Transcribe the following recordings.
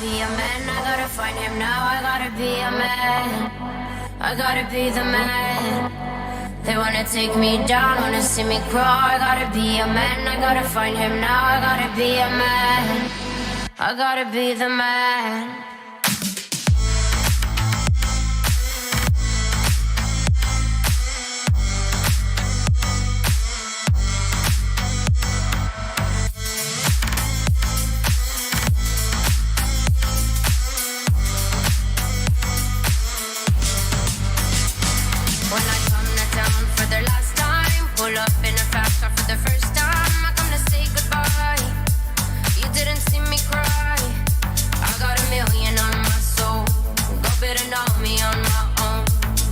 be a man, I gotta find him now, I gotta be a man. I gotta be the man. They wanna take me down, wanna see me crawl. I gotta be a man, I gotta find him now, I gotta be a man. I gotta be the man. When I come to town for the last time, pull up in a fast car for the first time, I come to say goodbye. You didn't see me cry. I got $1 million on my soul. Go better know me on my own.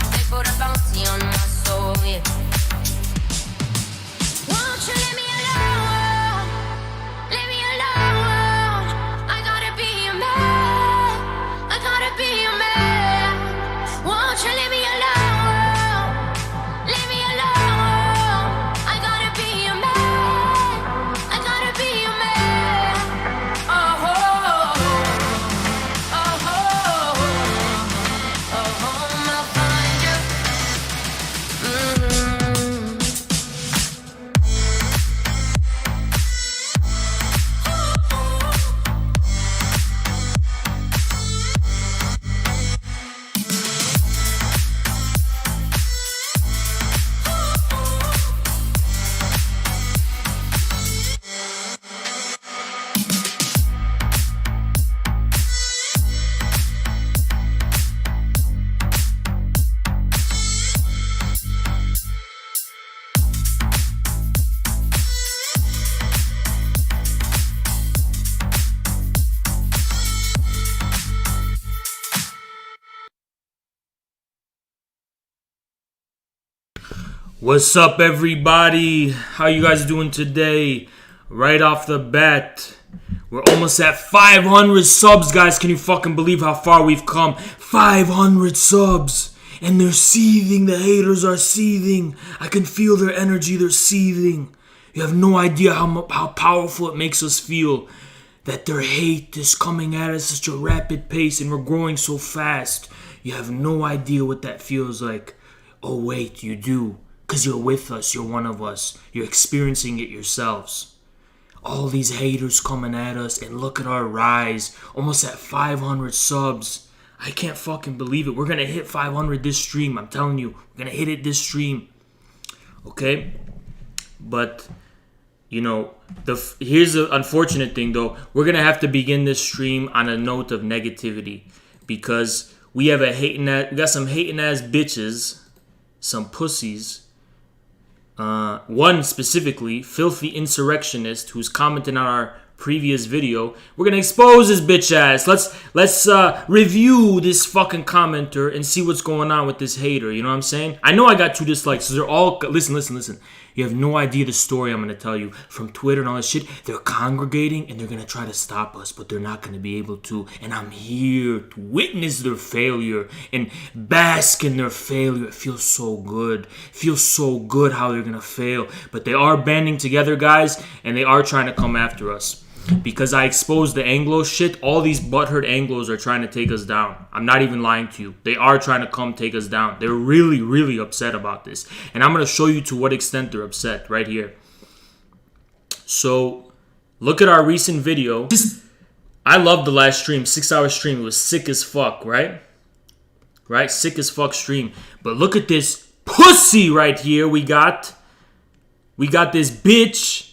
They put a bounty on my soul, yeah. Won't you leave me alone? Leave me alone. I gotta be a man. I gotta be a man. Won't you leave me alone? Leave me alone. I gotta be a man. I gotta be a man. Oh, oh, oh, oh, oh, I'll find you. What's up, everybody? How you guys doing today? Right off the bat, we're almost at 500 subs, guys. Can you fucking believe how far we've come? 500 subs, and they're seething. The haters are seething. I can feel their energy. They're seething. You have no idea how powerful it makes us feel that their hate is coming at us at such a rapid pace, and we're growing so fast. You have no idea what that feels like. Oh wait, you do. Because you're with us, you're one of us. You're experiencing it yourselves. All these haters coming at us, and look at our rise. Almost at 500 subs. I can't fucking believe it. We're going to hit 500 this stream. I'm telling you. We're going to hit it this stream. Okay? But, you know, here's the unfortunate thing, though. We're going to have to begin this stream on a note of negativity. Because we got some hating ass bitches. Some pussies. One specifically, filthy insurrectionist, who's commenting on our previous video. We're gonna expose his bitch ass. Let's review this fucking commenter and see what's going on with this hater. You know what I'm saying? I know I got 2 dislikes, so they're all listen. You have no idea the story I'm gonna tell you from Twitter and all that shit. They're congregating and they're gonna try to stop us, but they're not gonna be able to. And I'm here to witness their failure and bask in their failure. It feels so good. It feels so good how they're gonna fail. But they are banding together, guys, and they are trying to come after us. Because I exposed the Anglo shit, all these butthurt Anglos are trying to take us down. I'm not even lying to you. They are trying to come take us down. They're really, really upset about this. And I'm going to show you to what extent they're upset right here. So, look at our recent video. I loved the last stream, 6-hour stream. It was sick as fuck, right? Right? Sick as fuck stream. But look at this pussy right here we got. We got this bitch.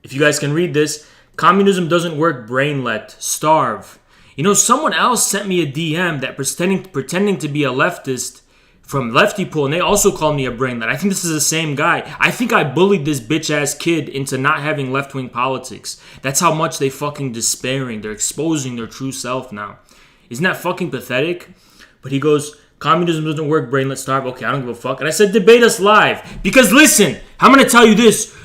If you guys can read this, communism doesn't work, brainlet, starve. You know, someone else sent me a DM that pretending to be a leftist from Lefty Pool, and they also called me a brainlet. I think this is the same guy. I think I bullied this bitch-ass kid into not having left-wing politics. That's how much they fucking despairing. They're exposing their true self now. Isn't that fucking pathetic? But he goes, communism doesn't work, brainlet, starve. Okay, I don't give a fuck. And I said, debate us live. Because listen, I'm going to tell you this.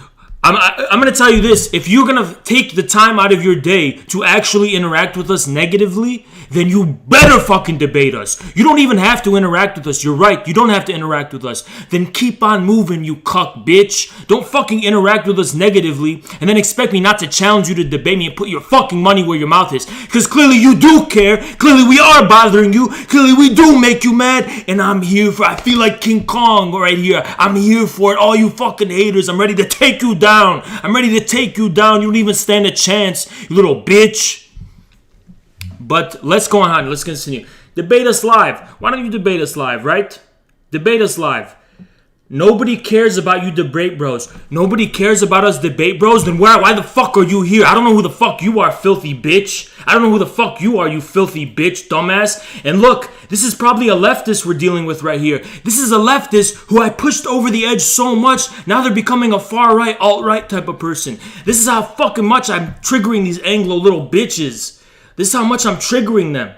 I'm going to tell you this. If you're going to take the time out of your day to actually interact with us negatively, then you better fucking debate us. You don't even have to interact with us. You're right. You don't have to interact with us. Then keep on moving, you cuck bitch. Don't fucking interact with us negatively and then expect me not to challenge you to debate me and put your fucking money where your mouth is. Because clearly you do care. Clearly we are bothering you. Clearly we do make you mad. And I'm here for, I feel like King Kong right here. I'm here for it. All you fucking haters, I'm ready to take you down. I'm ready to take you down. You don't even stand a chance, you little bitch. But let's go on. Let's continue. Debate us live. Why don't you debate us live, right? Debate us live. Nobody cares about you debate bros. Nobody cares about us debate bros. Then why the fuck are you here? I don't know who the fuck you are, filthy bitch. I don't know who the fuck you are, you filthy bitch, dumbass. And look, this is probably a leftist we're dealing with right here. This is a leftist who I pushed over the edge so much, now they're becoming a far-right, alt-right type of person. This is how fucking much I'm triggering these Anglo little bitches. This is how much I'm triggering them.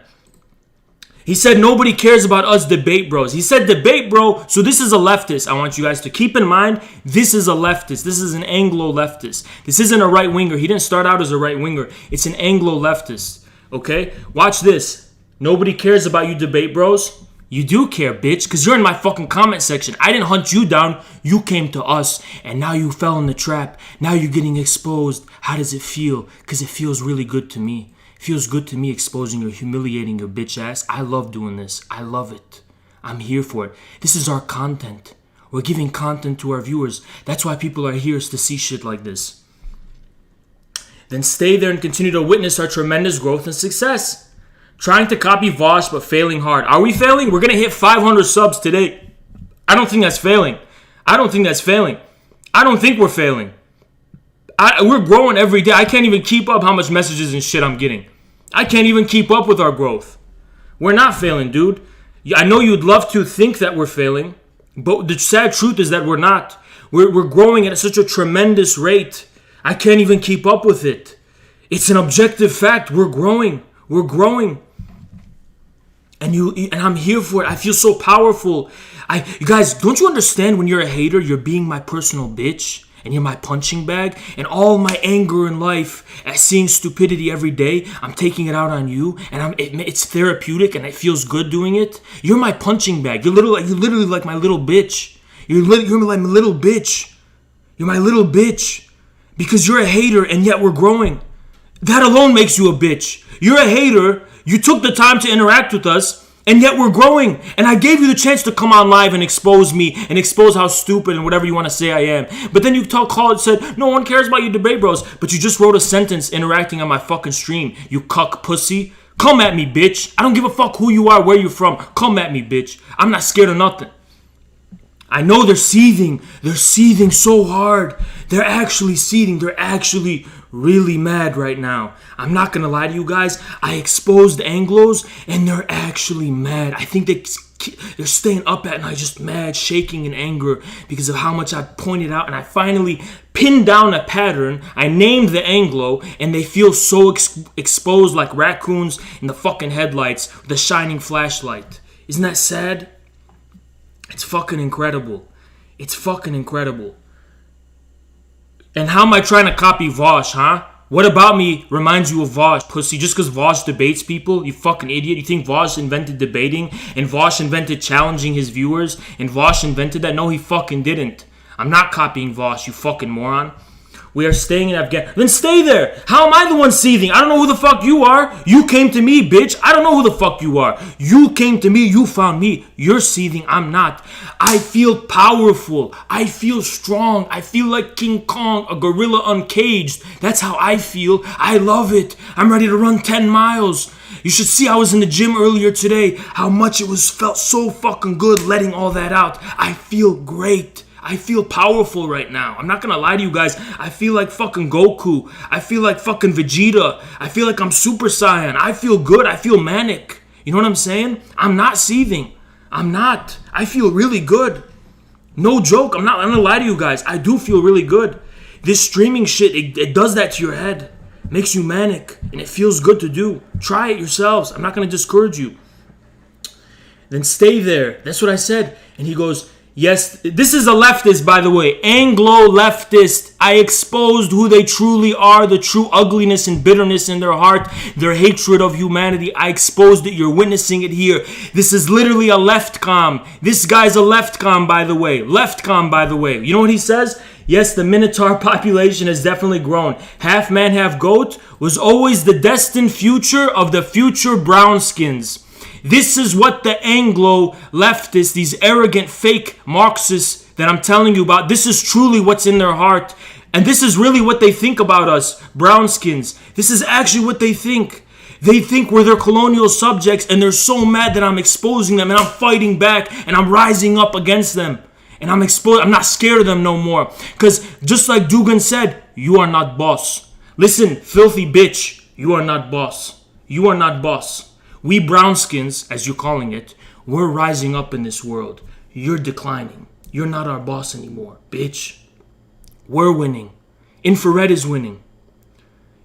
He said nobody cares about us debate bros. He said debate bro, so this is a leftist. I want you guys to keep in mind, this is a leftist. This is an Anglo leftist. This isn't a right winger. He didn't start out as a right winger. It's an Anglo leftist, okay? Watch this. Nobody cares about you debate bros. You do care, bitch, because you're in my fucking comment section. I didn't hunt you down. You came to us, and now you fell in the trap. Now you're getting exposed. How does it feel? Because it feels really good to me. Feels good to me exposing or humiliating your bitch ass. I love doing this. I love it. I'm here for it. This is our content. We're giving content to our viewers. That's why people are here, is to see shit like this. Then stay there and continue to witness our tremendous growth and success. Trying to copy Vosh but failing hard. Are we failing? We're going to hit 500 subs today. I don't think that's failing. I don't think that's failing. I don't think we're failing. We're growing every day. I can't even keep up how much messages and shit I'm getting. I can't even keep up with our growth. We're not failing, dude. I know you'd love to think that we're failing, but the sad truth is that we're not. We're growing at such a tremendous rate. I can't even keep up with it. It's an objective fact. We're growing. We're growing. And I'm here for it. I feel so powerful. You guys, don't you understand when you're a hater, you're being my personal bitch? And you're my punching bag, and all my anger in life at seeing stupidity every day, I'm taking it out on you, and it's therapeutic, and it feels good doing it. You're my punching bag. You're literally like my little bitch. You're like my little bitch. You're my little bitch. Because you're a hater, and yet we're growing. That alone makes you a bitch. You're a hater. You took the time to interact with us, and yet we're growing. And I gave you the chance to come on live and expose me and expose how stupid and whatever you want to say I am. But then you said, no one cares about you debate bros. But you just wrote a sentence interacting on my fucking stream. You cuck pussy. Come at me, bitch. I don't give a fuck who you are, where you're from. Come at me, bitch. I'm not scared of nothing. I know they're seething. They're seething so hard. They're actually seething. They're actually really mad right now. I'm not gonna lie to you guys. I exposed Anglos and they're actually mad. I think they're staying up at night just mad, shaking in anger because of how much I pointed out, and I finally pinned down a pattern. I named the Anglo, and they feel so exposed like raccoons in the fucking headlights with a shining flashlight. Isn't that sad? It's fucking incredible. It's fucking incredible. And how am I trying to copy Vosh, huh? What about me reminds you of Vosh, pussy? Just because Vosh debates people, you fucking idiot. You think Vosh invented debating? And Vosh invented challenging his viewers? And Vosh invented that? No, he fucking didn't. I'm not copying Vosh, you fucking moron. We are staying in Afghanistan. Then stay there. How am I the one seething? I don't know who the fuck you are. You came to me, bitch. I don't know who the fuck you are. You came to me. You found me. You're seething. I'm not. I feel powerful. I feel strong. I feel like King Kong, a gorilla uncaged. That's how I feel. I love it. I'm ready to run 10 miles. You should see I was in the gym earlier today. How much felt so fucking good letting all that out. I feel great. I feel powerful right now. I'm not gonna lie to you guys. I feel like fucking Goku. I feel like fucking Vegeta. I feel like I'm Super Saiyan. I feel good. I feel manic. You know what I'm saying? I'm not seething. I'm not. I feel really good. No joke. I'm not gonna lie to you guys. I do feel really good. This streaming shit, it does that to your head. Makes you manic. And it feels good to do. Try it yourselves. I'm not gonna discourage you. Then stay there. That's what I said. And he goes, Yes, this is a leftist, by the way. Anglo-leftist. I exposed who they truly are, the true ugliness and bitterness in their heart, their hatred of humanity. I exposed it. You're witnessing it here. This is literally a leftcom. This guy's a leftcom, by the way. Leftcom, by the way. You know what he says? Yes, the Minotaur population has definitely grown. Half man, half goat was always the destined future of the future brownskins. This is what the Anglo-leftists, these arrogant fake Marxists that I'm telling you about, this is truly what's in their heart. And this is really what they think about us, brownskins. This is actually what they think. They think we're their colonial subjects, and they're so mad that I'm exposing them and I'm fighting back and I'm rising up against them. And I'm not scared of them no more. Because just like Dugan said, you are not boss. Listen, filthy bitch, you are not boss. You are not boss. We brownskins, as you're calling it, we're rising up in this world. You're declining. You're not our boss anymore, bitch. We're winning. Infrared is winning.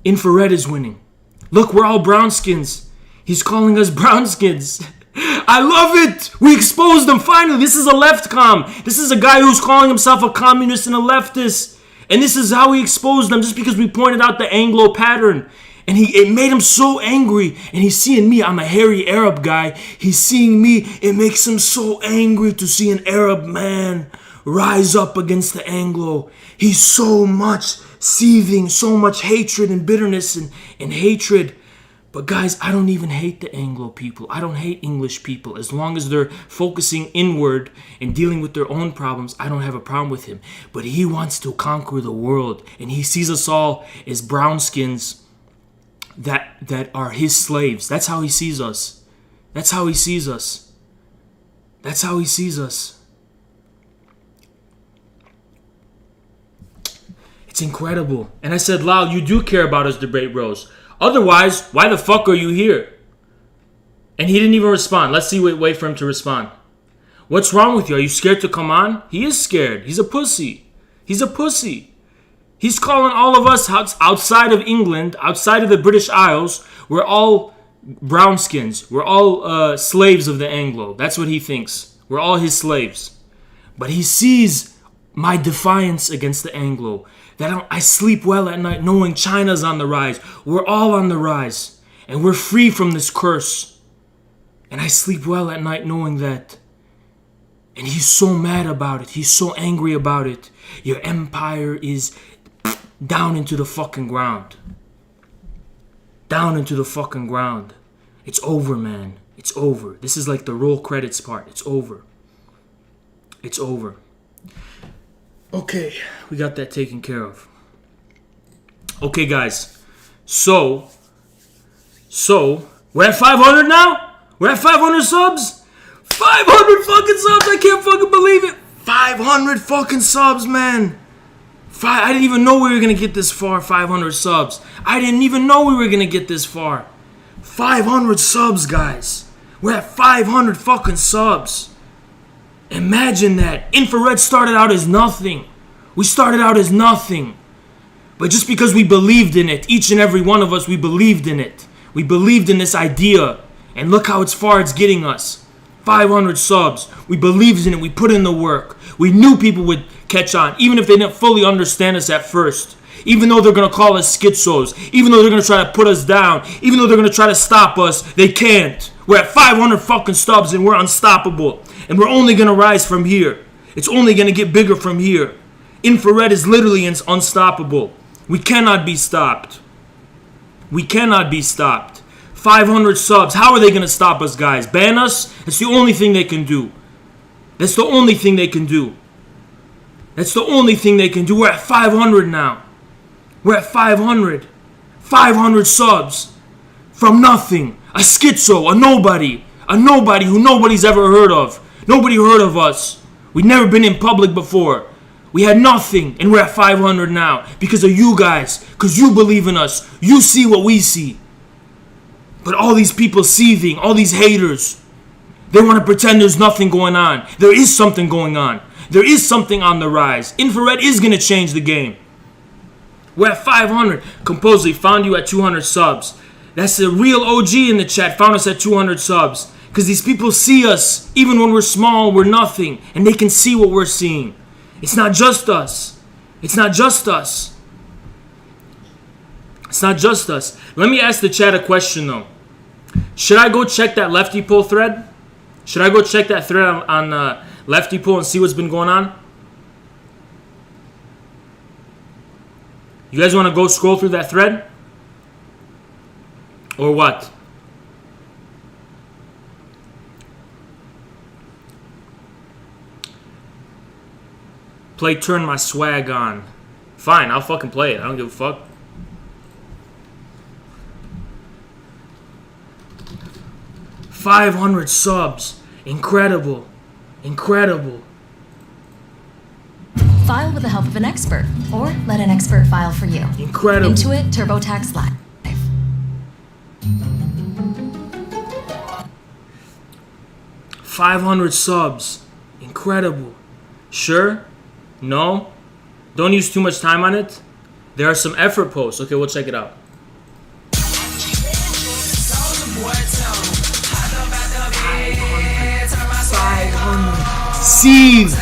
Infrared is winning. Look, we're all brownskins. He's calling us brownskins. I love it. We exposed him finally. This is a leftcom. This is a guy who's calling himself a communist and a leftist. And this is how we exposed them, just because we pointed out the Anglo pattern. And it made him so angry. And he's seeing me. I'm a hairy Arab guy. He's seeing me. It makes him so angry to see an Arab man rise up against the Anglo. He's so much seething, so much hatred and bitterness and hatred. But guys, I don't even hate the Anglo people. I don't hate English people. As long as they're focusing inward and dealing with their own problems, I don't have a problem with him. But he wants to conquer the world. And he sees us all as brownskins that are his slaves. That's how he sees us. That's how he sees us. That's how he sees us. It's incredible. And I said, Lal, you do care about us, debate bros. Otherwise, why the fuck are you here? And he didn't even respond. Let's see, wait for him to respond. What's wrong with you? Are you scared to come on? He is scared. He's a pussy. He's a pussy. He's calling all of us outside of England, outside of the British Isles, we're all brownskins. We're all slaves of the Anglo. That's what he thinks. We're all his slaves. But he sees my defiance against the Anglo. That I sleep well at night knowing China's on the rise. We're all on the rise. And we're free from this curse. And I sleep well at night knowing that. And he's so mad about it. He's so angry about it. Your empire is down into the fucking ground. Down into the fucking ground. It's over, man. It's over. This is like the roll credits part. It's over. It's over. Okay, we got that taken care of. Okay, guys. So we're at 500 now? We're at 500 subs? 500 fucking subs! I can't fucking believe it! 500 fucking subs, man! I didn't even know we were gonna get this far. 500 subs. I didn't even know we were gonna get this far. 500 subs, guys. We're at 500 fucking subs. Imagine that. Infrared started out as nothing. We started out as nothing. But just because we believed in it, each and every one of us, we believed in it. We believed in this idea. And look how far it's getting us. 500 subs. We believed in it. We put in the work. We knew people would catch on, even if they didn't fully understand us at first. Even though they're going to call us schizos. Even though they're going to try to put us down. Even though they're going to try to stop us. They can't. We're at 500 fucking subs and we're unstoppable. And we're only going to rise from here. It's only going to get bigger from here. Infrared is literally unstoppable. We cannot be stopped. We cannot be stopped. 500 subs. How are they going to stop us, guys? Ban us? That's the only thing they can do. That's the only thing they can do. That's the only thing they can do. We're at 500 now. We're at 500. 500 subs. From nothing. A schizo. A nobody. A nobody who nobody's ever heard of. Nobody heard of us. We'd never been in public before. We had nothing. And we're at 500 now. Because of you guys. Because you believe in us. You see what we see. But all these people seething. All these haters. They want to pretend there's nothing going on. There is something going on. There is something on the rise. Infrared is going to change the game. We're at 500. Composely found you at 200 subs. That's the real OG in the chat. Found us at 200 subs. Because these people see us, even when we're small, we're nothing, and they can see what we're seeing. It's not just us. It's not just us. It's not just us. Let me ask the chat a question though. Should I go check that Lefty Poll thread? Should I go check that thread on Lefty Poll and see what's been going on? You guys want to go scroll through that thread? Or what? Play Turn My Swag On. Fine, I'll fucking play it. I don't give a fuck. $500 subs. Incredible. Incredible. File with the help of an expert, or let an expert file for you. Incredible. Intuit TurboTax Live. 500 subs. Incredible. Sure? No? Don't use too much time on it? There are some effort posts. Okay, we'll check it out. Seethe.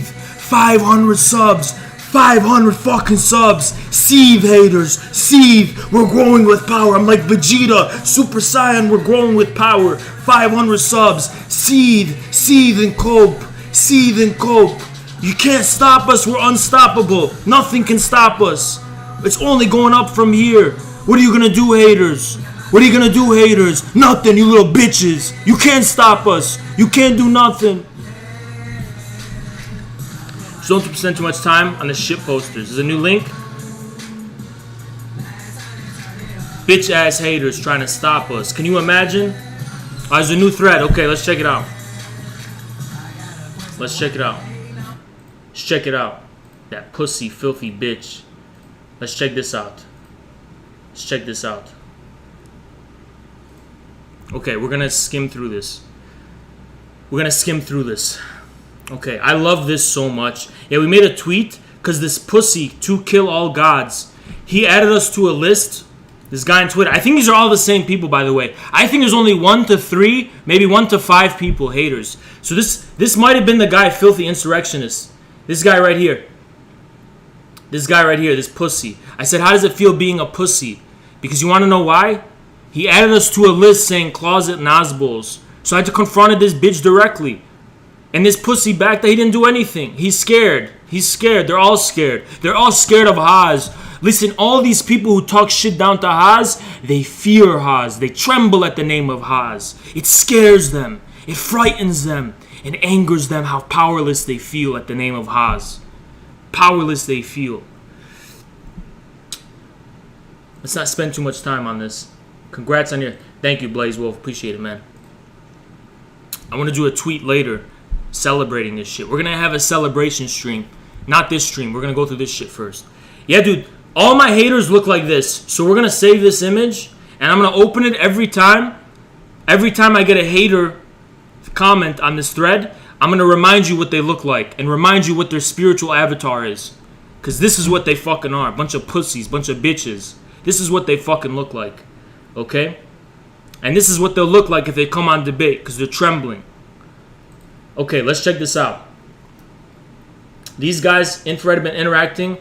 500 subs. 500 fucking subs. Seethe, haters. Seethe. We're growing with power. I'm like Vegeta. Super Saiyan. We're growing with power. 500 subs. Seethe. Seethe and cope. Seethe and cope. You can't stop us. We're unstoppable. Nothing can stop us. It's only going up from here. What are you gonna do, haters? What are you gonna do, haters? Nothing, you little bitches. You can't stop us. You can't do nothing. So don't spend too much time on the shit posters. There's a new link. Bitch ass haters trying to stop us. Can you imagine? There's a new thread. Okay, let's check it out. Let's check it out. Let's check it out. That pussy filthy bitch. Let's check this out. Let's check this out. Okay, we're gonna skim through this. We're gonna skim through this. Okay, I love this so much. Yeah, we made a tweet because this pussy, to kill all gods, he added us to a list. This guy on Twitter. I think these are all the same people, by the way. I think there's only 1 to 3, maybe 1 to 5 people, haters. So this might have been the guy, filthy insurrectionist. This guy right here. This guy right here, this pussy. I said, how does it feel being a pussy? Because you want to know why? He added us to a list saying closet Nazbols. So I had to confront this bitch directly. And this pussy back there, he didn't do anything. He's scared. He's scared. They're all scared. They're all scared of Haas. Listen, all these people who talk shit down to Haas, they fear Haas. They tremble at the name of Haas. It scares them. It frightens them. It angers them how powerless they feel at the name of Haas. Powerless they feel. Let's not spend too much time on this. Congrats on your... Thank you, Blaze Wolf. Appreciate it, man. I want to do a tweet later celebrating this shit. We're going to have a celebration stream. Not this stream. We're going to go through this shit first. Yeah, dude. All my haters look like this. So we're going to save this image. And I'm going to open it every time. Every time I get a hater comment on this thread, I'm going to remind you what they look like. And remind you what their spiritual avatar is. Because this is what they fucking are. Bunch of pussies. Bunch of bitches. This is what they fucking look like. Okay? And this is what they'll look like if they come on debate, because they're trembling. Okay, let's check this out. These guys, Infrared, have been interacting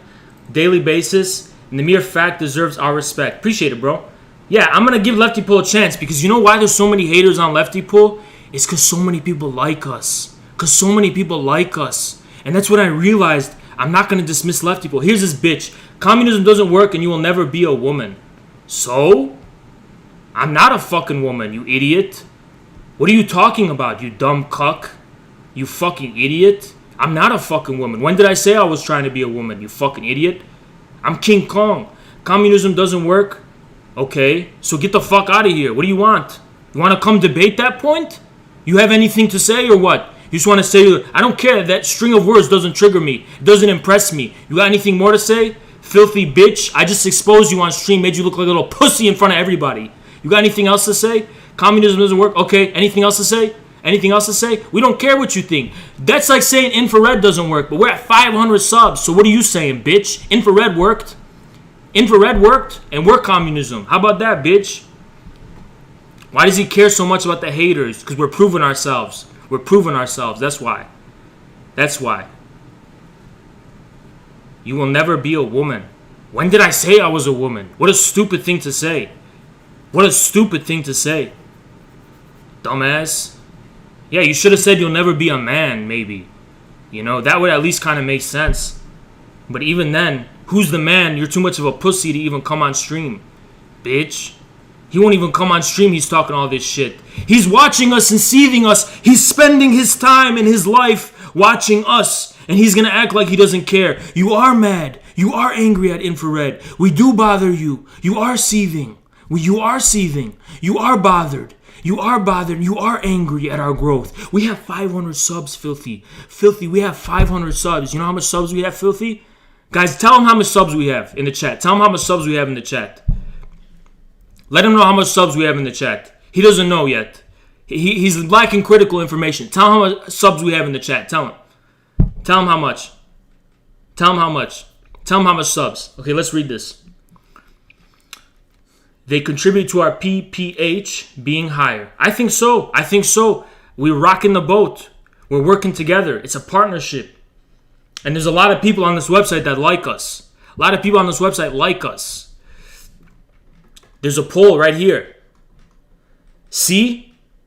daily basis, and the mere fact deserves our respect. Appreciate it, bro. Yeah, I'm going to give Lefty Pool a chance, because you know why there's so many haters on Lefty Pool? It's because so many people like us. Because so many people like us. And that's when I realized I'm not going to dismiss Lefty Pool. Here's this bitch. Communism doesn't work, and you will never be a woman. So? I'm not a fucking woman, you idiot. What are you talking about, you dumb cuck? You fucking idiot. I'm not a fucking woman. When did I say I was trying to be a woman, you fucking idiot? I'm King Kong. Communism doesn't work? Okay, so get the fuck out of here. What do you want? You want to come debate that point? You have anything to say or what? You just want to say, I don't care. That string of words doesn't trigger me. It doesn't impress me. You got anything more to say? Filthy bitch. I just exposed you on stream, made you look like a little pussy in front of everybody. You got anything else to say? Communism doesn't work? Okay, anything else to say? Anything else to say? We don't care what you think. That's like saying infrared doesn't work, but we're at 500 subs, so what are you saying, bitch? Infrared worked. Infrared worked, and we're communism. How about that, bitch? Why does he care so much about the haters? Because we're proving ourselves. We're proving ourselves. That's why. That's why. You will never be a woman. When did I say I was a woman? What a stupid thing to say. What a stupid thing to say. Dumbass. Yeah, you should have said you'll never be a man, maybe. You know, that would at least kind of make sense. But even then, who's the man? You're too much of a pussy to even come on stream. Bitch. He won't even come on stream. He's talking all this shit. He's watching us and seething us. He's spending his time and his life watching us. And he's going to act like he doesn't care. You are mad. You are angry at Infrared. We do bother you. You are seething. You are seething. You are bothered. You are bothered. You are angry at our growth. We have 500 subs, Filthy. Filthy, we have 500 subs. You know how much subs we have, Filthy? Guys, tell him how much subs we have in the chat. Tell him how much subs we have in the chat. Let him know how much subs we have in the chat. He doesn't know yet. He's lacking critical information. Tell him how much subs we have in the chat. Tell him. Tell him how much. Tell him how much. Tell him how much subs. Okay, let's read this. They contribute to our PPH being higher. I think so. I think so. We're rocking the boat. We're working together. It's a partnership. And there's a lot of people on this website that like us. A lot of people on this website like us. There's a poll right here. See?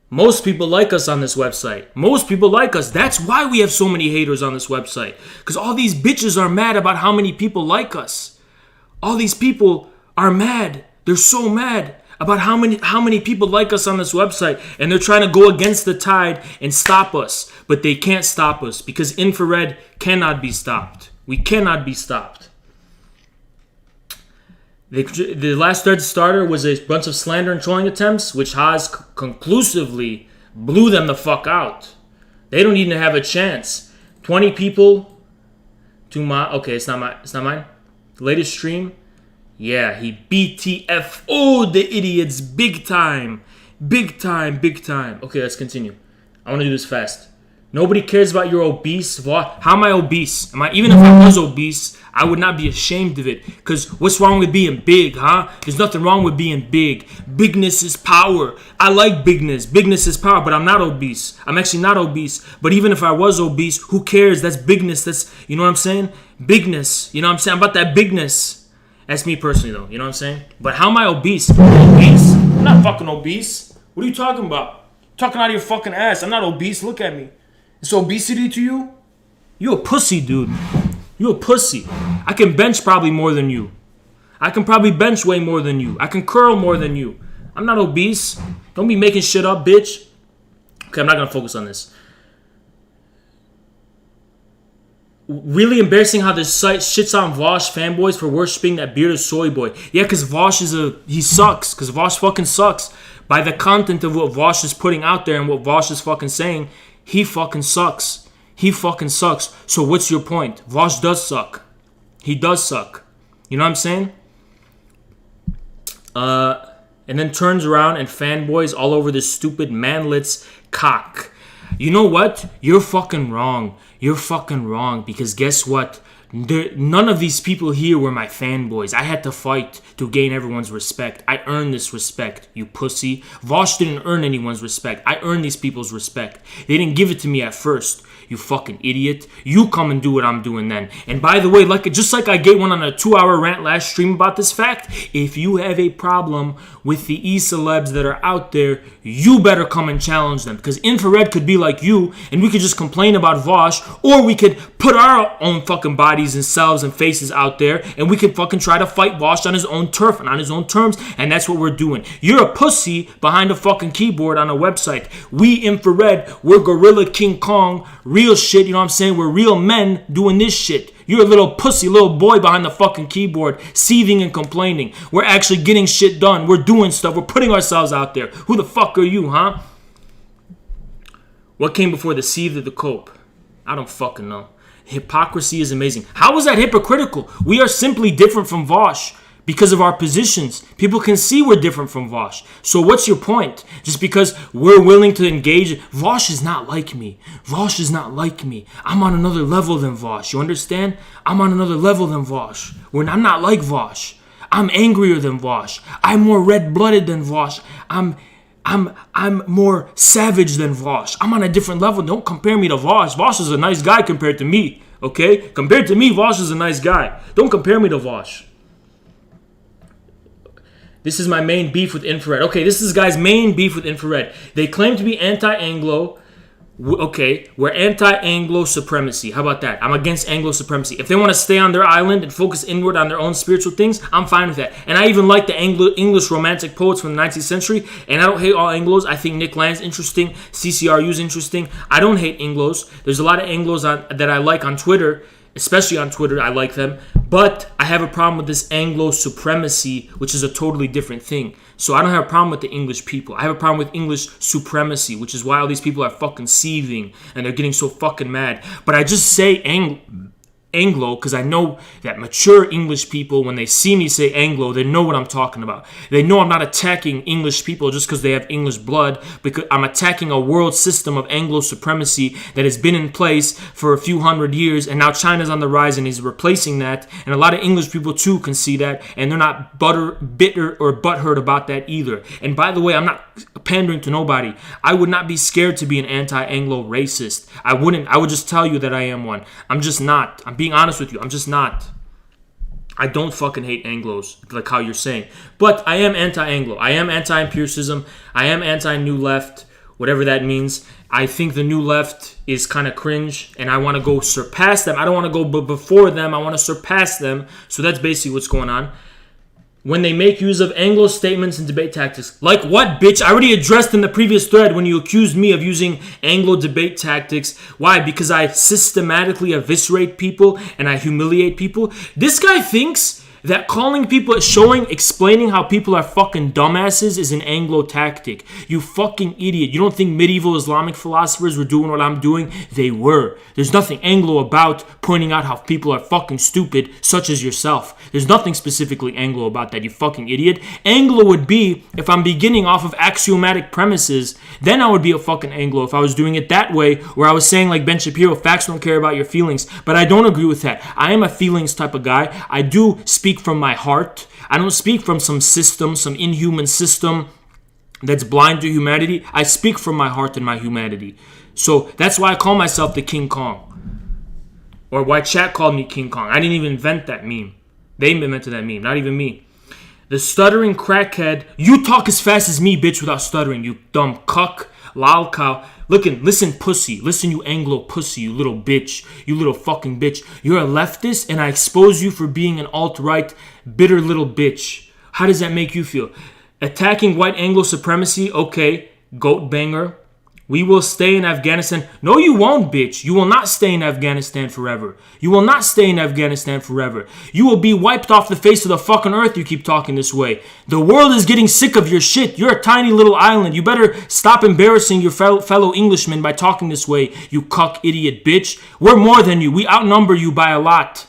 Most people like us on this website. Most people like us. That's why we have so many haters on this website. Because all these bitches are mad about how many people like us. All these people are mad. They're so mad about how many people like us on this website. And they're trying to go against the tide and stop us. But they can't stop us because Infrared cannot be stopped. We cannot be stopped. The last thread starter was a bunch of slander and trolling attempts, which Haas conclusively blew them the fuck out. They don't even have a chance. 20 people to my... Okay, it's not mine. The latest stream. Yeah, he BTFO'd the idiots big time. Big time, big time. Okay, let's continue. I want to do this fast. Nobody cares about your obese. How am I obese? Even if I was obese, I would not be ashamed of it. Because what's wrong with being big, huh? There's nothing wrong with being big. Bigness is power. I like bigness. Bigness is power, but I'm not obese. I'm actually not obese. But even if I was obese, who cares? That's bigness. That's, you know what I'm saying? Bigness. You know what I'm saying? I'm about that bigness. That's me personally, though. You know what I'm saying? But how am I obese? Obese? I'm not fucking obese. What are you talking about? Talking out of your fucking ass. I'm not obese. Look at me. It's obesity to you? You a pussy, dude. You a pussy. I can bench probably more than you. I can probably bench way more than you. I can curl more than you. I'm not obese. Don't be making shit up, bitch. Okay, I'm not going to focus on this. Really embarrassing how this site shits on Vosh fanboys for worshipping that bearded soy boy. Yeah, because Vosh he sucks. Because Vosh fucking sucks. By the content of what Vosh is putting out there and what Vosh is fucking saying, he fucking sucks. He fucking sucks. So what's your point? Vosh does suck. He does suck. You know what I'm saying? And then turns around and fanboys all over this stupid manlets cock. You know what? You're fucking wrong. You're fucking wrong. Because guess what? None of these people here were my fanboys. I had to fight to gain everyone's respect. I earned this respect, you pussy. Vosh didn't earn anyone's respect. I earned these people's respect. They didn't give it to me at first. You fucking idiot. You come and do what I'm doing then. And by the way, just like I gave one on a 2-hour rant last stream about this fact, if you have a problem with the e-celebs that are out there, you better come and challenge them. Because Infrared could be like you, and we could just complain about Vosh, or we could put our own fucking bodies and selves and faces out there, and we could fucking try to fight Vosh on his own turf and on his own terms, and that's what we're doing. You're a pussy behind a fucking keyboard on a website. We Infrared, we're Gorilla King Kong, real shit, you know what I'm saying? We're real men doing this shit. You're a little pussy, little boy behind the fucking keyboard, seething and complaining. We're actually getting shit done. We're doing stuff. We're putting ourselves out there. Who the fuck are you, huh? What came before the seethe or the cope? I don't fucking know. Hypocrisy is amazing. How is that hypocritical? We are simply different from Vosh because of our positions. People can see we're different from Vosh. So what's your point? Just because we're willing to engage. Vosh is not like me. Vosh is not like me. I'm on another level than Vosh. You understand? I'm on another level than Vosh. I'm not like Vosh. I'm angrier than Vosh. I'm more red-blooded than Vosh. I'm more savage than Vosh. I'm on a different level. Don't compare me to Vosh. Vosh is a nice guy compared to me. Okay? Compared to me, Vosh is a nice guy. Don't compare me to Vosh. This is my main beef with infrared. Okay, this is guy's main beef with infrared. They claim to be anti-Anglo. Okay, we're anti-Anglo supremacy. How about that? I'm against Anglo supremacy. If they want to stay on their island and focus inward on their own spiritual things, I'm fine with that. And I even like the English romantic poets from the 19th century. And I don't hate all Anglos. I think Nick Land's interesting. CCRU's interesting. I don't hate Anglos. There's a lot of Anglos that I like on Twitter. Especially on Twitter, I like them. But I have a problem with this Anglo supremacy, which is a totally different thing. So I don't have a problem with the English people. I have a problem with English supremacy, which is why all these people are fucking seething and they're getting so fucking mad. But I just say Anglo because I know that mature English people, when they see me say Anglo, they know what I'm talking about. They know I'm not attacking English people just because they have English blood, because I'm attacking a world system of Anglo supremacy that has been in place for a few hundred years, and now China's on the rise and he's replacing that. And a lot of English people too can see that, and they're not bitter or butthurt about that either. And by the way, I'm not pandering to nobody. I would not be scared to be an anti-Anglo racist. I wouldn't. I would just tell you that I am one. I'm just not. I'm being honest with you. I'm just not. I don't fucking hate Anglos like how you're saying. But I am anti-Anglo. I am anti-empiricism. I am anti-New Left, whatever that means. I think the New Left is kind of cringe, and I want to go surpass them. I don't want to go before them. I want to surpass them. So that's basically what's going on. When they make use of Anglo statements and debate tactics. Like what, bitch? I already addressed in the previous thread when you accused me of using Anglo debate tactics. Why? Because I systematically eviscerate people and I humiliate people. This guy thinks that calling people, explaining how people are fucking dumbasses is an Anglo tactic. You fucking idiot. You don't think medieval Islamic philosophers were doing what I'm doing? They were. There's nothing Anglo about pointing out how people are fucking stupid, such as yourself. There's nothing specifically Anglo about that, you fucking idiot. Anglo would be if I'm beginning off of axiomatic premises, then I would be a fucking Anglo if I was doing it that way, where I was saying like Ben Shapiro, facts don't care about your feelings. But I don't agree with that. I am a feelings type of guy. I do speak from my heart. I don't speak from some system, some inhuman system that's blind to humanity. I speak from my heart and my humanity. So that's why I call myself the King Kong. Or why chat called me King Kong. I didn't even invent that meme. They invented that meme, not even me. The stuttering crackhead. You talk as fast as me, bitch, without stuttering, you dumb cuck, lol cow. Listen, pussy. Listen, you Anglo pussy, you little bitch. You little fucking bitch. You're a leftist, and I expose you for being an alt-right, bitter little bitch. How does that make you feel? Attacking white Anglo supremacy? Okay, goat banger. We will stay in Afghanistan. No, you won't, bitch. You will not stay in Afghanistan forever. You will not stay in Afghanistan forever. You will be wiped off the face of the fucking earth. You keep talking this way. The world is getting sick of your shit. You're a tiny little island. You better stop embarrassing your fellow Englishmen by talking this way, you cuck idiot bitch. We're more than you. We outnumber you by a lot.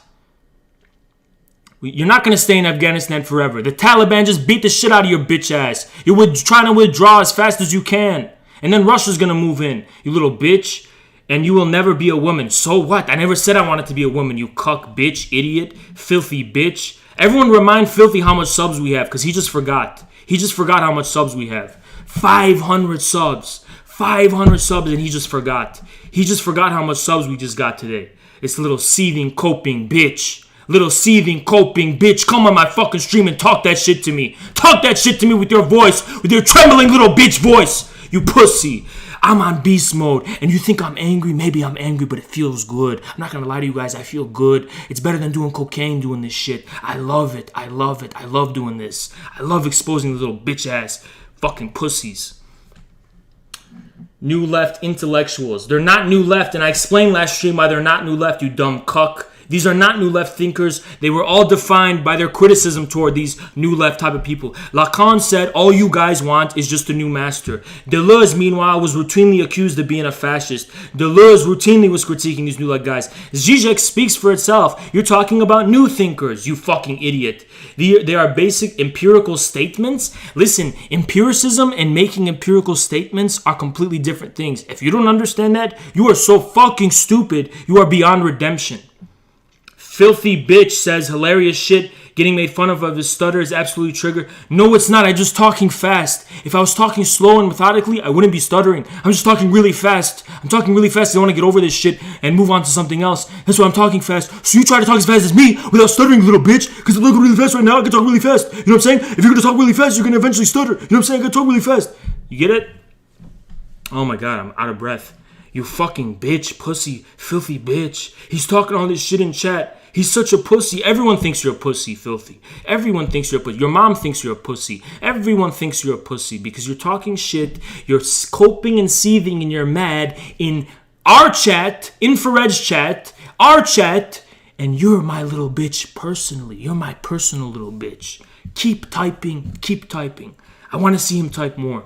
You're not going to stay in Afghanistan forever. The Taliban just beat the shit out of your bitch ass. You're trying to withdraw as fast as you can. And then Russia's going to move in, you little bitch. And you will never be a woman. So what? I never said I wanted to be a woman, you cuck bitch, idiot, filthy bitch. Everyone remind Filthy how much subs we have, because he just forgot. He just forgot how much subs we have. 500 subs. 500 subs and he just forgot. He just forgot how much subs we just got today. It's a little seething, coping bitch. Little seething, coping bitch. Come on my fucking stream and talk that shit to me. Talk that shit to me with your voice. With your trembling little bitch voice. You pussy. I'm on beast mode. And you think I'm angry? Maybe I'm angry, but it feels good. I'm not going to lie to you guys. I feel good. It's better than doing cocaine doing this shit. I love it. I love it. I love doing this. I love exposing the little bitch ass fucking pussies. New left intellectuals. They're not new left. And I explained last stream why they're not new left, you dumb cuck. These are not new left thinkers. They were all defined by their criticism toward these new left type of people. Lacan said, all you guys want is just a new master. Deleuze, meanwhile, was routinely accused of being a fascist. Deleuze routinely was critiquing these new left guys. Zizek speaks for itself. You're talking about new thinkers, you fucking idiot. They are basic empirical statements. Listen, empiricism and making empirical statements are completely different things. If you don't understand that, you are so fucking stupid. You are beyond redemption. Filthy bitch says hilarious shit. getting made fun of his stutter is absolutely trigger. No, it's not. I'm just talking fast. If I was talking slow and methodically, I wouldn't be stuttering. I'm just talking really fast. I'm talking really fast. I want to get over this shit and move on to something else. That's why I'm talking fast. So you try to talk as fast as me without stuttering, little bitch, because I'm talking really fast right now. I can talk really fast. You know what I'm saying? If you're going to talk really fast, you're going to eventually stutter. You know what I'm saying? I can talk really fast. You get it? Oh my God, I'm out of breath. You fucking bitch, pussy, filthy bitch. He's talking all this shit in chat. He's such a pussy. Everyone thinks you're a pussy, filthy. Everyone thinks you're a pussy. Your mom thinks you're a pussy. Everyone thinks you're a pussy because you're talking shit. You're coping and seething and you're mad in our chat, Infrared's chat, our chat, and you're my little bitch personally. You're my personal little bitch. Keep typing, keep typing. I want to see him type more.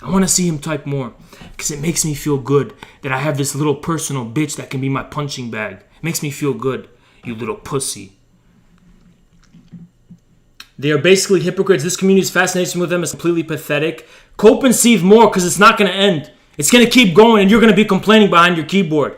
I want to see him type more because it makes me feel good that I have this little personal bitch that can be my punching bag. It makes me feel good, you little pussy. They are basically hypocrites. This community's fascination with them is completely pathetic. Cope and seethe more because it's not going to end. It's going to keep going and you're going to be complaining behind your keyboard.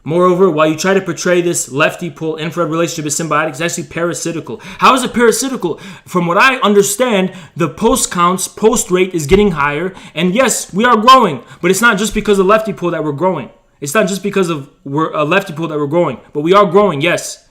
Moreover, while you try to portray this lefty-pull infrared relationship as symbiotic, it's actually parasitical. How is it parasitical? From what I understand, the post counts, post rate is getting higher. And yes, we are growing. But it's not just because of lefty pull that we're growing. It's not just because of we're a lefty pull that we're growing. But we are growing, yes.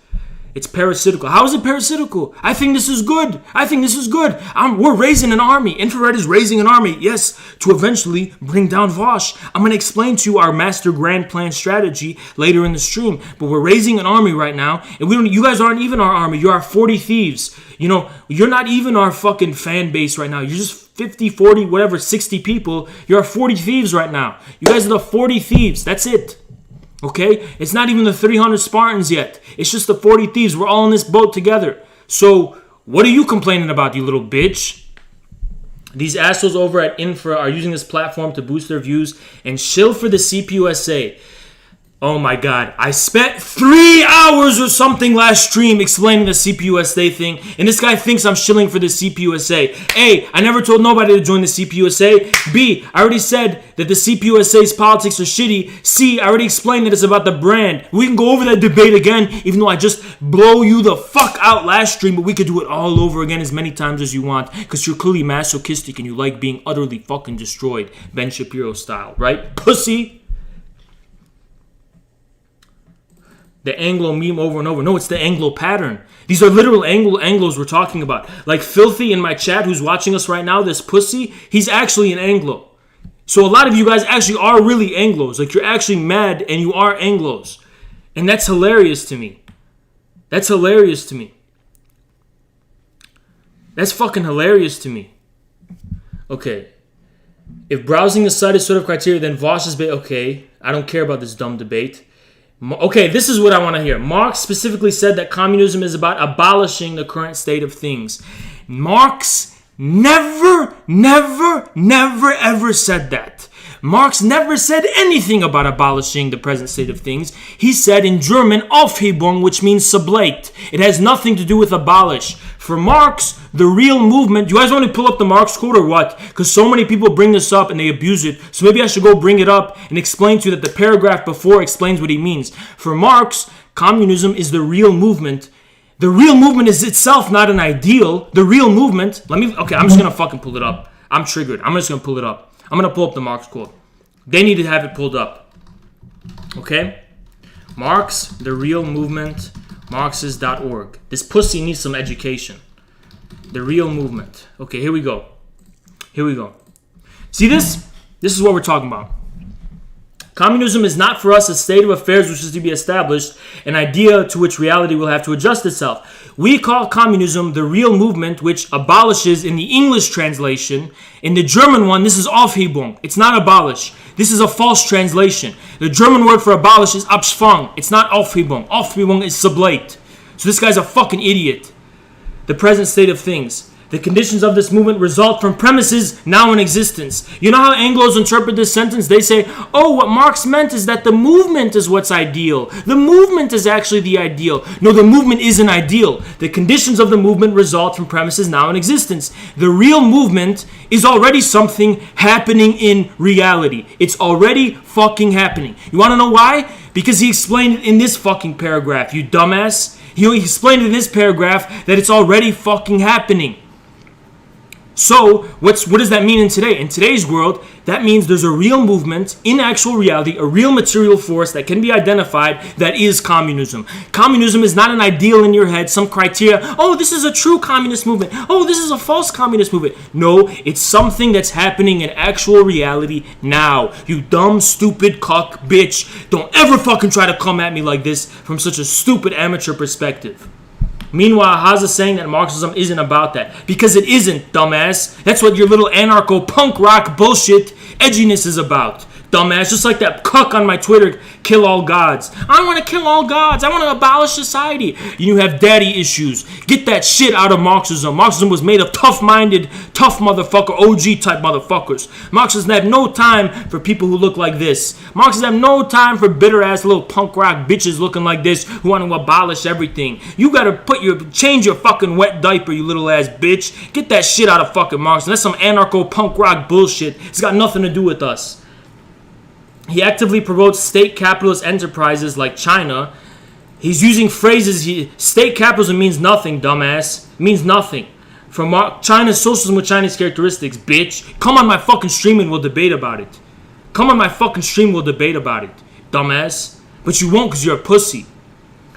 It's parasitical. How is it parasitical? I think this is good. I think this is good. We're raising an army. Infrared is raising an army, yes, to eventually bring down Vosh. I'm going to explain to you our master grand plan strategy later in the stream. But we're raising an army right now. And you guys aren't even our army. You're our 40 thieves. You know, you're not even our fucking fan base right now. You're just 50, 40, whatever, 60 people. You're our 40 thieves right now. You guys are the 40 thieves. That's it. Okay? It's not even the 300 Spartans yet. It's just the 40 thieves. We're all in this boat together. So, what are you complaining about, you little bitch? These assholes over at Infra are using this platform to boost their views and shill for the CPUSA. Oh my God. I spent 3 hours or something last stream explaining the CPUSA thing, and this guy thinks I'm shilling for the CPUSA. A, I never told nobody to join the CPUSA. B, I already said that the CPUSA's politics are shitty. C, I already explained that it's about the brand. We can go over that debate again, even though I just blow you the fuck out last stream, but we could do it all over again as many times as you want, because you're clearly masochistic and you like being utterly fucking destroyed, Ben Shapiro style, right? Pussy! The Anglo meme over and over. No, it's the Anglo pattern. These are literal Anglos we're talking about. Like Filthy in my chat who's watching us right now, this pussy, he's actually an Anglo. So a lot of you guys actually are really Anglos. Like you're actually mad and you are Anglos. And that's hilarious to me. That's hilarious to me. That's fucking hilarious to me. Okay. If browsing the site is sort of criteria, then Vosh is okay. I don't care about this dumb debate. Okay, this is what I want to hear. Marx specifically said that communism is about abolishing the current state of things. Marx never, ever said that. Marx never said anything about abolishing the present state of things. He said in German, Aufhebung, which means sublate. It has nothing to do with abolish. For Marx, the real movement... Do you guys want to pull up the Marx quote or what? Because so many people bring this up and they abuse it. So maybe I should go bring it up and explain to you that the paragraph before explains what he means. For Marx, communism is the real movement. The real movement is itself not an ideal. The real movement... Okay, I'm just going to fucking pull it up. I'm triggered. I'm just going to pull it up. I'm going to pull up the Marx quote. They need to have it pulled up. Okay? Marx, the real movement, Marxist.org. This pussy needs some education. The real movement. Okay, here we go. Here we go. See this? This is what we're talking about. Communism is not for us a state of affairs which is to be established, an idea to which reality will have to adjust itself. We call communism the real movement which abolishes in the English translation. In the German one, this is Aufhebung. It's not abolish. This is a false translation. The German word for abolish is Abschaffung. It's not Aufhebung. Aufhebung is sublate. So this guy's a fucking idiot. The present state of things. The conditions of this movement result from premises now in existence. You know how Anglos interpret this sentence? They say, oh, what Marx meant is that the movement is what's ideal. The movement is actually the ideal. No, the movement isn't ideal. The conditions of the movement result from premises now in existence. The real movement is already something happening in reality. It's already fucking happening. You want to know why? Because he explained it in this fucking paragraph, you dumbass. He explained it in this paragraph that it's already fucking happening. So, what does that mean in today? In today's world, that means there's a real movement, in actual reality, a real material force that can be identified that is communism. Communism is not an ideal in your head, some criteria. Oh, this is a true communist movement. Oh, this is a false communist movement. No, it's something that's happening in actual reality now. You dumb, stupid, cuck, bitch. Don't ever fucking try to come at me like this from such a stupid amateur perspective. Meanwhile, Haza's saying that Marxism isn't about that. Because it isn't, dumbass. That's what your little anarcho-punk rock bullshit edginess is about. Dumbass, just like that cuck on my Twitter, kill all gods. I don't want to kill all gods. I want to abolish society. You have daddy issues. Get that shit out of Marxism. Marxism was made of tough-minded, tough motherfucker, OG type motherfuckers. Marxists have no time for people who look like this. Marxists have no time for bitter-ass little punk rock bitches looking like this who want to abolish everything. You gotta change your fucking wet diaper, you little ass bitch. Get that shit out of fucking Marxism. That's some anarcho-punk rock bullshit. It's got nothing to do with us. He actively promotes state capitalist enterprises like China. He's using phrases. State capitalism means nothing, dumbass. It means nothing. From China's socialism with Chinese characteristics, bitch. Come on my fucking stream and we'll debate about it. Come on my fucking stream, we'll debate about it, dumbass. But you won't because you're a pussy.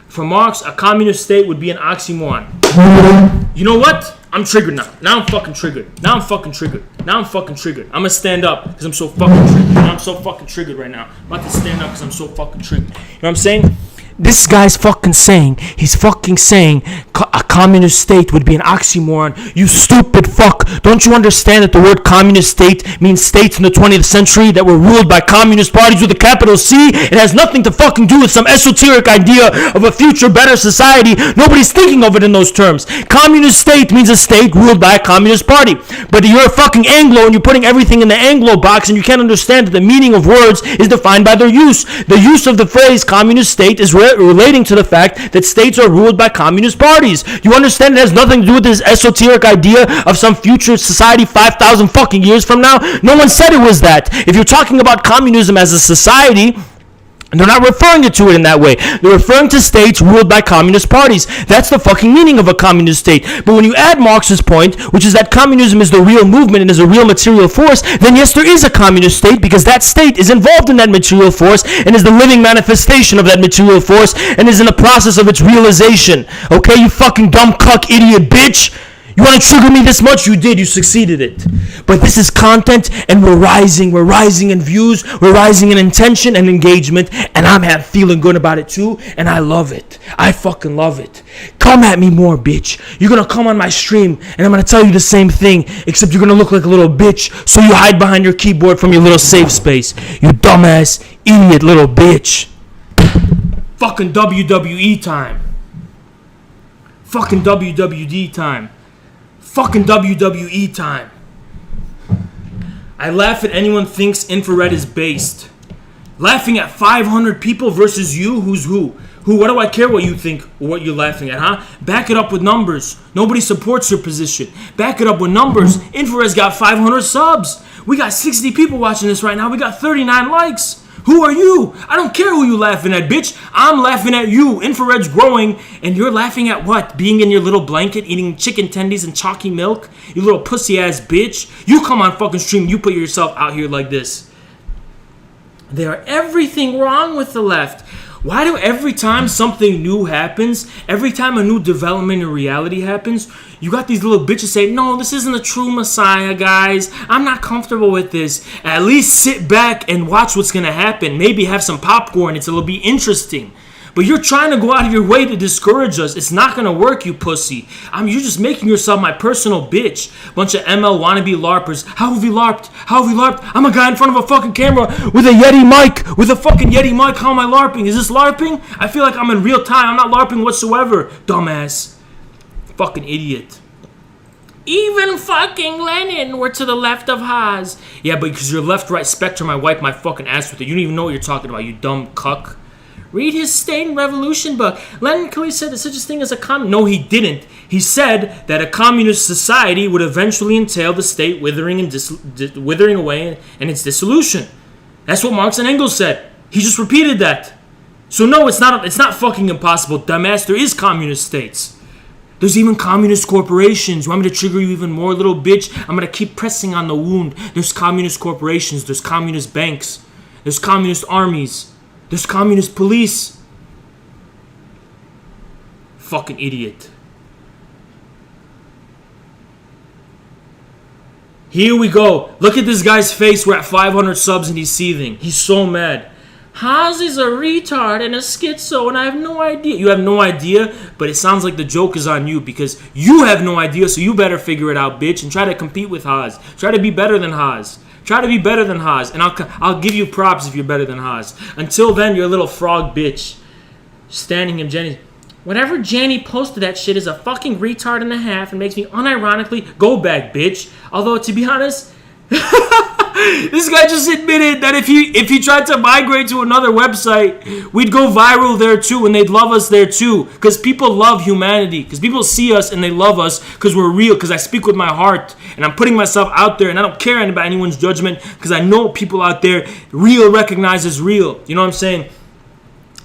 For Marx, a communist state would be an oxymoron. You know what? I'm triggered now. Now I'm fucking triggered. I'm gonna stand up because I'm so fucking triggered. I'm so fucking triggered right now. I'm about to stand up because I'm so fucking triggered. You know what I'm saying? This guy's fucking saying, he's fucking saying a communist state would be an oxymoron. You stupid fuck. Don't you understand that the word communist state means states in the 20th century that were ruled by communist parties with a capital C? It has nothing to fucking do with some esoteric idea of a future better society. Nobody's thinking of it in those terms. Communist state means a state ruled by a communist party. But you're a fucking Anglo and you're putting everything in the Anglo box and you can't understand that the meaning of words is defined by their use. The use of the phrase communist state is relating to the fact that states are ruled by communist parties. You understand it has nothing to do with this esoteric idea of some future society 5,000 fucking years from now? No one said it was that. If you're talking about communism as a society, they're not referring to it in that way. They're referring to states ruled by communist parties. That's the fucking meaning of a communist state. But when you add Marx's point, which is that communism is the real movement and is a real material force, then yes, there is a communist state because that state is involved in that material force and is the living manifestation of that material force and is in the process of its realization. Okay, you fucking dumb cuck idiot bitch? You want to trigger me this much? You did. You succeeded it. But this is content, and we're rising. We're rising in views. We're rising in intention and engagement, and I'm feeling good about it too, and I love it. I fucking love it. Come at me more, bitch. You're going to come on my stream, and I'm going to tell you the same thing, except you're going to look like a little bitch, so you hide behind your keyboard from your little safe space. You dumbass, idiot little bitch. Fucking WWE time. Fucking WWD time. Fucking WWE time. I laugh at anyone thinks infrared is based. Laughing at 500 people versus you? Who's who? What do I care what you think or what you're laughing at, huh? Back it up with numbers. Nobody supports your position. Back it up with numbers. Infrared's got 500 subs. We got 60 people watching this right now. We got 39 likes. Who are you? I don't care who you laughing at, bitch. I'm laughing at you. Infrared's growing, and you're laughing at what? Being in your little blanket, eating chicken tendies and chalky milk? You little pussy-ass bitch. You come on fucking stream, you put yourself out here like this. There are everything wrong with the left. Why do every time something new happens, every time a new development in reality happens, you got these little bitches say, no, this isn't a true messiah, guys. I'm not comfortable with this. At least sit back and watch what's going to happen. Maybe have some popcorn. It'll be interesting. But you're trying to go out of your way to discourage us. It's not going to work, you pussy. You're just making yourself my personal bitch. Bunch of ML wannabe LARPers. How have you LARPed? How have you LARPed? I'm a guy in front of a fucking camera with a Yeti mic. With a fucking Yeti mic. How am I LARPing? Is this LARPing? I feel like I'm in real time. I'm not LARPing whatsoever. Dumbass. Fucking idiot. Even fucking Lenin were to the left of Haas. Yeah, but because your left-right spectrum, I wipe my fucking ass with it. You don't even know what you're talking about, you dumb cuck. Read his State and Revolution book. Lenin clearly said that such a thing as a communist. No, he didn't. He said that a communist society would eventually entail the state withering away and its dissolution. That's what Marx and Engels said. He just repeated that. So no, it's not fucking impossible, dumbass. There is communist states. There's even communist corporations. You want me to trigger you even more, little bitch? I'm going to keep pressing on the wound. There's communist corporations. There's communist banks. There's communist armies. There's communist police. Fucking idiot. Here we go. Look at this guy's face. We're at 500 subs and he's seething. He's so mad. Haas is a retard and a schizo and I have no idea. You have no idea, but it sounds like the joke is on you because you have no idea, so you better figure it out, bitch, and try to compete with Haas. Try to be better than Haas. Try to be better than Haas, and I'll give you props if you're better than Haas. Until then, you're a little frog bitch. Standing him, Jenny. Whatever Jenny posted that shit is a fucking retard and a half and makes me unironically go back, bitch. Although, to be honest... This guy just admitted that if he tried to migrate to another website, we'd go viral there too, and they'd love us there too. Because people love humanity. Because people see us and they love us because we're real. Because I speak with my heart and I'm putting myself out there and I don't care about anyone's judgment because I know people out there real recognize as real. You know what I'm saying?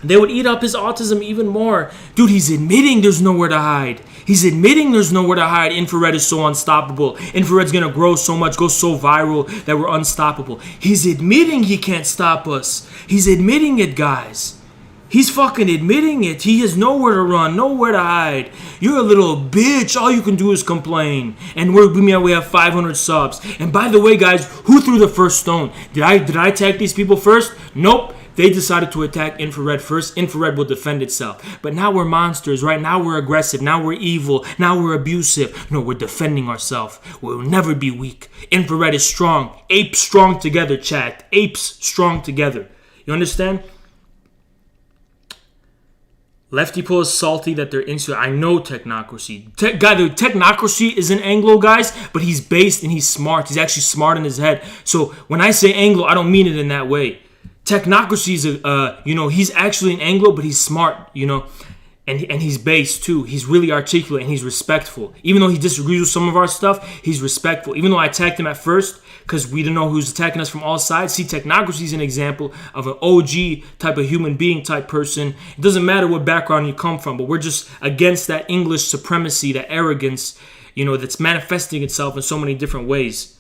They would eat up his autism even more. Dude, he's admitting there's nowhere to hide. He's admitting there's nowhere to hide. Infrared is so unstoppable. Infrared's going to grow so much, go so viral that we're unstoppable. He's admitting he can't stop us. He's admitting it, guys. He's fucking admitting it. He has nowhere to run, nowhere to hide. You're a little bitch. All you can do is complain. And we have 500 subs. And by the way, guys, who threw the first stone? Did I attack these people first? Nope. They decided to attack Infrared first. Infrared will defend itself. But now we're monsters, right? Now we're aggressive. Now we're evil. Now we're abusive. No, we're defending ourselves. We'll never be weak. Infrared is strong. Apes strong together, chat. Apes strong together. You understand? Lefty Pull is salty that they're into. I know technocracy. Technocracy is an Anglo, guys, but he's based and he's smart. He's actually smart in his head. So when I say Anglo, I don't mean it in that way. Technocracy is he's actually an Anglo, but he's smart, and he's based too. He's really articulate and he's respectful. Even though he disagrees with some of our stuff, he's respectful. Even though I attacked him at first because we didn't know who's attacking us from all sides. See, technocracy is an example of an OG type of human being type person. It doesn't matter what background you come from, but we're just against that English supremacy, that arrogance, that's manifesting itself in so many different ways.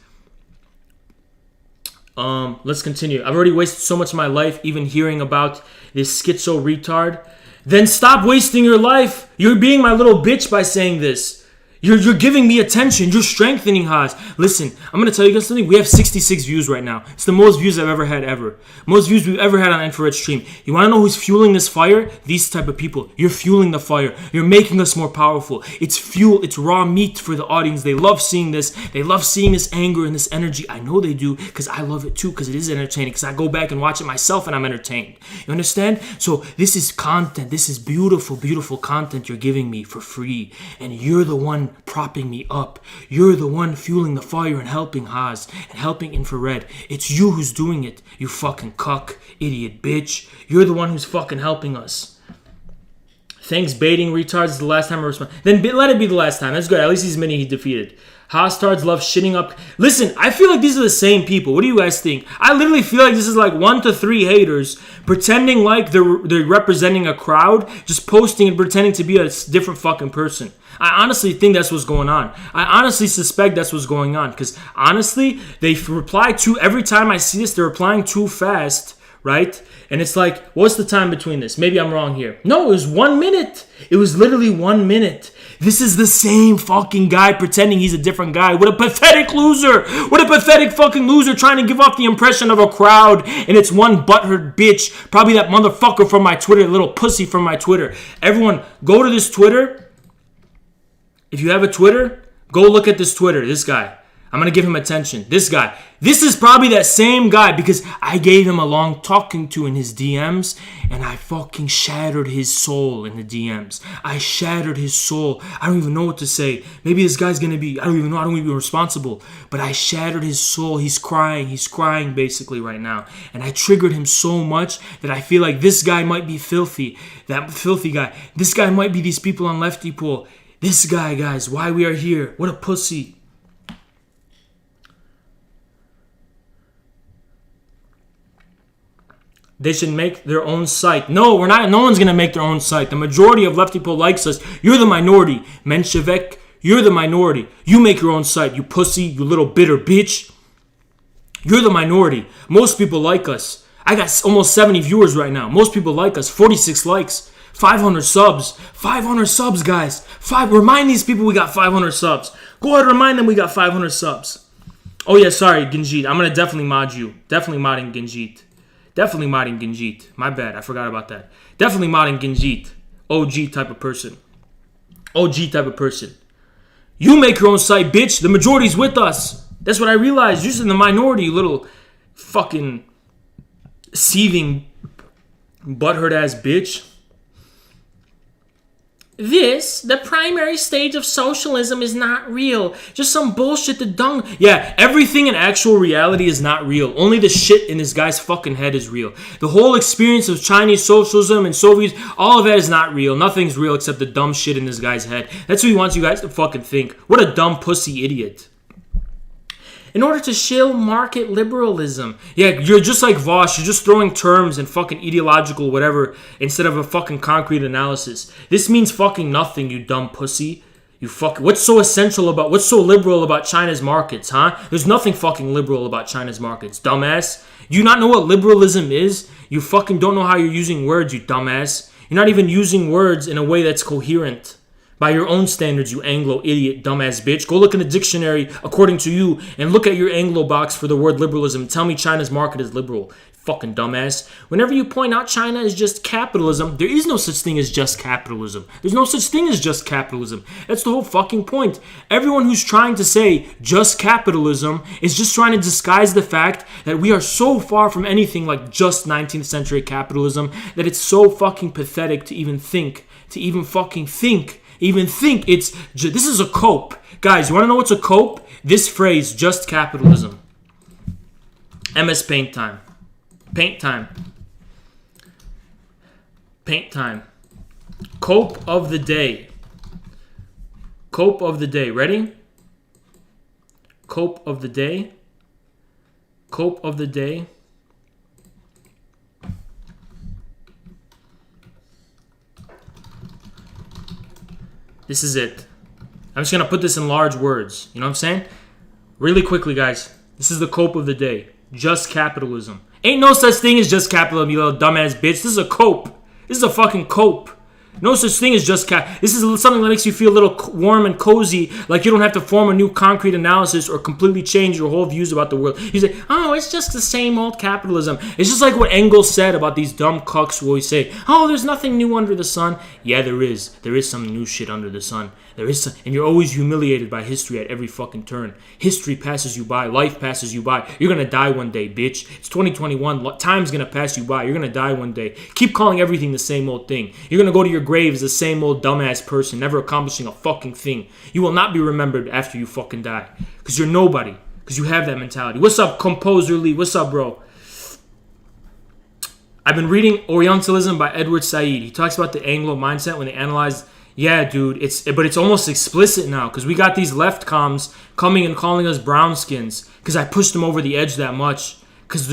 Let's continue. I've already wasted so much of my life even hearing about this schizo retard. Then stop wasting your life. You're being my little bitch by saying this. You're giving me attention. You're strengthening Haas. Listen, I'm going to tell you guys something. We have 66 views right now. It's the most views I've ever had ever. Most views we've ever had on Infrared Stream. You want to know who's fueling this fire? These type of people. You're fueling the fire. You're making us more powerful. It's fuel. It's raw meat for the audience. They love seeing this. They love seeing this anger and this energy. I know they do because I love it too because it is entertaining because I go back and watch it myself and I'm entertained. You understand? So this is content. This is beautiful, beautiful content you're giving me for free. And you're the one propping me up. You're the one fueling the fire and helping Haas and helping Infrared. It's you who's doing it, you fucking cuck, idiot bitch. You're the one who's fucking helping us. Thanks, baiting retards. Is the last time I respond. Then let it be the last time. That's good. At least he's many he defeated. Hastards love shitting up. Listen, I feel like these are the same people. What do you guys think? I literally feel like this is like 1 to 3 haters pretending like they're representing a crowd, just posting and pretending to be a different fucking person. I honestly think that's what's going on. I honestly suspect that's what's going on. Because honestly, they reply too, every time I see this, they're replying too fast, right? And it's like, what's the time between this? Maybe I'm wrong here. No, it was 1 minute. It was literally 1 minute. This is the same fucking guy pretending he's a different guy. What a pathetic loser. What a pathetic fucking loser trying to give off the impression of a crowd. And it's one butthurt bitch. Probably that motherfucker from my Twitter, little pussy from my Twitter. Everyone, go to this Twitter. If you have a Twitter, go look at this Twitter. This guy. I'm going to give him attention. This guy. This is probably that same guy because I gave him a long talking to in his DMs and I fucking shattered his soul in the DMs. I shattered his soul. I don't even know what to say. Maybe this guy's going to be, I don't even know. I don't even be responsible. But I shattered his soul. He's crying. He's crying basically right now. And I triggered him so much that I feel like this guy might be filthy. That filthy guy. This guy might be these people on Lefty Pool. This guy, guys. Why we are here. What a pussy. They should make their own site. No, we're not. No one's gonna make their own site. The majority of left people likes us. You're the minority. Menshevik, you're the minority. You make your own site, you pussy, you little bitter bitch. You're the minority. Most people like us. I got almost 70 viewers right now. Most people like us. 46 likes. 500 subs. 500 subs, guys. Remind these people we got 500 subs. Go ahead, remind them we got 500 subs. Oh yeah, sorry, Ginjit. I'm gonna definitely mod you. Definitely modding Ginjit. Definitely modding Ginjit. My bad. I forgot about that. Definitely modding Ginjit. OG type of person. OG type of person. You make your own site, bitch. The majority's with us. That's what I realized. You're just in the minority, you little fucking seething butthurt ass bitch. The primary stage of socialism, is not real. Just some bullshit that dung. Yeah, everything in actual reality is not real. Only the shit in this guy's fucking head is real. The whole experience of Chinese socialism and Soviets, all of that is not real. Nothing's real except the dumb shit in this guy's head. That's what he wants you guys to fucking think. What a dumb pussy idiot. In order to shill market liberalism. Yeah, you're just like Vosh. You're just throwing terms and fucking ideological whatever instead of a fucking concrete analysis. This means fucking nothing, you dumb pussy. You what's so liberal about China's markets, huh? There's nothing fucking liberal about China's markets, dumbass. You not know what liberalism is? You fucking don't know how you're using words, you dumbass. You're not even using words in a way that's coherent. By your own standards, you Anglo idiot, dumbass bitch. Go look in the dictionary according to you and look at your Anglo box for the word liberalism. Tell me China's market is liberal. Fucking dumbass. Whenever you point out China is just capitalism, there is no such thing as just capitalism. There's no such thing as just capitalism. That's the whole fucking point. Everyone who's trying to say just capitalism is just trying to disguise the fact that we are so far from anything like just 19th century capitalism that it's so fucking pathetic to even think, this is a cope. Guys, you want to know what's a cope? This phrase, just capitalism. MS Paint time. Paint time. Paint time. Cope of the day. Cope of the day. Ready? Cope of the day. Cope of the day. This is it. I'm just going to put this in large words. You know what I'm saying? Really quickly, guys. This is the cope of the day. Just capitalism. Ain't no such thing as just capitalism, you little dumbass bitch. This is a cope. This is a fucking cope. No such thing as just This is something that makes you feel a little warm and cozy, like you don't have to form a new concrete analysis or completely change your whole views about the world. You say, oh, it's just the same old capitalism. It's just like what Engels said about these dumb cucks who always say, oh, there's nothing new under the sun. Yeah, there is. There is some new shit under the sun. There is some, and you're always humiliated by history at every fucking turn. History passes you by. Life passes you by. You're gonna die one day, bitch. It's 2021. Time's gonna pass you by. You're gonna die one day. Keep calling everything the same old thing. You're gonna go to your grave as the same old dumbass person, never accomplishing a fucking thing. You will not be remembered after you fucking die. Because you're nobody. Because you have that mentality. What's up, Composer Lee? What's up, bro? I've been reading Orientalism by Edward Said. He talks about the Anglo mindset when they analyze. Yeah, dude, but it's almost explicit now because we got these left comms coming and calling us brown skins because I pushed them over the edge that much because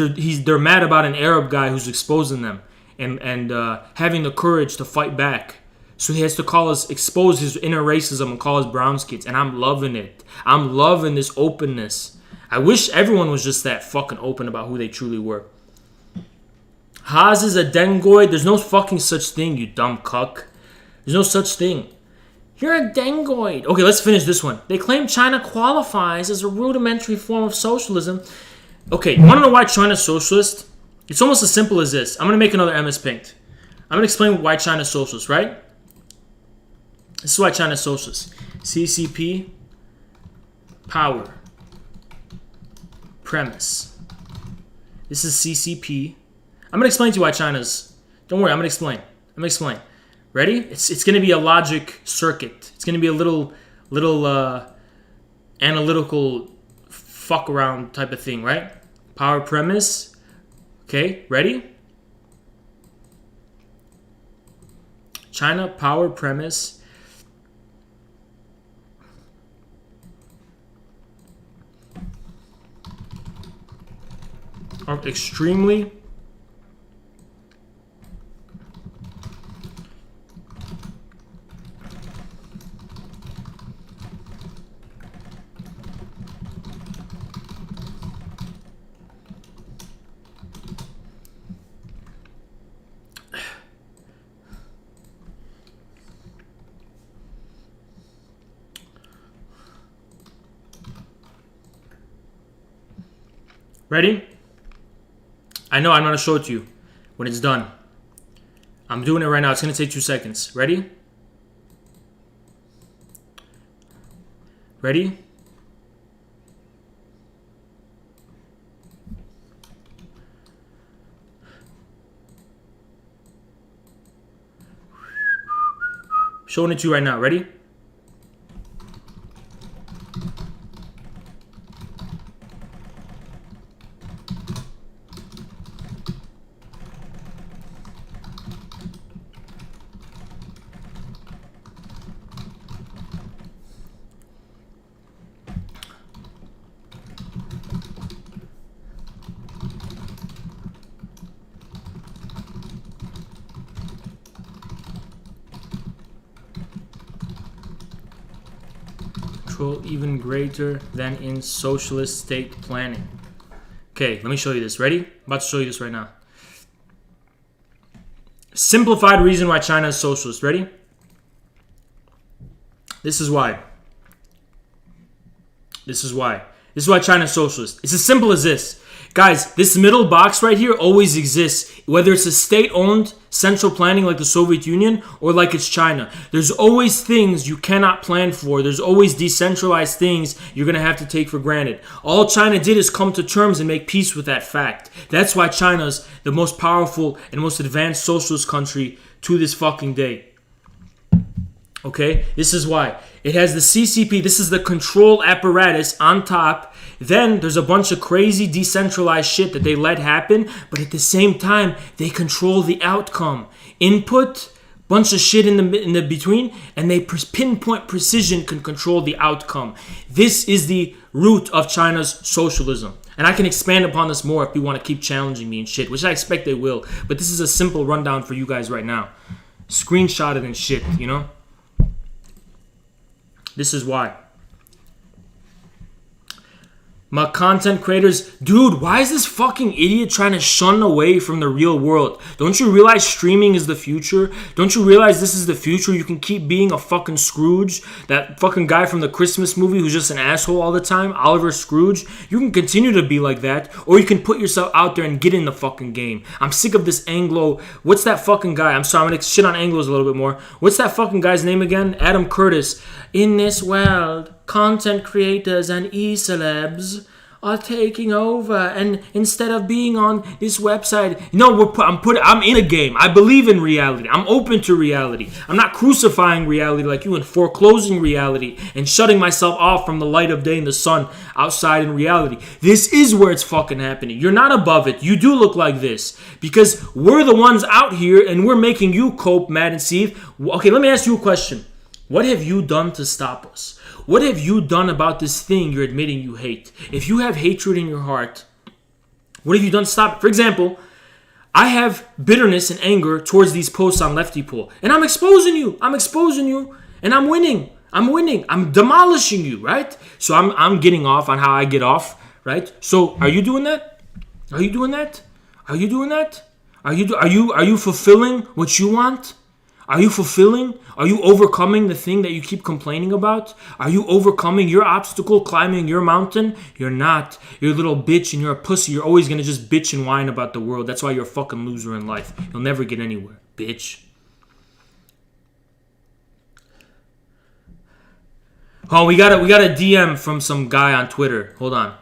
they're mad about an Arab guy who's exposing them and having the courage to fight back. So he has to expose his inner racism and call us brown skins, and I'm loving it. I'm loving this openness. I wish everyone was just that fucking open about who they truly were. Haas is a dengoid. There's no fucking such thing, you dumb cuck. There's no such thing. You're a dengoid. Okay, let's finish this one. They claim China qualifies as a rudimentary form of socialism. Okay, you want to know why China's socialist? It's almost as simple as this. I'm going to make another MS Paint. I'm going to explain why China's socialist, right? This is why China's socialist. CCP, power, premise. This is CCP. I'm going to explain to you why China's... Don't worry, I'm going to explain. Ready? It's going to be a logic circuit. It's going to be a little analytical fuck around type of thing, right? Power premise. Okay, ready? China power premise. Are extremely Ready? I know I'm going to show it to you when it's done. I'm doing it right now. It's going to take 2 seconds. Ready? Ready? Showing it to you right now. Ready? Even greater than in socialist state planning. Okay, let me show you this. Ready? I'm about to show you this right now. Simplified reason why China is socialist. Ready? This is why. This is why. This is why China is socialist. It's as simple as this. Guys, this middle box right here always exists, whether it's a state-owned central planning like the Soviet Union or like it's China. There's always things you cannot plan for. There's always decentralized things you're going to have to take for granted. All China did is come to terms and make peace with that fact. That's why China's the most powerful and most advanced socialist country to this fucking day. Okay? This is why. It has the CCP. This is the control apparatus on top. Then there's a bunch of crazy decentralized shit that they let happen, but at the same time, they control the outcome. Input, bunch of shit in the between, and they pinpoint precision can control the outcome. This is the root of China's socialism. And I can expand upon this more if you want to keep challenging me and shit, which I expect they will. But this is a simple rundown for you guys right now. Screenshot it and shit, you know? This is why. My content creators, dude, why is this fucking idiot trying to shun away from the real world? Don't you realize streaming is the future? Don't you realize this is the future? You can keep being a fucking Scrooge, that fucking guy from the Christmas movie who's just an asshole all the time, Oliver Scrooge. You can continue to be like that, or you can put yourself out there and get in the fucking game. I'm sick of this Anglo. What's that fucking guy? I'm sorry, I'm gonna shit on Anglos a little bit more. What's that fucking guy's name again? Adam Curtis. In this world, content creators and e-celebs are taking over, and instead of being on this website, no, I'm in a game. I believe in reality. I'm open to reality. I'm not crucifying reality like you and foreclosing reality and shutting myself off from the light of day and the sun outside in reality. This is where it's fucking happening. You're not above it. You do look like this because we're the ones out here and we're making you cope, Matt and Steve. Okay, let me ask you a question. What have you done to stop us? What have you done about this thing you're admitting you hate? If you have hatred in your heart, what have you done to stop it? For example, I have bitterness and anger towards these posts on Lefty Pool. And I'm exposing you. And I'm winning. I'm demolishing you, right? So I'm getting off on how I get off, right? So are you doing that? Are you doing that? Are you doing that? Are you fulfilling what you want? Are you fulfilling? Are you overcoming the thing that you keep complaining about? Are you overcoming your obstacle, climbing your mountain? You're not. You're a little bitch and you're a pussy. You're always going to just bitch and whine about the world. That's why you're a fucking loser in life. You'll never get anywhere, bitch. Oh, we got a DM from some guy on Twitter. Hold on.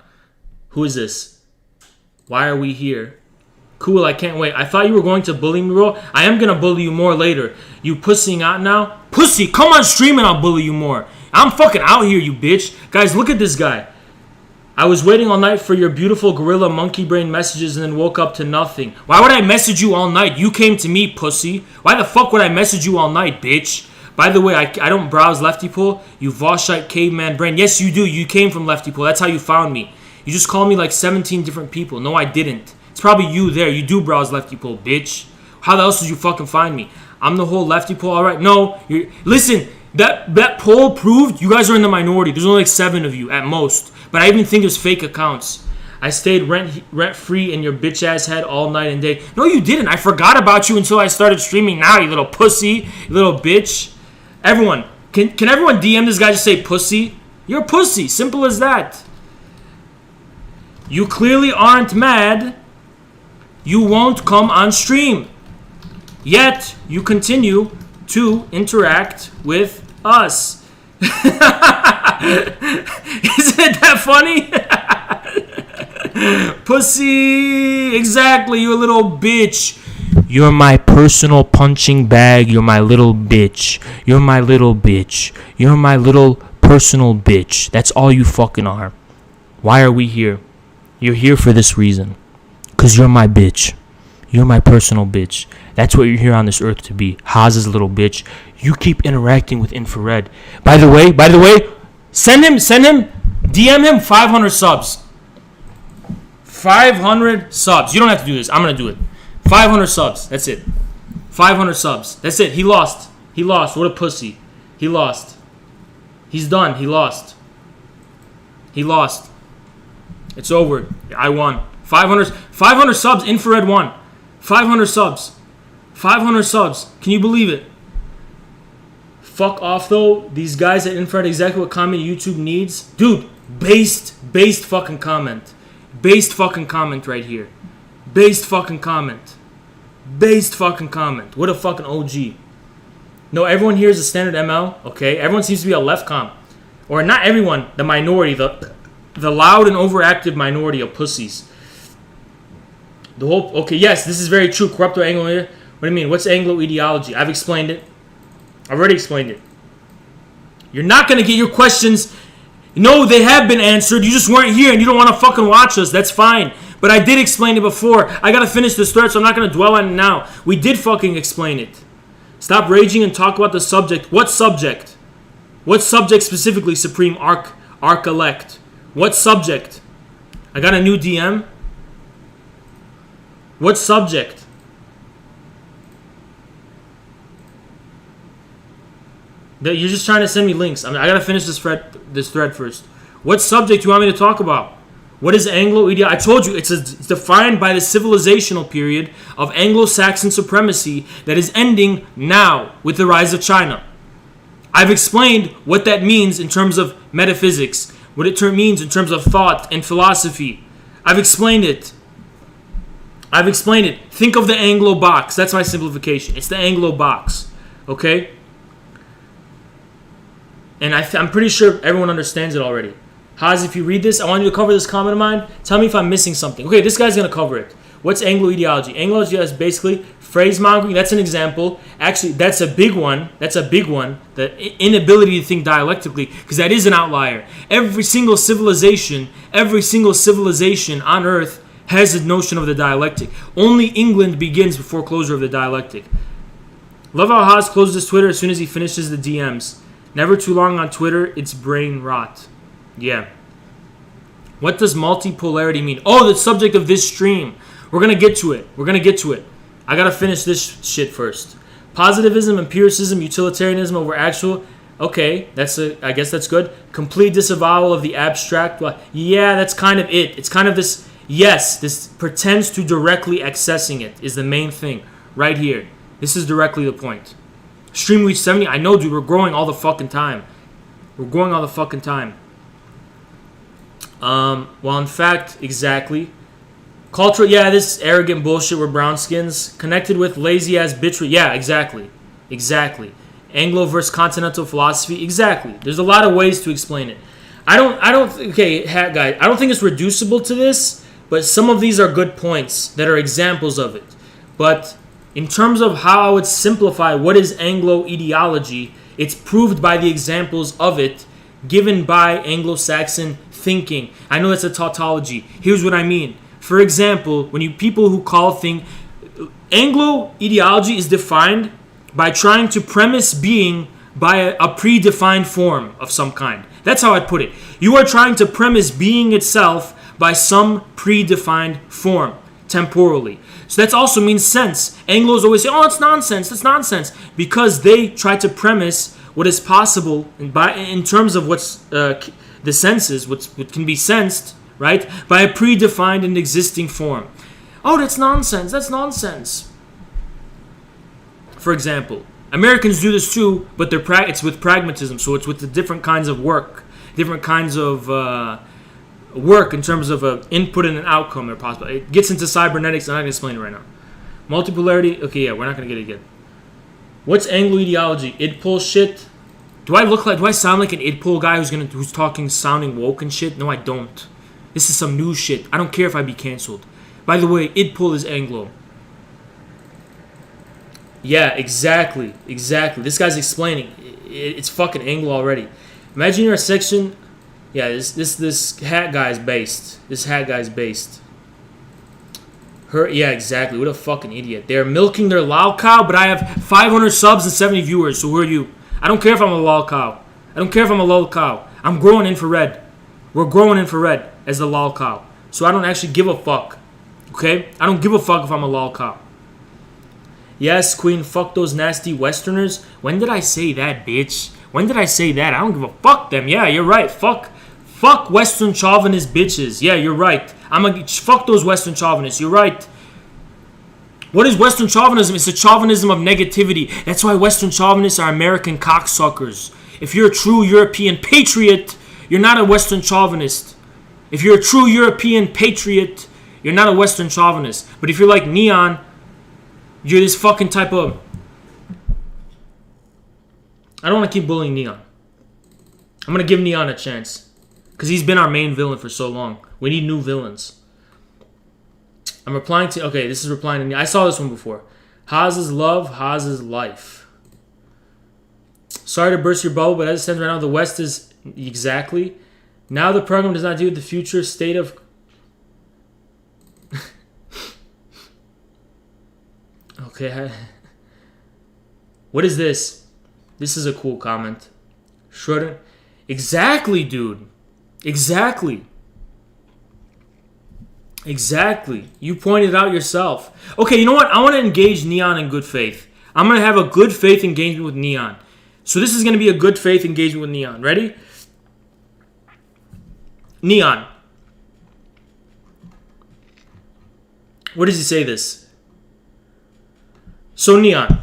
Who is this? Why are we here? Cool, I can't wait. I thought you were going to bully me, bro. I am going to bully you more later. You pussying out now? Pussy, come on stream and I'll bully you more. I'm fucking out here, you bitch. Guys, look at this guy. I was waiting all night for your beautiful gorilla monkey brain messages and then woke up to nothing. Why would I message you all night? You came to me, pussy. Why the fuck would I message you all night, bitch? By the way, I don't browse Lefty Pool. You Voshite caveman brain. Yes, you do. You came from Lefty Pool. That's how you found me. You just called me like 17 different people. No, I didn't. It's probably you there. You do browse Lefty Pool, bitch. How else did you fucking find me? I'm the whole Lefty Pool, all right? No, listen. That poll proved you guys are in the minority. There's only like 7 of you at most. But I even think there's fake accounts. I stayed rent-free in your bitch-ass head all night and day. No, you didn't. I forgot about you until I started streaming now, you little pussy, you little bitch. Everyone, can everyone DM this guy, just say pussy? You're a pussy. Simple as that. You clearly aren't mad. You won't come on stream. Yet, you continue to interact with us. Isn't it that funny? Pussy. Exactly, you little bitch. You're my personal punching bag. You're my little bitch. You're my little bitch. You're my little personal bitch. That's all you fucking are. Why are we here? You're here for this reason. Because you're my bitch. You're my personal bitch. That's what you're here on this earth to be. Haz's little bitch. You keep interacting with Infrared. By the way, send him, DM him 500 subs. 500 subs. You don't have to do this. I'm going to do it. 500 subs. That's it. 500 subs. That's it. He lost. What a pussy. He lost. He's done. He lost. It's over. I won. 500 subs. Infrared won. 500 subs. 500 subs. Can you believe it? Fuck off though. These guys at Infrared, exactly what comment YouTube needs. Dude, based fucking comment. Based fucking comment right here. Based fucking comment. What a fucking OG. No, everyone here is a standard ML. Okay, everyone seems to be a left comp. Or not everyone, the minority, the loud and overactive minority of pussies. Okay, yes, this is very true. Corrupt or Anglo. What do you mean? What's Anglo ideology? I've explained it. I've already explained it. You're not going to get your questions. No, they have been answered. You just weren't here and you don't want to fucking watch us. That's fine. But I did explain it before. I got to finish this thread, so I'm not going to dwell on it now. We did fucking explain it. Stop raging and talk about the subject. What subject? What subject specifically, Supreme Arc-elect? What subject? I got a new DM. What subject? You're just trying to send me links. I gotta finish this thread first. What subject do you want me to talk about? What is Anglo ideology? I told you it's defined by the civilizational period of Anglo-Saxon supremacy that is ending now with the rise of China. I've explained what that means in terms of metaphysics, what it means in terms of thought and philosophy. I've explained it. Think of the Anglo box. That's my simplification. It's the Anglo box. Okay? And I'm pretty sure everyone understands it already. Haz, if you read this, I want you to cover this comment of mine. Tell me if I'm missing something. Okay, this guy's going to cover it. What's Anglo ideology? Anglo ideology is basically phrase mongering. That's an example. Actually, that's a big one. The inability to think dialectically, because that is an outlier. Every single civilization on Earth has a notion of the dialectic. Only England begins before closure of the dialectic. Love how Haz closes his Twitter as soon as he finishes the DMs. Never too long on Twitter, it's brain rot. Yeah. What does multipolarity mean? Oh, the subject of this stream. We're going to get to it. I got to finish this shit first. Positivism, empiricism, utilitarianism over actual. Okay, I guess that's good. Complete disavowal of the abstract. Well, yeah, that's kind of it. It's kind of this, yes, this pretends to directly accessing it is the main thing right here. This is directly the point. Stream reached 70. I know, dude, we're growing all the fucking time. Well, in fact, exactly. Cultural, yeah, this arrogant bullshit. We're brown skins connected with lazy ass bitch. Yeah, exactly. Anglo versus continental philosophy. Exactly. There's a lot of ways to explain it. Okay, guys, I don't think it's reducible to this, but some of these are good points that are examples of it. But in terms of how I would simplify what is Anglo ideology, it's proved by the examples of it given by Anglo-Saxon thinking. I know that's a tautology. Here's what I mean. For example, when people who call Anglo ideology is defined by trying to premise being by a predefined form of some kind. That's how I'd put it. You are trying to premise being itself by some predefined form, temporally. So that also means sense. Anglos always say, oh, it's nonsense, because they try to premise what is possible in terms of what's the senses, what can be sensed, right, by a predefined and existing form. Oh, that's nonsense. For example, Americans do this too, but it's with pragmatism, so it's with the different kinds of work, different kinds of work in terms of an input and an outcome are possible. It gets into cybernetics. I'm not going to explain it right now. Multipolarity. Okay, yeah, we're not going to get it again. What's Anglo ideology? Idpol shit. Do I sound like an Idpol guy who's talking sounding woke and shit? No, I don't. This is some new shit. I don't care if I be canceled. By the way, Idpol is Anglo. Yeah, exactly. This guy's explaining. It's fucking Anglo already. Imagine you're a section. Yeah, this hat guy's based. Yeah, exactly. What a fucking idiot. They're milking their lol cow, but I have 500 subs and 70 viewers, so who are you? I don't care if I'm a lol cow. I'm growing infrared. We're growing infrared as the lol cow. So I don't actually give a fuck. Okay? I don't give a fuck if I'm a lol cow. Yes, Queen, fuck those nasty Westerners. When did I say that, bitch? I don't give a fuck them. Yeah, you're right. Fuck Western chauvinist bitches. Yeah, you're right. Fuck those Western chauvinists. You're right. What is Western chauvinism? It's a chauvinism of negativity. That's why Western chauvinists are American cocksuckers. If you're a true European patriot, you're not a Western chauvinist. If you're a true European patriot, you're not a Western chauvinist. But if you're like Neon, you're this fucking type of... I don't want to keep bullying Neon. I'm going to give Neon a chance. Because he's been our main villain for so long. We need new villains. I'm replying to... Okay, this is replying to Neon. I saw this one before. Haas is love, Haas is life. Sorry to burst your bubble, but as it stands right now, the West is... Exactly. Now the program does not deal with the future state of... Okay. What is this? This is a cool comment. Schroeder. Exactly, dude. Exactly. You pointed out yourself. Okay, you know what? I want to engage Neon in good faith. I'm going to have a good faith engagement with Neon. So this is going to be a good faith engagement with Neon. Ready? Neon. What does he say this? So Neon,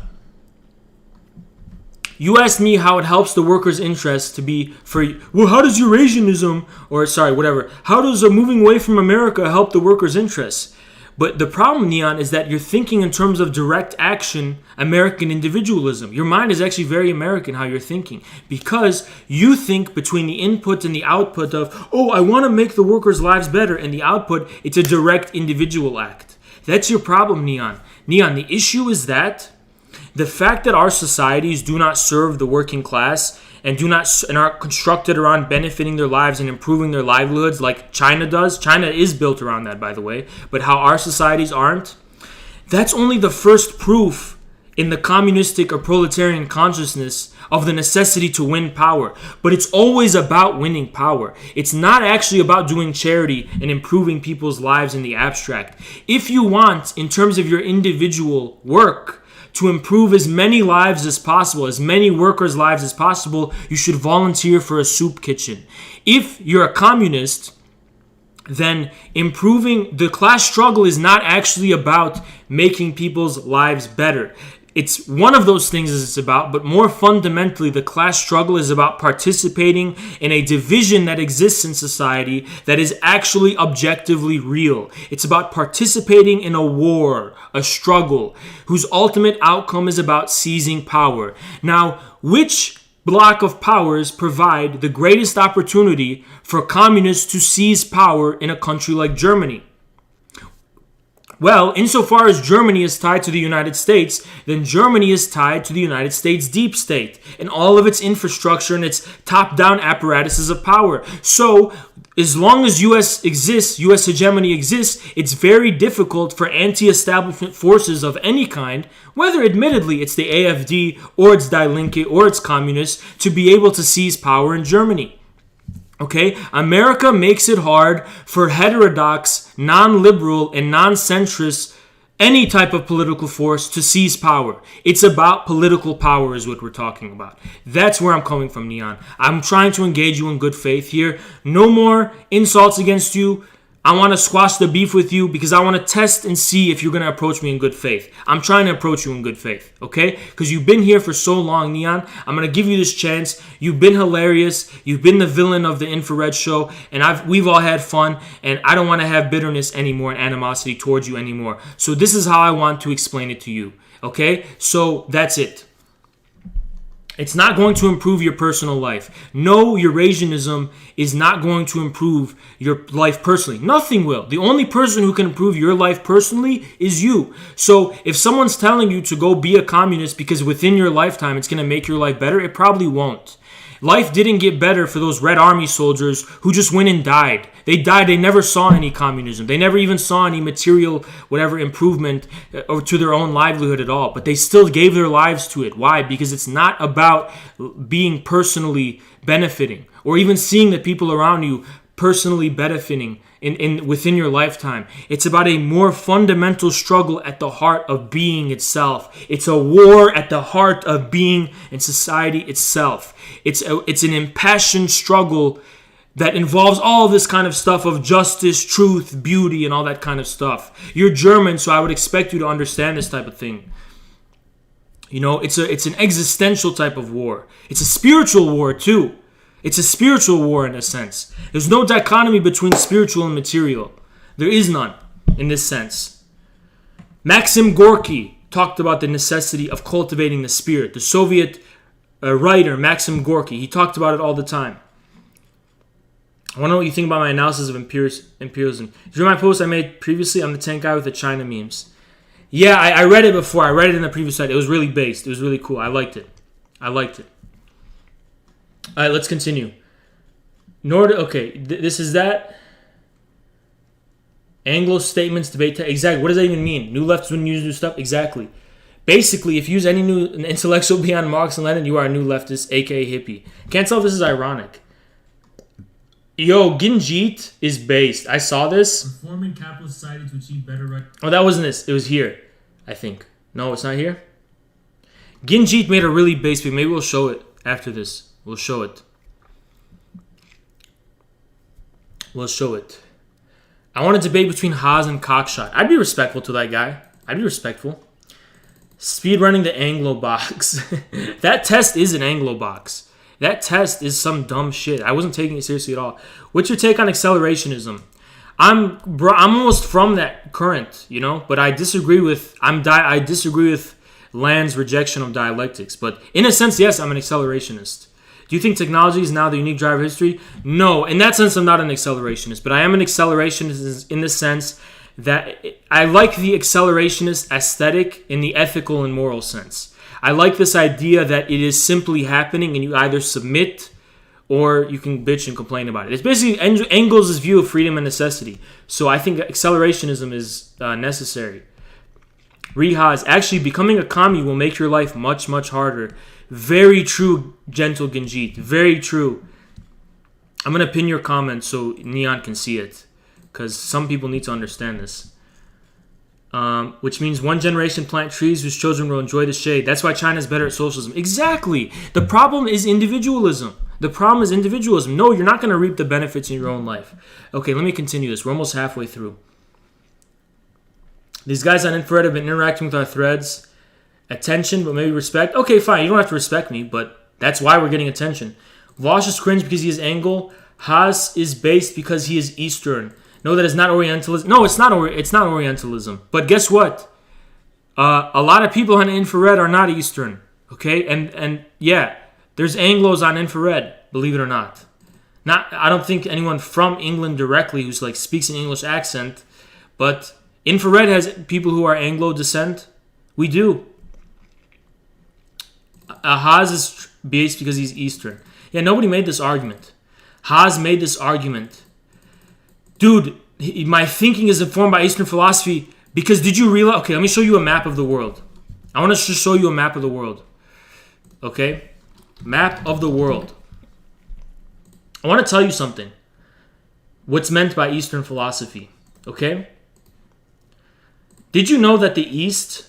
you asked me how it helps the workers' interest to be free. Well, how does Eurasianism, how does moving away from America help the workers' interests? But the problem, Neon, is that you're thinking in terms of direct action, American individualism. Your mind is actually very American how you're thinking. Because you think between the input and the output of, oh, I want to make the workers' lives better, and the output, it's a direct individual act. That's your problem, Neon. Neon, the issue is that the fact that our societies do not serve the working class and are constructed around benefiting their lives and improving their livelihoods like China does. China is built around that, by the way. But how our societies aren't, that's only the first proof in the communistic or proletarian consciousness of the necessity to win power. But it's always about winning power. It's not actually about doing charity and improving people's lives in the abstract. If you want, in terms of your individual work, to improve as many lives as possible, as many workers' lives as possible, you should volunteer for a soup kitchen. If you're a communist, then improving the class struggle is not actually about making people's lives better. It's one of those things as it's about, but more fundamentally, the class struggle is about participating in a division that exists in society that is actually objectively real. It's about participating in a war, a struggle, whose ultimate outcome is about seizing power. Now, which block of powers provide the greatest opportunity for communists to seize power in a country like Germany? Well, insofar as Germany is tied to the United States, then Germany is tied to the United States deep state and all of its infrastructure and its top-down apparatuses of power. So, as long as U.S. exists, U.S. hegemony exists, it's very difficult for anti-establishment forces of any kind, whether admittedly it's the AfD or it's Die Linke or it's communists, to be able to seize power in Germany. Okay, America makes it hard for heterodox, non-liberal, and non-centrist, any type of political force to seize power. It's about political power is what we're talking about. That's where I'm coming from, Neon. I'm trying to engage you in good faith here. No more insults against you. I want to squash the beef with you because I want to test and see if you're going to approach me in good faith. I'm trying to approach you in good faith, okay? Because you've been here for so long, Neon. I'm going to give you this chance. You've been hilarious. You've been the villain of the Infrared show, and we've all had fun, and I don't want to have bitterness anymore and animosity towards you anymore. So this is how I want to explain it to you, okay? So that's it. It's not going to improve your personal life. No, Eurasianism is not going to improve your life personally. Nothing will. The only person who can improve your life personally is you. So if someone's telling you to go be a communist because within your lifetime it's going to make your life better, it probably won't. Life didn't get better for those Red Army soldiers who just went and died. They died. They never saw any communism. They never even saw any material, whatever, improvement or to their own livelihood at all. But they still gave their lives to it. Why? Because it's not about being personally benefiting or even seeing the people around you personally benefiting within your lifetime. It's about a more fundamental struggle at the heart of being itself. It's a war at the heart of being and society itself. It's an impassioned struggle that involves all this kind of stuff of justice, truth, beauty, and all that kind of stuff. You're German, so I would expect you to understand this type of thing. You know, it's an existential type of war. It's a spiritual war too. It's a spiritual war in a sense. There's no dichotomy between spiritual and material. There is none in this sense. Maxim Gorky talked about the necessity of cultivating the spirit. The Soviet writer Maxim Gorky, he talked about it all the time. I want to know what you think about my analysis of imperialism. Did you read my post I made previously? I'm the tank guy with the China memes. Yeah, I read it before. I read it in the previous site. It was really based. It was really cool. I liked it. All right, let's continue. This is that. Anglo statements, debate. Exactly. What does that even mean? New leftists wouldn't use new stuff? Exactly. Basically, if you use any new intellectual beyond Marx and Lenin, you are a new leftist, aka hippie. Can't tell if this is ironic. Yo, Ginjit is based. I saw this. Reforming capitalist society to achieve better right. Oh, that wasn't this. It was here, I think. No, it's not here. Ginjit made a really base video. Maybe we'll show it after this. We'll show it. I want a debate between Haas and Cockshot. I'd be respectful to that guy. I'd be respectful. Speedrunning the Anglo box. That test is an Anglo box. That test is some dumb shit. I wasn't taking it seriously at all. What's your take on accelerationism? I'm almost from that current, you know, but I disagree with Land's rejection of dialectics. But in a sense, yes, I'm an accelerationist. Do you think technology is now the unique driver of history? No. In that sense, I'm not an accelerationist, but I am an accelerationist in the sense that I like the accelerationist aesthetic in the ethical and moral sense. I like this idea that it is simply happening and you either submit or you can bitch and complain about it. It's basically Engels' view of freedom and necessity. So I think accelerationism is necessary. Riha is actually becoming a commie will make your life much, much harder. Very true, gentle Genjit. Very true. I'm going to pin your comment so Neon can see it. Because some people need to understand this. Which means one generation plant trees whose children will enjoy the shade. That's why China's better at socialism. Exactly. The problem is individualism. No, you're not going to reap the benefits in your own life. Okay, let me continue this. We're almost halfway through. These guys on Infrared have been interacting with our threads. Attention, but maybe respect. Okay, fine. You don't have to respect me, but that's why we're getting attention. Vosh is cringe because he is Anglo. Haas is based because he is Eastern. No, that is not Orientalism. No, it's not Orientalism. But guess what? A lot of people on Infrared are not Eastern. Okay, and yeah, there's Anglos on Infrared. Believe it or not. I don't think anyone from England directly who's like speaks an English accent, but Infrared has people who are Anglo descent. We do. Haas is based because he's Eastern. Yeah, nobody made this argument. Haas made this argument. Dude, my thinking is informed by Eastern philosophy because did you realize... Okay, let me show you a map of the world. I want to just show you a map of the world. Okay? Map of the world. I want to tell you something. What's meant by Eastern philosophy. Okay? Did you know that the East...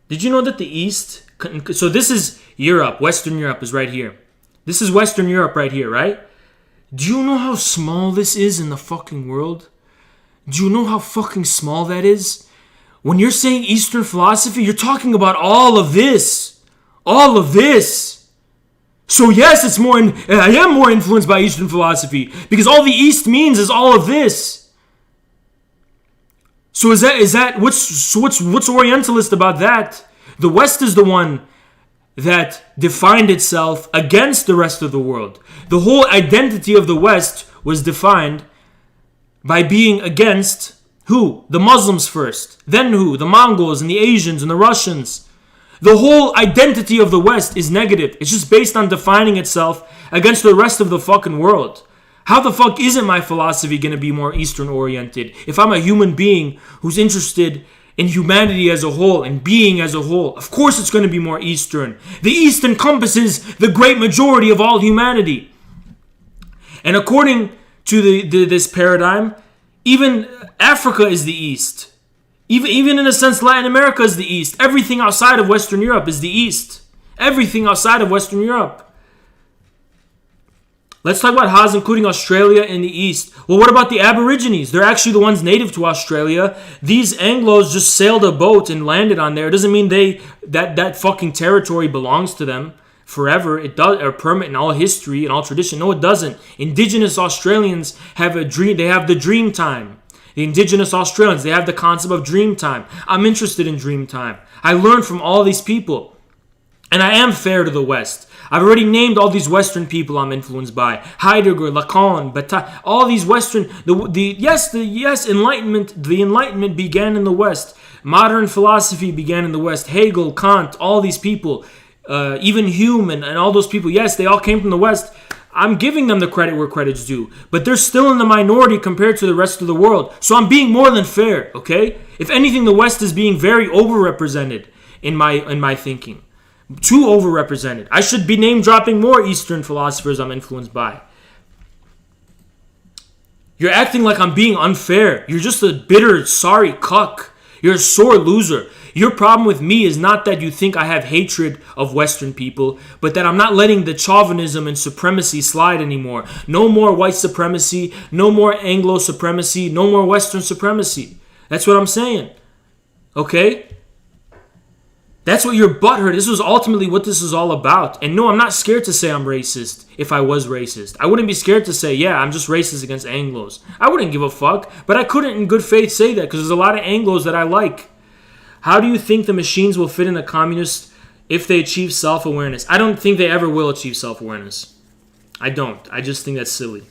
So this is Europe. Western Europe is right here. This is Western Europe right here, right? Do you know how small this is in the fucking world? Do you know how fucking small that is? When you're saying Eastern philosophy, you're talking about all of this. All of this. So yes, I am more influenced by Eastern philosophy because all the East means is all of this. So what's Orientalist about that? The West is the one that defined itself against the rest of the world. The whole identity of the West was defined by being against who? The Muslims first. Then who? The Mongols and the Asians and the Russians. The whole identity of the West is negative. It's just based on defining itself against the rest of the fucking world. How the fuck isn't my philosophy going to be more Eastern oriented if I'm a human being who's interested in humanity as a whole and being as a whole? Of course it's going to be more Eastern. The East encompasses the great majority of all humanity. And according to this paradigm, even Africa is the East. Even in a sense, Latin America is the East. Everything outside of Western Europe is the East. Everything outside of Western Europe. Let's talk about Haas, including Australia in the East. Well, what about the Aborigines? They're actually the ones native to Australia. These Anglos just sailed a boat and landed on there. It doesn't mean that fucking territory belongs to them forever. It does, or permanent in all history and all tradition. No, it doesn't. Indigenous Australians have a dream. They have the dream time. The indigenous Australians, they have the concept of dream time. I'm interested in dream time. I learned from all these people. And I am fair to the West. I've already named all these Western people I'm influenced by. Heidegger, Lacan, Bataille, all these Western, Enlightenment, the Enlightenment began in the West. Modern philosophy began in the West. Hegel, Kant, all these people, even Hume and all those people, yes, they all came from the West. I'm giving them the credit where credit's due, but they're still in the minority compared to the rest of the world. So I'm being more than fair, okay? If anything, the West is being very overrepresented in my thinking. Too overrepresented. I should be name dropping more Eastern philosophers I'm influenced by. You're acting like I'm being unfair. You're just a bitter, sorry cuck. You're a sore loser. Your problem with me is not that you think I have hatred of Western people, but that I'm not letting the chauvinism and supremacy slide anymore. No more white supremacy, no more Anglo supremacy, no more Western supremacy. That's what I'm saying. Okay? That's what you're butthurt. This was ultimately what this is all about. And no, I'm not scared to say I'm racist if I was racist. I wouldn't be scared to say, yeah, I'm just racist against Anglos. I wouldn't give a fuck, but I couldn't in good faith say that because there's a lot of Anglos that I like. How do you think the machines will fit in the communists if they achieve self-awareness? I don't think they ever will achieve self-awareness. I don't. I just think that's silly.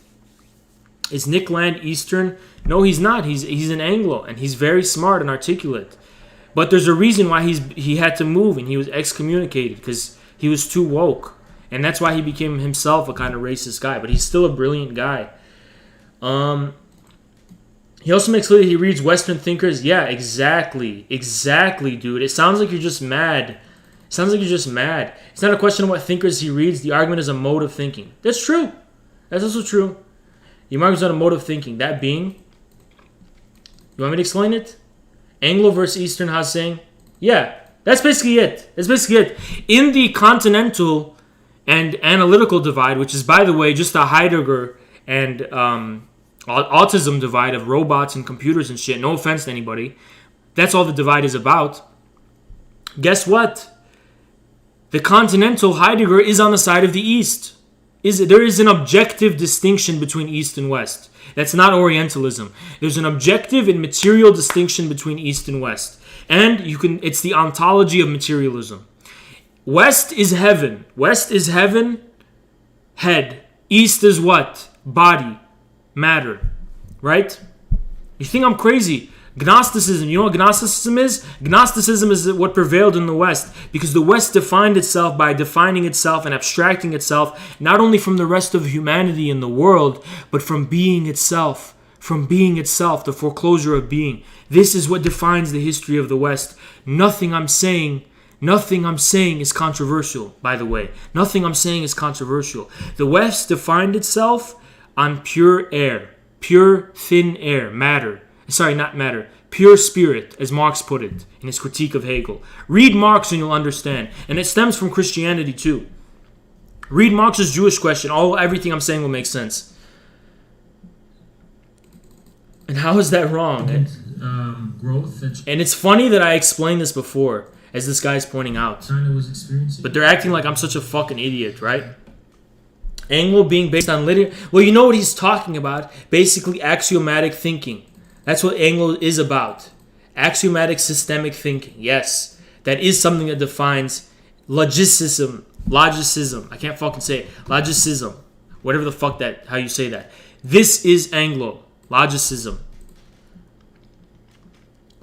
Is Nick Land Eastern? No, he's not. He's an Anglo, and he's very smart and articulate. But there's a reason why he had to move and he was excommunicated because he was too woke. And that's why he became himself a kind of racist guy. But he's still a brilliant guy. He also makes clear that he reads Western thinkers. Yeah, exactly. Exactly, dude. It sounds like you're just mad. It's not a question of what thinkers he reads. The argument is a mode of thinking. That's true. That's also true. The argument is on a mode of thinking. That being, you want me to explain it? Anglo versus Eastern, how's saying? Yeah, that's basically it. In the continental and analytical divide, which is, by the way, just a Heidegger and autism divide of robots and computers and shit. No offense to anybody. That's all the divide is about. Guess what? The continental Heidegger is on the side of the East. There is an objective distinction between East and West. That's not Orientalism. There's an objective and material distinction between East and West. And it's the ontology of materialism. West is heaven. Head. East is what? Body. Matter. Right? You think I'm crazy. Gnosticism. You know what Gnosticism is? Gnosticism is what prevailed in the West because the West defined itself by defining itself and abstracting itself not only from the rest of humanity in the world, but from being itself. From being itself, the foreclosure of being. This is what defines the history of the West. Nothing I'm saying is controversial, by the way. Nothing I'm saying is controversial. The West defined itself on pure air. Pure, thin air. Matter. Sorry, not matter. Pure spirit, as Marx put it in his critique of Hegel. Read Marx and you'll understand. And it stems from Christianity too. Read Marx's Jewish question. Everything I'm saying will make sense. And how is that wrong? Growth that And it's funny that I explained this before, as this guy's pointing out. China was experiencing. But they're acting like I'm such a fucking idiot, right? Anglo being based on linear... Well, you know what he's talking about? Basically, axiomatic thinking. That's what Anglo is about. Axiomatic systemic thinking. Yes. That is something that defines logicism. Logicism. I can't fucking say it. Logicism. Whatever the fuck that... How you say that. This is Anglo. Logicism.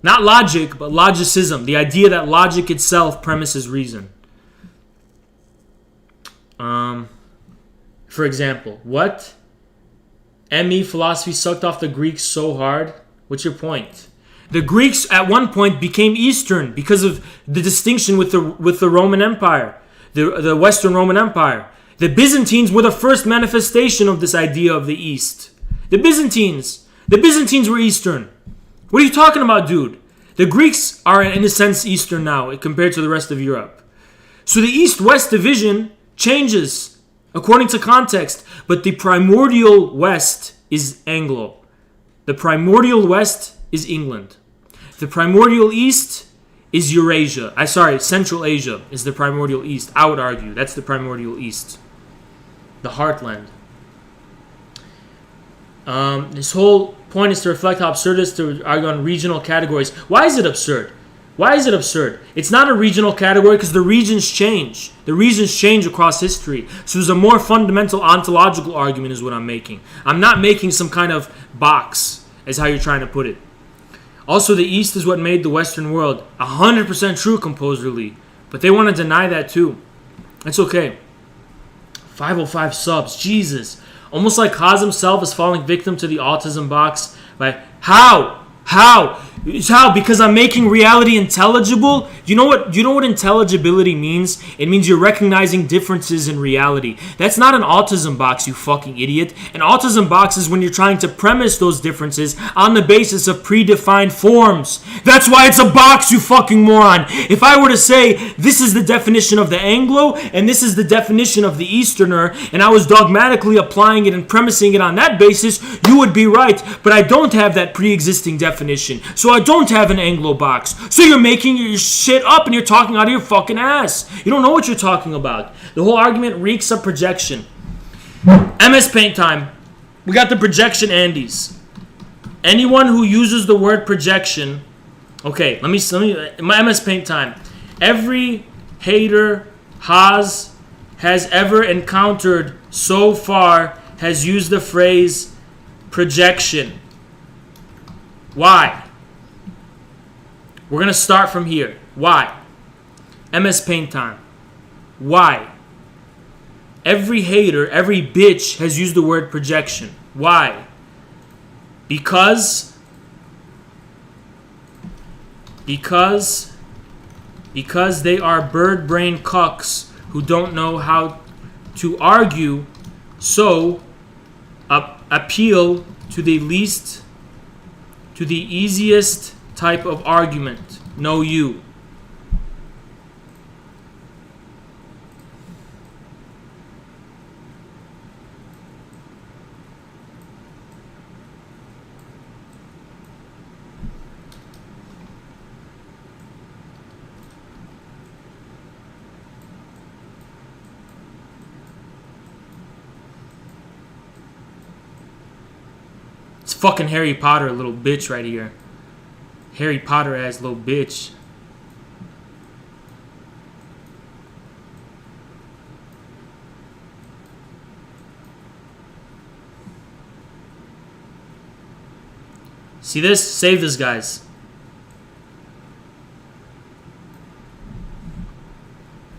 Not logic, but logicism. The idea that logic itself premises reason. For example, what? ME philosophy sucked off the Greeks so hard? What's your point? The Greeks at one point became Eastern because of the distinction with the Roman Empire, the Western Roman Empire. The Byzantines were the first manifestation of this idea of the East. The Byzantines were Eastern. What are you talking about, dude? The Greeks are, in a sense, Eastern now compared to the rest of Europe. So the East-West division changes according to context, but the primordial West is Anglo. The primordial West is England. The primordial East is Eurasia. Central Asia is the primordial East. I would argue that's the primordial East. The heartland. This whole point is to reflect how absurd it is to argue on regional categories. Why is it absurd? Why is it absurd? It's not a regional category because the regions change. The regions change across history. So there's a more fundamental ontological argument is what I'm making. I'm not making some kind of box, as how you're trying to put it. Also, the East is what made the Western world 100% true composerly. But they want to deny that too. That's okay. 505 subs. Jesus. Almost like Haas himself is falling victim to the autism box. Like, how? How? Because I'm making reality intelligible? You know what intelligibility means? It means you're recognizing differences in reality. That's not an autism box, you fucking idiot. An autism box is when you're trying to premise those differences on the basis of predefined forms. That's why it's a box, you fucking moron. If I were to say, this is the definition of the Anglo, and this is the definition of the Easterner, and I was dogmatically applying it and premising it on that basis, you would be right. But I don't have that pre-existing definition. So I don't have an Anglo box. So you're making your shit up and you're talking out of your fucking ass. You don't know what you're talking about. The whole argument reeks of projection. MS Paint time. We got the projection Andes. Anyone who uses the word projection. Okay, let me my MS Paint time. Every hater has ever encountered so far has used the phrase projection. Why? We're going to start from here. Why? MS Paint time. Why? Every hater, every bitch has used the word projection. Why? Because they are bird brain cucks who don't know how to argue, so appeal to the easiest type of argument. No, you. It's fucking Harry Potter, little bitch right here. Harry Potter ass little bitch. See this? Save this, guys.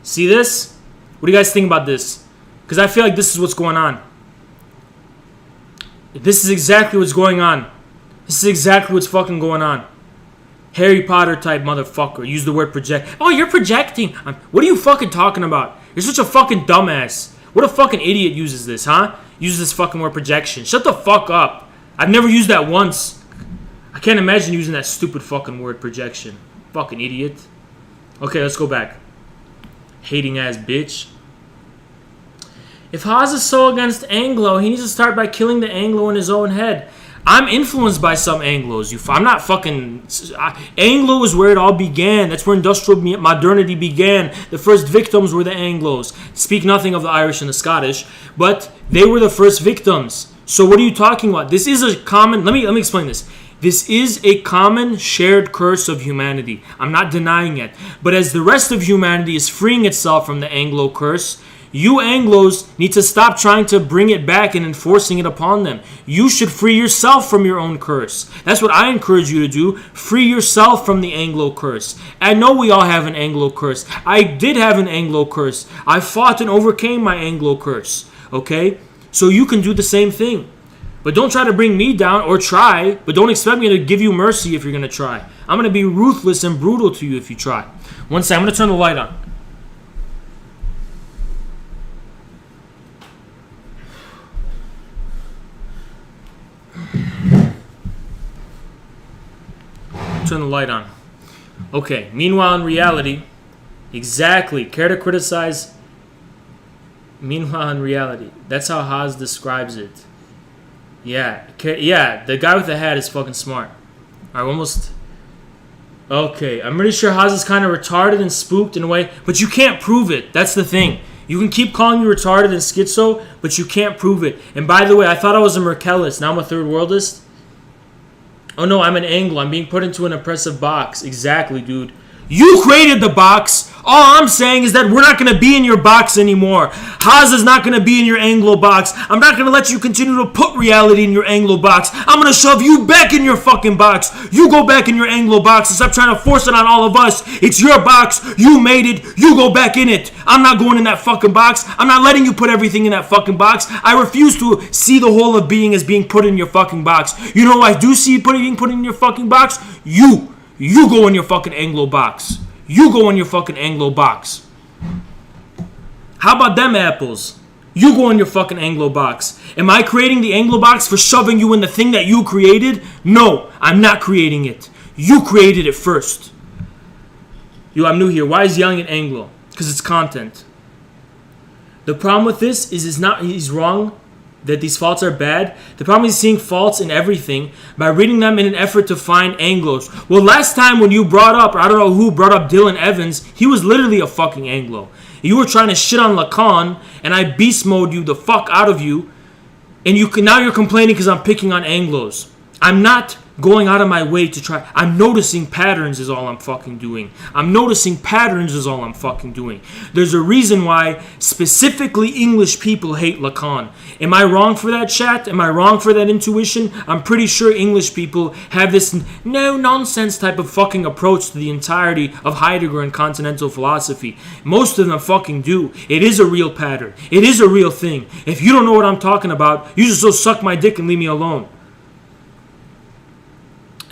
See this? What do you guys think about this? Because I feel like this is what's going on. This is exactly what's going on. This is exactly what's fucking going on. Harry Potter type motherfucker. Use the word project. Oh, you're projecting. What are you fucking talking about? You're such a fucking dumbass. What a fucking idiot uses this, huh? Uses this fucking word projection. Shut the fuck up. I've never used that once. I can't imagine using that stupid fucking word projection. Fucking idiot. Okay, let's go back. Hating ass bitch. If Haas is so against Anglo, he needs to start by killing the Anglo in his own head. I'm influenced by some Anglos. I'm not fucking... Anglo is where it all began. That's where industrial modernity began. The first victims were the Anglos. Speak nothing of the Irish and the Scottish, but they were the first victims. So what are you talking about? This is a common... Let me explain this. This is a common shared curse of humanity. I'm not denying it. But as the rest of humanity is freeing itself from the Anglo curse, you Anglos need to stop trying to bring it back and enforcing it upon them. You should free yourself from your own curse. That's what I encourage you to do. Free yourself from the Anglo curse. I know we all have an Anglo curse. I did have an Anglo curse. I fought and overcame my Anglo curse. Okay? So you can do the same thing. But don't try to bring me down, or try, but don't expect me to give you mercy if you're going to try. I'm going to be ruthless and brutal to you if you try. One second, I'm going to turn the light on. Turn the light on. Okay, meanwhile in reality, exactly, care to criticize? Meanwhile in reality, that's how Haas describes it. Yeah, the guy with the hat is fucking smart. Alright, almost... Okay, I'm pretty sure Haas is kind of retarded and spooked in a way, but you can't prove it. That's the thing. You can keep calling me retarded and schizo, but you can't prove it. And by the way, I thought I was a Merkelist. Now I'm a third worldist. Oh no, I'm an Anglo. I'm being put into an oppressive box. Exactly, dude. You created the box. All I'm saying is that we're not going to be in your box anymore. Haas is not going to be in your Anglo box. I'm not going to let you continue to put reality in your Anglo box. I'm going to shove you back in your fucking box. You go back in your Anglo box and stop trying to force it on all of us. It's your box. You made it. You go back in it. I'm not going in that fucking box. I'm not letting you put everything in that fucking box. I refuse to see the whole of being as being put in your fucking box. You know who I do see being put in your fucking box? You. You go in your fucking Anglo box. You go in your fucking Anglo box. How about them apples? You go in your fucking Anglo box. Am I creating the Anglo box for shoving you in the thing that you created? No, I'm not creating it. You created it first. Yo, I'm new here. Why is yelling at Anglo? Because it's content. The problem with this is he's wrong that these faults are bad. The problem is seeing faults in everything by reading them in an effort to find Anglos. Well, last time when you brought up, or I don't know who brought up Dylan Evans, he was literally a fucking Anglo. You were trying to shit on Lacan, and I beast mode you the fuck out of you, and now you're complaining because I'm picking on Anglos. I'm not going out of my way to try. I'm noticing patterns is all I'm fucking doing. I'm noticing patterns is all I'm fucking doing. There's a reason why specifically English people hate Lacan. Am I wrong for that, chat? Am I wrong for that intuition? I'm pretty sure English people have this no-nonsense type of fucking approach to the entirety of Heidegger and continental philosophy. Most of them fucking do. It is a real pattern. It is a real thing. If you don't know what I'm talking about, you just go suck my dick and leave me alone.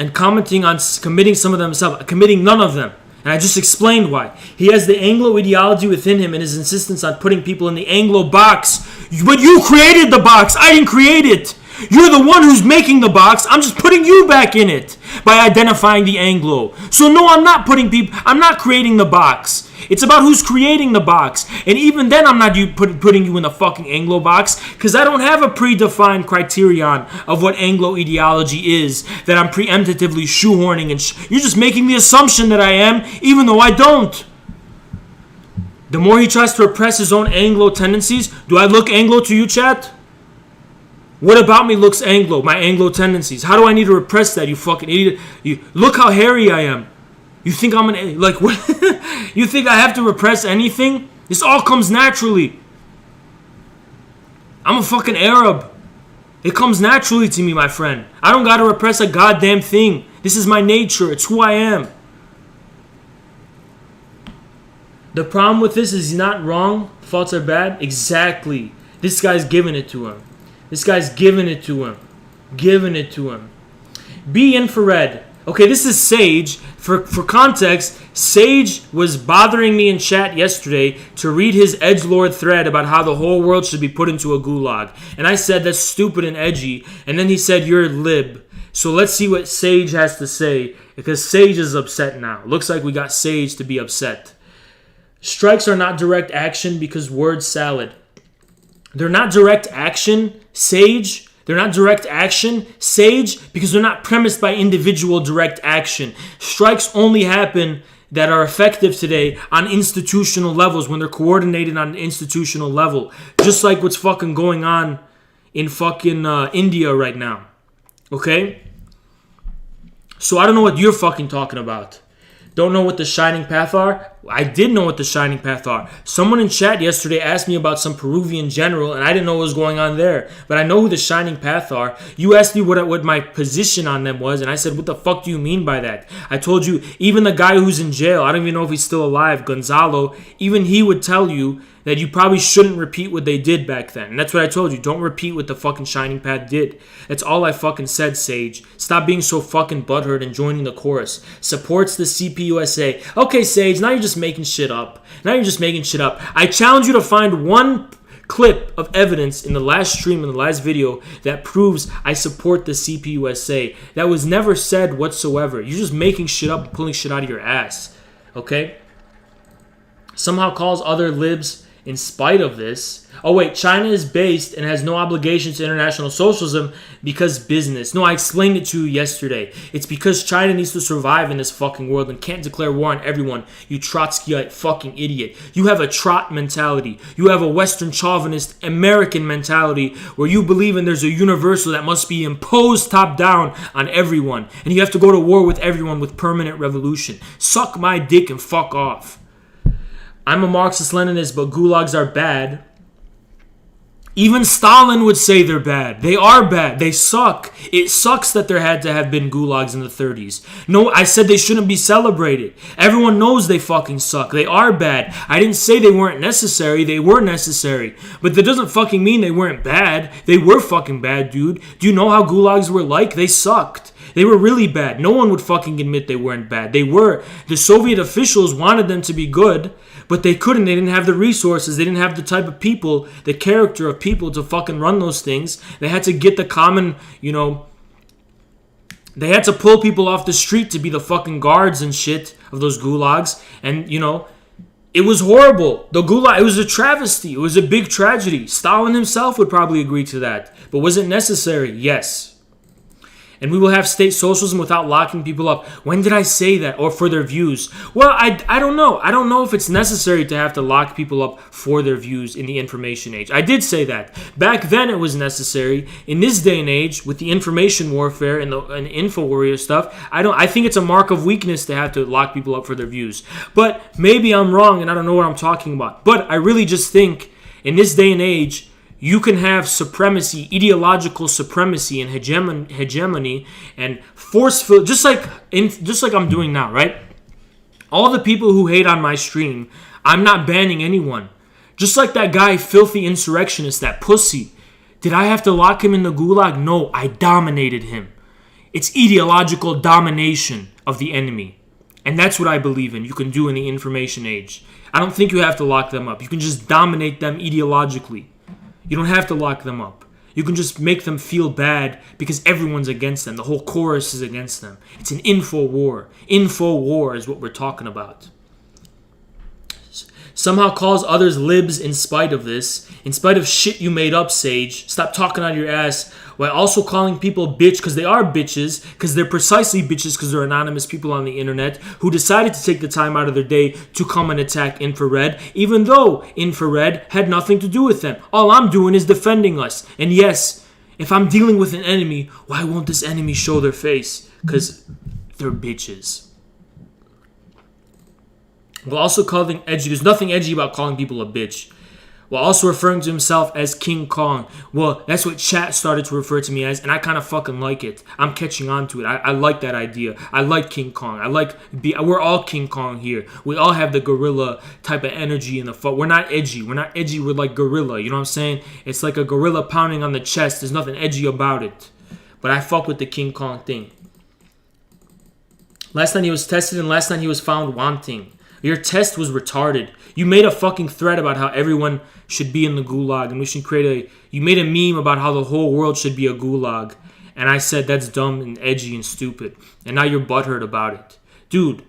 And commenting on committing some of them himself, committing none of them. And I just explained why. He has the Anglo ideology within him and his insistence on putting people in the Anglo box. But you created the box. I didn't create it. You're the one who's making the box. I'm just putting you back in it by identifying the Anglo. So no, I'm not creating the box. It's about who's creating the box. And even then, I'm not putting you in the fucking Anglo box because I don't have a predefined criterion of what Anglo ideology is that I'm preemptively shoehorning. And you're just making the assumption that I am, even though I don't. The more he tries to repress his own Anglo tendencies, do I look Anglo to you, chat? What about me looks Anglo, my Anglo tendencies? How do I need to repress that, you fucking idiot? Look how hairy I am. You think I'm what? You think I have to repress anything? This all comes naturally. I'm a fucking Arab. It comes naturally to me, my friend. I don't gotta repress a goddamn thing. This is my nature. It's who I am. The problem with this is he's not wrong. Faults are bad. Exactly. This guy's giving it to him. This guy's giving it to him. Giving it to him. Be infrared. Okay, this is Sage. For context, Sage was bothering me in chat yesterday to read his edgelord thread about how the whole world should be put into a gulag. And I said, that's stupid and edgy. And then he said, you're a lib. So let's see what Sage has to say, because Sage is upset now. Looks like we got Sage to be upset. Strikes are not direct action because word salad. They're not direct action, Sage. They're not direct action, Sage, because they're not premised by individual direct action. Strikes only happen that are effective today on institutional levels when they're coordinated on an institutional level. Just like what's fucking going on in fucking India right now. Okay? So I don't know what you're fucking talking about. Don't know what the shining path are? I did know what the shining path are. Someone in chat yesterday asked me about some Peruvian general, and I didn't know what was going on there. But I know who the shining path are. You asked me what my position on them was, and I said, what the fuck do you mean by that? I told you, even the guy who's in jail, I don't even know if he's still alive, Gonzalo, even he would tell you that you probably shouldn't repeat what they did back then. And that's what I told you. Don't repeat what the fucking shining path did. That's all I fucking said, Sage. Stop being so fucking butthurt and joining the chorus. Supports the CPUSA. Okay, Sage, now you're just making shit up. I challenge you to find one clip of evidence in the last stream, in the last video, that proves I support the CPUSA. That was never said whatsoever. You're just making shit up and pulling shit out of your ass. Okay? Somehow calls other libs in spite of this. Oh wait, China is based and has no obligation to international socialism because business. No, I explained it to you yesterday. It's because China needs to survive in this fucking world and can't declare war on everyone. You Trotskyite fucking idiot. You have a trot mentality. You have a Western chauvinist American mentality where you believe in there's a universal that must be imposed top down on everyone. And you have to go to war with everyone with permanent revolution. Suck my dick and fuck off. I'm a Marxist-Leninist, but gulags are bad. Even Stalin would say they're bad. They are bad. They suck. It sucks that there had to have been gulags in the 30s. No, I said they shouldn't be celebrated. Everyone knows they fucking suck. They are bad. I didn't say they weren't necessary. They were necessary. But that doesn't fucking mean they weren't bad. They were fucking bad, dude. Do you know how gulags were like? They sucked. They were really bad. No one would fucking admit they weren't bad. They were. The Soviet officials wanted them to be good, but they couldn't. They didn't have the resources. They didn't have the type of people, the character of people to fucking run those things. They had to get the common, they had to pull people off the street to be the fucking guards and shit of those gulags. And, it was horrible. The gulag, it was a travesty. It was a big tragedy. Stalin himself would probably agree to that. But was it necessary? Yes. And we will have state socialism without locking people up. When did I say that? Or for their views? Well, I don't know. I don't know if it's necessary to have to lock people up for their views in the information age. I did say that. Back then it was necessary. In this day and age, with the information warfare and the info warrior stuff, I think it's a mark of weakness to have to lock people up for their views. But maybe I'm wrong and I don't know what I'm talking about. But I really just think in this day and age, you can have supremacy, ideological supremacy and hegemony and forceful, just like I'm doing now, right? All the people who hate on my stream, I'm not banning anyone. Just like that guy, filthy insurrectionist, that pussy. Did I have to lock him in the gulag? No, I dominated him. It's ideological domination of the enemy. And that's what I believe in. You can do in the information age. I don't think you have to lock them up. You can just dominate them ideologically. You don't have to lock them up. You can just make them feel bad because everyone's against them. The whole chorus is against them. It's an info war. Info war is what we're talking about. Somehow calls others libs in spite of this. In spite of shit you made up, Sage. Stop talking out of your ass while also calling people bitch because they are bitches. Because they're precisely bitches because they're anonymous people on the internet who decided to take the time out of their day to come and attack Infrared. Even though Infrared had nothing to do with them. All I'm doing is defending us. And yes, if I'm dealing with an enemy, why won't this enemy show their face? Because they're bitches. While also calling edgy, there's nothing edgy about calling people a bitch. While also referring to himself as King Kong. Well, that's what chat started to refer to me as, and I kind of fucking like it. I'm catching on to it. I like that idea. I like King Kong. We're all King Kong here. We all have the gorilla type of energy in the fuck. We're not edgy. We're like gorilla. You know what I'm saying? It's like a gorilla pounding on the chest. There's nothing edgy about it. But I fuck with the King Kong thing. Last night he was tested, and last night he was found wanting. Your test was retarded. You made a fucking thread about how everyone should be in the gulag and we should you made a meme about how the whole world should be a gulag. And I said that's dumb and edgy and stupid. And now you're butthurt about it. Dude,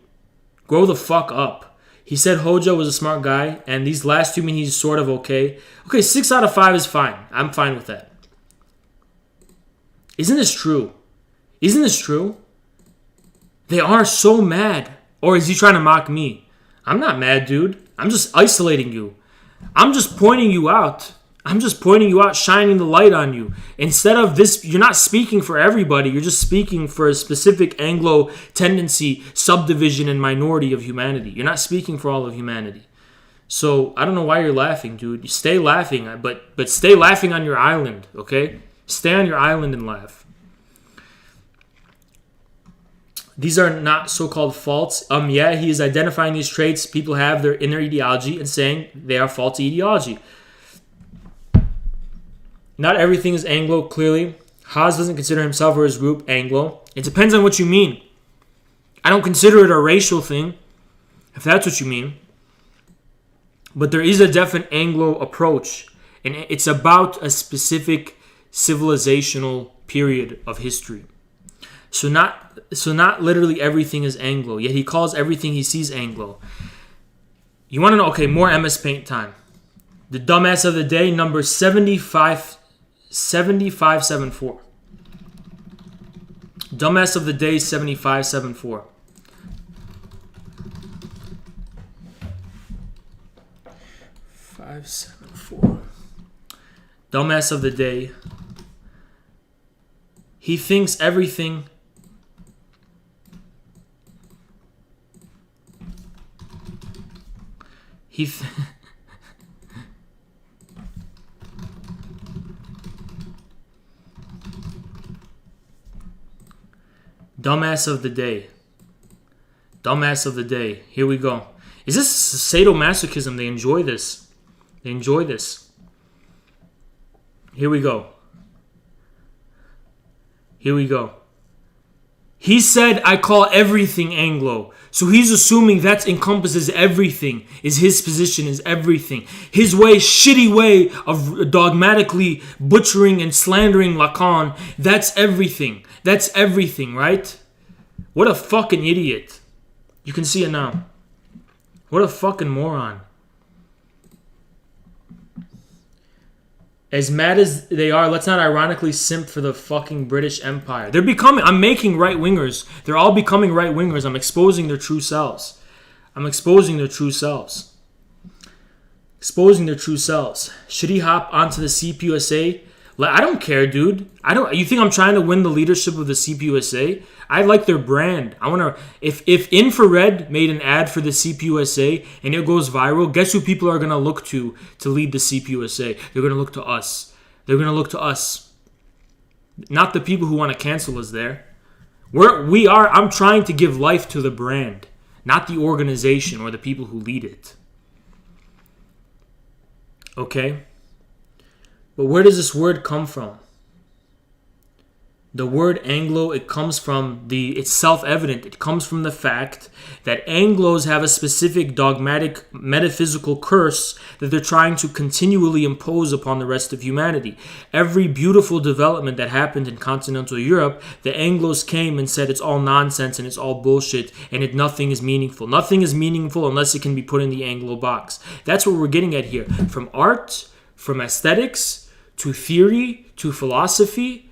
grow the fuck up. He said Hojo was a smart guy and these last two mean he's sort of okay. Okay, 6 out of 5 is fine. I'm fine with that. Isn't this true? Isn't this true? They are so mad. Or is he trying to mock me? I'm not mad, dude. I'm just isolating you. I'm just pointing you out. I'm just pointing you out, shining the light on you. Instead of this, you're not speaking for everybody. You're just speaking for a specific Anglo tendency, subdivision, and minority of humanity. You're not speaking for all of humanity. So I don't know why you're laughing, dude. You stay laughing, but stay laughing on your island, okay? Stay on your island and laugh. These are not so-called faults. Yeah, he is identifying these traits people have in their ideology and saying they are faulty ideology. Not everything is Anglo, clearly. Haas doesn't consider himself or his group Anglo. It depends on what you mean. I don't consider it a racial thing, if that's what you mean. But there is a definite Anglo approach, and it's about a specific civilizational period of history. So not literally everything is Anglo, yet he calls everything he sees Anglo. You want to know, okay, more MS Paint time. The dumbass of the day, number 7574. Dumbass of the day, 7574. Dumbass of the day. He thinks everything Dumbass of the day. Dumbass of the day. Here we go. Is this sadomasochism? They enjoy this. They enjoy this. Here we go. Here we go. He said, I call everything Anglo. So he's assuming that encompasses everything. Is his position, is everything. His way, shitty way of dogmatically butchering and slandering Lacan, that's everything. That's everything, right? What a fucking idiot. You can see it now. What a fucking moron. As mad as they are, let's not ironically simp for the fucking British Empire. They're becoming, I'm making right-wingers. They're all becoming right-wingers. I'm exposing their true selves. I'm exposing their true selves. Exposing their true selves. Should he hop onto the CPUSA? I don't care, dude. You think I'm trying to win the leadership of the CPUSA? I like their brand. I want to. If Infrared made an ad for the CPUSA and it goes viral, guess who people are gonna look to lead the CPUSA? They're gonna look to us. They're gonna look to us. Not the people who want to cancel us. There, we are. I'm trying to give life to the brand, not the organization or the people who lead it. Okay. But where does this word come from? The word Anglo, it comes from it's self-evident. It comes from the fact that Anglos have a specific dogmatic metaphysical curse that they're trying to continually impose upon the rest of humanity. Every beautiful development that happened in continental Europe, the Anglos came and said it's all nonsense and it's all bullshit and nothing is meaningful. Nothing is meaningful unless it can be put in the Anglo box. That's what we're getting at here. From art, from aesthetics, to theory, to philosophy,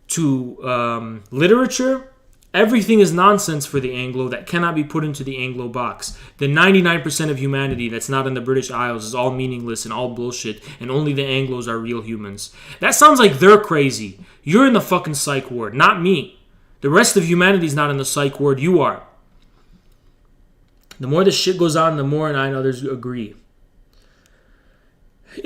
to literature, everything is nonsense for the Anglo that cannot be put into the Anglo box. The 99% of humanity that's not in the British Isles is all meaningless and all bullshit, and only the Anglos are real humans. That sounds like they're crazy. You're in the fucking psych ward, not me. The rest of humanity's not in the psych ward, you are. The more this shit goes on, the more and I and others agree.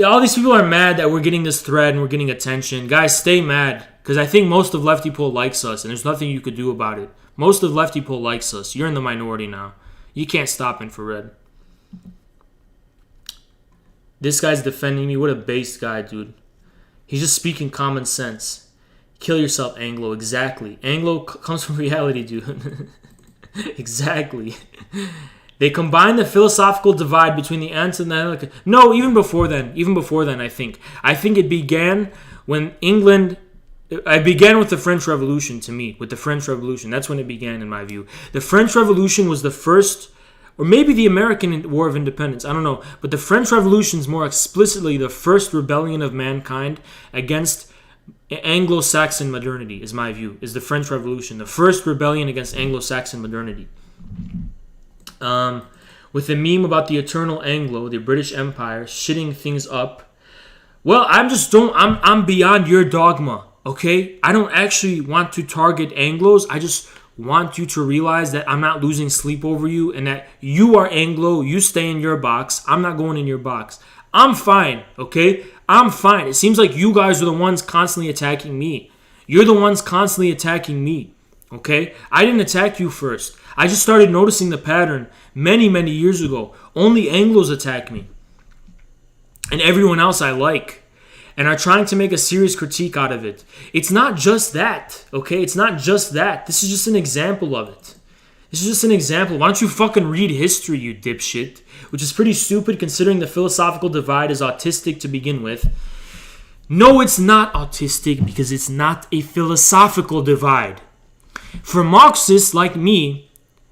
All these people are mad that we're getting this thread and we're getting attention. Guys, stay mad. Because I think most of Lefty Pole likes us and there's nothing you could do about it. Most of Lefty Pole likes us. You're in the minority now. You can't stop Infrared. This guy's defending me. What a base guy, dude. He's just speaking common sense. Kill yourself, Anglo. Exactly. Anglo comes from reality, dude. Exactly. They combine the philosophical divide between the ants and the... No, even before then, I think. I think it began when England... It began with the French Revolution, to me. With the French Revolution. That's when it began, in my view. The French Revolution was the first... Or maybe the American War of Independence. I don't know. But the French Revolution is more explicitly the first rebellion of mankind against Anglo-Saxon modernity, is my view, is the French Revolution, the first rebellion against Anglo-Saxon modernity. With the meme about the eternal Anglo, the British Empire, shitting things up. Well, I'm beyond your dogma, okay? I don't actually want to target Anglos. I just want you to realize that I'm not losing sleep over you and that you are Anglo, you stay in your box, I'm not going in your box. I'm fine, okay? I'm fine. It seems like you guys are the ones constantly attacking me. You're the ones constantly attacking me, okay? I didn't attack you first. I just started noticing the pattern many, many years ago. Only Anglos attack me. And everyone else I like. And are trying to make a serious critique out of it. It's not just that, okay? It's not just that. This is just an example of it. This is just an example. Why don't you fucking read history, you dipshit? Which is pretty stupid considering the philosophical divide is autistic to begin with. No, it's not autistic because it's not a philosophical divide. For Marxists like me,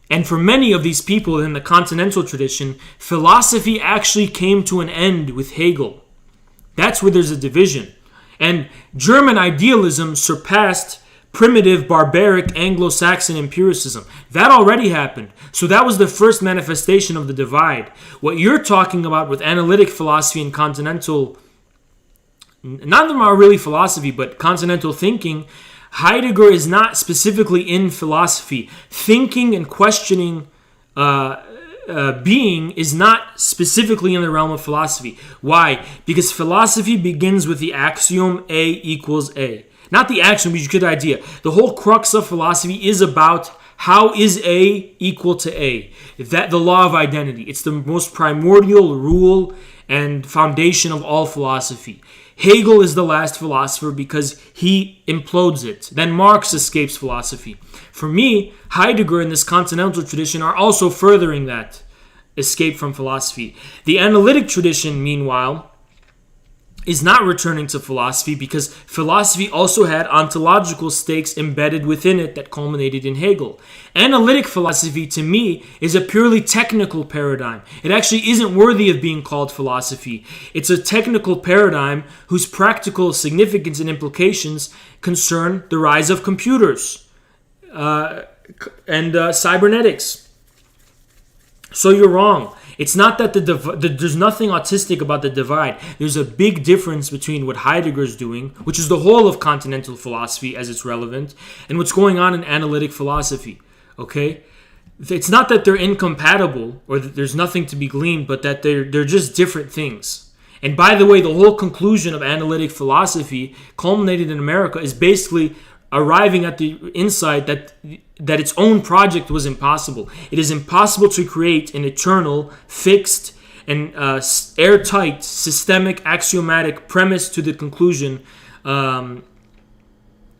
and for many of these people in the continental tradition, philosophy actually came to an end with Hegel. That's where there's a division. And German idealism surpassed primitive, barbaric Anglo-Saxon empiricism. That already happened. So that was the first manifestation of the divide. What you're talking about with analytic philosophy and continental, none of them are really philosophy, but continental thinking, Heidegger is not specifically in philosophy. Thinking and questioning being is not specifically in the realm of philosophy. Why? Because philosophy begins with the axiom A equals A. Not the axiom, but you get the idea. The whole crux of philosophy is about how is A equal to A. That the law of identity. It's the most primordial rule and foundation of all philosophy. Hegel is the last philosopher because he implodes it. Then Marx escapes philosophy. For me, Heidegger and this continental tradition are also furthering that escape from philosophy. The analytic tradition, meanwhile, is not returning to philosophy because philosophy also had ontological stakes embedded within it that culminated in Hegel. Analytic philosophy, to me, is a purely technical paradigm. It actually isn't worthy of being called philosophy. It's a technical paradigm whose practical significance and implications concern the rise of computers and cybernetics. So you're wrong. It's not that there's nothing autistic about the divide. There's a big difference between what Heidegger's doing, which is the whole of continental philosophy as it's relevant, and what's going on in analytic philosophy. Okay? It's not that they're incompatible or that there's nothing to be gleaned, but that they're just different things. And by the way, the whole conclusion of analytic philosophy culminated in America is basically arriving at the insight that its own project was impossible. It is impossible to create an eternal, fixed, and airtight, systemic, axiomatic premise to the conclusion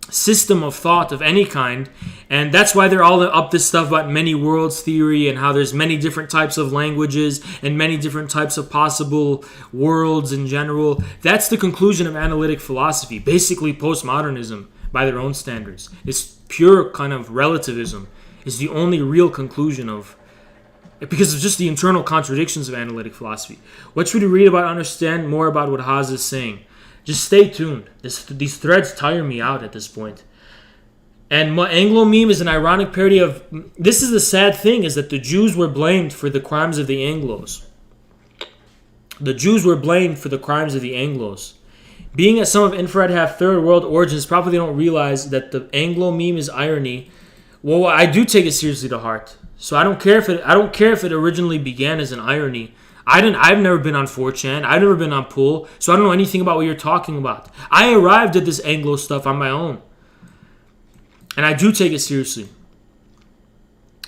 system of thought of any kind. And that's why they're all up this stuff about many worlds theory and how there's many different types of languages and many different types of possible worlds in general. That's the conclusion of analytic philosophy, basically postmodernism by their own standards. It's pure kind of relativism is the only real conclusion of, because of just the internal contradictions of analytic philosophy. What should we read about, understand more about what Haas is saying? Just stay tuned. These threads tire me out at this point. And Anglo meme is an ironic parody of, this is the sad thing, is that the Jews were blamed for the crimes of the Anglos. The Jews were blamed for the crimes of the Anglos. Being at some of infrared have third world origins, probably don't realize that the Anglo meme is irony. Well, I do take it seriously to heart. So I don't care if it originally began as an irony. I've never been on 4chan. I've never been on Pool. So I don't know anything about what you're talking about. I arrived at this Anglo stuff on my own. And I do take it seriously.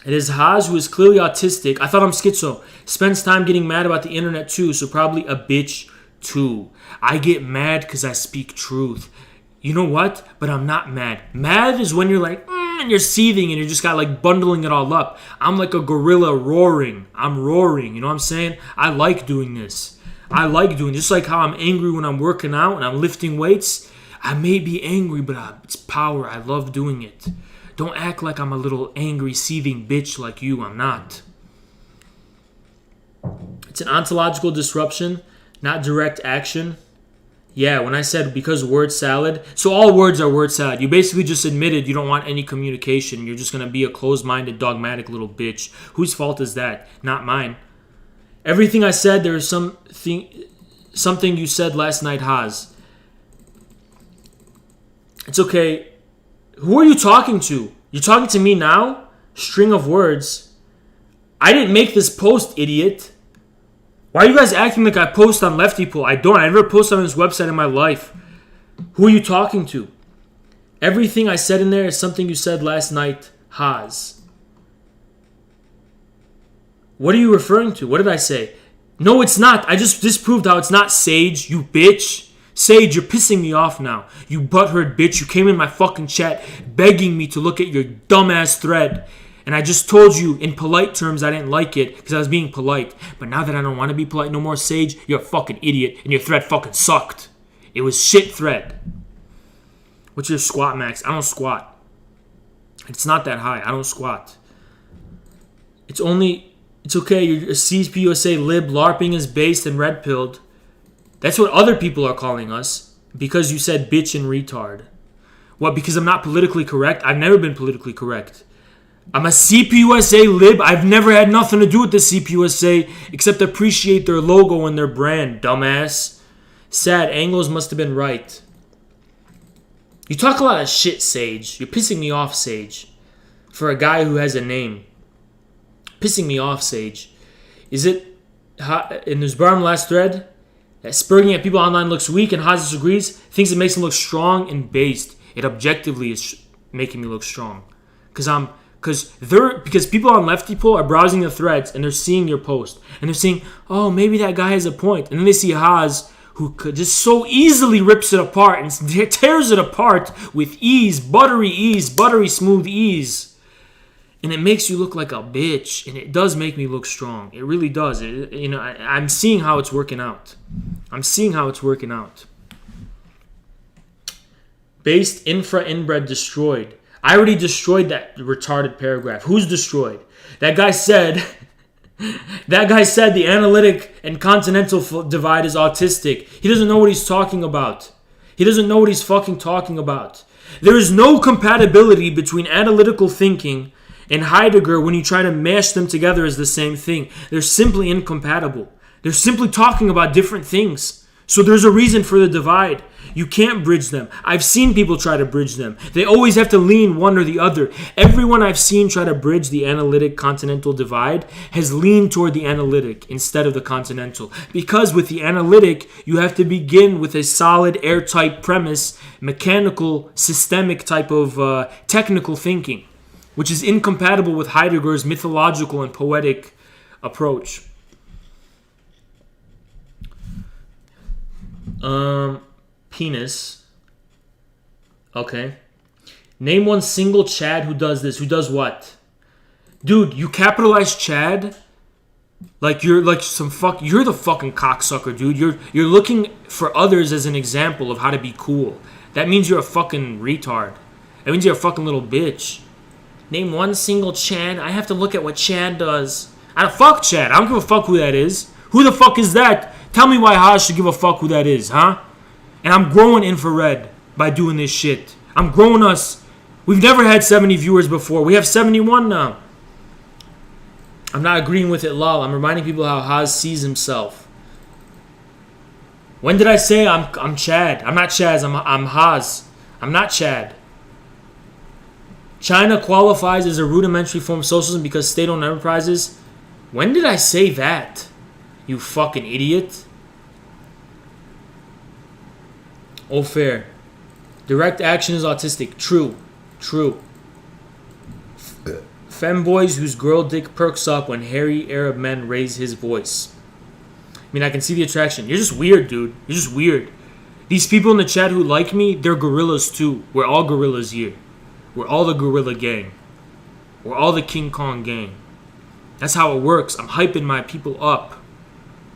It is Haas, who is clearly autistic. I thought I'm schizo. Spends time getting mad about the internet too. So probably a bitch too. I get mad because I speak truth. You know what? But I'm not mad. Mad is when you're like, and you're seething and you're just got like bundling it all up. I'm like a gorilla roaring. I'm roaring. You know what I'm saying? I like doing this. Just like how I'm angry when I'm working out and I'm lifting weights. I may be angry, but it's power. I love doing it. Don't act like I'm a little angry, seething bitch like you. I'm not. It's an ontological disruption, not direct action. Yeah, when I said because word salad, so all words are word salad. You basically just admitted you don't want any communication. You're just going to be a closed-minded, dogmatic little bitch. Whose fault is that? Not mine. Everything I said, there is something you said last night, Haz. It's okay. Who are you talking to? You're talking to me now? String of words. I didn't make this post, idiot. Why are you guys acting like I post on Lefty Pool? I don't. I never post on this website in my life. Who are you talking to? Everything I said in there is something you said last night, Haz. What are you referring to? What did I say? No, it's not. I just disproved how it's not, Sage, you bitch. Sage, you're pissing me off now. You butthurt bitch. You came in my fucking chat begging me to look at your dumbass thread. And I just told you in polite terms I didn't like it because I was being polite. But now that I don't want to be polite no more, Sage, you're a fucking idiot and your thread fucking sucked. It was shit thread. What's your squat max? I don't squat. It's not that high. I don't squat. It's okay. You're a CPUSA lib. LARPing is based and red-pilled. That's what other people are calling us because you said bitch and retard. What, because I'm not politically correct? I've never been politically correct. I'm a CPUSA lib. I've never had nothing to do with the CPUSA except appreciate their logo and their brand, dumbass. Sad, Anglos must have been right. You talk a lot of shit, Sage. You're pissing me off, Sage. For a guy who has a name. Pissing me off, Sage. Is it, in this bottom last thread, that spurging at people online looks weak and Haas disagrees, thinks it makes him look strong and based. It objectively is making me look strong. Because people on Lefty Poll are browsing the threads and they're seeing your post. And they're saying, oh, maybe that guy has a point. And then they see Haas, who could just so easily rips it apart and tears it apart with ease, buttery smooth ease. And it makes you look like a bitch. And it does make me look strong. It really does. I'm seeing how it's working out. Based, infra, inbred, destroyed. I already destroyed that retarded paragraph. Who's destroyed? That guy said the analytic and continental divide is autistic. He doesn't know what he's talking about. He doesn't know what he's fucking talking about. There is no compatibility between analytical thinking and Heidegger when you try to mash them together as the same thing. They're simply incompatible. They're simply talking about different things. So there's a reason for the divide. You can't bridge them. I've seen people try to bridge them. They always have to lean one or the other. Everyone I've seen try to bridge the analytic-continental divide has leaned toward the analytic instead of the continental. Because with the analytic, you have to begin with a solid, airtight premise, mechanical, systemic type of technical thinking, which is incompatible with Heidegger's mythological and poetic approach. Penis. Okay. Name one single Chad who does this. Who does what? Dude, you capitalize Chad like you're like you're the fucking cocksucker, dude. You're looking for others as an example of how to be cool. That means you're a fucking retard. That means you're a fucking little bitch. Name one single Chad. I have to look at what Chad does. Fuck Chad. I don't give a fuck who that is. Who the fuck is that? Tell me why Haas should give a fuck who that is, huh? And I'm growing infrared by doing this shit. I'm growing us. We've never had 70 viewers before. We have 71 now. I'm not agreeing with it, lol. I'm reminding people how Haas sees himself. When did I say I'm Chad? I'm not Chaz. I'm Haas. I'm not Chad. China qualifies as a rudimentary form of socialism because state-owned enterprises. When did I say that? You fucking idiot. Oh, fair. Direct action is autistic. True. Femboys whose girl dick perks up when hairy Arab men raise his voice. I mean, I can see the attraction. You're just weird, dude. You're just weird. These people in the chat who like me, they're gorillas too. We're all gorillas here. We're all the gorilla gang. We're all the King Kong gang. That's how it works. I'm hyping my people up.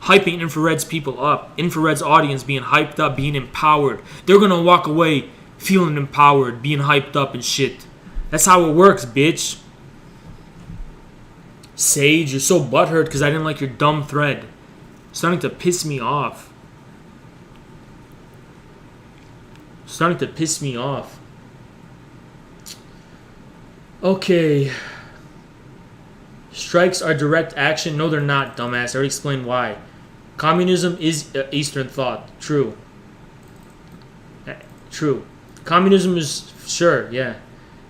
Hyping Infrared's people up. Infrared's audience being hyped up, being empowered. They're gonna walk away feeling empowered, being hyped up and shit. That's how it works, bitch. Sage, you're so butthurt because I didn't like your dumb thread. It's starting to piss me off. starting to piss me off. Okay. Strikes are direct action. No, they're not, dumbass. I already explained why. Communism is Eastern thought. True. True. Communism is, sure, yeah.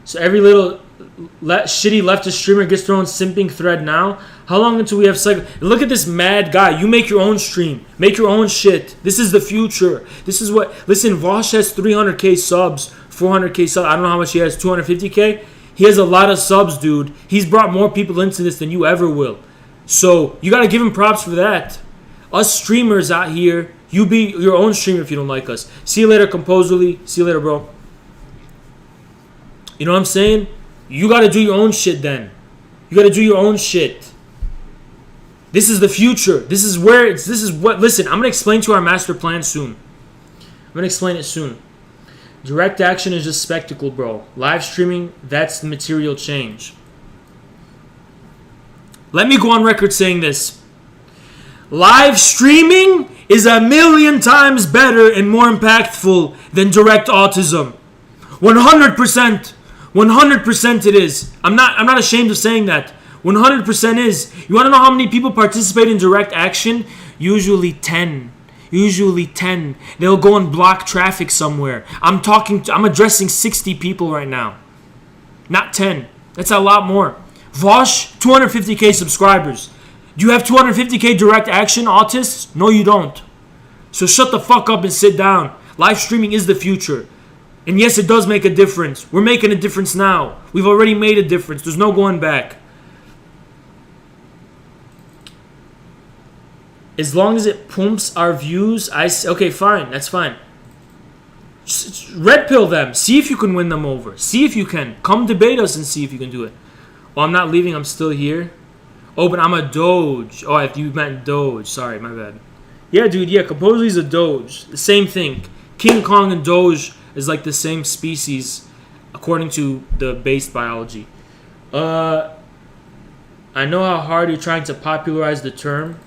So every little shitty leftist streamer gets their own simping thread now. How long until we have cycle? Look at this mad guy. You make your own stream. Make your own shit. This is the future. This is what... Listen, Vosh has 300k subs, 400k subs. I don't know how much he has, 250k. He has a lot of subs, dude. He's brought more people into this than you ever will. So you got to give him props for that. Us streamers out here, you be your own streamer if you don't like us. See you later, Composely. See you later, bro. You know what I'm saying? You got to do your own shit then. You got to do your own shit. This is the future. This is where it's... This is what... Listen, I'm going to explain to you our master plan soon. I'm going to explain it soon. Direct action is just spectacle, bro. Live streaming, that's the material change. Let me go on record saying this. Live streaming is 1,000,000 times better and more impactful than direct autism. 100%. 100% it is. I'm not ashamed of saying that. 100% is. You want to know how many people participate in direct action? Usually 10. Usually 10. They'll go and block traffic somewhere. I'm addressing 60 people right now. Not 10. That's a lot more. Vosh, 250k subscribers. Do you have 250k direct action autists? No, you don't. So shut the fuck up and sit down. Live streaming is the future. And yes, it does make a difference. We're making a difference now. We've already made a difference. There's no going back. As long as it pumps our views, okay, fine. That's fine. Just red pill them. See if you can win them over. See if you can. Come debate us and see if you can do it. Oh, I'm not leaving. I'm still here. Oh, but I'm a Doge. Oh, if you meant Doge. Sorry, my bad. Yeah, dude. Yeah, Composely's a Doge. The same thing. King Kong and Doge is like the same species, according to the base biology. I know how hard you're trying to popularize the term.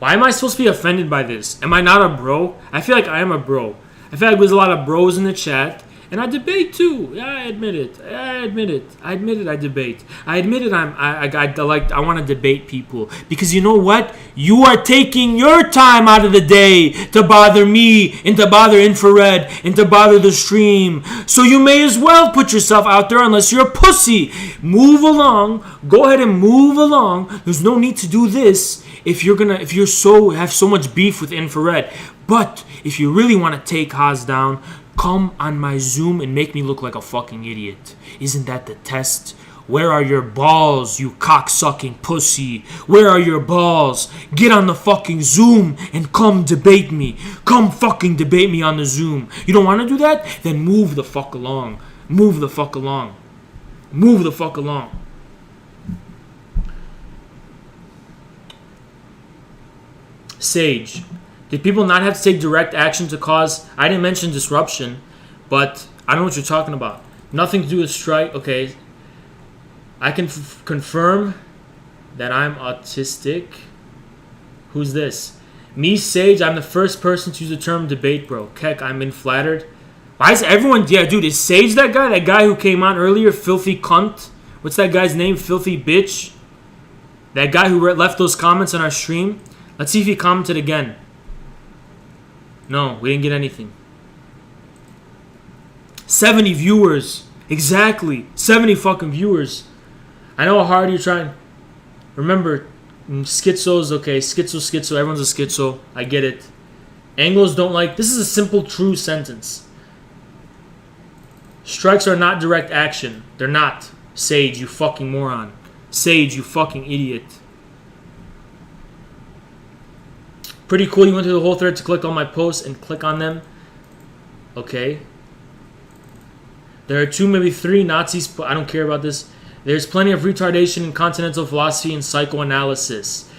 Why am I supposed to be offended by this? Am I not a bro? I feel like I am a bro. I feel like there's a lot of bros in the chat. And I debate too. Yeah, I admit it. I admit it. I debate. I admit it. I want to debate people. Because you know what? You are taking your time out of the day to bother me and to bother Infrared and to bother the stream. So you may as well put yourself out there unless you're a pussy. Move along. Go ahead and move along. There's no need to do this if you have so much beef with Infrared. But if you really want to take Haas down, come on my Zoom and make me look like a fucking idiot. Isn't that the test? Where are your balls, you cocksucking pussy? Where are your balls? Get on the fucking Zoom and come debate me. Come fucking debate me on the Zoom. You don't want to do that? Then move the fuck along. Move the fuck along. Move the fuck along. Sage. Did people not have to take direct action to cause... I didn't mention disruption, but I don't know what you're talking about. Nothing to do with strike. Okay. I can confirm that I'm autistic. Who's this? Me, Sage. I'm the first person to use the term debate, bro. Keck, I'm been flattered. Why is everyone... Yeah, dude, is Sage that guy? That guy who came on earlier? Filthy cunt? What's that guy's name? Filthy bitch? That guy who left those comments on our stream? Let's see if he commented again. No, we didn't get anything. 70 viewers. Exactly. 70 fucking viewers. I know how hard you're trying. Remember, schizo's okay. Schizo. Everyone's a schizo. I get it. Anglos don't like... This is a simple, true sentence. Strikes are not direct action. They're not. Sage, you fucking moron. Sage, you fucking idiot. Pretty cool. You went through the whole thread to click on my posts and click on them. Okay. There are 2, maybe 3 Nazis. I don't care about this. There's plenty of retardation in continental philosophy and psychoanalysis.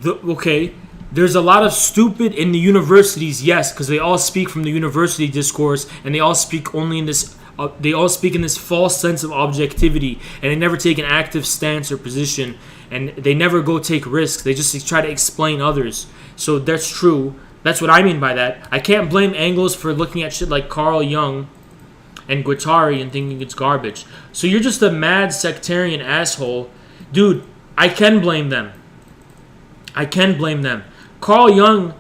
Okay. There's a lot of stupid in the universities, yes, because they all speak from the university discourse, and they all speak only in this. They all speak in this false sense of objectivity, and they never take an active stance or position, and they never go take risks. They just try to explain others. So that's true. That's what I mean by that. I can't blame Anglos for looking at shit like Carl Jung and Guattari and thinking it's garbage. So you're just a mad sectarian asshole. Dude, I can blame them. I can blame them. Carl Jung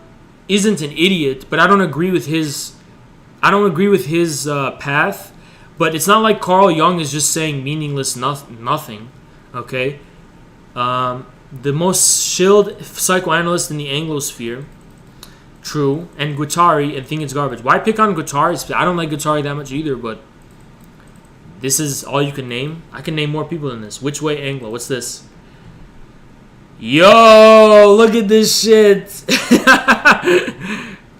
isn't an idiot, but I don't agree with his path. But it's not like Carl Jung is just saying meaningless nothing. Okay? The most shilled psychoanalyst in the Anglosphere. True. And Guattari and think it's garbage. Why pick on Guattari? I don't like Guattari that much either, but this is all you can name? I can name more people than this. Which way Anglo? What's this? Yo, look at this shit.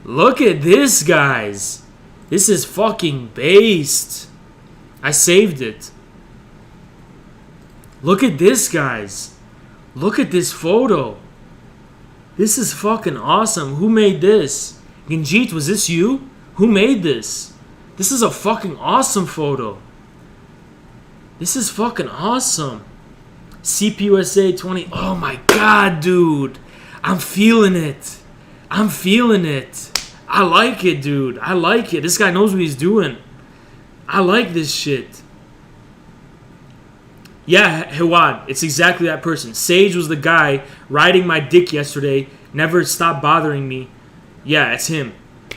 Look at this, guys. This is fucking based. I saved it. Look at this, guys. Look at this photo. This is fucking awesome. Who made this? Ginjit, was this you? Who made this? This is a fucking awesome photo. This is fucking awesome. CPUSA 20. Oh my god, dude. I'm feeling it. I'm feeling it. I like it, dude. I like it. This guy knows what he's doing. I like this shit. Yeah, Hewad. It's exactly that person. Sage was the guy riding my dick yesterday. Never stopped bothering me. Yeah, it's him.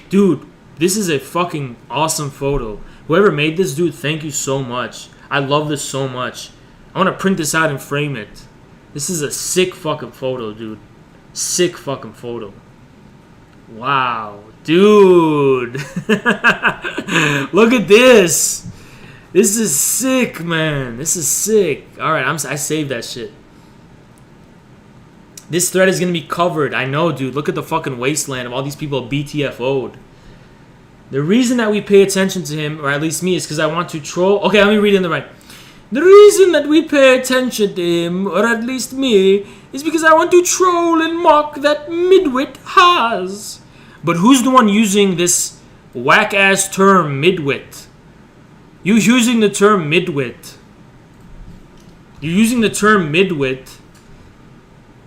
Dude, this is a fucking awesome photo. Whoever made this, dude, thank you so much. I love this so much. I want to print this out and frame it. This is a sick fucking photo, dude. Sick fucking photo. Wow. Dude. Look at this. This is sick, man. This is sick. Alright, I saved that shit. This thread is going to be covered. I know, dude. Look at the fucking wasteland of all these people BTFO'd. The reason that we pay attention to him, or at least me, is because I want to troll. Okay, let me read it in the right. The reason that we pay attention to him, or at least me, is because I want to troll and mock that midwit has. But who's the one using this whack-ass term, midwit? You're using the term midwit. You're using the term midwit,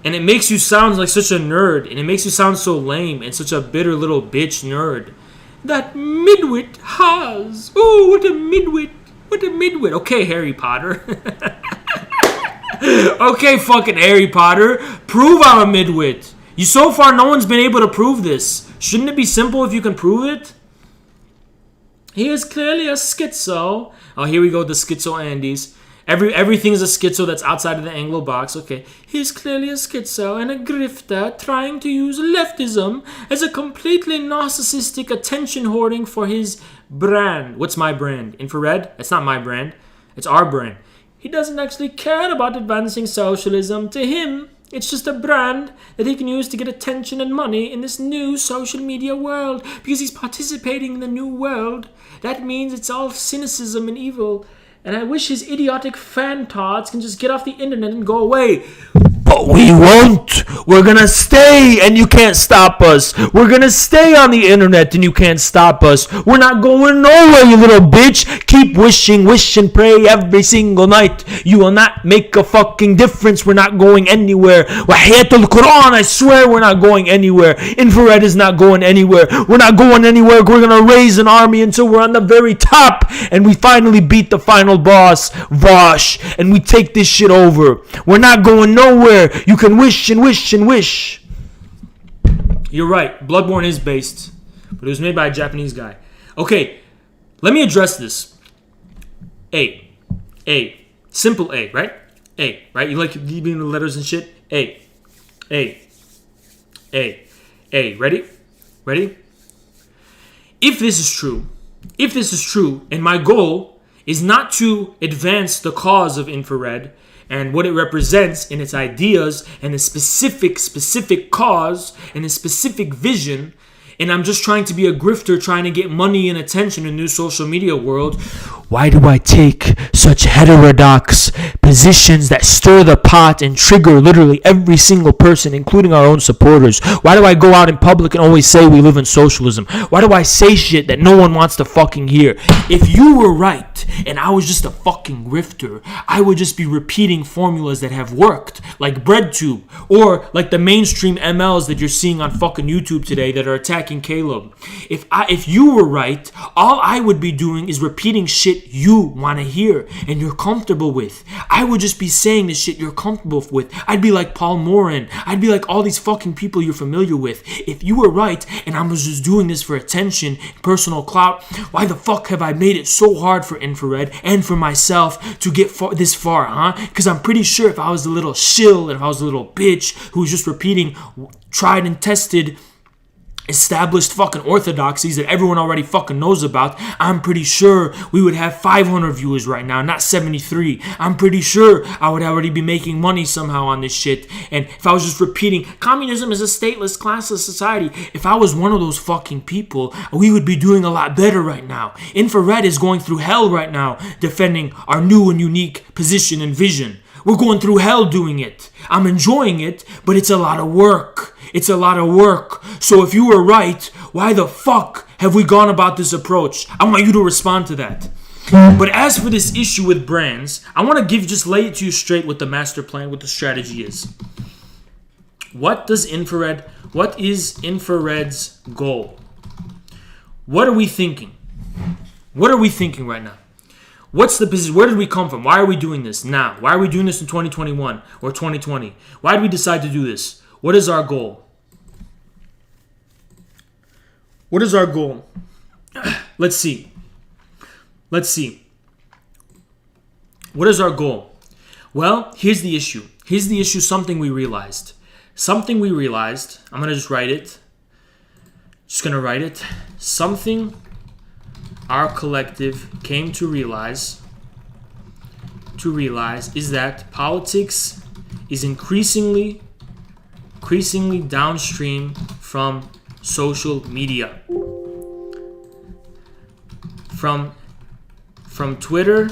and it makes you sound like such a nerd, and it makes you sound so lame and such a bitter little bitch nerd. That midwit has. Oh, what a midwit. What a midwit. Okay, Harry Potter. Okay, fucking Harry Potter. Prove I'm a midwit. So far, no one's been able to prove this. Shouldn't it be simple if you can prove it? He is clearly a schizo. Oh, here we go, the schizo Andes. Everything is a schizo that's outside of the Anglo box. Okay. He's clearly a schizo and a grifter trying to use leftism as a completely narcissistic attention hoarding for his brand. What's my brand? Infrared? It's not my brand. It's our brand. He doesn't actually care about advancing socialism. To him, it's just a brand that he can use to get attention and money in this new social media world. Because he's participating in the new world. That means it's all cynicism and evil. And I wish his idiotic fantards can just get off the internet and go away. But we won't. We're gonna stay and you can't stop us. We're gonna stay on the internet and you can't stop us. We're not going nowhere, you little bitch. Keep wishing, wish and pray every single night. You will not make a fucking difference. We're not going anywhere. Wahiyatul Quran, I swear we're not going anywhere. Infrared is not going anywhere. We're not going anywhere. We're gonna raise an army until we're on the very top and we finally beat the final boss, Vosh, and we take this shit over. We're not going nowhere. You can wish and wish and wish. You're right. Bloodborne is based, but it was made by a Japanese guy. Okay, let me address this. A. Simple A, right? A, right? You like leaving the letters and shit? A. Ready? If this is true, and my goal is not to advance the cause of infrared and what it represents in its ideas and a specific cause and a specific vision, and I'm just trying to be a grifter trying to get money and attention in the new social media world, Why do I take such heterodox positions that stir the pot and trigger literally every single person, including our own supporters? Why do I go out in public and always say we live in socialism? Why do I say shit that no one wants to fucking hear? If you were right and I was just a fucking grifter, I would just be repeating formulas that have worked, like BreadTube, or like the mainstream MLs that you're seeing on fucking YouTube today that are attacking Caleb. If you were right, all I would be doing is repeating shit you want to hear and you're comfortable with. I would just be saying the shit you're comfortable with. I'd be like Paul Morin. I'd be like all these fucking people you're familiar with. If you were right and I was just doing this for attention, personal clout, why the fuck have I made it so hard for Infrared and for myself to get this far, huh? Because I'm pretty sure if I was a little shill and if I was a little bitch who was just repeating tried and tested established fucking orthodoxies that everyone already fucking knows about, I'm pretty sure we would have 500 viewers right now, not 73. I'm pretty sure I would already be making money somehow on this shit. And if I was just repeating, communism is a stateless, classless society, if I was one of those fucking people, we would be doing a lot better right now. Infrared is going through hell right now, defending our new and unique position and vision. We're going through hell doing it. I'm enjoying it, but it's a lot of work. It's a lot of work. So if you were right, why the fuck have we gone about this approach? I want you to respond to that. But as for this issue with brands, I want to just lay it to you straight what the master plan, what the strategy is. What is Infrared's goal? What are we thinking? What are we thinking right now? What's the position? Where did we come from? Why are we doing this now? Why are we doing this in 2021 or 2020? Why did we decide to do this? What is our goal? What is our goal? Let's see. What is our goal? Well, here's the issue. Something we realized. I'm going to just write it. Something our collective came to realize is that politics is increasingly downstream from social media. From Twitter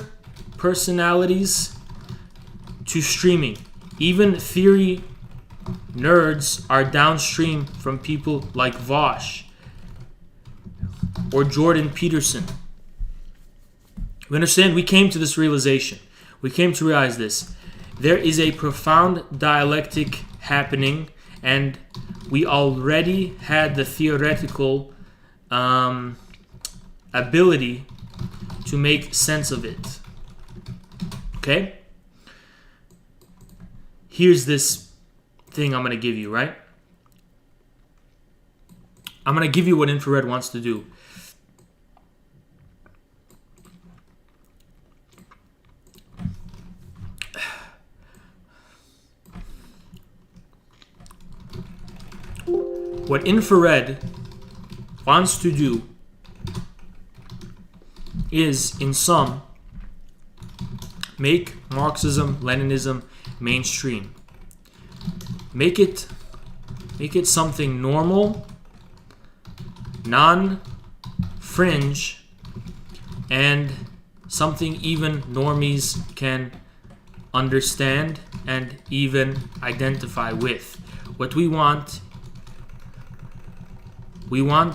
personalities to streaming. Even theory nerds are downstream from people like Vosh or Jordan Peterson. We understand? We came to this realization. We came to realize this. There is a profound dialectic happening, and we already had the theoretical ability to make sense of it. Okay? Here's this thing I'm going to give you, right? I'm going to give you what Infrared wants to do. What Infrared wants to do is, in sum, make Marxism-Leninism mainstream. Make it something normal, non-fringe, and something even normies can understand and even identify with. What we want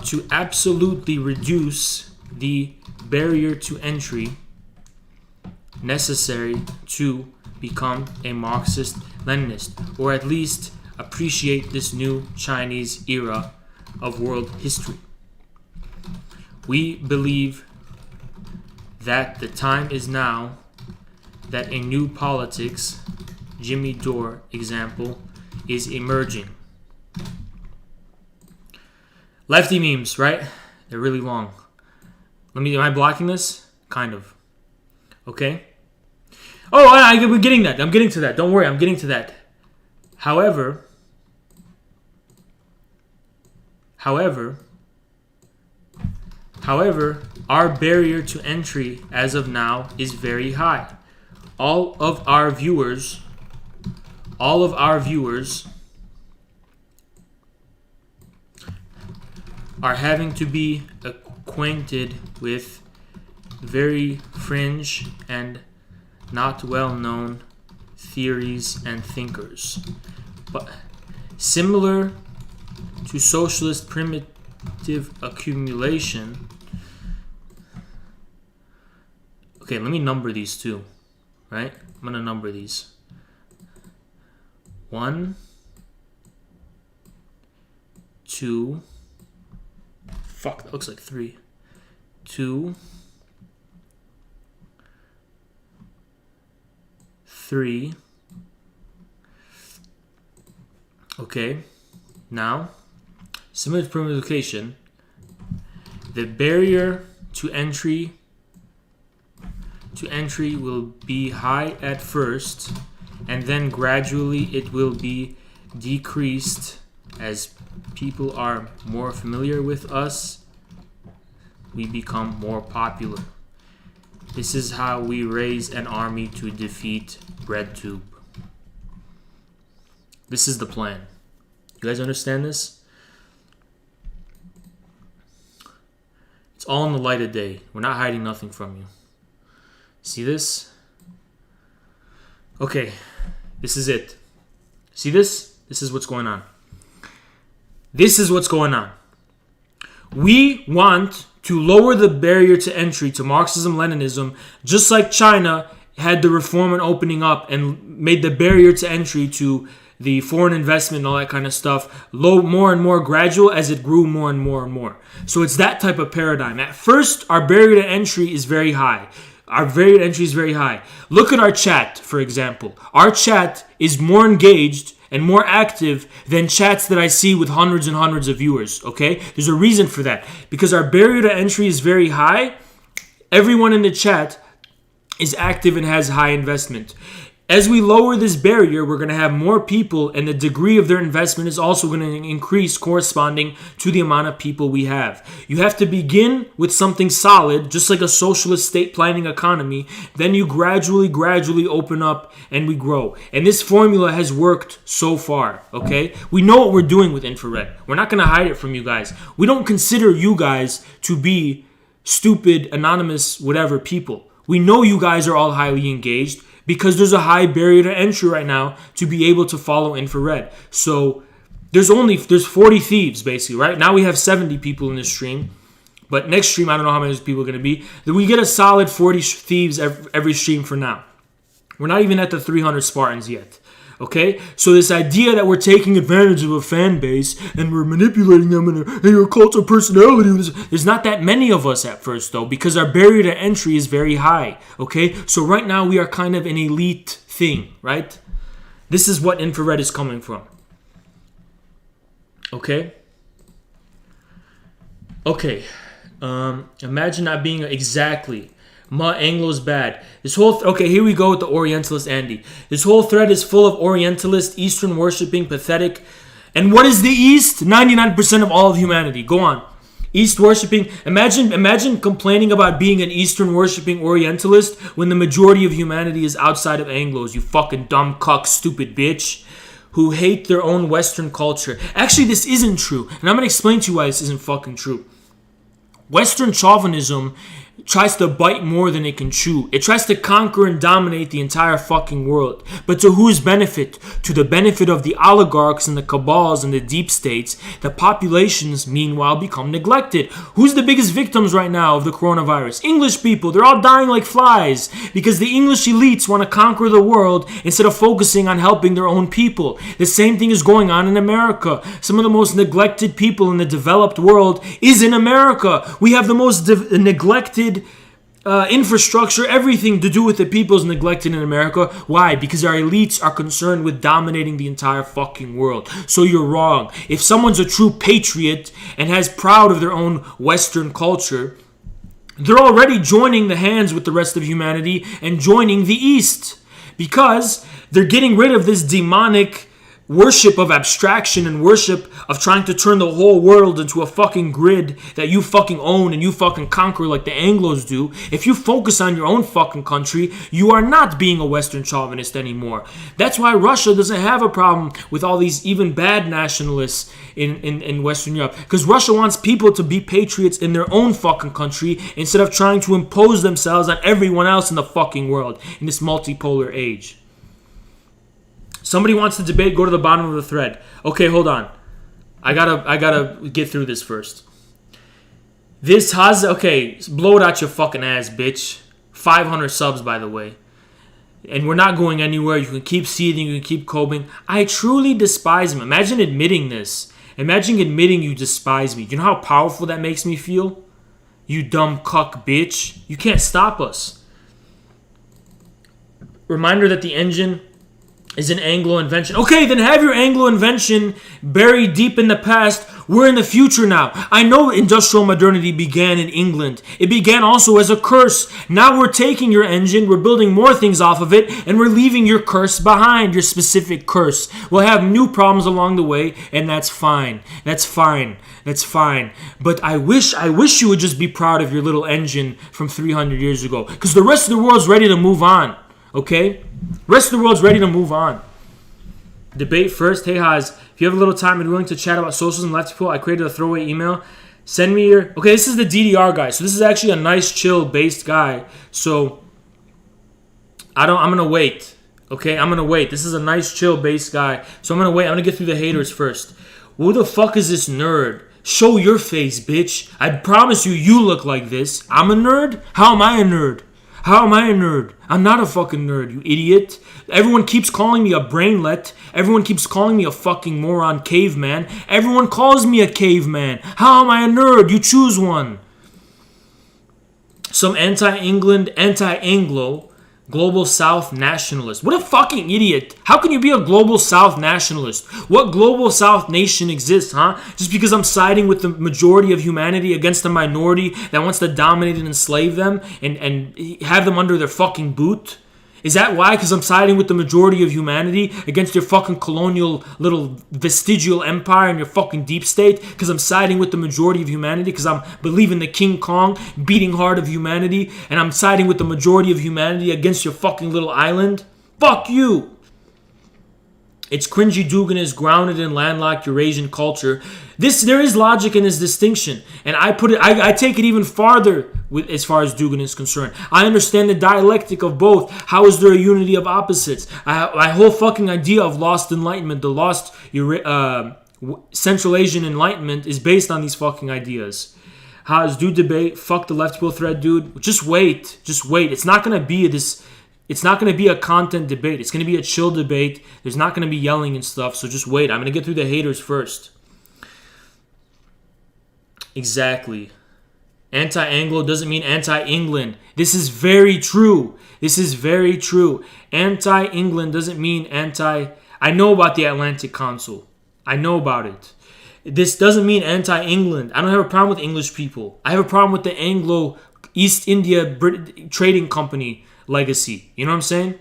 to absolutely reduce the barrier to entry necessary to become a Marxist-Leninist, or at least appreciate this new Chinese era of world history. We believe that the time is now that a new politics, Jimmy Dore example, is emerging. Lefty memes, right? They're really long. Am I blocking this? Kind of. Okay? Oh, we're getting that. I'm getting to that. Don't worry, I'm getting to that. However, our barrier to entry as of now is very high. All of our viewers are having to be acquainted with very fringe and not well known theories and thinkers. But similar to socialist primitive accumulation. Okay, let me number these two, right? I'm going to number these. 1, 2, fuck, that looks like 3. 2, 3. Okay, now, similar to primification, the barrier to entry will be high at first, and then gradually it will be decreased as people are more familiar with us. We become more popular. This is how we raise an army to defeat BreadTube. This is the plan. You guys understand this? It's all in the light of day. We're not hiding nothing from you. See this? Okay, this is it. See this? This is what's going on. This is what's going on. We want to lower the barrier to entry to Marxism-Leninism, just like China had the reform and opening up and made the barrier to entry to the foreign investment and all that kind of stuff low, more and more gradual as it grew more and more and more. So it's that type of paradigm. At first, our barrier to entry is very high. Our barrier to entry is very high. Look at our chat, for example. Our chat is more engaged and more active than chats that I see with hundreds and hundreds of viewers, okay? There's a reason for that. Because our barrier to entry is very high, everyone in the chat is active and has high investment. As we lower this barrier, we're going to have more people, and the degree of their investment is also going to increase corresponding to the amount of people we have. You have to begin with something solid, just like a socialist state planning economy. Then you gradually open up and we grow. And this formula has worked so far, okay? We know what we're doing with infrared. We're not going to hide it from you guys. We don't consider you guys to be stupid, anonymous, whatever people. We know you guys are all highly engaged, because there's a high barrier to entry right now to be able to follow infrared. So there's 40 thieves basically, right? Now we have 70 people in this stream. But next stream, I don't know how many people are going to be. Then we get a solid 40 thieves every stream for now. We're not even at the 300 Spartans yet. Okay? So this idea that we're taking advantage of a fan base and we're manipulating them in a cult of personality, there's not that many of us at first though, because our barrier to entry is very high. Okay? So right now we are kind of an elite thing, right? This is what infrared is coming from. Okay? Okay. Imagine not being exactly... Anglo's bad. This whole okay, here we go with the Orientalist Andy. This whole thread is full of Orientalist, Eastern worshipping, pathetic. And what is the East? 99% of all of humanity. Go on. East worshipping. Imagine complaining about being an Eastern worshipping Orientalist when the majority of humanity is outside of Anglos. You fucking dumb cuck, stupid bitch, who hate their own Western culture. Actually, this isn't true, and I'm gonna explain to you why this isn't fucking true. Western chauvinism tries to bite more than it can chew. It tries to conquer and dominate the entire fucking world. But to whose benefit? To the benefit of the oligarchs and the cabals and the deep states. The populations, meanwhile, become neglected. Who's the biggest victims right now of the coronavirus? English people. They're all dying like flies because the English elites want to conquer the world instead of focusing on helping their own people. The same thing is going on in America. Some of the most neglected people in the developed world is in America. We have the most neglected infrastructure, everything to do with the people is neglected in America. Why? Because our elites are concerned with dominating the entire fucking world. So you're wrong. If someone's a true patriot and has proud of their own Western culture, they're already joining the hands with the rest of humanity and joining the East, because they're getting rid of this demonic worship of abstraction and worship of trying to turn the whole world into a fucking grid that you fucking own and you fucking conquer like the Anglos do, if you focus on your own fucking country, you are not being a Western chauvinist anymore. That's why Russia doesn't have a problem with all these even bad nationalists in Western Europe. Because Russia wants people to be patriots in their own fucking country instead of trying to impose themselves on everyone else in the fucking world in this multipolar age. Somebody wants to debate, go to the bottom of the thread. Okay, hold on. I gotta get through this first. This has, okay, blow it out your fucking ass, bitch. 500 subs, by the way. And we're not going anywhere. You can keep seething, you can keep coping. I truly despise him. Imagine admitting this. Imagine admitting you despise me. You know how powerful that makes me feel? You dumb cuck bitch. You can't stop us. Reminder that the engine is an Anglo invention. Okay, then have your Anglo invention buried deep in the past. We're in the future now. I know industrial modernity began in England. It began also as a curse. Now we're taking your engine, we're building more things off of it, and we're leaving your curse behind, your specific curse. We'll have new problems along the way, and that's fine. That's fine. That's fine. But I wish you would just be proud of your little engine from 300 years ago, because the rest of the world's ready to move on. Okay? Rest of the world's ready to move on. Debate first. Hey, Haz, if you have a little time and willing to chat about socialism and left people, I created a throwaway email. Send me your... Okay, this is the DDR guy. So this is actually a nice, chill-based guy. So I'm going to wait. Okay, I'm going to wait. This is a nice, chill-based guy. So I'm going to wait. I'm going to get through the haters first. Who the fuck is this nerd? Show your face, bitch. I promise you look like this. I'm a nerd? How am I a nerd? How am I a nerd? I'm not a fucking nerd, you idiot. Everyone keeps calling me a brainlet. Everyone keeps calling me a fucking moron caveman. Everyone calls me a caveman. How am I a nerd? You choose one. Some anti-England, anti-Anglo, global South nationalist. What a fucking idiot. How can you be a global South nationalist? What global South nation exists, huh? Just because I'm siding with the majority of humanity against a minority that wants to dominate and enslave them and have them under their fucking boot? Is that why? Because I'm siding with the majority of humanity against your fucking colonial little vestigial empire and your fucking deep state? Because I'm siding with the majority of humanity? Because I'm believing the King Kong beating heart of humanity? And I'm siding with the majority of humanity against your fucking little island? Fuck you! It's cringy Dugan is grounded in landlocked Eurasian culture. There is logic in this distinction, and I take it even farther as far as Dugan is concerned. I understand the dialectic of both. How is there a unity of opposites? My whole fucking idea of lost enlightenment, the lost Central Asian enlightenment, is based on these fucking ideas. How's do debate? Fuck the left people thread, dude. Just wait. It's not gonna be this. It's not going to be a content debate. It's going to be a chill debate. There's not going to be yelling and stuff, so just wait. I'm going to get through the haters first. Exactly. Anti-Anglo doesn't mean anti-England. This is very true. Anti-England doesn't mean anti... I know about the Atlantic Council. I know about it. This doesn't mean anti-England. I don't have a problem with English people. I have a problem with the Anglo East India Trading Company legacy. You know what I'm saying?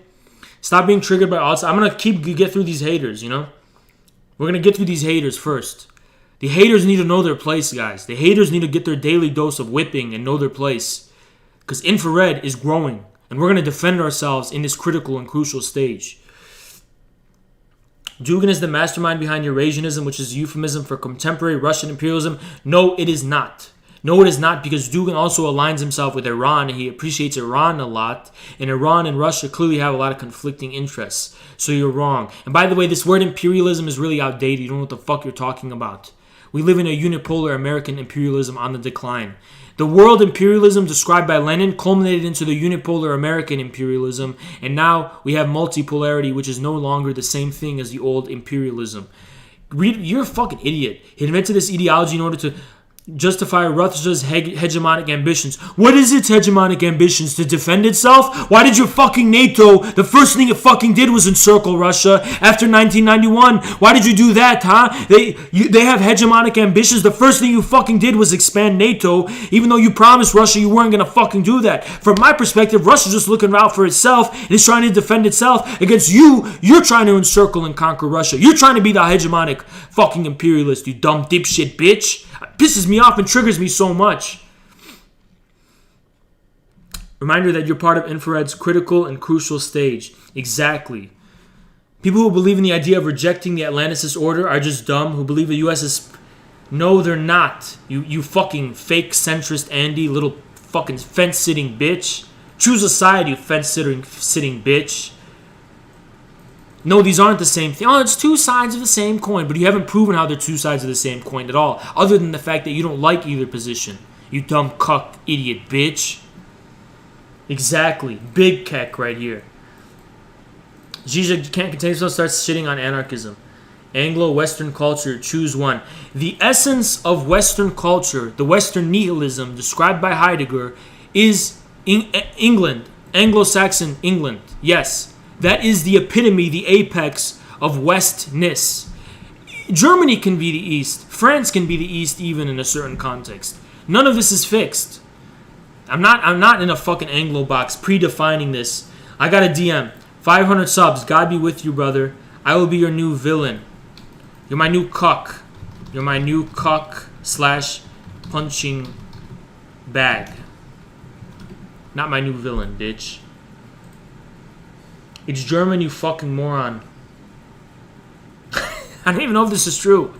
Stop being triggered by all. I'm gonna get through these haters. You know, we're gonna get through these haters first. The haters need to know their place, guys. The haters need to get their daily dose of whipping and know their place, because infrared is growing, and we're gonna defend ourselves in this critical and crucial stage. Dugan is the mastermind behind Eurasianism, which is a euphemism for contemporary Russian imperialism. No, it is not. No, it is not, because Dugan also aligns himself with Iran, and he appreciates Iran a lot. And Iran and Russia clearly have a lot of conflicting interests. So you're wrong. And by the way, this word imperialism is really outdated. You don't know what the fuck you're talking about. We live in a unipolar American imperialism on the decline. The world imperialism described by Lenin culminated into the unipolar American imperialism, and now we have multipolarity, which is no longer the same thing as the old imperialism. You're a fucking idiot. He invented this ideology in order to justify Russia's hegemonic ambitions. What is its hegemonic ambitions? To defend itself? Why did your fucking NATO, the first thing it fucking did was encircle Russia after 1991? Why did you do that, huh? They have hegemonic ambitions. The first thing you fucking did was expand NATO, even though you promised Russia you weren't gonna fucking do that. From my perspective, Russia's just looking out for itself and is trying to defend itself against you. You're trying to encircle and conquer Russia. You're trying to be the hegemonic fucking imperialist, you dumb dipshit bitch. It pisses me off and triggers me so much. Reminder that you're part of infrared's critical and crucial stage. Exactly. People who believe in the idea of rejecting the Atlanticist order are just dumb, who believe the U.S. is... No, they're not. You fucking fake centrist Andy, little fucking fence-sitting bitch. Choose a side, you fence-sitting bitch. No, these aren't the same thing. Oh, it's two sides of the same coin. But you haven't proven how they're two sides of the same coin at all. Other than the fact that you don't like either position. You dumb cuck idiot bitch. Exactly. Big keck right here. Zizek can't contain himself, starts shitting on anarchism. Anglo-Western culture, choose one. The essence of Western culture, the Western nihilism described by Heidegger, is England. Anglo-Saxon England. Yes. That is the epitome, the apex of Westness. Germany can be the East. France can be the East even in a certain context. None of this is fixed. I'm not in a fucking Anglo box predefining this. I got a DM. 500 subs. God be with you, brother. I will be your new villain. You're my new cuck. You're my new cuck / punching bag. Not my new villain, bitch. It's German, you fucking moron. I don't even know if this is true.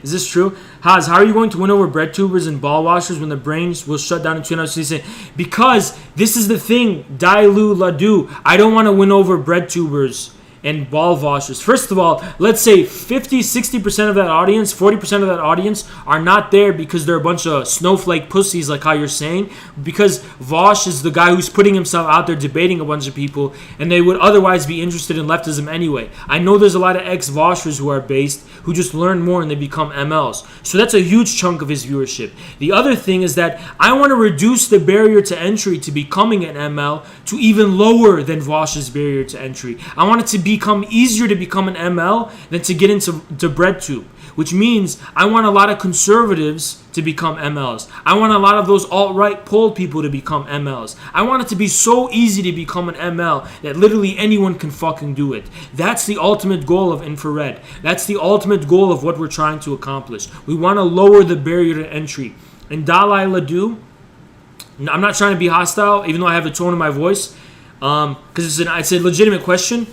Is this true? Haz, how are you going to win over bread tubers and ball washers when the brains will shut down in 2 hours? Because this is the thing. Dailu ladu. I don't want to win over bread tubers and ball washers. First of all, let's say 50-60% of that audience, 40% of that audience are not there because they're a bunch of snowflake pussies like how you're saying, because Vosh is the guy who's putting himself out there debating a bunch of people, and they would otherwise be interested in leftism anyway. I know there's a lot of ex-Voshers who are based, who just learn more and they become MLs. So that's a huge chunk of his viewership. The other thing is that I want to reduce the barrier to entry to becoming an ML to even lower than Vosh's barrier to entry. I want it to become easier to become an ML than to get into BreadTube, which means I want a lot of conservatives to become MLs. I want a lot of those alt-right poll people to become MLs. I want it to be so easy to become an ML that literally anyone can fucking do it. That's the ultimate goal of infrared. That's the ultimate goal of what we're trying to accomplish. We want to lower the barrier to entry. And Dalai Ladu, I'm not trying to be hostile, even though I have the tone of my voice, because it's a legitimate question.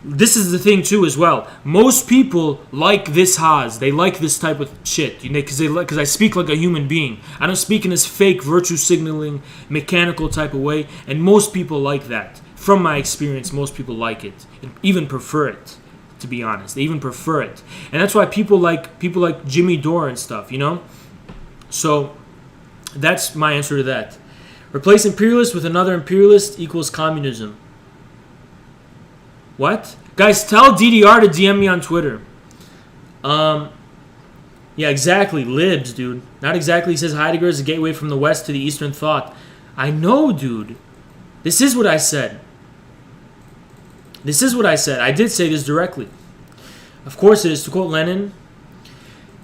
This is the thing too as well. Most people like this Haz. They like this type of shit, because I speak like a human being. I don't speak in this fake virtue signaling, mechanical type of way, and most people like that. From my experience, most people like it, and even prefer it. To be honest, they even prefer it, and that's why people like Jimmy Dore and stuff. You know, so that's my answer to that. Replace imperialist with another imperialist equals communism. What? Guys, tell DDR to DM me on Twitter. Yeah, exactly. Libs, dude. Not exactly. He says Heidegger is a gateway from the West to the Eastern thought. I know, dude. This is what I said. I did say this directly. Of course it is. To quote Lenin.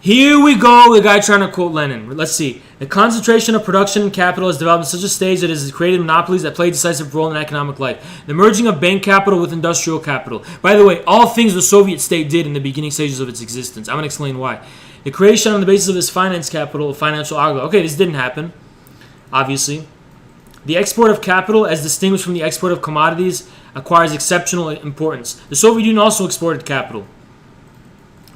Here we go, the guy trying to quote Lenin. Let's see. The concentration of production and capital has developed at such a stage that it has created monopolies that play a decisive role in economic life. The merging of bank capital with industrial capital. By the way, all things the Soviet state did in the beginning stages of its existence. I'm going to explain why. The creation on the basis of this finance capital of financial oligarchy. Okay, this didn't happen, obviously. The export of capital, as distinguished from the export of commodities, acquires exceptional importance. The Soviet Union also exported capital.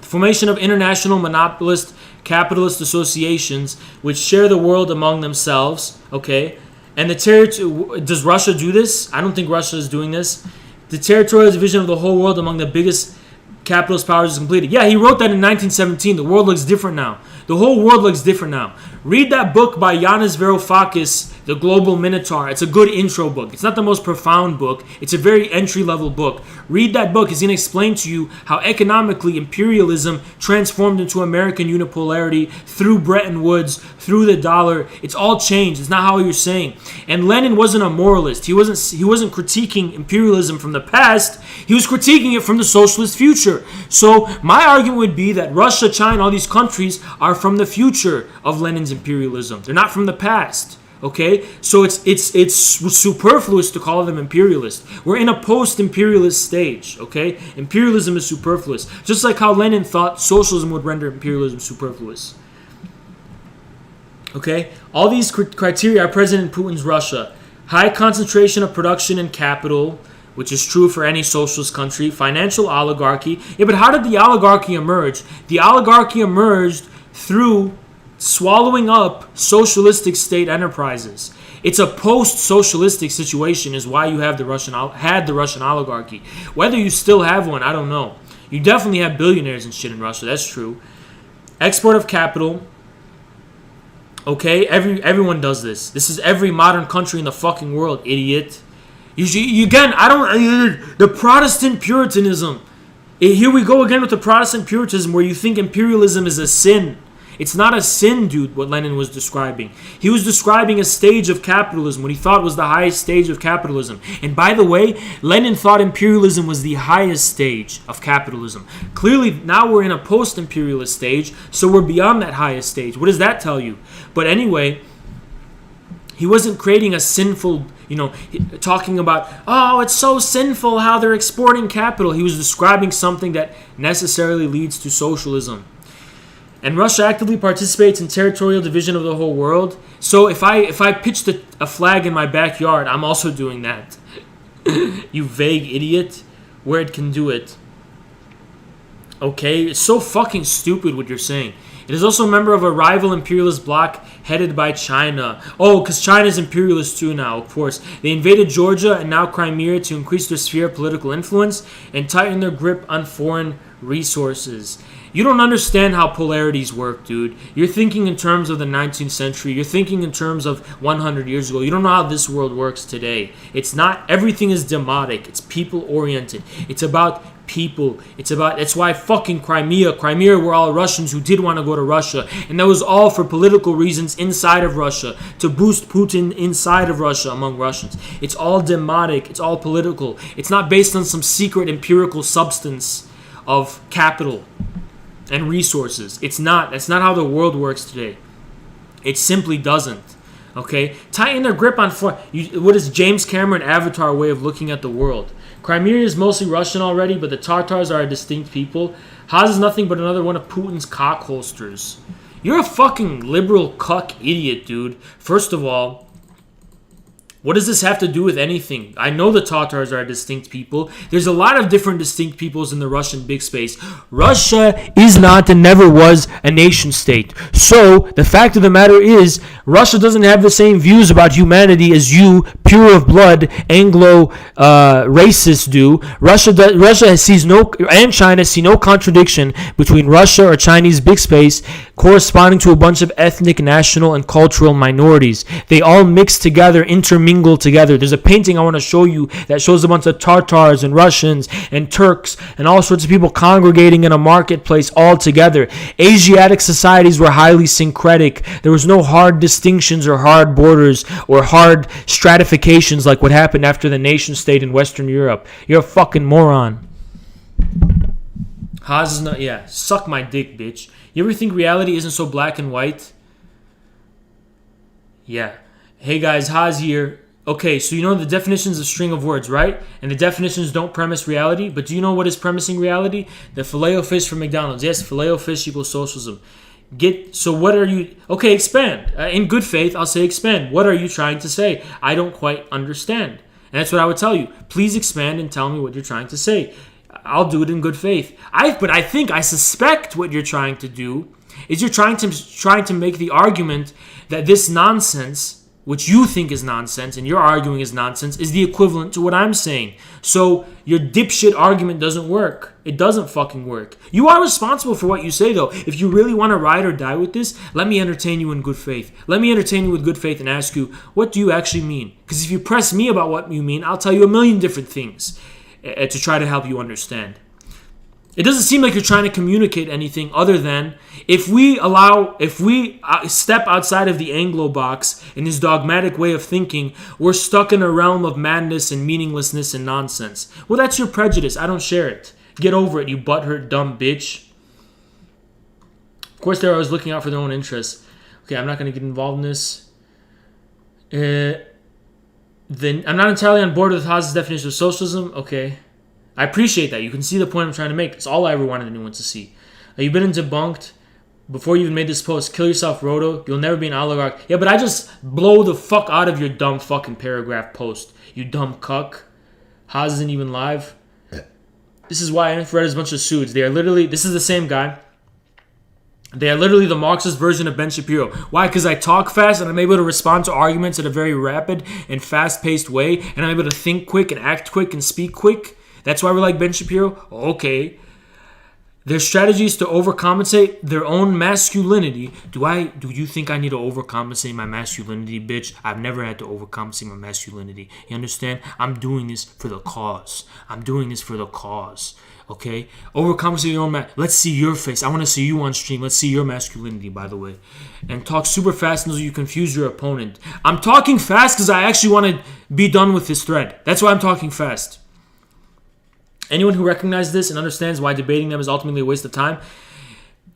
Formation of international monopolist capitalist associations which share the world among themselves, okay? And does Russia do this? I don't think Russia is doing this. The territorial division of the whole world among the biggest capitalist powers is completed. Yeah, he wrote that in 1917. The world looks different now. The whole world looks different now. Read that book by Yanis Varoufakis, The Global Minotaur. It's a good intro book. It's not the most profound book. It's a very entry-level book. Read that book. It's going to explain to you how economically imperialism transformed into American unipolarity through Bretton Woods, through the dollar. It's all changed. It's not how you're saying. And Lenin wasn't a moralist. He wasn't critiquing imperialism from the past. He was critiquing it from the socialist future. So my argument would be that Russia, China, all these countries are from the future of Lenin's imperialism. They're not from the past. Okay, so it's superfluous to call them imperialist. We're in a post-imperialist stage. Okay, imperialism is superfluous, just like how Lenin thought socialism would render imperialism superfluous. Okay, all these criteria are present in Putin's Russia: high concentration of production and capital, which is true for any socialist country; financial oligarchy. Yeah, but how did the oligarchy emerge? The oligarchy emerged through swallowing up socialistic state enterprises. It's a post-socialistic situation is why you have the Russian oligarchy. Whether you still have one, I don't know. You definitely have billionaires and shit in Russia, that's true. Export of capital. Okay, everyone does this. This is every modern country in the fucking world, idiot. The Protestant Puritanism. Here we go again with the Protestant Puritanism where you think imperialism is a sin. It's not a sin, dude, what Lenin was describing. He was describing a stage of capitalism, what he thought was the highest stage of capitalism. And by the way, Lenin thought imperialism was the highest stage of capitalism. Clearly, now we're in a post-imperialist stage, so we're beyond that highest stage. What does that tell you? But anyway, he wasn't creating a sinful, talking about, oh, it's so sinful how they're exporting capital. He was describing something that necessarily leads to socialism. And Russia actively participates in territorial division of the whole world. So if I pitched a flag in my backyard, I'm also doing that. You vague idiot. Where it can do it. Okay? It's so fucking stupid what you're saying. It is also a member of a rival imperialist bloc headed by China. Oh, because China's imperialist too now, of course. They invaded Georgia and now Crimea to increase their sphere of political influence and tighten their grip on foreign resources. You don't understand how polarities work, dude. You're thinking in terms of the 19th century. You're thinking in terms of 100 years ago. You don't know how this world works today. It's not, everything is demotic. It's people-oriented. It's about people. That's why fucking Crimea were all Russians who did want to go to Russia. And that was all for political reasons inside of Russia, to boost Putin inside of Russia among Russians. It's all demotic. It's all political. It's not based on some secret empirical substance of capital and resources. It's not. That's not how the world works today. It simply doesn't. Okay? Tighten their grip on what is James Cameron Avatar way of looking at the world. Crimea is mostly Russian already, but the Tatars are a distinct people. Haz is nothing but another one of Putin's cock holsters. You're a fucking liberal cuck idiot, dude. First of all, what does this have to do with anything? I know the Tatars are a distinct people. There's a lot of different distinct peoples in the Russian big space. Russia is not and never was a nation state. So, the fact of the matter is, Russia doesn't have the same views about humanity as you, pure of blood, Anglo-racists do. Russia sees and China see no contradiction between Russia or Chinese big space corresponding to a bunch of ethnic, national, and cultural minorities. They all mix together, intermingle together. There's a painting I want to show you that shows a bunch of Tatars and Russians and Turks and all sorts of people congregating in a marketplace all together. Asiatic societies were highly syncretic. There was no hard distinctions or hard borders or hard stratifications like what happened after the nation state in Western Europe. You're a fucking moron. Haz is not, yeah, suck my dick, bitch. You ever think reality isn't so black and white? Yeah. Hey guys, Haz here. Okay, so you know the definition's a string of words, right? And the definitions don't premise reality, but do you know what is premising reality? The Filet-O-Fish from McDonald's. Yes, Filet-O-Fish equals socialism. So what are you... Okay, expand. In good faith, I'll say expand. What are you trying to say? I don't quite understand. And that's what I would tell you. Please expand and tell me what you're trying to say. I'll do it in good faith. I suspect what you're trying to do is you're trying to make the argument that this nonsense which you think is nonsense and you're arguing is nonsense, is the equivalent to what I'm saying. So your dipshit argument doesn't work. It doesn't fucking work. You are responsible for what you say, though. If you really want to ride or die with this, let me entertain you in good faith. Let me entertain you with good faith and ask you, what do you actually mean? Because if you press me about what you mean, I'll tell you a million different things to try to help you understand. It doesn't seem like you're trying to communicate anything other than if we step outside of the Anglo box in this dogmatic way of thinking, we're stuck in a realm of madness and meaninglessness and nonsense. Well, that's your prejudice. I don't share it. Get over it, you butthurt dumb bitch. Of course, they're always looking out for their own interests. Okay, I'm not going to get involved in this. Then I'm not entirely on board with Haas's definition of socialism. Okay. I appreciate that. You can see the point I'm trying to make. It's all I ever wanted anyone to see. You've been debunked before you even made this post. Kill yourself, Roto. You'll never be an oligarch. Yeah, but I just blow the fuck out of your dumb fucking paragraph post. You dumb cuck. Haas isn't even live. This is why Infrared is a bunch of suits. They are literally, this is the same guy. They are literally the Marxist version of Ben Shapiro. Why? Because I talk fast and I'm able to respond to arguments in a very rapid and fast-paced way. And I'm able to think quick and act quick and speak quick. That's why we're like Ben Shapiro? Okay. Their strategy is to overcompensate their own masculinity. Do you think I need to overcompensate my masculinity, bitch? I've never had to overcompensate my masculinity. You understand? I'm doing this for the cause. Okay? Overcompensate your own let's see your face. I want to see you on stream. Let's see your masculinity, by the way. And talk super fast until you confuse your opponent. I'm talking fast because I actually want to be done with this thread. That's why I'm talking fast. Anyone who recognizes this and understands why debating them is ultimately a waste of time?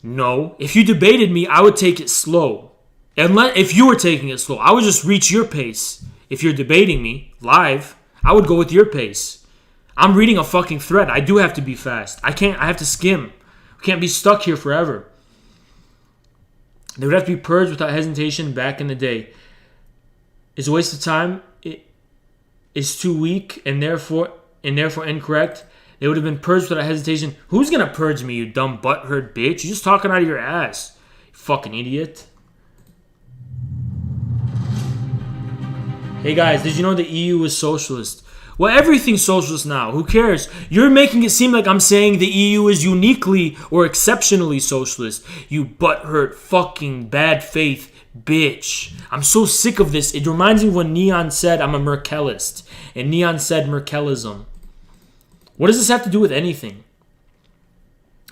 No. If you debated me, I would take it slow. If you were taking it slow, I would just reach your pace. If you're debating me live, I would go with your pace. I'm reading a fucking thread. I do have to be fast. I have to skim. I can't be stuck here forever. They would have to be purged without hesitation back in the day. It's a waste of time. It is too weak and therefore incorrect. They would have been purged without hesitation. Who's going to purge me, you dumb butthurt bitch? You're just talking out of your ass. You fucking idiot. Hey guys, did you know the EU is socialist? Well, everything's socialist now. Who cares? You're making it seem like I'm saying the EU is uniquely or exceptionally socialist. You butthurt fucking bad faith bitch. I'm so sick of this. It reminds me when Neon said I'm a Merkelist. And Neon said Merkelism. What does this have to do with anything?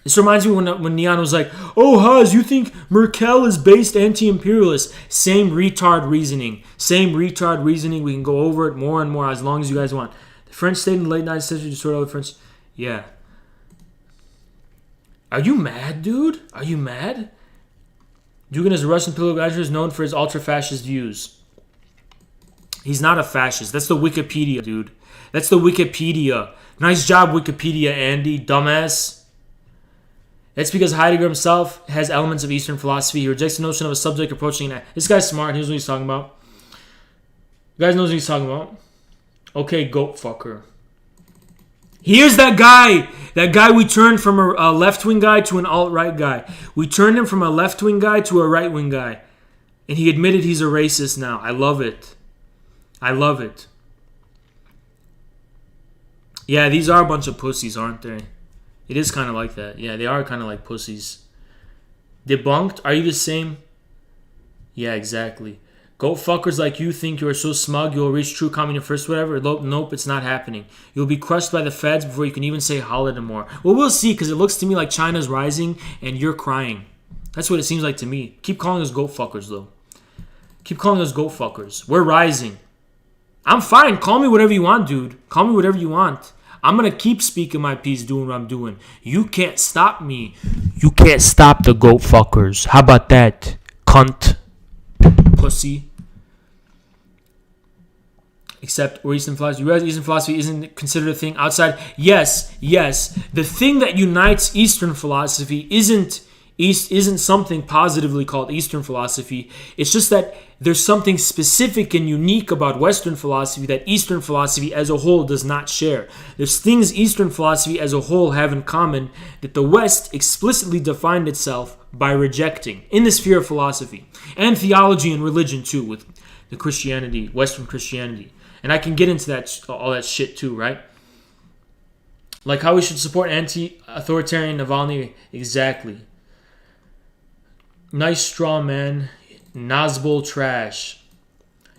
This reminds me when Neon was like, oh, Haas, you think Merkel is based anti-imperialist. Same retard reasoning. We can go over it more and more as long as you guys want. The French state in the late 19th century destroyed all the French. Yeah. Are you mad, dude? Are you mad? Dugin is a Russian political actor is known for his ultra-fascist views. He's not a fascist. That's the Wikipedia, dude. That's the Wikipedia. Nice job, Wikipedia, Andy, dumbass. That's because Heidegger himself has elements of Eastern philosophy. He rejects the notion of a subject approaching an... This guy's smart. He knows what he's talking about. You guys knows what he's talking about. Okay, goat fucker. Here's that guy. That guy we turned from a left-wing guy to an alt-right guy. We turned him from a left-wing guy to a right-wing guy. And he admitted he's a racist now. I love it. Yeah, these are a bunch of pussies, aren't they? It is kind of like that. Yeah, they are kind of like pussies. Debunked? Are you the same? Yeah, exactly. Goat fuckers like you think you are so smug you'll reach true communist first, whatever. Nope, it's not happening. You'll be crushed by the feds before you can even say holla anymore. Well, we'll see, because it looks to me like China's rising and you're crying. That's what it seems like to me. Keep calling us goat fuckers, though. Keep calling us goat fuckers. We're rising. I'm fine. Call me whatever you want, dude. Call me whatever you want. I'm going to keep speaking my piece, doing what I'm doing. You can't stop me. You can't stop the goat fuckers. How about that, cunt? Pussy. Except where Eastern philosophy. You realize Eastern philosophy isn't considered a thing outside? Yes. The thing that unites Eastern philosophy isn't something positively called Eastern philosophy. It's just that there's something specific and unique about Western philosophy that Eastern philosophy as a whole does not share. There's things Eastern philosophy as a whole have in common that the West explicitly defined itself by rejecting in the sphere of philosophy and theology and religion too, with the Christianity, Western Christianity. And I can get into that, all that shit too, right? Like how we should support anti-authoritarian Navalny. Exactly. Nice straw man. Nazbol trash.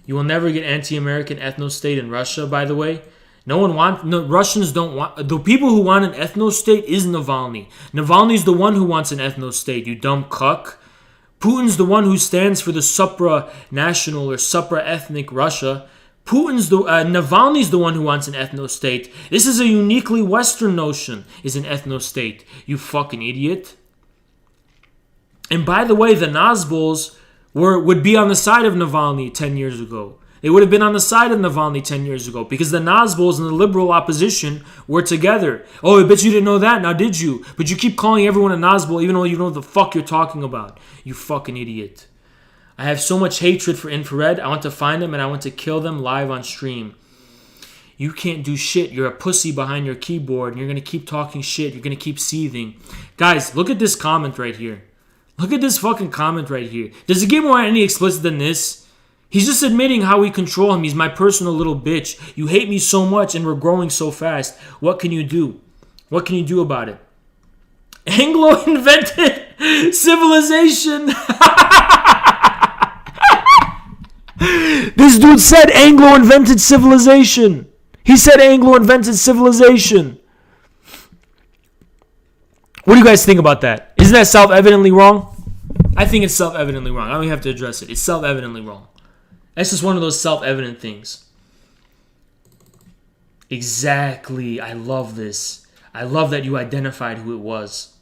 You will never get anti-American ethno-state in Russia, by the way. Russians don't want... The people who want an ethno-state is Navalny. Navalny's the one who wants an ethno-state, you dumb cuck. Putin's the one who stands for the supra-national or supra-ethnic Russia. Navalny's the one who wants an ethno-state. This is a uniquely Western notion, is an ethno-state. You fucking idiot. And by the way, the Nazbols would be on the side of Navalny 10 years ago. They would have been on the side of Navalny 10 years ago because the Nazbols and the liberal opposition were together. Oh, I bet you didn't know that, now did you? But you keep calling everyone a Nazbol even though you know what the fuck you're talking about. You fucking idiot. I have so much hatred for infrared. I want to find them and I want to kill them live on stream. You can't do shit. You're a pussy behind your keyboard and you're going to keep talking shit. You're going to keep seething. Guys, look at this comment right here. Look at this fucking comment right here. Does it get more any explicit than this? He's just admitting how we control him. He's my personal little bitch. You hate me so much and we're growing so fast. What can you do? What can you do about it? Anglo invented civilization. This dude said Anglo invented civilization. He said Anglo invented civilization. What do you guys think about that? Isn't that self-evidently wrong? I think it's self-evidently wrong. I don't even have to address it. It's self-evidently wrong. That's just one of those self-evident things. Exactly. I love this. I love that you identified who it was.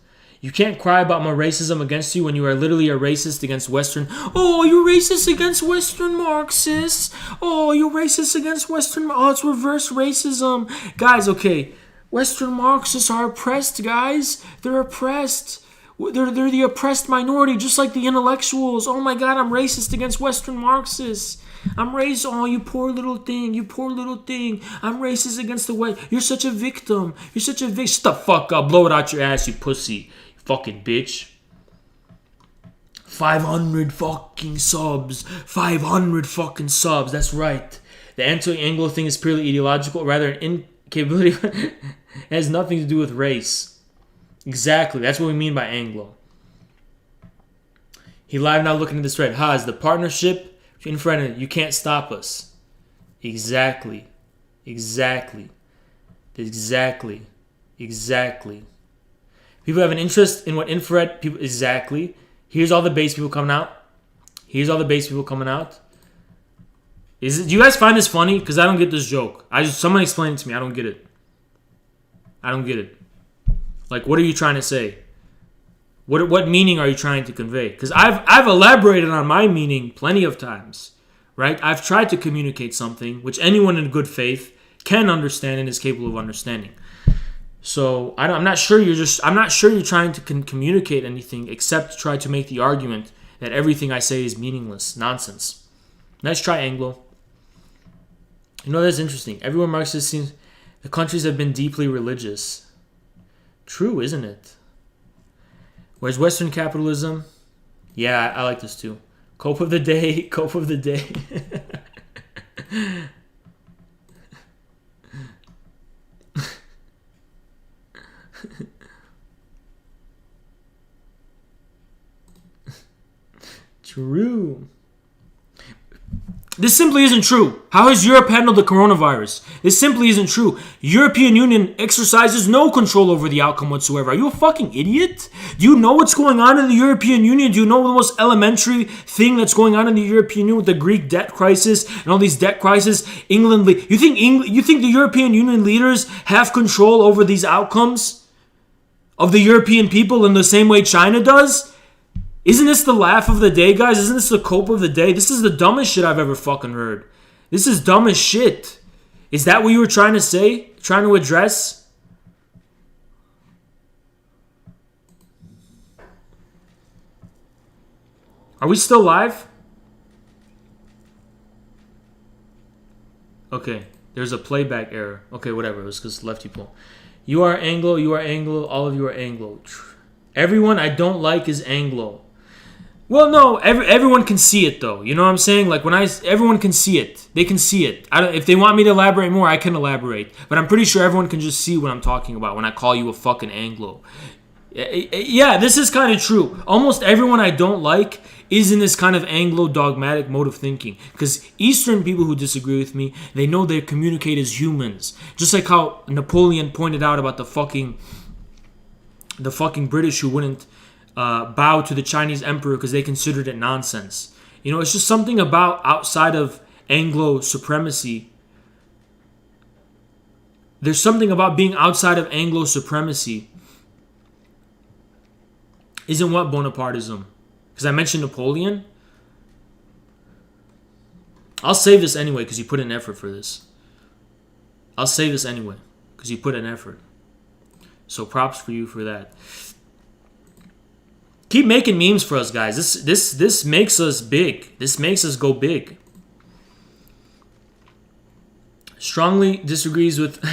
You can't cry about my racism against you when you are literally a racist against Western... Oh, you're racist against Western Marxists. Oh, you're racist against Western... Oh, it's reverse racism. Guys, okay. Western Marxists are oppressed, guys. They're oppressed. They're the oppressed minority, just like the intellectuals. Oh my God, I'm racist against Western Marxists. I'm racist. Oh, you poor little thing. You poor little thing. I'm racist against the West. You're such a victim. You're such a victim. Shut the fuck up. Blow it out your ass, you pussy. You fucking bitch. 500 fucking subs. 500 fucking subs. That's right. The anti-Anglo thing is purely ideological, rather an incapability. It has nothing to do with race. Exactly. That's what we mean by Anglo. He live now looking at this thread. Is the partnership in front of you can't stop us. Exactly. Exactly. Exactly. Exactly. People have an interest in what infrared people... Exactly. Here's all the base people coming out. Here's all the base people coming out. Do you guys find this funny? Because I don't get this joke. Someone explain it to me. I don't get it. I don't get it. Like, what are you trying to say? What meaning are you trying to convey? Because I've elaborated on my meaning plenty of times, right? I've tried to communicate something which anyone in good faith can understand and is capable of understanding. So I'm not sure you're trying to communicate anything except try to make the argument that everything I say is meaningless nonsense. Nice try, Anglo. You know, that's interesting. Everywhere Marxist seems the countries have been deeply religious. True, isn't it? Where's Western capitalism? Yeah, I like this too. Cope of the day, cope of the day. True. This simply isn't true. How has Europe handled the coronavirus? This simply isn't true. European Union exercises no control over the outcome whatsoever. Are you a fucking idiot? Do you know what's going on in the European Union? Do you know the most elementary thing that's going on in the European Union with the Greek debt crisis and all these debt crises? You think the European Union leaders have control over these outcomes of the European people in the same way China does? Isn't this the laugh of the day, guys? Isn't this the cope of the day? This is the dumbest shit I've ever fucking heard. This is dumb as shit. Is that what you were trying to say? Trying to address? Are we still live? Okay. There's a playback error. Okay, whatever. It was because lefty pull. You are Anglo. You are Anglo. All of you are Anglo. Everyone I don't like is Anglo. Well, no, everyone can see it though. You know what I'm saying? Like everyone can see it. They can see it. If they want me to elaborate more, I can elaborate. But I'm pretty sure everyone can just see what I'm talking about when I call you a fucking Anglo. Yeah, this is kind of true. Almost everyone I don't like is in this kind of Anglo-dogmatic mode of thinking. Because Eastern people who disagree with me, they know they communicate as humans. Just like how Napoleon pointed out about the fucking British who wouldn't bow to the Chinese emperor because they considered it nonsense. You know, it's just something about outside of Anglo supremacy. There's something about being outside of Anglo supremacy. Isn't what Bonapartism? Because I mentioned Napoleon. I'll save this anyway because you put in effort for this. I'll save this anyway because you put in effort. So props for you for that. Keep making memes for us, guys. This makes us big. This makes us go big. Strongly disagrees with...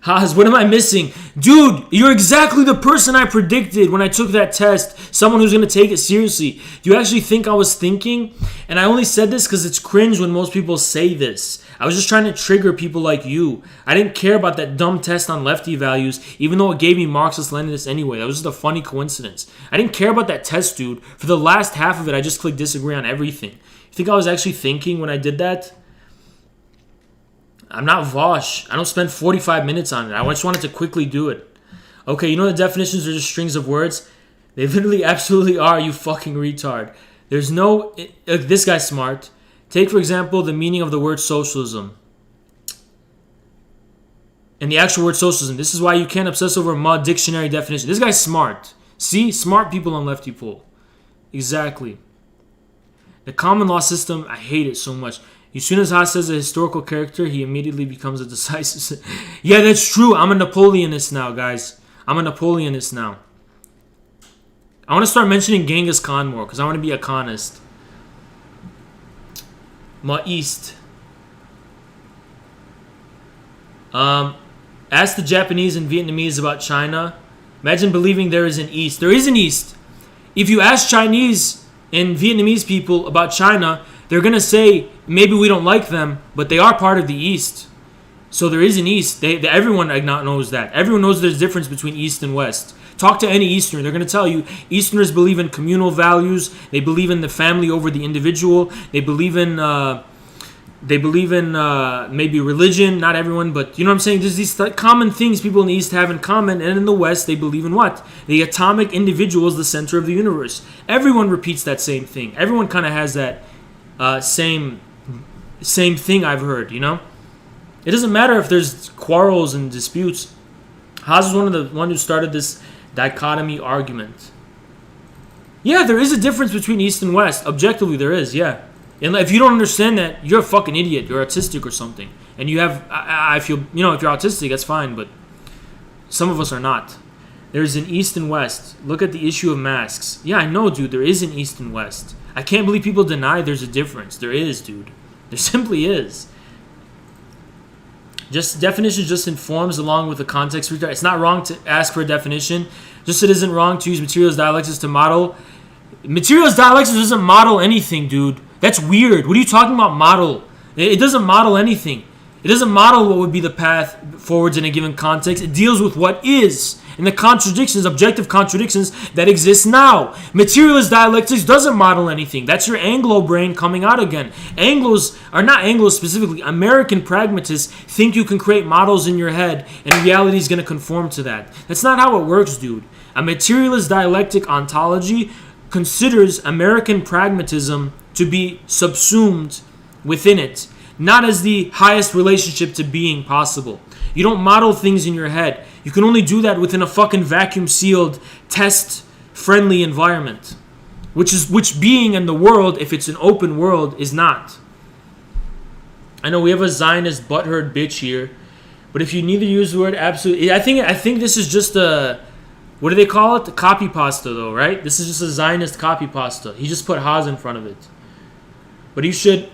Haas, what am I missing? Dude, you're exactly the person I predicted when I took that test. Someone who's going to take it seriously. Do you actually think I was thinking? And I only said this because it's cringe when most people say this. I was just trying to trigger people like you. I didn't care about that dumb test on lefty values, even though it gave me Marxist-Leninist anyway. That was just a funny coincidence. I didn't care about that test, dude. For the last half of it, I just clicked disagree on everything. You think I was actually thinking when I did that? I'm not Vosh. I don't spend 45 minutes on it. I just wanted to quickly do it. Okay, you know the definitions are just strings of words? They literally absolutely are, you fucking retard. There's no... this guy's smart. Take, for example, the meaning of the word socialism. And the actual word socialism. This is why you can't obsess over a dictionary definition. This guy's smart. See? Smart people on lefty pole. Exactly. The common law system, I hate it so much. As soon as Haas says a historical character, he immediately becomes a decisive... Yeah, that's true. I'm a Napoleonist now, guys. I'm a Napoleonist now. I want to start mentioning Genghis Khan more, because I want to be a Khanist. East. Ask the Japanese and Vietnamese about China. Imagine believing there is an East. There is an East. If you ask Chinese and Vietnamese people about China, they're going to say, maybe we don't like them, but they are part of the East. So there is an East. Everyone knows that. Everyone knows there's a difference between East and West. Talk to any Easterner. They're going to tell you Easterners believe in communal values. They believe in the family over the individual. They believe in maybe religion. Not everyone, but you know what I'm saying? There's these common things people in the East have in common. And in the West, they believe in what? The atomic individual is the center of the universe. Everyone repeats that same thing. Everyone kind of has that same thing I've heard, you know? It doesn't matter if there's quarrels and disputes. Haas is one who started this dichotomy argument. Yeah, there is a difference between East and West. Objectively, there is, yeah. And if you don't understand that, you're a fucking idiot. You're autistic or something. And you have, I feel, you know, if you're autistic, that's fine, but some of us are not. There's an East and West. Look at the issue of masks. Yeah, I know, dude, there is an East and West. I can't believe people deny there's a difference. There is, dude. There simply is. Just definition just informs along with the context. It's not wrong to ask for a definition. Just it isn't wrong to use materialist dialectics to model. Materialist dialectics doesn't model anything, dude. That's weird. What are you talking about model? It doesn't model anything. It doesn't model what would be the path forwards in a given context. It deals with what is and the contradictions, objective contradictions that exist now. Materialist dialectics doesn't model anything. That's your Anglo brain coming out again. Anglos, or not Anglos specifically, American pragmatists think you can create models in your head and reality is going to conform to that. That's not how it works, dude. A materialist dialectic ontology considers American pragmatism to be subsumed within it, not as the highest relationship to being possible. You don't model things in your head. You can only do that within a fucking vacuum-sealed, test-friendly environment, which being in the world, if it's an open world, is not. I know we have a Zionist butthurt bitch here, but if you neither use the word absolute, I think this is just a, what do they call it? The copy pasta, though, right? This is just a Zionist copy pasta. He just put Haas in front of it. But you should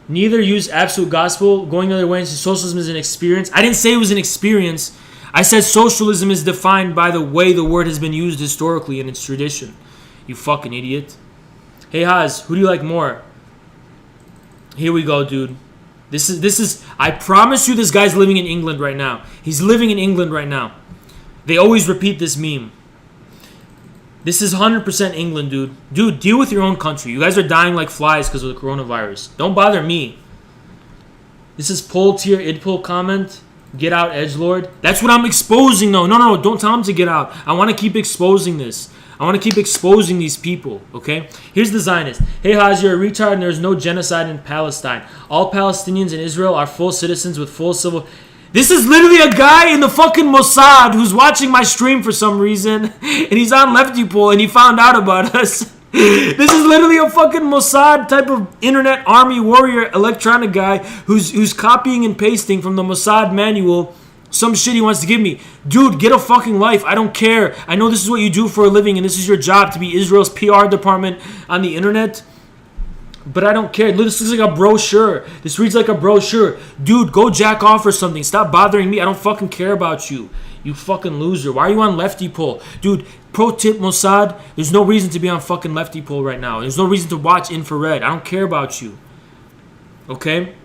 neither use absolute gospel, going the other way and say socialism is an experience. I didn't say it was an experience. I said socialism is defined by the way the word has been used historically in its tradition. You fucking idiot. Hey Haz, who do you like more? Here we go, dude. This is. I promise you, this guy's living in England right now. He's living in England right now. They always repeat this meme. This is 100% England, dude. Dude, deal with your own country. You guys are dying like flies because of the coronavirus. Don't bother me. This is poll tier idpol comment. Get out, edgelord. That's what I'm exposing, though. No. Don't tell him to get out. I want to keep exposing this. I want to keep exposing these people, okay? Here's the Zionist. Hey, Haz, you're a retard and there's no genocide in Palestine. All Palestinians in Israel are full citizens with full civil... This is literally a guy in the fucking Mossad who's watching my stream for some reason, and he's on Lefty Poll, and he found out about us. This is literally a fucking Mossad type of internet army warrior electronic guy who's copying and pasting from the Mossad manual some shit he wants to give me. Dude, get a fucking life. I don't care. I know this is what you do for a living, and this is your job, to be Israel's PR department on the internet. But I don't care. This looks like a brochure. This reads like a brochure. Dude, go jack off or something. Stop bothering me. I don't fucking care about you. You fucking loser. Why are you on Lefty Poll? Dude, pro tip Mossad, there's no reason to be on fucking Lefty Poll right now. There's no reason to watch Infrared. I don't care about you. Okay?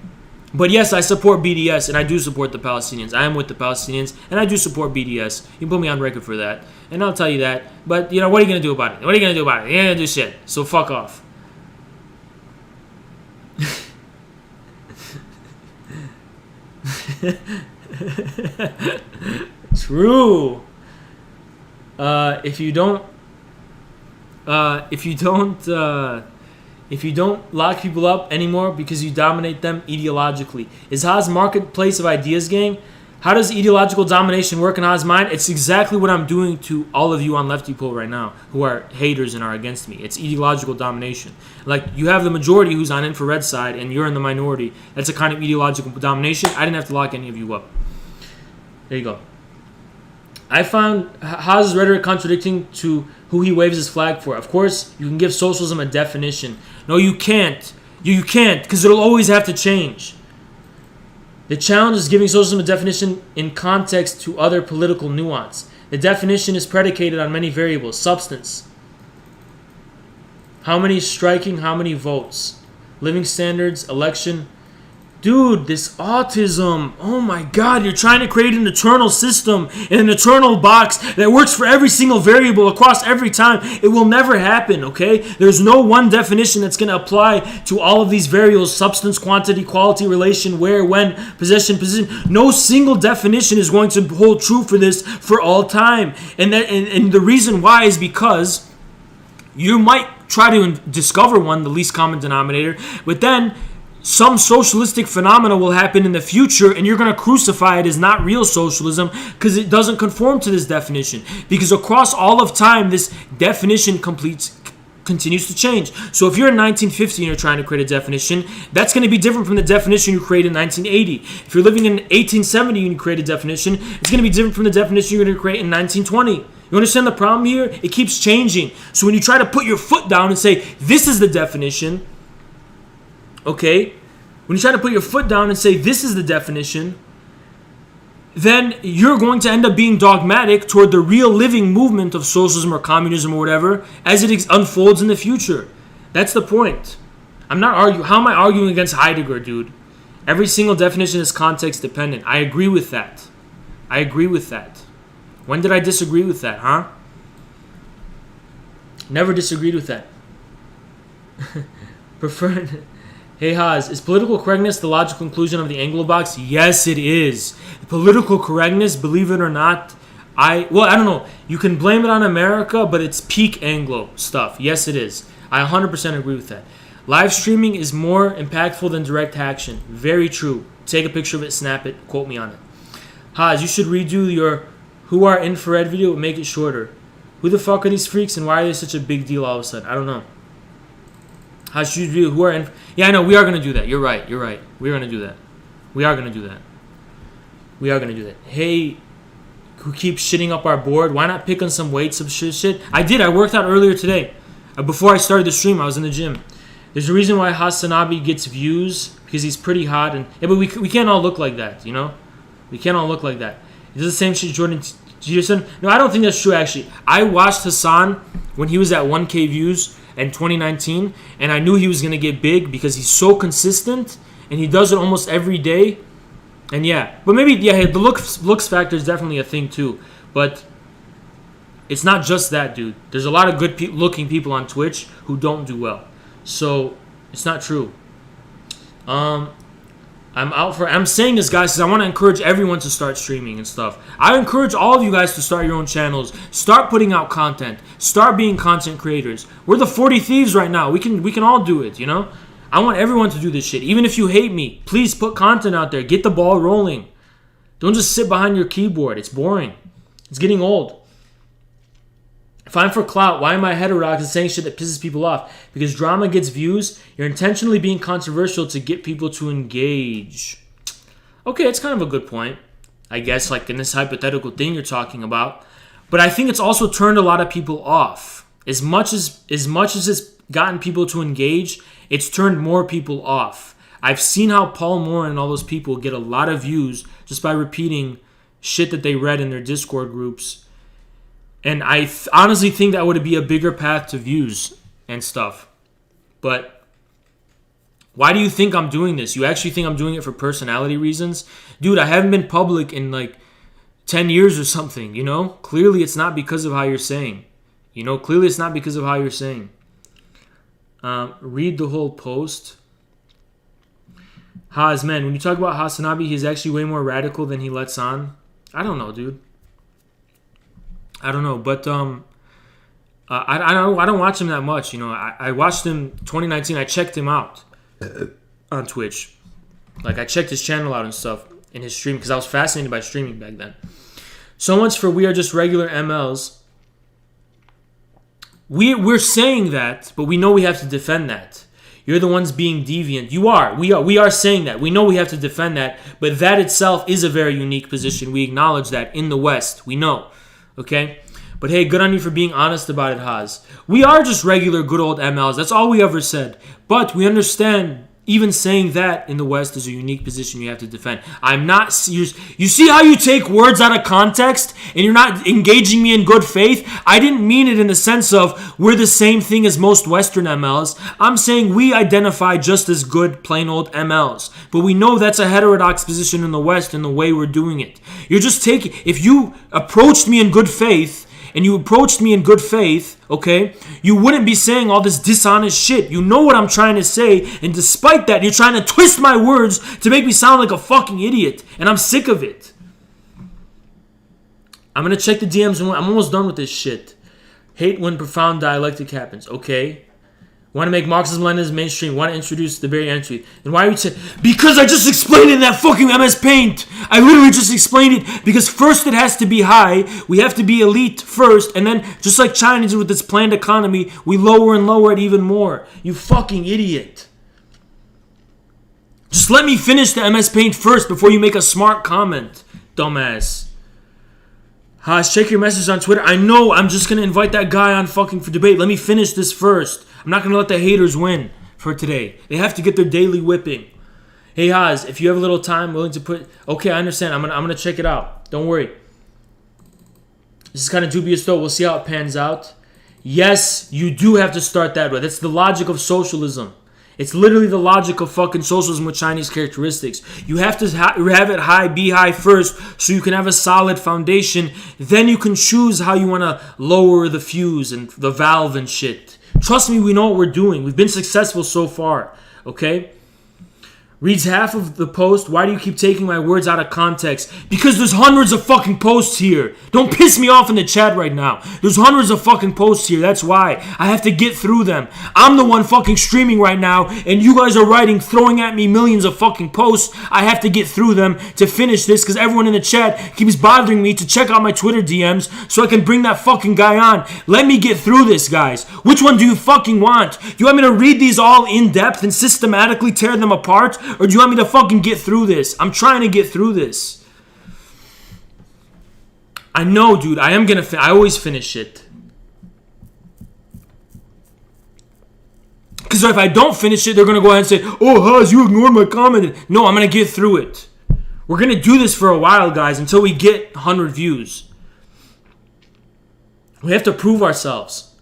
But yes, I support BDS, and I do support the Palestinians. I am with the Palestinians, and I do support BDS. You can put me on record for that. And I'll tell you that. But, you know, what are you going to do about it? What are you going to do about it? You ain't going to do shit. So fuck off. True. If you don't lock people up anymore because you dominate them ideologically. Is Ha's marketplace of ideas gang? How does ideological domination work in Ha's mind? It's exactly what I'm doing to all of you on Lefty Poll right now who are haters and are against me. It's ideological domination. Like, you have the majority who's on Infrared side and you're in the minority. That's a kind of ideological domination. I didn't have to lock any of you up. There you go. I found Ha's rhetoric contradicting to who he waves his flag for. Of course, you can give socialism a definition. No, you can't. You can't, because it'll always have to change. The challenge is giving socialism a definition in context to other political nuance. The definition is predicated on many variables. Substance. How many striking, how many votes? Living standards, election. Dude, this autism. Oh my God, you're trying to create an eternal system in an eternal box that works for every single variable across every time. It will never happen, okay? There's no one definition that's going to apply to all of these variables: substance, quantity, quality, relation, where, when, possession, position. No single definition is going to hold true for this for all time. And the reason why is because you might try to discover one, the least common denominator, but then some socialistic phenomena will happen in the future and you're going to crucify it as not real socialism because it doesn't conform to this definition. Because across all of time, this definition continues to change. So if you're in 1950 and you're trying to create a definition, that's going to be different from the definition you created in 1980. If you're living in 1870 and you create a definition, it's going to be different from the definition you're going to create in 1920. You understand the problem here? It keeps changing. So when you try to put your foot down and say, this is the definition, okay, when you try to put your foot down and say this is the definition, then you're going to end up being dogmatic toward the real living movement of socialism or communism or whatever as it unfolds in the future. That's the point. I'm not arguing. How am I arguing against Heidegger, dude? Every single definition is context dependent. I agree with that. I agree with that. When did I disagree with that, huh? Never disagreed with that. Preferred. Hey Haz, is political correctness the logical conclusion of the Anglo box? Yes, it is. Political correctness, believe it or not, I don't know. You can blame it on America, but it's peak Anglo stuff. Yes, it is. I 100% agree with that. Live streaming is more impactful than direct action. Very true. Take a picture of it, snap it, quote me on it. Haz, you should redo your Who Are Infrared video and make it shorter. Who the fuck are these freaks and why are they such a big deal all of a sudden? I don't know. How should you do? Who are in? Yeah, I know. We are gonna do that. You're right. We're gonna do that. We are gonna do that. Hey, who keeps shitting up our board? Why not pick on some weights of shit? I did. I worked out earlier today. Before I started the stream, I was in the gym. There's a reason why Hasanabi gets views because he's pretty hot and yeah, but we can't all look like that, you know. We can't all look like that. It's the same shit Jordan Did you listen? No, I don't think that's true, actually. I watched Hassan when he was at 1K views in 2019, and I knew he was going to get big because he's so consistent, and he does it almost every day. And yeah, but maybe, yeah, the looks factor is definitely a thing too. But it's not just that, dude. There's a lot of good looking people on Twitch who don't do well. So it's not true. I'm saying this, guys, because I want to encourage everyone to start streaming and stuff. I encourage all of you guys to start your own channels. Start putting out content. Start being content creators. We're the 40 Thieves right now. We can all do it, you know? I want everyone to do this shit. Even if you hate me, please put content out there. Get the ball rolling. Don't just sit behind your keyboard. It's boring. It's getting old. If I'm for clout, why am I heterodox and saying shit that pisses people off? Because drama gets views. You're intentionally being controversial to get people to engage. Okay, it's kind of a good point. I guess, like in this hypothetical thing you're talking about. But I think it's also turned a lot of people off. As much as it's gotten people to engage, it's turned more people off. I've seen how Paul Moore and all those people get a lot of views just by repeating shit that they read in their Discord groups. And I honestly think that would be a bigger path to views and stuff. But why do you think I'm doing this? You actually think I'm doing it for personality reasons? Dude, I haven't been public in like 10 years or something, you know? Clearly it's not because of how you're saying. You know, clearly it's not because of how you're saying. Read the whole post. Haz, man, when you talk about Hasanabi, he's actually way more radical than he lets on. I don't know, dude. I don't know, but I don't watch him that much. You know, I watched him 2019. I checked him out on Twitch. Like I checked his channel out and stuff in his stream because I was fascinated by streaming back then. So much for we are just regular MLs. We're saying that, but we know we have to defend that. You're the ones being deviant. You are. We are saying that. We know we have to defend that, but that itself is a very unique position. We acknowledge that in the West. We know. Okay? But hey, good on you for being honest about it, Haz. We are just regular good old MLs. That's all we ever said. But we understand even saying that in the West is a unique position you have to defend. I'm not... You see how you take words out of context and you're not engaging me in good faith? I didn't mean it in the sense of we're the same thing as most Western MLs. I'm saying we identify just as good plain old MLs. But we know that's a heterodox position in the West in the way we're doing it. You're just taking... If you approached me in good faith... okay, you wouldn't be saying all this dishonest shit. You know what I'm trying to say, and despite that, you're trying to twist my words to make me sound like a fucking idiot, and I'm sick of it. I'm gonna check the DMs, and I'm almost done with this shit. Hate when profound dialectic happens. Okay. Want to make Marxism-Leninism mainstream. Want to introduce the barrier entry. Then why are you saying... Because I just explained it in that fucking MS Paint. I literally just explained it. Because first it has to be high. We have to be elite first. And then, just like China did with its planned economy, we lower and lower it even more. You fucking idiot. Just let me finish the MS Paint first before you make a smart comment. Dumbass. Haas, check your messages on Twitter. I know. I'm just going to invite that guy on fucking for debate. Let me finish this first. I'm not going to let the haters win for today. They have to get their daily whipping. Hey, Haz, if you have a little time willing to put... Okay, I understand. I'm gonna check it out. Don't worry. This is kind of dubious, though. We'll see how it pans out. Yes, you do have to start that way. That's the logic of socialism. It's literally the logic of fucking socialism with Chinese characteristics. You have to have it high, be high first, so you can have a solid foundation. Then you can choose how you want to lower the fuse and the valve and shit. Trust me, we know what we're doing. We've been successful so far, okay? Reads half of the post. Why do you keep taking my words out of context? Because there's hundreds of fucking posts here. Don't piss me off in the chat right now. There's hundreds of fucking posts here. That's why. I have to get through them. I'm the one fucking streaming right now, and you guys are writing, throwing at me millions of fucking posts. I have to get through them to finish this because everyone in the chat keeps bothering me to check out my Twitter DMs so I can bring that fucking guy on. Let me get through this, guys. Which one do you fucking want? Do you want me to read these all in depth and systematically tear them apart? Or do you want me to fucking get through this? I'm trying to get through this. I know, dude. I am gonna. I always finish it. Because if I don't finish it, they're gonna go ahead and say, "Oh, Haz, you ignored my comment." No, I'm gonna get through it. We're gonna do this for a while, guys, until we get 100 views. We have to prove ourselves.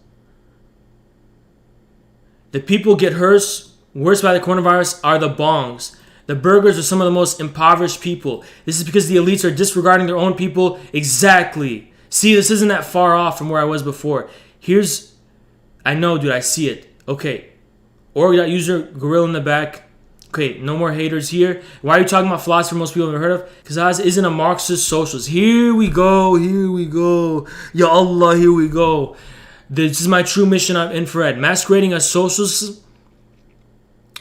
The people get worse by the coronavirus are the bongs. The burgers are some of the most impoverished people. This is because the elites are disregarding their own people. Exactly. See, this isn't that far off from where I was before. I know, dude, I see it. Okay. Org.user, gorilla in the back. Okay, no more haters here. Why are you talking about philosophy most people haven't heard of? Because Oz isn't a Marxist socialist. Here we go. Ya Allah, here we go. This is my true mission on infrared. Masquerading as socialist,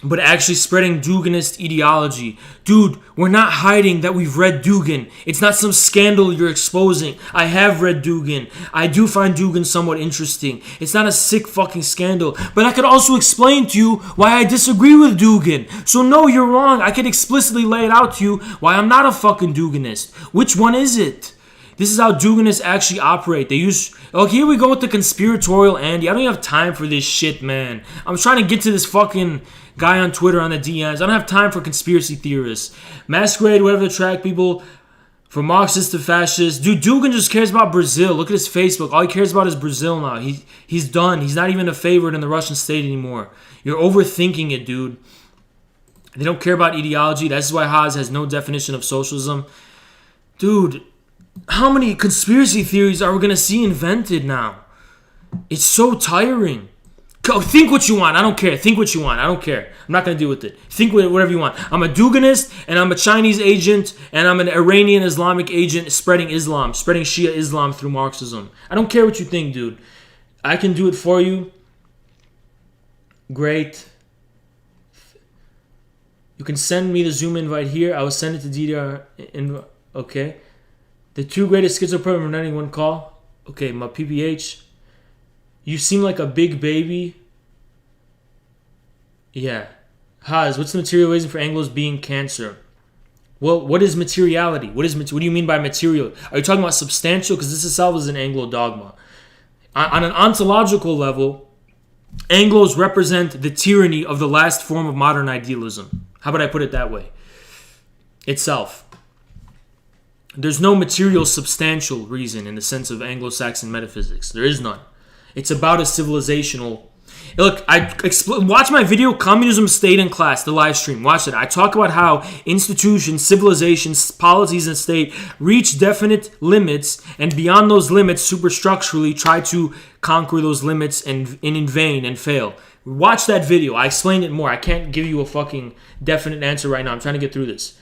but actually spreading Duginist ideology. Dude, we're not hiding that we've read Dugin. It's not some scandal you're exposing. I have read Dugin. I do find Dugin somewhat interesting. It's not a sick fucking scandal. But I could also explain to you why I disagree with Dugin. So no, you're wrong. I could explicitly lay it out to you why I'm not a fucking Duginist. Which one is it? This is how Duginists actually operate. Here we go with the conspiratorial Andy. I don't even have time for this shit, man. I'm trying to get to this fucking guy on Twitter on the DMs. I don't have time for conspiracy theorists. Masquerade, whatever the track people, from Marxist to fascist. Dude, Dugin just cares about Brazil. Look at his Facebook. All he cares about is Brazil now. He's done. He's not even a favorite in the Russian state anymore. You're overthinking it, dude. They don't care about ideology. That's why Haas has no definition of socialism. Dude, how many conspiracy theories are we going to see invented now? It's so tiring. Think what you want. I don't care. Think what you want. I don't care. I'm not going to deal with it. Think whatever you want. I'm a Duginist, and I'm a Chinese agent, and I'm an Iranian Islamic agent spreading Shia Islam through Marxism. I don't care what you think, dude. I can do it for you. Great. You can send me the Zoom invite here. I will send it to DDR. Okay. The two greatest schizophrenic in anyone call. Okay, my PPH. You seem like a big baby. Yeah. Haz, what's the material reason for Anglos being cancer? Well, what is materiality? What do you mean by material? Are you talking about substantial? Because this itself is an Anglo dogma. On an ontological level, Anglos represent the tyranny of the last form of modern idealism. How about I put it that way? Itself. There's no material substantial reason in the sense of Anglo-Saxon metaphysics. There is none. It's about a civilizational... Look, watch my video, Communism, State, and Class, the live stream. Watch it. I talk about how institutions, civilizations, policies, and state reach definite limits, and beyond those limits, superstructurally try to conquer those limits and in vain and fail. Watch that video. I explained it more. I can't give you a fucking definite answer right now. I'm trying to get through this.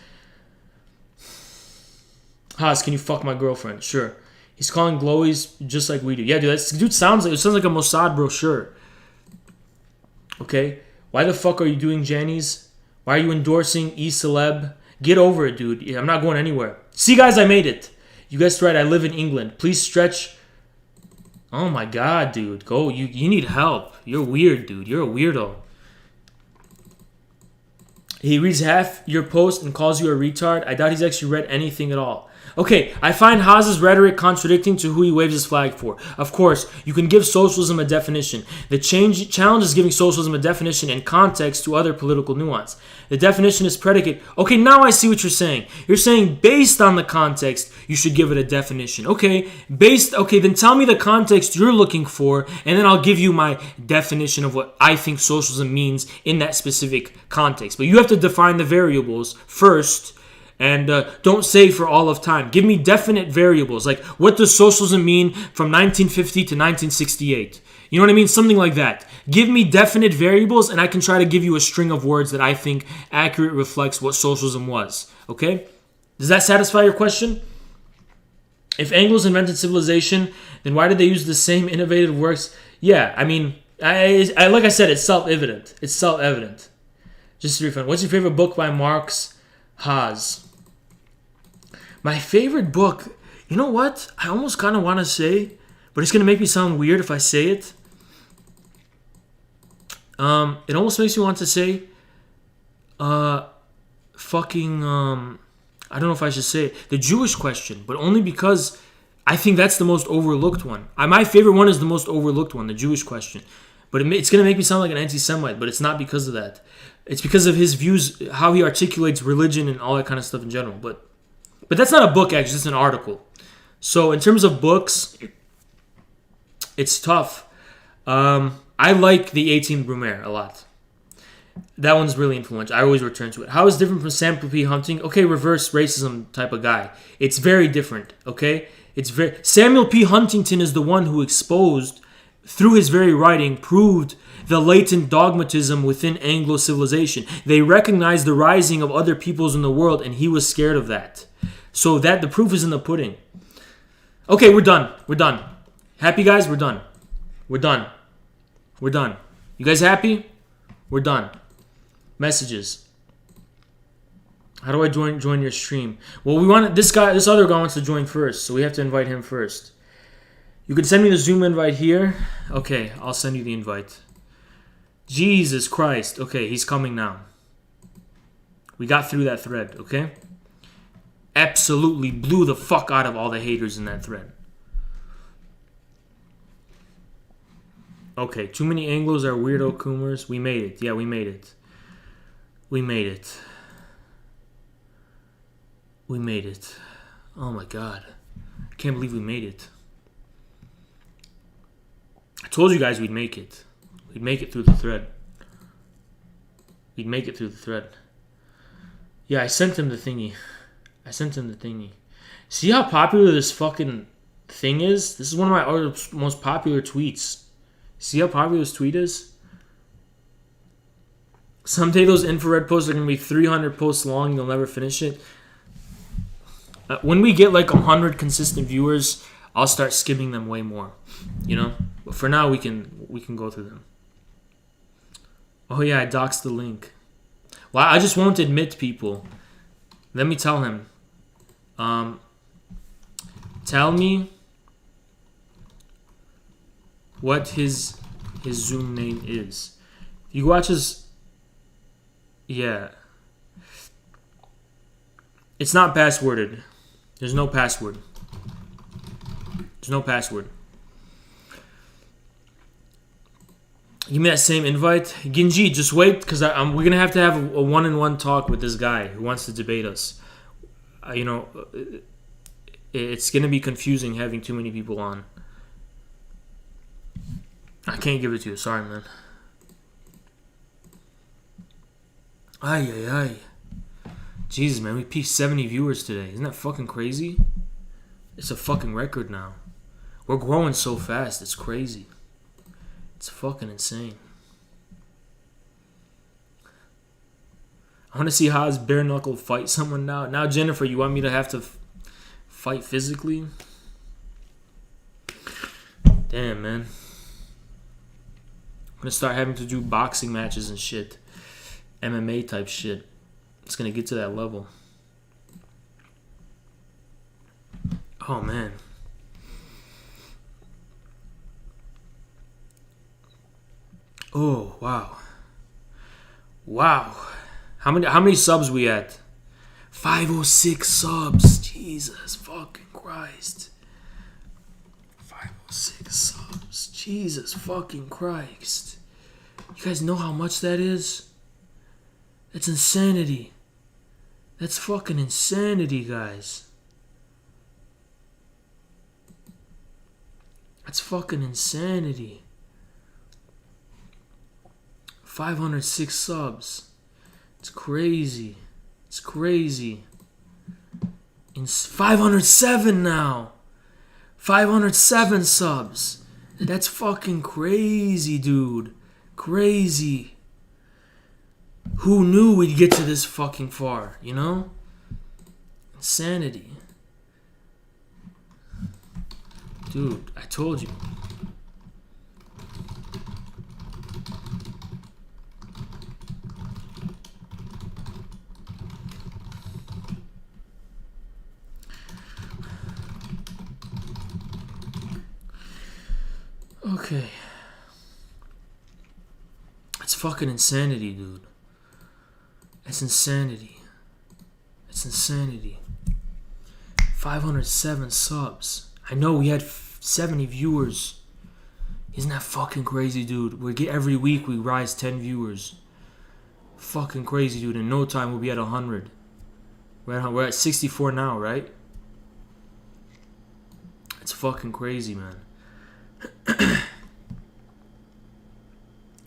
Haas, can you fuck my girlfriend? Sure. He's calling glowies just like we do. Yeah, dude, sounds like a Mossad brochure. Okay? Why the fuck are you doing Jannies? Why are you endorsing E-Celeb? Get over it, dude. I'm not going anywhere. See, guys, I made it. You guessed right, I live in England. Please stretch. Oh my god, dude. Go. You need help. You're weird, dude. You're a weirdo. He reads half your post and calls you a retard. I doubt he's actually read anything at all. Okay, I find Haas's rhetoric contradicting to who he waves his flag for. Of course, you can give socialism a definition. The challenge is giving socialism a definition and context to other political nuance. The definition is predicate. Okay, now I see what you're saying. You're saying based on the context, you should give it a definition. Okay, then tell me the context you're looking for, and then I'll give you my definition of what I think socialism means in that specific context. But you have to define the variables first. And don't say for all of time. Give me definite variables. Like, what does socialism mean from 1950 to 1968? You know what I mean? Something like that. Give me definite variables, and I can try to give you a string of words that I think accurately reflects what socialism was. Okay? Does that satisfy your question? If Anglos invented civilization, then why did they use the same innovative works? Yeah, I mean, like I said, it's self-evident. It's self-evident. Just to be fun. What's your favorite book by Marx? Haas. My favorite book, you know what? I almost kind of want to say, but it's going to make me sound weird if I say it. It almost makes me want to say, I don't know if I should say it, the Jewish question, but only because I think that's the most overlooked one. My favorite one is the most overlooked one, the Jewish question. But it's going to make me sound like an anti-Semite, but it's not because of that. It's because of his views, how he articulates religion and all that kind of stuff in general. But that's not a book, actually. It's an article. So in terms of books, It's tough. I like the 18th Brumaire a lot. That one's really influential. I always return to it. How is it different from Samuel P. Hunting? Okay, reverse racism type of guy. It's very different, okay? Samuel P. Huntington is the one who exposed, through his very writing, proved the latent dogmatism within Anglo civilization. They recognized the rising of other peoples in the world, and he was scared of that. So that the proof is in the pudding. Okay, we're done. We're done. Happy, guys? We're done. We're done. We're done. You guys happy? We're done. Messages. How do I join your stream? Well, we want this other guy wants to join first, so we have to invite him first. You can send me the Zoom invite here. Okay, I'll send you the invite. Jesus Christ. Okay, he's coming now. We got through that thread, okay? Absolutely blew the fuck out of all the haters in that thread. Okay, too many Anglos are weirdo coomers. We made it. Yeah, we made it. We made it. We made it. Oh my god. I can't believe we made it. I told you guys we'd make it. We'd make it through the thread. We'd make it through the thread. Yeah, I sent him the thingy. See how popular this fucking thing is? This is one of my other most popular tweets. See how popular this tweet is? Someday those infrared posts are going to be 300 posts long and you'll never finish it. When we get like 100 consistent viewers, I'll start skimming them way more. You know? But for now, we can go through them. Oh yeah, I doxed the link. Well, I just won't admit people. Let me tell him. Tell me what his Zoom name is. You watch his... Yeah. It's not passworded. There's no password. There's no password. Give me that same invite. Ginji, just wait, because we're going to have a one-on-one talk with this guy who wants to debate us. It's going to be confusing having too many people on. I can't give it to you. Sorry, man. Ay. Jesus, man, we peaked 70 viewers today. Isn't that fucking crazy? It's a fucking record now. We're growing so fast. It's crazy. It's fucking insane. I want to see Haas bare knuckle fight someone now. Now, Jennifer, you want me to have to fight physically? Damn, man. I'm going to start having to do boxing matches and shit. MMA type shit. It's going to get to that level. Oh, man. Oh, wow. Wow. How many subs we at? 506 subs. Jesus fucking Christ. 506 subs. Jesus fucking Christ. You guys know how much that is? That's insanity. That's fucking insanity, guys. That's fucking insanity. 506 subs. It's crazy. It's crazy. It's 507 now. 507 subs. That's fucking crazy, dude. Crazy. Who knew we'd get to this fucking far, you know? Insanity. Dude, I told you. Okay. It's fucking insanity, dude. It's insanity. It's insanity. 507 subs. I know we had 70 viewers. Isn't that fucking crazy, dude? Every week we rise 10 viewers. Fucking crazy, dude. In no time we'll be at 100. We're at 64 now, right? It's fucking crazy, man.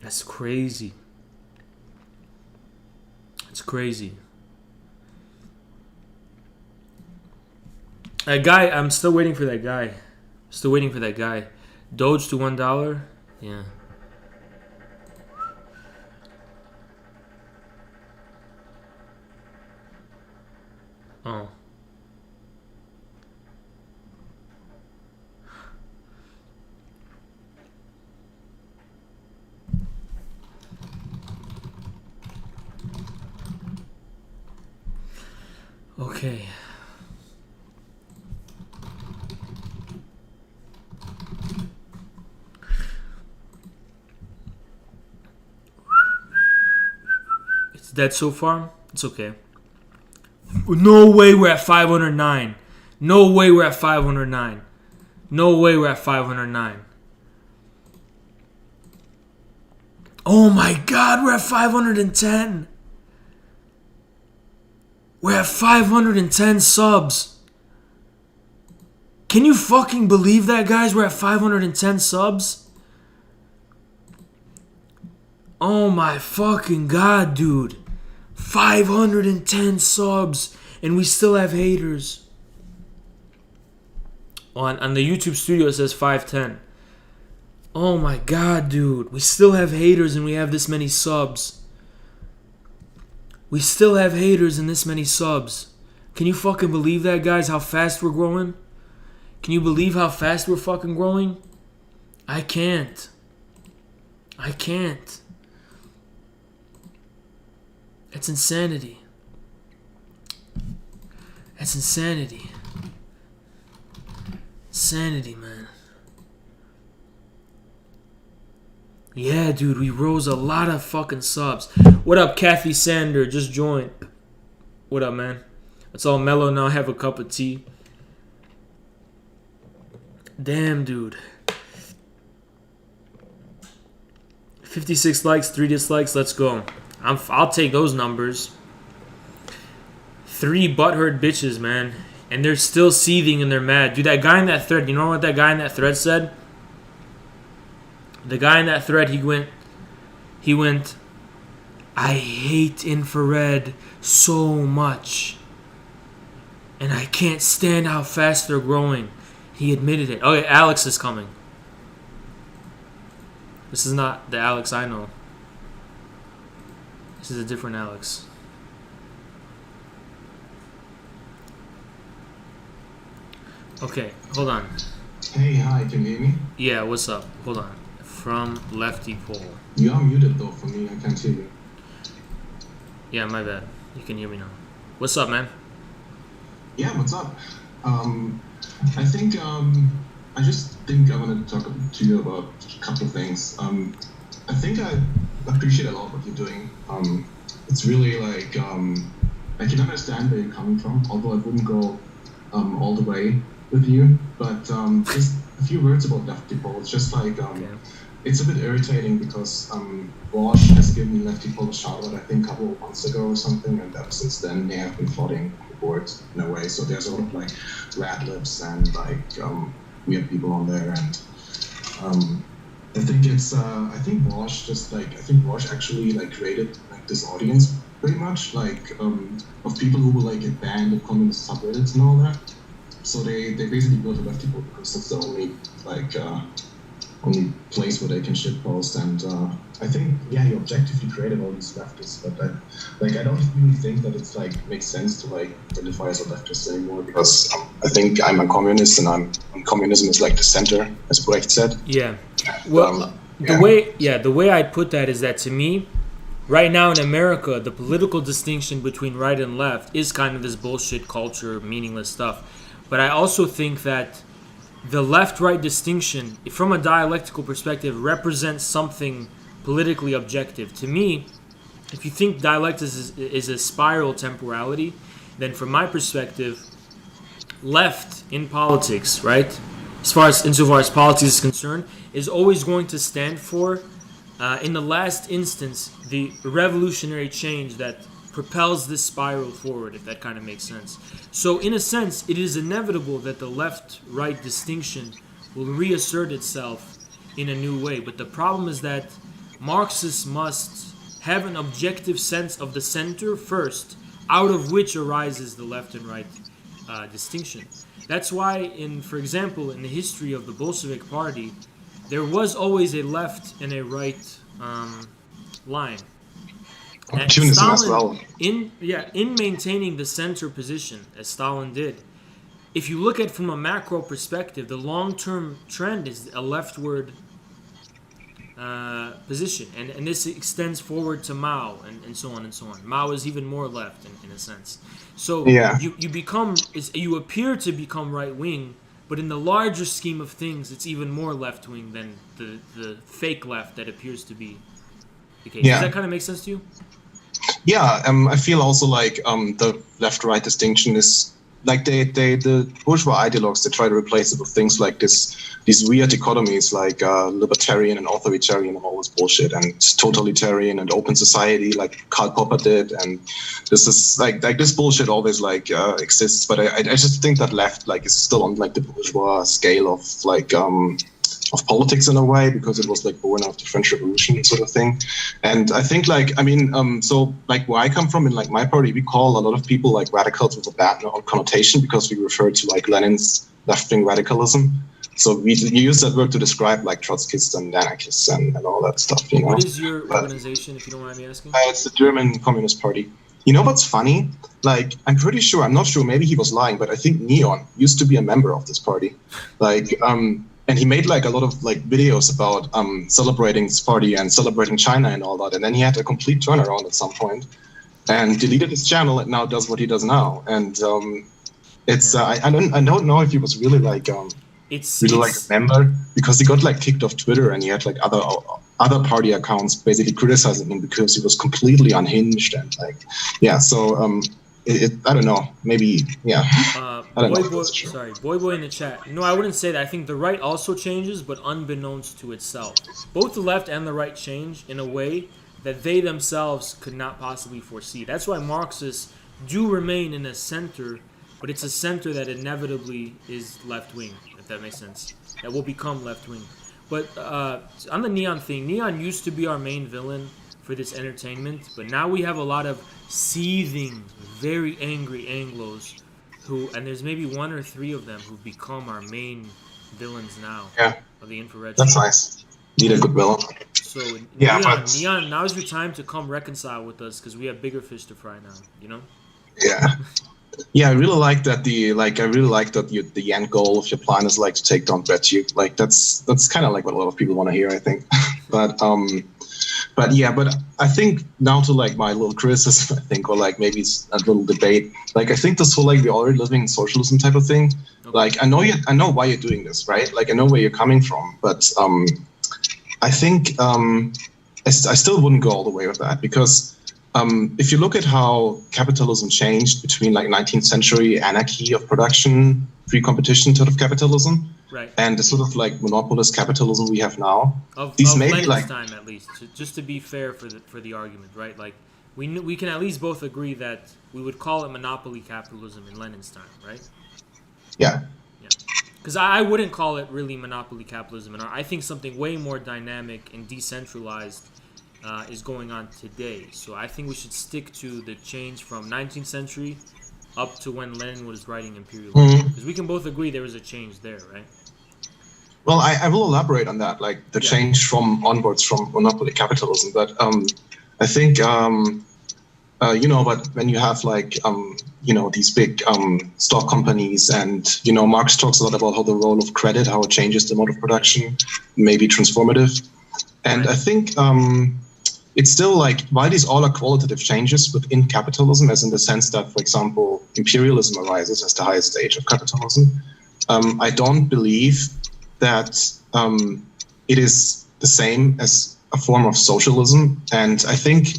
That's crazy. It's crazy. That guy, I'm still waiting for that guy. Still waiting for that guy. Doge to $1. Yeah. Oh. Okay. It's dead so far. It's okay. No way we're at 509. No way we're at 509. No way we're at 509. Oh my god, we're at 510. We're at 510 subs. Can you fucking believe that, guys? We're at 510 subs? Oh my fucking god, dude. 510 subs. And we still have haters. On the YouTube studio it says 510. Oh my god, dude. We still have haters and we have this many subs. We still have haters and this many subs. Can you fucking believe that, guys? How fast we're growing? Can you believe how fast we're fucking growing? I can't. I can't. It's insanity. That's insanity. Insanity, man. Yeah, dude, we rose a lot of fucking subs. What up, Kathy Sander? Just joined. What up, man? It's all mellow now. Have a cup of tea. Damn, dude. 56 likes, 3 dislikes. Let's go. I'll take those numbers. 3 butthurt bitches, man. And they're still seething and they're mad. Dude, that guy in that thread, you know what that guy in that thread said? The guy in that thread, he went, I hate infrared so much. And I can't stand how fast they're growing. He admitted it. Okay, Alex is coming. This is not the Alex I know. This is a different Alex. Okay, hold on. Hey, hi, can you hear me? Yeah, what's up? Hold on. From Lefty Pole. You are muted though for me, I can't hear you. Yeah, my bad. You can hear me now. What's up, man? Yeah, what's up? I think, I just think I want to talk to you about a couple of things. I think I appreciate a lot what you're doing. It's really like, I can understand where you're coming from, although I wouldn't go all the way with you, but just a few words about Lefty Pole. It's just like, it's a bit irritating because Bosch has given Lefty Pole a shout out, I think, a couple of months ago or something, and ever since then they have been flooding the board in a way. So there's a lot of like rad libs and like weird people on there, and I think it's I think Bosch actually like created like this audience pretty much like of people who will like get banned of communist subreddits and all that. So they basically built a Lefty Pole because that's the only like only place where they can shitpost, and I think he objectively created all these leftists, but I don't really think that it's like makes sense to like identify as a leftist anymore, because I think I'm a communist and communism is like the center, as Brecht said. Yeah. Well, the way I'd put that is that to me, right now in America, the political distinction between right and left is kind of this bullshit culture, meaningless stuff. But I also think that the left-right distinction, from a dialectical perspective, represents something politically objective. To me, if you think dialectics is a spiral temporality, then from my perspective, left in politics, right, insofar as politics is concerned, is always going to stand for, in the last instance, the revolutionary change that propels this spiral forward, if that kind of makes sense. So in a sense, it is inevitable that the left-right distinction will reassert itself in a new way. But the problem is that Marxists must have an objective sense of the center first, out of which arises the left and right distinction. That's why, for example, in the history of the Bolshevik Party, there was always a left and a right line. Opportunism as well. In maintaining the center position, as Stalin did, if you look at it from a macro perspective, the long-term trend is a leftward position, and this extends forward to Mao and so on and so on. Mao is even more left in a sense. So you appear to become right-wing, but in the larger scheme of things, it's even more left-wing than the fake left that appears to be the case. Does that kind of make sense to you? Yeah, I feel also like the left-right distinction is like the bourgeois ideologues, they try to replace it with things like these weird dichotomies like libertarian and authoritarian and all this bullshit, and totalitarian and open society like Karl Popper did, and this is like this bullshit always exists. But I just think that left is still on like the bourgeois scale of of politics in a way, because it was like born out of the French Revolution sort of thing. And I think so where I come from in like my party, we call a lot of people like radicals with a bad connotation because we refer to like Lenin's left-wing radicalism. So we use that word to describe like Trotskyists and anarchists and all that stuff, you know. What is your organization, if you don't mind me asking? It's the German Communist Party. You know what's funny? Like, I'm not sure, maybe he was lying, but I think Neon used to be a member of this party. And he made like a lot of like videos about celebrating this party and celebrating China and all that. And then he had a complete turnaround at some point and deleted his channel and now does what he does now. And I don't know if he was really like a member, because he got like kicked off Twitter and he had like other party accounts basically criticizing him because he was completely unhinged and I don't know. Maybe, yeah. Boy in the chat. No, I wouldn't say that. I think the right also changes, but unbeknownst to itself. Both the left and the right change in a way that they themselves could not possibly foresee. That's why Marxists do remain in a center, but it's a center that inevitably is left-wing, if that makes sense. That will become left-wing. But on the Neon thing, Neon used to be our main villain for this entertainment, but now we have a lot of seething, very angry Anglos and there's maybe 1 or 3 of them who've become our main villains now of the infrared. That's nice. Need a good villain. So Neon, now's your time to come reconcile with us, because we have bigger fish to fry now, you know? Yeah, I really like that the end goal of your plan is like to take down BetU. Like that's kind of like what a lot of people want to hear, I think. But I think now to like my little criticism, I think, or like maybe it's a little debate. Like I think this whole like we're already living in socialism type of thing. Okay. Like I know why you're doing this, right? Like I know where you're coming from, but I think I still wouldn't go all the way with that, because if you look at how capitalism changed between like 19th century anarchy of production, free competition sort of capitalism, right, and the sort of like monopolist capitalism we have now, of Lenin's time at least, just to be fair for the argument, right? Like we can at least both agree that we would call it monopoly capitalism in Lenin's time, right? Yeah. Because I wouldn't call it really monopoly capitalism, and I think something way more dynamic and decentralized is going on today. So I think we should stick to the change from 19th century up to when Lenin was writing Imperialism, because we can both agree there was a change there, right? Well, I will elaborate on that, like the change onwards from monopoly capitalism. But I think but when you have like these big stock companies, and Marx talks a lot about how the role of credit, how it changes the mode of production, maybe transformative. And I think it's still like, while these all are qualitative changes within capitalism, as in the sense that, for example, imperialism arises as the highest stage of capitalism, I don't believe that it is the same as a form of socialism. And I think,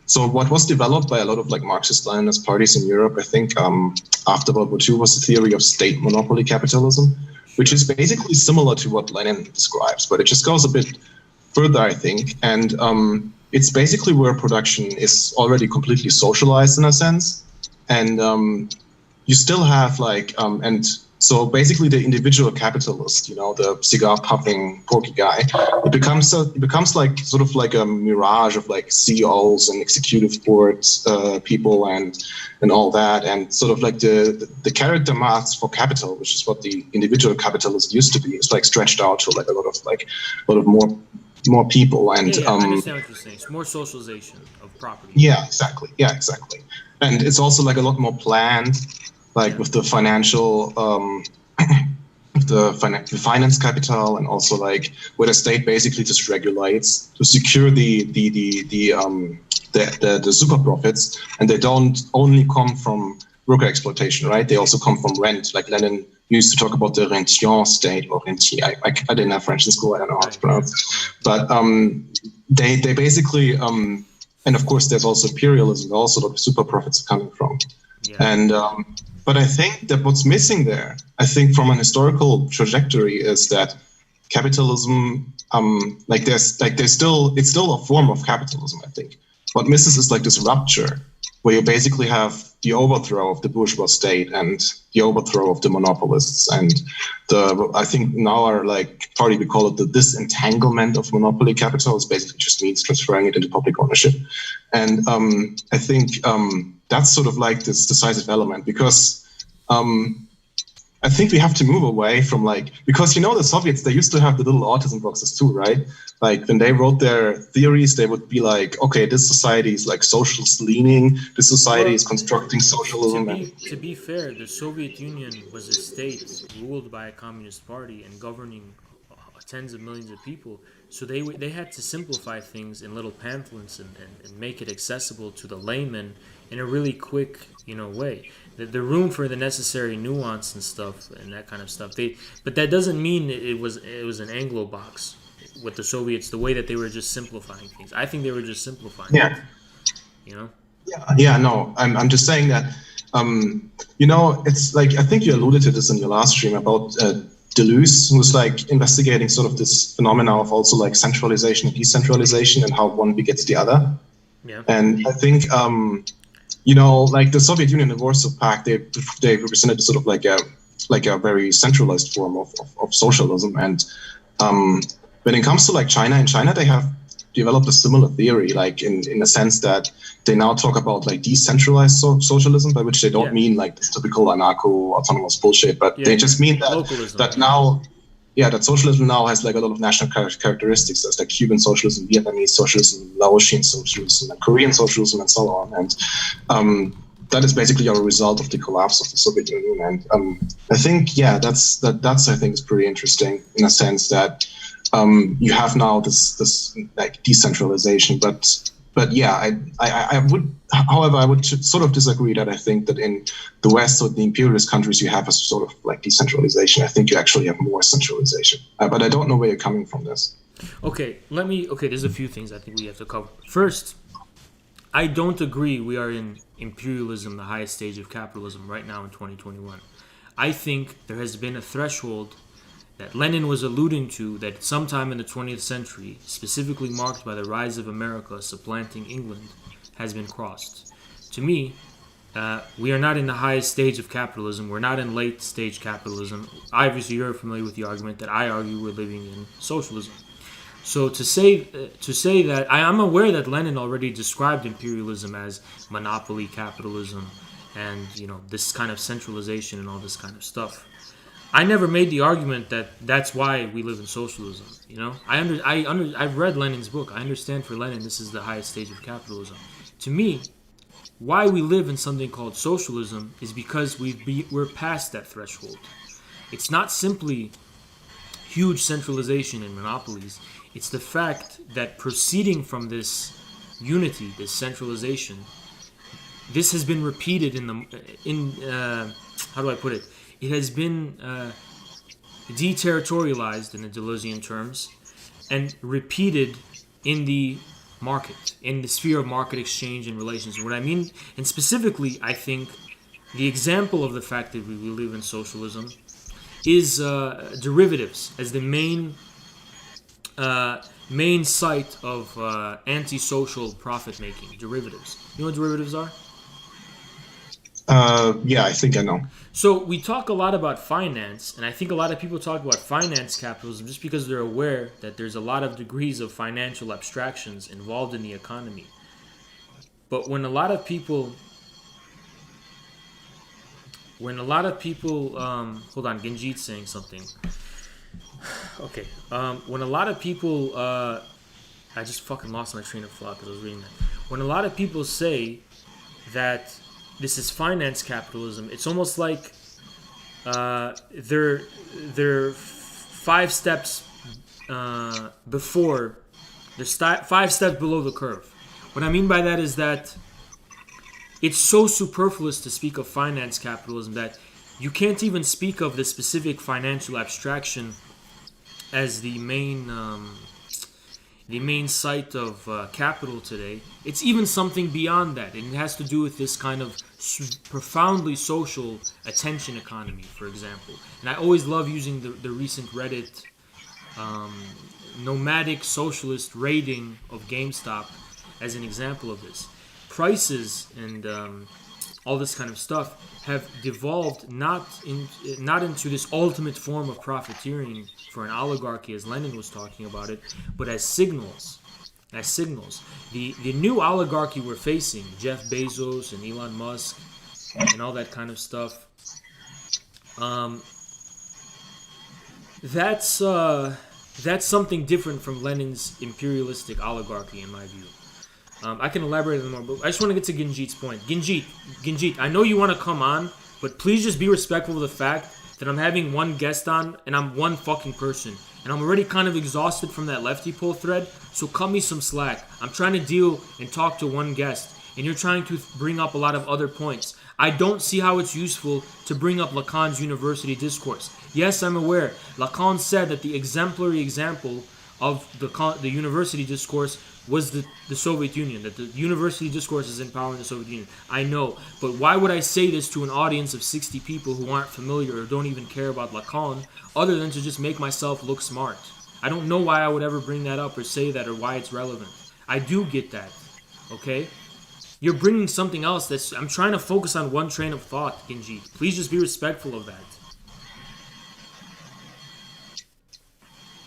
so what was developed by a lot of like Marxist-Leninist parties in Europe, I think after World War II, was the theory of state monopoly capitalism, which is basically similar to what Lenin describes, but it just goes a bit further, I think. And it's basically where production is already completely socialized in a sense. And you still have like, and So basically, the individual capitalist, the cigar puffing porky guy, it becomes like sort of like a mirage of like CEOs and executive board people and all that, and sort of like the character marks for capital, which is what the individual capitalist used to be, is like stretched out to like a lot of more people. And I understand what you're saying. It's more socialization of property. Yeah, exactly. And it's also like a lot more planned, like with the financial, with the finance capital, and also like where the state basically just regulates to secure the super profits, and they don't only come from worker exploitation, right? They also come from rent. Like Lenin used to talk about the rentier state, or rentier. I didn't have French in school. I don't know how to pronounce it. But they basically, and of course there's also imperialism, also the super profits are coming from. Yeah. And but I think that what's missing there, I think from an historical trajectory, is that capitalism, it's still a form of capitalism. I think what misses is like this rupture, where you basically have the overthrow of the bourgeois state and the overthrow of the monopolists, and I think now our like party, we call it the disentanglement of monopoly capital. It basically just means transferring it into public ownership. And I think that's sort of like this decisive element, because I think we have to move away from because the Soviets, they used to have the little autism boxes too, right? Like when they wrote their theories, they would be like, okay, this society is like socialist leaning, this society is constructing socialism. To be fair, the Soviet Union was a state ruled by a communist party and governing tens of millions of people. So they had to simplify things in little pamphlets and make it accessible to the layman in a really quick, way. The room for the necessary nuance and stuff and that kind of stuff. But that doesn't mean it was an Anglo box with the Soviets. The way that they were just simplifying things, I think they were just simplifying. Yeah. It, Yeah. No, I'm just saying that. It's like, I think you alluded to this in your last stream about Deleuze, who's like investigating sort of this phenomena of also like centralization and decentralization and how one begets the other. Yeah. And I think like the Soviet Union and the Warsaw Pact, they represented sort of like a very centralized form of socialism. And when it comes to like China, in China they have developed a similar theory, like in a sense that they now talk about like decentralized socialism, by which they don't mean like this typical anarcho-autonomous bullshit, but they just mean that now, that socialism now has like a lot of national characteristics. There's like Cuban socialism, Vietnamese socialism, Laotian socialism, and Korean socialism, and so on. And that is basically a result of the collapse of the Soviet Union. And I think, that's I think is pretty interesting in a sense that you have now this like decentralization, but I would sort of disagree that I think that in the West or the imperialist countries you have a sort of like decentralization. I think you actually have more centralization, but I don't know where you're coming from this. Okay, there's a few things I think we have to cover. First, I don't agree we are in imperialism, the highest stage of capitalism right now in 2021. I think there has been a threshold that Lenin was alluding to, that sometime in the 20th century, specifically marked by the rise of America supplanting England, has been crossed. To me, we are not in the highest stage of capitalism. We're not in late stage capitalism. Obviously, you're familiar with the argument that I argue we're living in socialism. So to say that, I'm aware that Lenin already described imperialism as monopoly capitalism and this kind of centralization and all this kind of stuff. I never made the argument that that's why we live in socialism. I've read Lenin's book. I understand for Lenin this is the highest stage of capitalism. To me, why we live in something called socialism is because we're past that threshold. It's not simply huge centralization and monopolies. It's the fact that proceeding from this unity, this centralization, this has been repeated how do I put it? It has been deterritorialized in the Deleuzian terms and repeated in the market, in the sphere of market exchange and relations. What I mean, and specifically, I think the example of the fact that we live in socialism is derivatives as the main site of antisocial profit making. Derivatives. You know what derivatives are? Yeah, I think I know. So we talk a lot about finance, and I think a lot of people talk about finance capitalism just because they're aware that there's a lot of degrees of financial abstractions involved in the economy. But when a lot of people, hold on, Genjit's saying something. Okay, when a lot of people, I just fucking lost my train of thought because I was reading that. When a lot of people say that this is finance capitalism, it's almost like they're 5 steps before, they're 5 steps below the curve. What I mean by that is that it's so superfluous to speak of finance capitalism that you can't even speak of the specific financial abstraction as the main site of capital today. It's even something beyond that, and it has to do with this kind of profoundly social attention economy, for example. And I always love using the recent Reddit nomadic socialist rating of GameStop as an example of this. Prices and all this kind of stuff have devolved not into this ultimate form of profiteering for an oligarchy, as Lenin was talking about it, but as signals. The new oligarchy we're facing, Jeff Bezos and Elon Musk and all that kind of stuff, that's something different from Lenin's imperialistic oligarchy, in my view. I can elaborate on more, but I just want to get to Genjit's point. Genjit, I know you want to come on, but please just be respectful of the fact that I'm having one guest on, and I'm one fucking person. And I'm already kind of exhausted from that lefty poll thread, so cut me some slack. I'm trying to deal and talk to one guest, and you're trying to bring up a lot of other points. I don't see how it's useful to bring up Lacan's university discourse. Yes, I'm aware. Lacan said that the exemplary example of the university discourse was the Soviet Union, that the university discourse is empowering the Soviet Union. I know, but why would I say this to an audience of 60 people who aren't familiar or don't even care about Lacan, other than to just make myself look smart? I don't know why I would ever bring that up or say that or why it's relevant. I do get that, okay? You're bringing something else I'm trying to focus on one train of thought, Genji. Please just be respectful of that.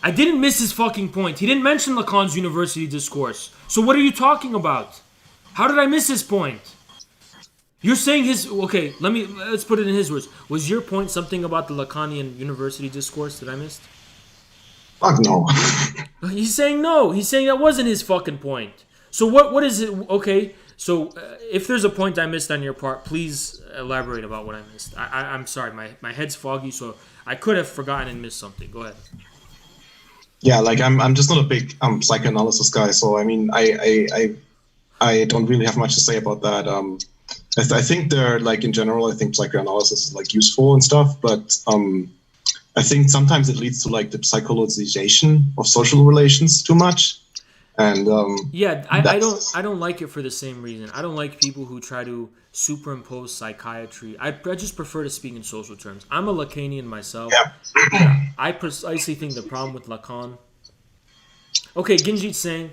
I didn't miss his fucking point. He didn't mention Lacan's university discourse. So what are you talking about? How did I miss his point? You're saying his... Okay, let's put it in his words. Was your point something about the Lacanian university discourse that I missed? Fuck no. He's saying no. He's saying that wasn't his fucking point. So what is it? Okay, so if there's a point I missed on your part, please elaborate about what I missed. I'm sorry, my head's foggy, so I could have forgotten and missed something. Go ahead. Yeah, like I'm just not a big psychoanalysis guy, so I mean I don't really have much to say about that. I think they're like in general, I think psychoanalysis is like useful and stuff, but I think sometimes it leads to like the psychologization of social relations too much. And I don't like it for the same reason. I don't like people who try to superimpose psychiatry. I just prefer to speak in social terms. I'm a Lacanian myself. Yeah. I precisely think the problem with Lacan. Okay, Genjit's saying,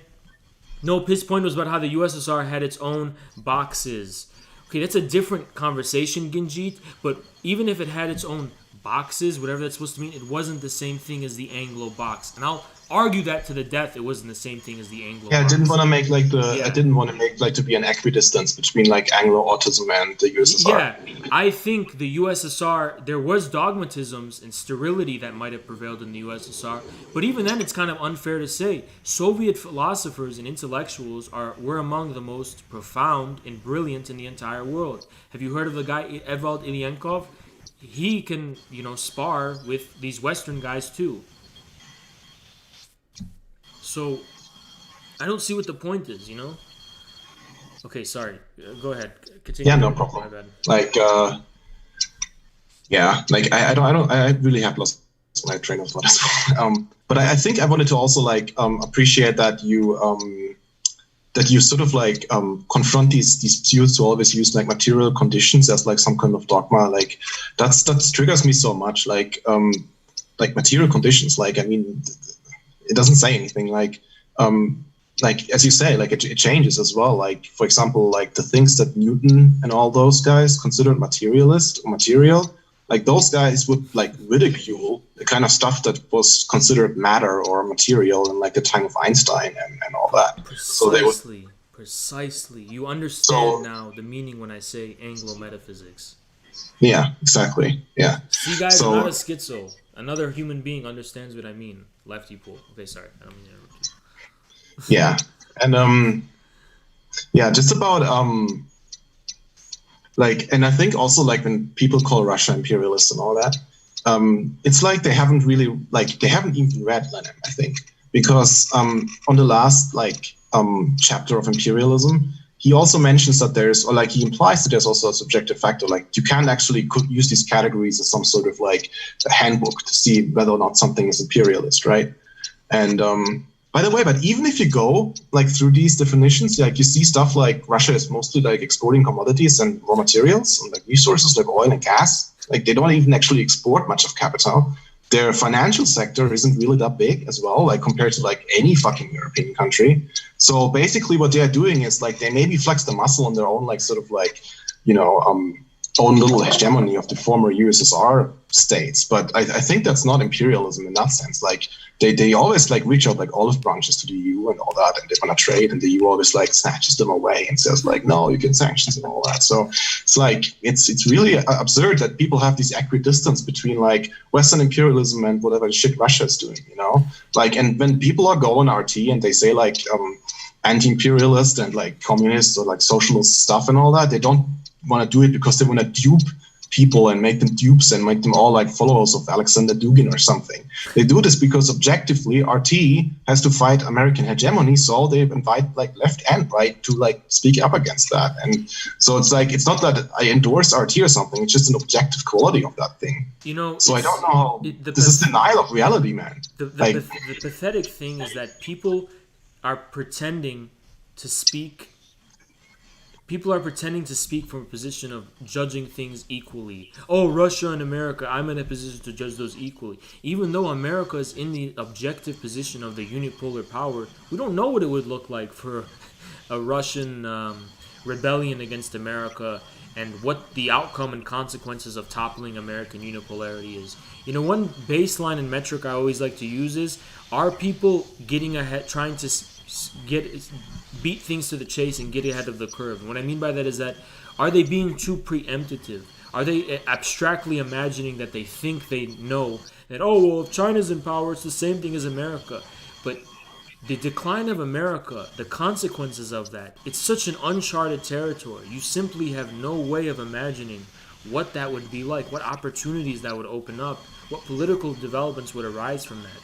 no, his point was about how the USSR had its own boxes. Okay, that's a different conversation, Genjit, but even if it had its own boxes, whatever that's supposed to mean, it wasn't the same thing as the Anglo box. And I'll argue that to the death, it wasn't the same thing as the Anglo box. I didn't want to make to be an equidistance between like Anglo-autism and the USSR. Yeah, I think the USSR, there was dogmatisms and sterility that might have prevailed in the USSR, but even then it's kind of unfair to say. Soviet philosophers and intellectuals were among the most profound and brilliant in the entire world. Have you heard of the guy Evald Ilyenkov? He can, spar with these Western guys too. So, I don't see what the point is, Okay, sorry. Go ahead. Continue. Yeah, no problem. My bad. I really have lost my train of thought as well. But I think I wanted to also appreciate that you sort of confront these youths who always use material conditions as some kind of dogma. That triggers me so much. Material conditions. It doesn't say anything. like as you say, like it changes as well. Like for example, like the things that Newton and all those guys considered materialist or material, like those guys would like ridicule the kind of stuff that was considered matter or material in like the time of Einstein and all that. So they would. Precisely. You understand now the meaning when I say Anglo metaphysics. Yeah, exactly. Yeah. See, guys, I'm not a schizo. Another human being understands what I mean. Lefty pool. Okay, sorry. I don't mean to interrupt you. Yeah. And yeah, just about like, and I think also like when people call Russia imperialist and all that, it's like they haven't even read Lenin, I think, because on the last like chapter of imperialism, he also mentions that he implies that there's also a subjective factor. Like you can't actually use these categories as some sort of like a handbook to see whether or not something is imperialist, right? And by the way, but even if you go like through these definitions, like you see stuff like Russia is mostly like exporting commodities and raw materials and like resources like oil and gas. Like they don't even actually export much of capital. Their financial sector isn't really that big as well, like compared to like any fucking European country. So basically what they're doing is like they maybe flex the muscle on their own, like sort of like, own little hegemony of the former USSR states. But I think that's not imperialism in that sense. Like they always like reach out like olive branches to the EU and all that, and they want to trade, and the EU always like snatches them away and says like, no, you get sanctions and all that. So it's like it's really absurd that people have this equidistance between like Western imperialism and whatever shit Russia is doing, like. And when people are going RT and they say like anti-imperialist and like communist or like socialist stuff and all that, they don't want to do it because they want to dupe people and make them dupes and make them all like followers of Alexander Dugin or something. They do this because objectively RT has to fight American hegemony, so they invite like left and right to like speak up against that. And so it's like, it's not that I endorse RT or something, it's just an objective quality of that thing. So I don't know how this is denial of reality, man. The pathetic thing is that people are pretending to speak from a position of judging things equally. Oh, Russia and America, I'm in a position to judge those equally. Even though America is in the objective position of the unipolar power, we don't know what it would look like for a Russian rebellion against America and what the outcome and consequences of toppling American unipolarity is. One baseline and metric I always like to use is, are people getting ahead, trying to beat things to the chase and get ahead of the curve? And what I mean by that is that, are they being too preemptive? Are they abstractly imagining that they think they know that, oh, well, if China's in power, it's the same thing as America? But the decline of America, the consequences of that, it's such an uncharted territory. You simply have no way of imagining what that would be like, what opportunities that would open up, what political developments would arise from that.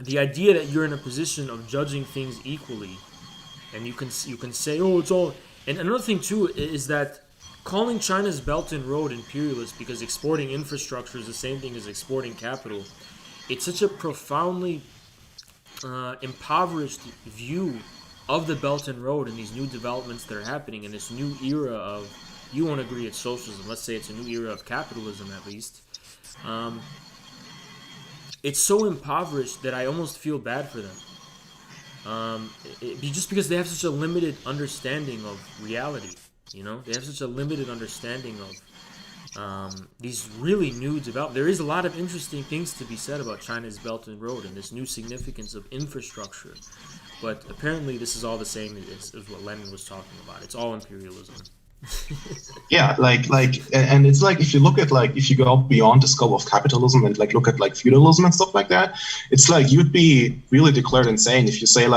The idea that you're in a position of judging things equally, and you can say, oh, it's all. And another thing too is that calling China's Belt and Road imperialist because exporting infrastructure is the same thing as exporting capital. It's such a profoundly impoverished view of the Belt and Road and these new developments that are happening in this new era of, you won't agree it's socialism, let's say it's a new era of capitalism at least. It's so impoverished that I almost feel bad for them. Just because they have such a limited understanding of reality, They have such a limited understanding of these really new developments. There is a lot of interesting things to be said about China's Belt and Road and this new significance of infrastructure. But apparently this is all the same as what Lenin was talking about. It's all imperialism. Yeah, and it's like, if you look at if you go beyond the scope of capitalism and look at feudalism and stuff like that, it's like you'd be really declared insane if you say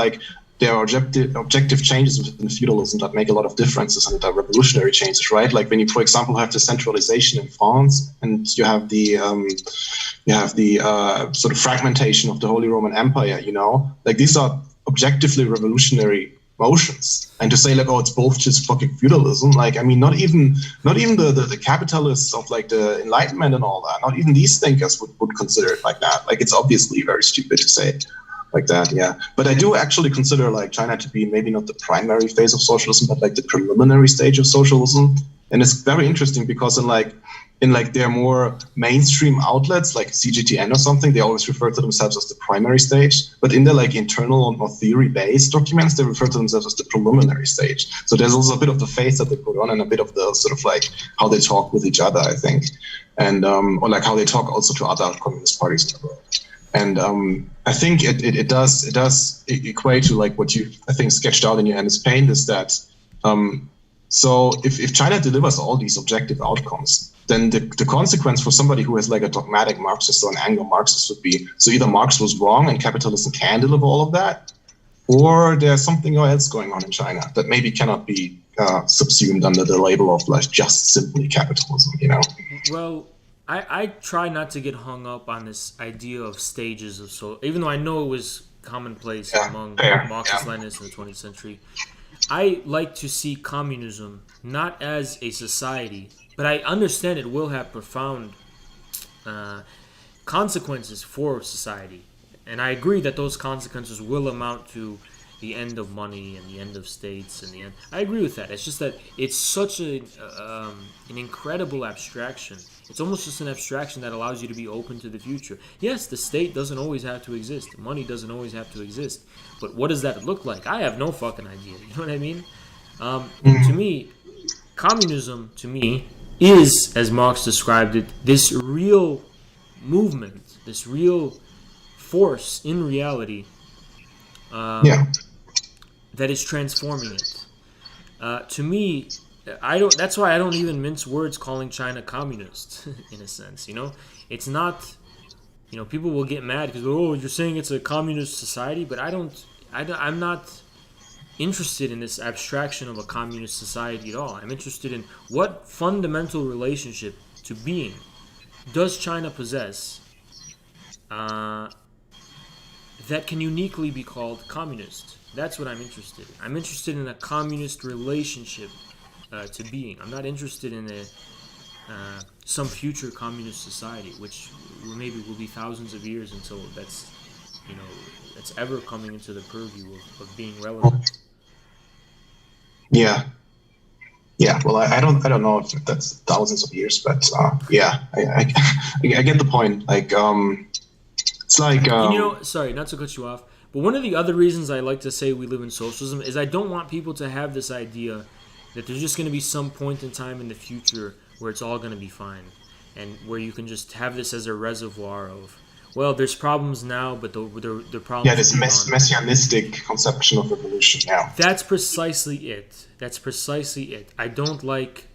there are objective changes within feudalism that make a lot of differences and that are revolutionary changes, right? Like when you, for example, have the centralization in France and you have the sort of fragmentation of the Holy Roman Empire, these are objectively revolutionary motions. And to say oh, it's both just fucking feudalism, not even the capitalists of the Enlightenment and all that, not even these thinkers would consider it like that. It's obviously very stupid to say it like that, yeah. But I do actually consider China to be maybe not the primary phase of socialism, but the preliminary stage of socialism. And it's very interesting because in in like their more mainstream outlets like CGTN or something, they always refer to themselves as the primary stage. But in their like internal or theory-based documents, they refer to themselves as the preliminary stage. So there's also a bit of the face that they put on and a bit of the sort of like how they talk with each other, I think, and or like how they talk also to other communist parties in the world. And I think it does equate to like what you I think sketched out in your Endless Pain is that so if China delivers all these objective outcomes, then the consequence for somebody who has like a dogmatic Marxist or an Anglo-Marxist would be, so either Marx was wrong and capitalism can deliver all of that, or there's something else going on in China that maybe cannot be subsumed under the label of like just simply capitalism, you know? Well, I try not to get hung up on this idea of stages of so, even though I know it was commonplace among Marxist-Leninists in the 20th century. I like to see communism not as a society, but I understand it will have profound consequences for society. And I agree that those consequences will amount to the end of money and the end of states and the end. I agree with that. It's just that it's such an incredible abstraction. It's almost just an abstraction that allows you to be open to the future. Yes, the state doesn't always have to exist. Money doesn't always have to exist. But what does that look like? I have no fucking idea. You know what I mean? To me, communism, to me, is, as Marx described it, this real movement, this real force in reality that is transforming it. To me, I don't. That's why I don't even mince words calling China communist. In a sense, you know, it's not. You know, people will get mad because you're saying it's a communist society, but I'm not interested in this abstraction of a communist society at all. I'm interested in what fundamental relationship to being does China possess that can uniquely be called communist. That's what I'm interested in. I'm interested in a communist relationship to being. I'm not interested in some future communist society, which maybe will be thousands of years until that's ever coming into the purview of being relevant. Yeah. Well, I don't know if that's thousands of years, but I get the point. Like, it's like sorry, not to cut you off, but one of the other reasons I like to say we live in socialism is I don't want people to have this idea that there's just going to be some point in time in the future where it's all going to be fine, and where you can just have this as a reservoir of, well, there's problems now, but the problems. Yeah, this messianistic conception of evolution. Yeah, that's precisely it. I don't like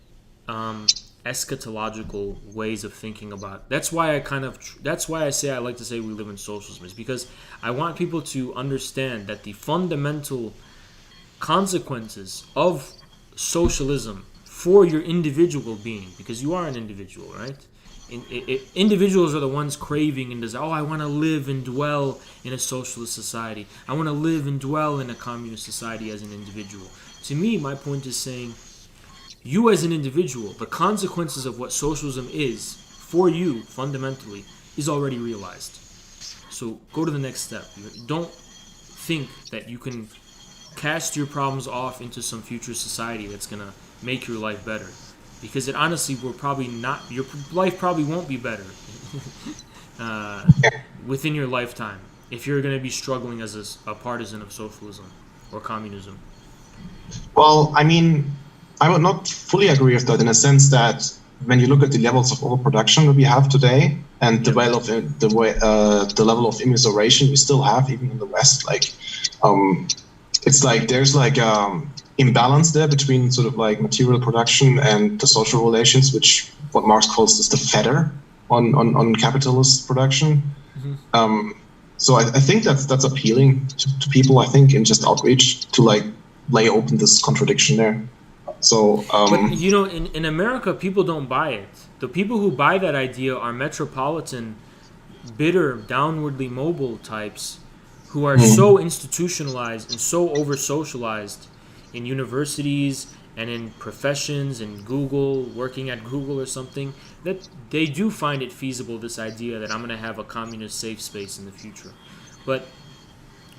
eschatological ways of thinking about. That's why I say I like to say we live in socialism, is because I want people to understand that the fundamental consequences of socialism for your individual being, because you are an individual, right? Individuals are the ones craving and desire. I want to live and dwell in a socialist society. I want to live and dwell in a communist society as an individual. To me, my point is saying, you as an individual, the consequences of what socialism is for you fundamentally is already realized. So go to the next step. Don't think that you can cast your problems off into some future society that's going to make your life better. Because it honestly will probably not, your life probably won't be better within your lifetime if you're going to be struggling as a partisan of socialism or communism. Well, I mean, I would not fully agree with that in a sense that when you look at the levels of overproduction that we have today and the level of immiseration we still have even in the West, like it's like there's like imbalance there between sort of like material production and the social relations, which what Marx calls is the fetter on capitalist production. Mm-hmm. So I think that's appealing to people, I think, in just outreach to like lay open this contradiction there. So, but you know, in America, people don't buy it. The people who buy that idea are metropolitan, bitter, downwardly mobile types who are so institutionalized and so over-socialized in universities and in professions and Google, working at Google or something, that they do find it feasible, this idea that I'm going to have a communist safe space in the future. But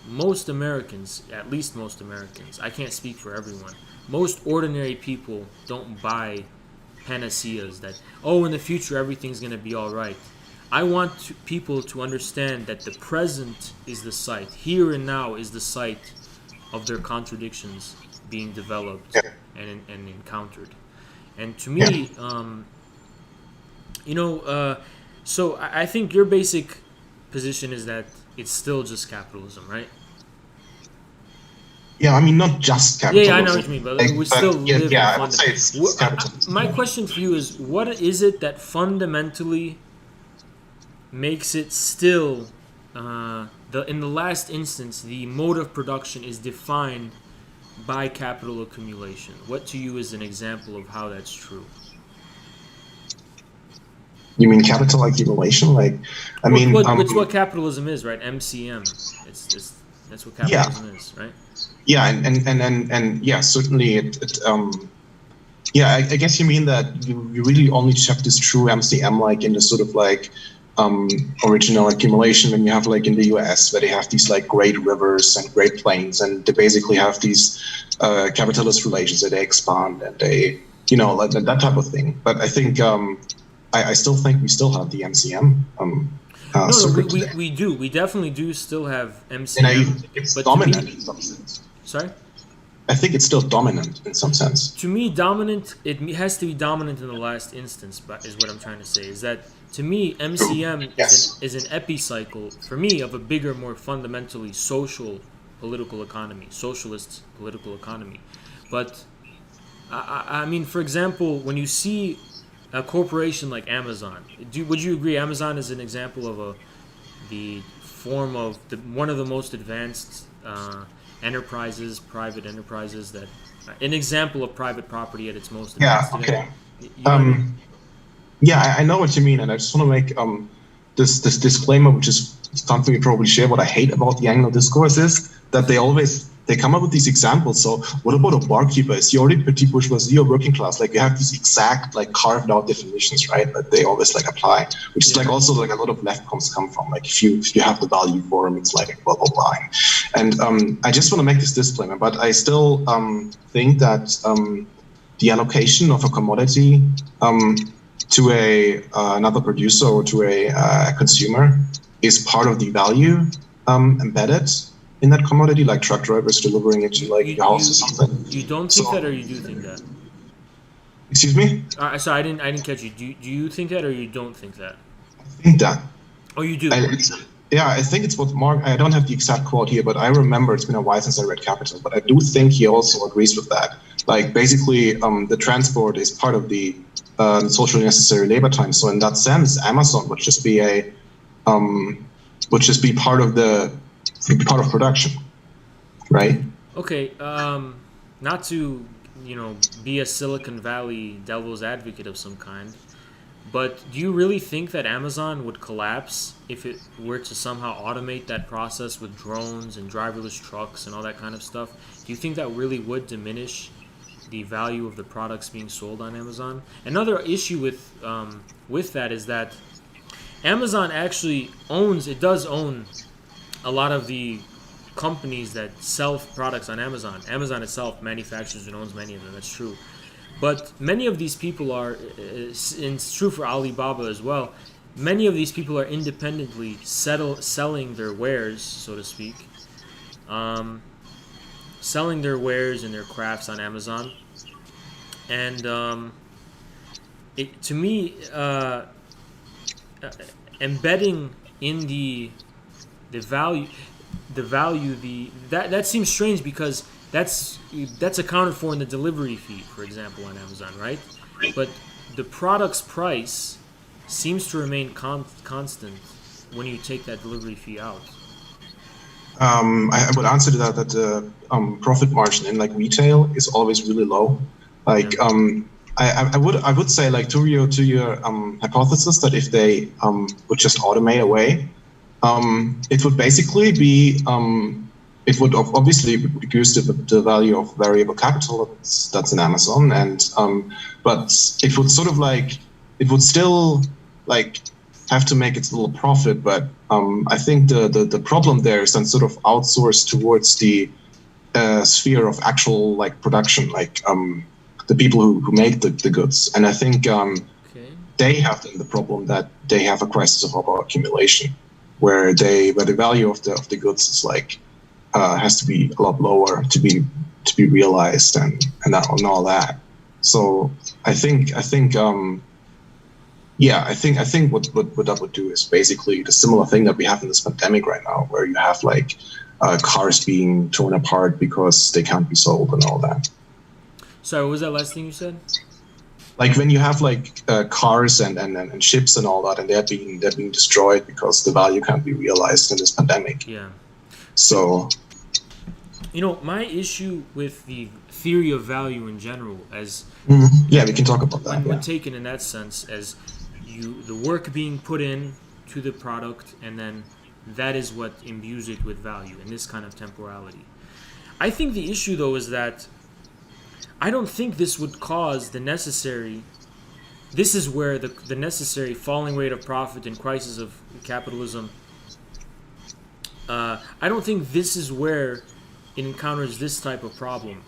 most Americans, at least most Americans, I can't speak for everyone, most ordinary people don't buy panaceas that, oh, in the future everything's going to be all right. I want people to understand that the present is the site. Here and now is the site of their contradictions being developed and encountered. And to me, so I think your basic position is that it's still just capitalism, right? Yeah, I mean, not just capitalism. Yeah, I know what you mean, but we still live in I would say it's capitalism. My question for you is, what is it that fundamentally makes it still, in the last instance, the mode of production is defined by capital accumulation? What to you is an example of how that's true? You mean capital accumulation? Like, it's what capitalism is, right? MCM. That's what capitalism is, right? Yeah, and yeah, certainly I guess you mean that you really only check this true MCM like in the sort of like original accumulation when you have like in the US where they have these like great rivers and great plains and they basically have these capitalist relations that they expand and they, like that type of thing. But I think I still think we still have the MCM. We do. We definitely do still have MCM. And I think it's dominant in some sense. Sorry? I think it's still dominant in some sense. To me, dominant, it has to be dominant in the last instance, is what I'm trying to say. Is that, to me, MCM is an epicycle, for me, of a bigger, more fundamentally social political economy, socialist political economy. But, I mean, for example, when you see a corporation like Amazon, would you agree Amazon is an example of the form of one of the most advanced enterprises, private enterprises, that an example of private property at its most advanced today? I know what you mean, and I just want to make this disclaimer, which is something we probably share. What I hate about the Anglo discourse is that they come up with these examples. So what about a barkeeper? Is he already petit bourgeoisie or working class? Like you have these exact like carved out definitions, right? That they always like apply, which is like also like a lot of left comms come from. Like if you have the value for them, it's like blah blah blah. And I just want to make this disclaimer, but I still think that the allocation of a commodity to another producer or to a consumer is part of the value embedded in that commodity, like truck drivers delivering it to like your house or something. You don't think that, or you do think that? Excuse me? So I didn't catch you. Do you think that, or you don't think that? I think that. Oh, you do? I think it's what Mark. I don't have the exact quote here, but I remember it's been a while since I read Capital. But I do think he also agrees with that. Like basically, the transport is part of the socially necessary labor time. So in that sense, Amazon would just be part of production, right? Okay, not to be a Silicon Valley devil's advocate of some kind, but do you really think that Amazon would collapse if it were to somehow automate that process with drones and driverless trucks and all that kind of stuff? Do you think that really would diminish the value of the products being sold on Amazon? Another issue with that is that Amazon actually does own a lot of the companies that sell products on Amazon. Amazon itself manufactures and owns many of them, that's true. But many of these people are, and it's true for Alibaba as well, many of these people are independently selling their wares, so to speak, selling their wares and their crafts on Amazon. And to me, embedding in the value, that seems strange because that's accounted for in the delivery fee, for example, on Amazon, right? But the product's price seems to remain constant when you take that delivery fee out. I would answer to that the profit margin in like retail is always really low. Like I would say like to your hypothesis that if they would just automate away, it would basically be it would obviously reduce the value of variable capital that's in Amazon, and but it would sort of like it would still like have to make its little profit. But I think the problem there is then sort of outsourced towards the sphere of actual like production, like the people who make the goods. And I think Okay. they have the problem that they have a crisis of over-accumulation, where the value of the goods is like has to be a lot lower to be realized and all that. So I think what that would do is basically the similar thing that we have in this pandemic right now, where you have like cars being torn apart because they can't be sold and all that. Sorry, what was that last thing you said? Like when you have like cars and ships and all that, and they're being destroyed because the value can't be realized in this pandemic. Yeah. So, you know, my issue with the theory of value in general, as yeah, we can talk about that. when taken in that sense, as the work being put in to the product, and then that is what imbues it with value in this kind of temporality. I think the issue, though, is that I don't think this would cause the necessary. This is where the necessary falling rate of profit and crisis of capitalism. I don't think this is where it encounters this type of problem.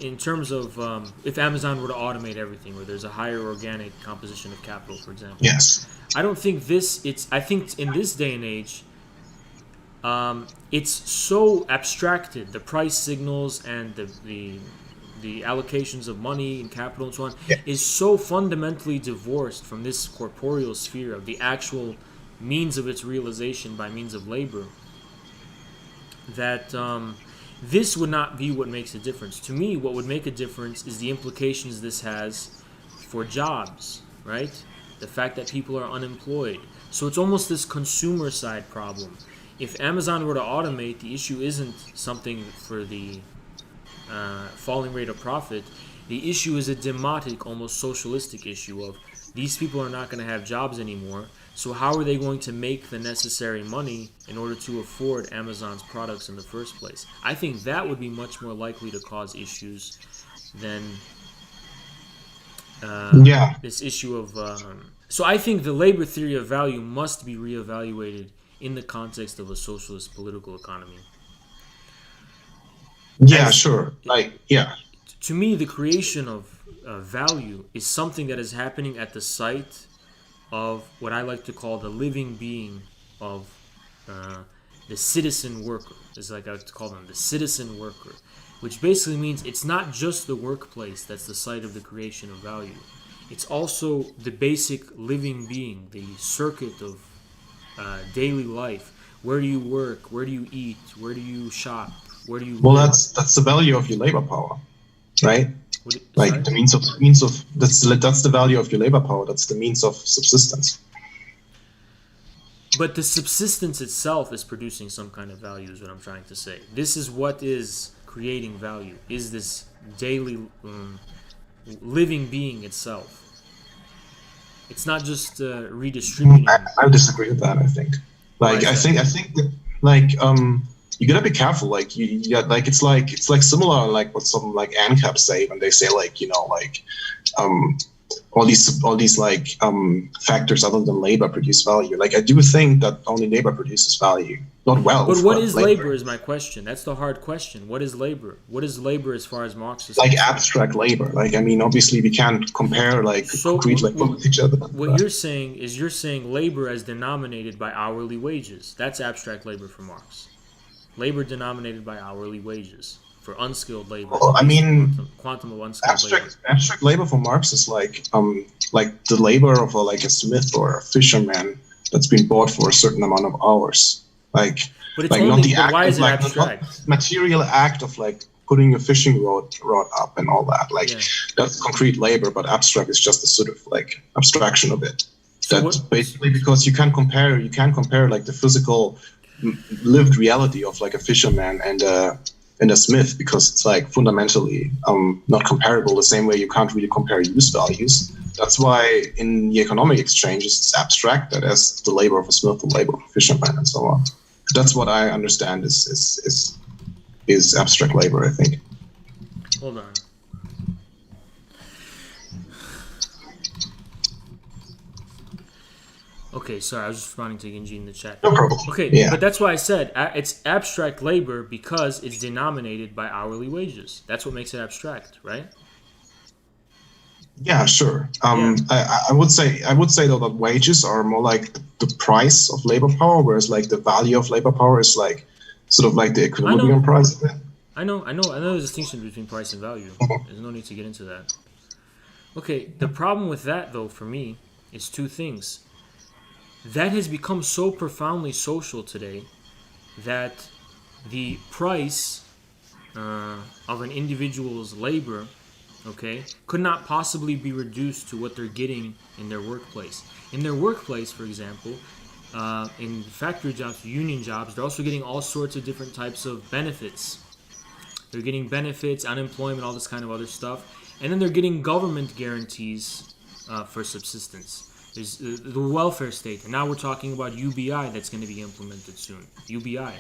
In terms of if Amazon were to automate everything, where there's a higher organic composition of capital, for example. Yes. I don't think I think in this day and age, it's so abstracted. The price signals and the allocations of money and capital and so on is so fundamentally divorced from this corporeal sphere of the actual means of its realization by means of labor, that this would not be what makes a difference. To me, what would make a difference is the implications this has for jobs, right? The fact that people are unemployed. So it's almost this consumer side problem. If Amazon were to automate, the issue isn't something for the falling rate of profit. The issue is a demotic, almost socialistic issue of these people are not going to have jobs anymore. So how are they going to make the necessary money in order to afford Amazon's products in the first place? I think that would be much more likely to cause issues than this issue of... so I think the labor theory of value must be reevaluated in the context of a socialist political economy. Yeah, sure. To me, the creation of value is something that is happening at the site of what I like to call the living being of the citizen worker. It's like I like to call them the citizen worker, which basically means it's not just the workplace that's the site of the creation of value. It's also the basic living being, the circuit of daily life. Where do you work? Where do you eat? Where do you shop? Where do you Well, live? that's the value of your labor power, right? Like Sorry? the means of that's the value of your labor power. That's the means of subsistence. But the subsistence itself is producing some kind of value, is what I'm trying to say. This is what is creating value, is this daily living being itself. It's not just redistributing. I disagree with that. I think, like, I think that, like, you gotta be careful. Like, you got, like, it's like similar, like what some like ANCAP say when they say, like, you know, like, all these like factors other than labor produce value. Like, I do think that only labor produces value, not wealth. But what is labor is my question. That's the hard question. What is labor? What is labor as far as Marxism? Like abstract labor. Like, I mean, obviously we can't compare like concrete labor with each other. What you're saying is labor as denominated by hourly wages. That's abstract labor for Marx. Labor denominated by hourly wages for unskilled labor. Well, I mean, quantum of unskilled labor. Abstract labor for Marx is like the labor of a smith or a fisherman that's been bought for a certain amount of hours. Like, but it's like only, not the but act why of, is it like, abstract? not material act of like putting a fishing rod up and all that. Like, that's concrete labor, but abstract is just a sort of like abstraction of it. So That's basically because you can't compare like the physical lived reality of like a fisherman and a smith, because it's like fundamentally not comparable the same way you can't really compare use values. That's why in the economic exchanges it's abstracted as the labor of a smith, the labor of a fisherman, and so on. That's what I understand is abstract labor, I think. Hold on. Okay, sorry, I was just responding to Genji in the chat. No problem. Okay, Yeah. but that's why I said it's abstract labor because it's denominated by hourly wages. That's what makes it abstract, right? Yeah, sure. Yeah. I would say though that wages are more like the price of labor power, whereas like the value of labor power is like sort of like the equilibrium price. I know the distinction between price and value. There's no need to get into that. Okay, the problem with that though for me is two things. That has become so profoundly social today that the price of an individual's labor, okay, could not possibly be reduced to what they're getting in their workplace. In their workplace, for example, in factory jobs, union jobs, they're also getting all sorts of different types of benefits. They're getting benefits, unemployment, all this kind of other stuff. And then they're getting government guarantees for subsistence. There's the welfare state. And now we're talking about UBI that's going to be implemented soon. UBI.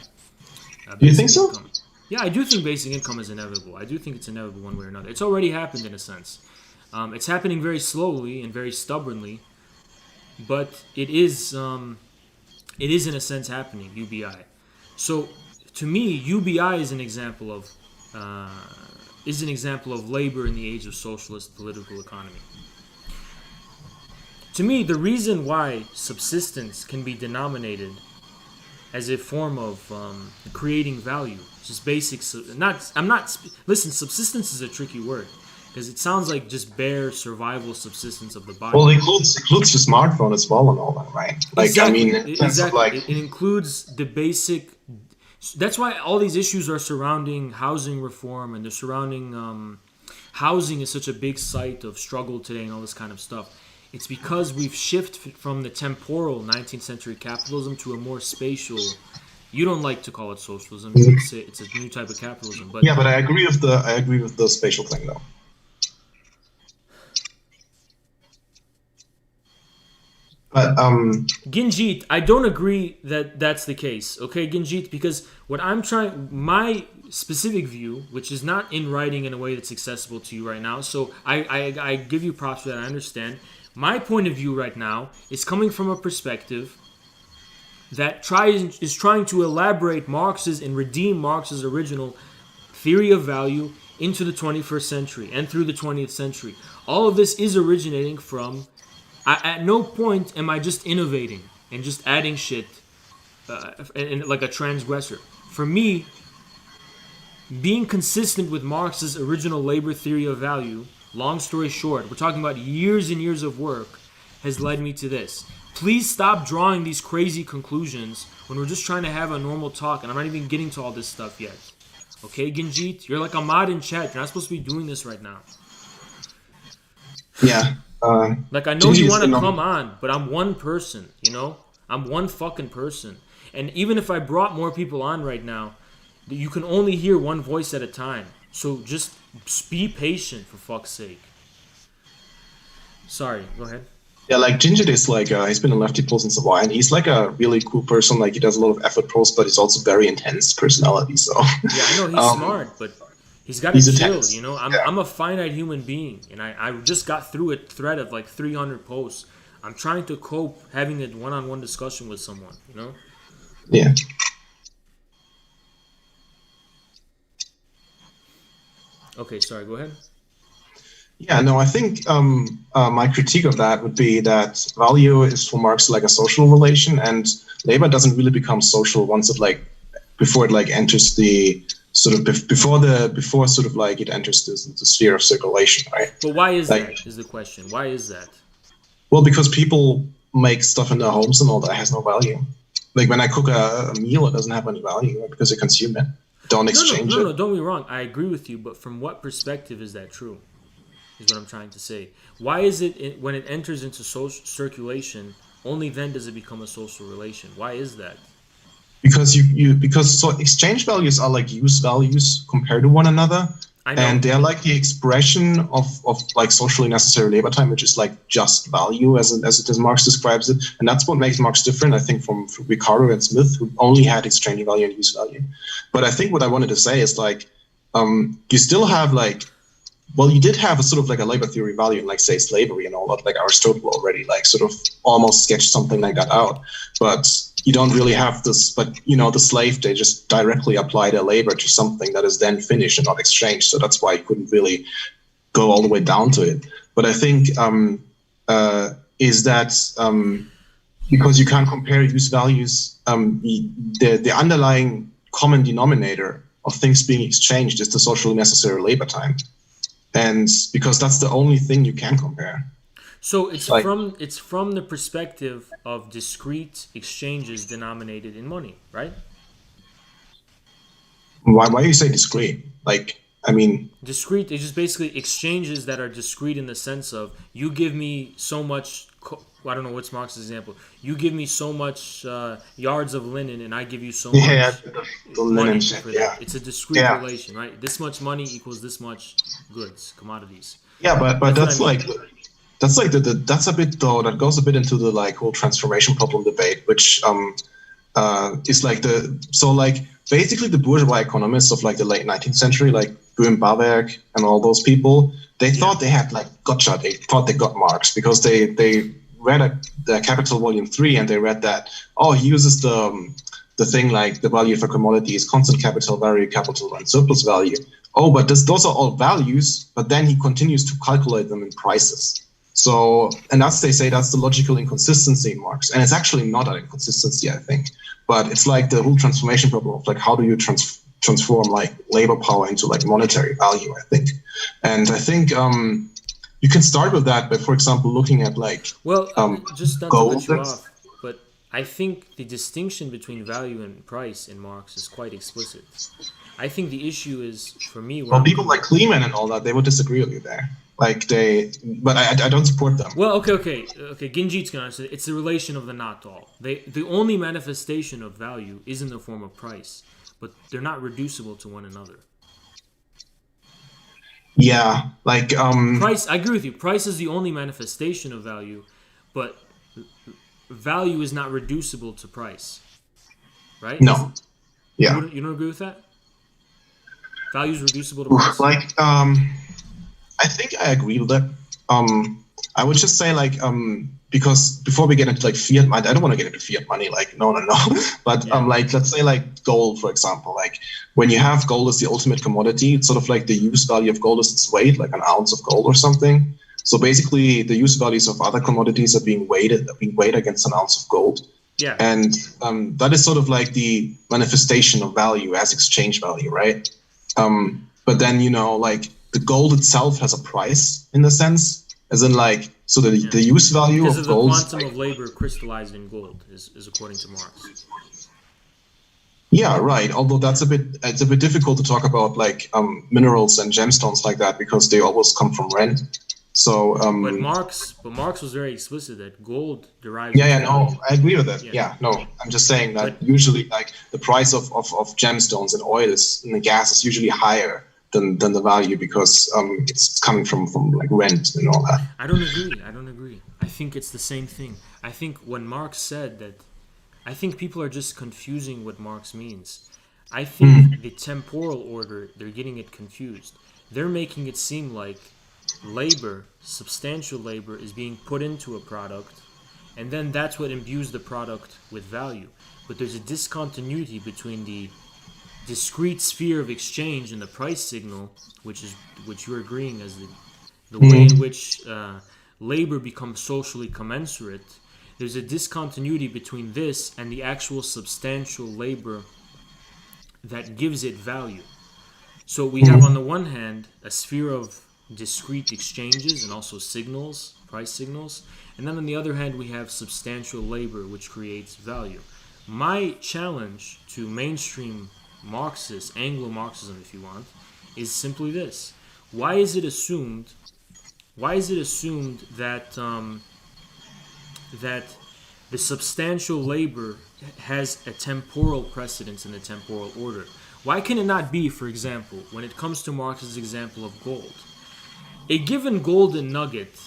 Do you think so? Income. Yeah, I do think basic income is inevitable. I do think it's inevitable one way or another. It's already happened in a sense. It's happening very slowly and very stubbornly, but it is in a sense happening. UBI. So to me, UBI is an example of labor in the age of socialist political economy. To me, the reason why subsistence can be denominated as a form of creating value, just basic. Listen, subsistence is a tricky word because it sounds like just bare survival subsistence of the body. Well, it includes your smartphone as well and all that, right? Like, exactly. I mean, exactly. It includes the basic. That's why all these issues are surrounding housing reform, and they're surrounding housing is such a big site of struggle today and all this kind of stuff. It's because we've shifted from the temporal 19th century capitalism to a more spatial. You don't like to call it socialism. It's a new type of capitalism. But yeah, but I agree with the spatial thing though. But Ginjit, I don't agree that that's the case. Okay, Ginjit, because my specific view, which is not in writing in a way that's accessible to you right now, so I give you props for that. I understand. My point of view right now is coming from a perspective that is trying to elaborate Marx's and redeem Marx's original theory of value into the 21st century and through the 20th century. All of this is originating from. At no point am I just innovating and just adding shit and like a transgressor. For me, being consistent with Marx's original labor theory of value, long story short, we're talking about years and years of work, has led me to this. Please stop drawing these crazy conclusions when we're just trying to have a normal talk, and I'm not even getting to all this stuff yet. Okay, Ginjit? You're like a mod in chat. You're not supposed to be doing this right now. Yeah. Like, I know you want to come on, but I'm one person, you know? I'm one fucking person. And even if I brought more people on right now, you can only hear one voice at a time. So just be patient, for fuck's sake. Sorry, go ahead. Yeah, like Ginger is like, he's been a lefty post since a while, and he's like a really cool person. Like, he does a lot of effort posts, but he's also very intense personality, so. Yeah, I know he's smart, but he's got to chill, you know? I'm a finite human being, and I just got through a thread of like 300 posts. I'm trying to cope having a one-on-one discussion with someone, you know? Yeah. Okay, sorry, go ahead. Yeah, no, I think my critique of that would be that value is for Marx like a social relation, and labor doesn't really become social once before it enters the sort of before sort of like it enters the sphere of circulation, right? But why is that? Is the question? Why is that? Well, because people make stuff in their homes and all that has no value. Like when I cook a meal, it doesn't have any value, right? Because I consume it. Don't exchange it. No, don't be wrong. I agree with you, but from what perspective is that true? Is what I'm trying to say. Why is it when it enters into social circulation, only then does it become a social relation? Why is that? Because so exchange values are like use values compared to one another, and they're like the expression of like socially necessary labor time, which is like just value as Marx describes it, and that's what makes Marx different, I think, from Ricardo and Smith, who only had exchange value and use value. But I think what I wanted to say is like you still have like well, you did have a sort of like a labor theory value in, like, say, slavery and all that, like Aristotle already, like, sort of almost sketched something like that out. But you don't really have this, but, the slave, they just directly apply their labor to something that is then finished and not exchanged. So that's why you couldn't really go all the way down to it. But I think is that because you can't compare use values, the underlying common denominator of things being exchanged is the socially necessary labor time. And because that's the only thing you can compare. So it's from the perspective of discrete exchanges denominated in money, right? Why do you say discrete? Discrete is just basically exchanges that are discrete in the sense of you give me so much. I don't know what's Marx's example. You give me so much yards of linen, and I give you so much the linen money for that. It's a discrete relation, right? This much money equals this much goods, commodities. Yeah, but that's that's a bit, though, that goes a bit into the like whole transformation problem debate, which is like basically the bourgeois economists of like the late 19th century, like Böhm-Bawerk and all those people, they thought they had like gotcha. They thought they got Marx because they read the Capital Volume 3 and they read that, he uses the thing like the value of a commodity is constant capital, variable capital, and surplus value. But those are all values, but then he continues to calculate them in prices. So, and they say that's the logical inconsistency in Marx. And it's actually not an inconsistency, I think. But it's like the whole transformation problem of like, how do you transform like labor power into like monetary value, I think. And I think you can start with that by, for example, looking at like just not gold. To cut you off, but I think the distinction between value and price in Marx is quite explicit. I think the issue is, for me... people like Kleeman and all that, they would disagree with you there. But I don't support them. Well, okay. Ginjit's gonna answer. It's the relation of the not all. The only manifestation of value is in the form of price, but they're not reducible to one another. Yeah, price. I agree with you. Price is the only manifestation of value, but value is not reducible to price, right? No. Yeah. You don't agree with that? Value is reducible to price. I think I agree with that. I would just say because before we get into like fiat money, I don't want to get into fiat money. No. But let's say like gold, for example. Like when you have gold as the ultimate commodity, it's sort of like the use value of gold is its weight, like an ounce of gold or something. So basically, the use values of other commodities are being weighed against an ounce of gold. Yeah. And that is sort of like the manifestation of value as exchange value, right? But then the gold itself has a price in the sense, as in the use value of gold. Because the quantum of labor crystallized in gold is according to Marx. Yeah, right. Although it's a bit difficult to talk about minerals and gemstones like that because they always come from rent. So, but Marx was very explicit that gold derives. I agree with that. I'm just saying that usually the price of gemstones and oil and gas is usually higher than the value because it's coming from rent and all that. I don't agree. I think it's the same thing. I think when Marx said that, I think people are just confusing what Marx means. I think the temporal order, they're getting it confused. They're making it seem like labor, substantial labor, is being put into a product, and then that's what imbues the product with value. But there's a discontinuity between the discrete sphere of exchange and the price signal, which you're agreeing as the way in which labor becomes socially commensurate. There's a discontinuity between this and the actual substantial labor that gives it value. So we have on the one hand a sphere of discrete exchanges and also signals, price signals, and then on the other hand we have substantial labor which creates value. My challenge to mainstream Marxists, Anglo-Marxism if you want, is simply this: why is it assumed that that the substantial labor has a temporal precedence in the temporal order? Why can it not be, for example, when it comes to Marx's example of gold, a given golden nugget,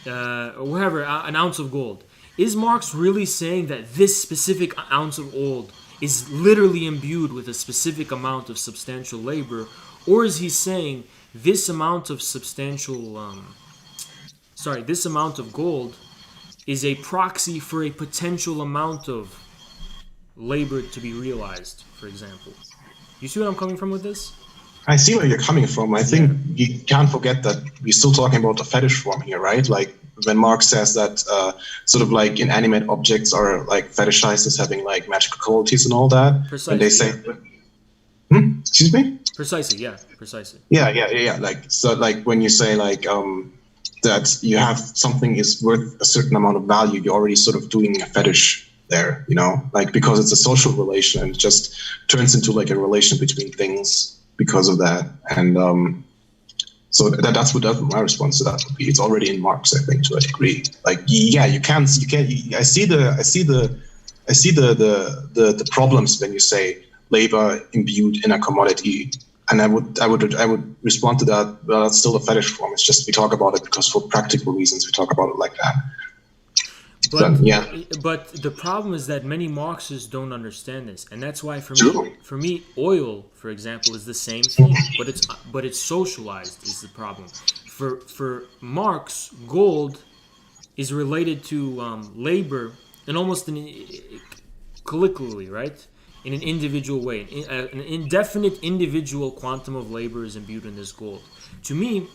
or whatever, an ounce of gold, is Marx really saying that this specific ounce of gold is literally imbued with a specific amount of substantial labor, or is he saying this amount of this amount of gold is a proxy for a potential amount of labor to be realized, for example. You see what I'm coming from with this? I see where you're coming from. I think you can't forget that we're still talking about the fetish form here, right? Like when Marx says that sort of like inanimate objects are like fetishized as having like magical qualities and all that. Precisely. And they say, excuse me? Precisely, yeah, precisely. Yeah. Like, so like when you say like that you have something is worth a certain amount of value, you're already sort of doing a fetish there, you know, like because it's a social relation and it just turns into like a relation between things because of that. And so that's my response to that would be. It's already in Marx, I think, to a degree. Like, yeah, you can't. I see the problems when you say labor imbued in a commodity, and I would respond to that. Well, that's still a fetish form. It's just we talk about it because for practical reasons we talk about it like that. But the problem is that many Marxists don't understand this, and that's why for me, oil, for example, is the same thing, but it's socialized is the problem. For Marx, gold is related to labor in almost colloquially, right? In an individual way, an indefinite individual quantum of labor is imbued in this gold. To me,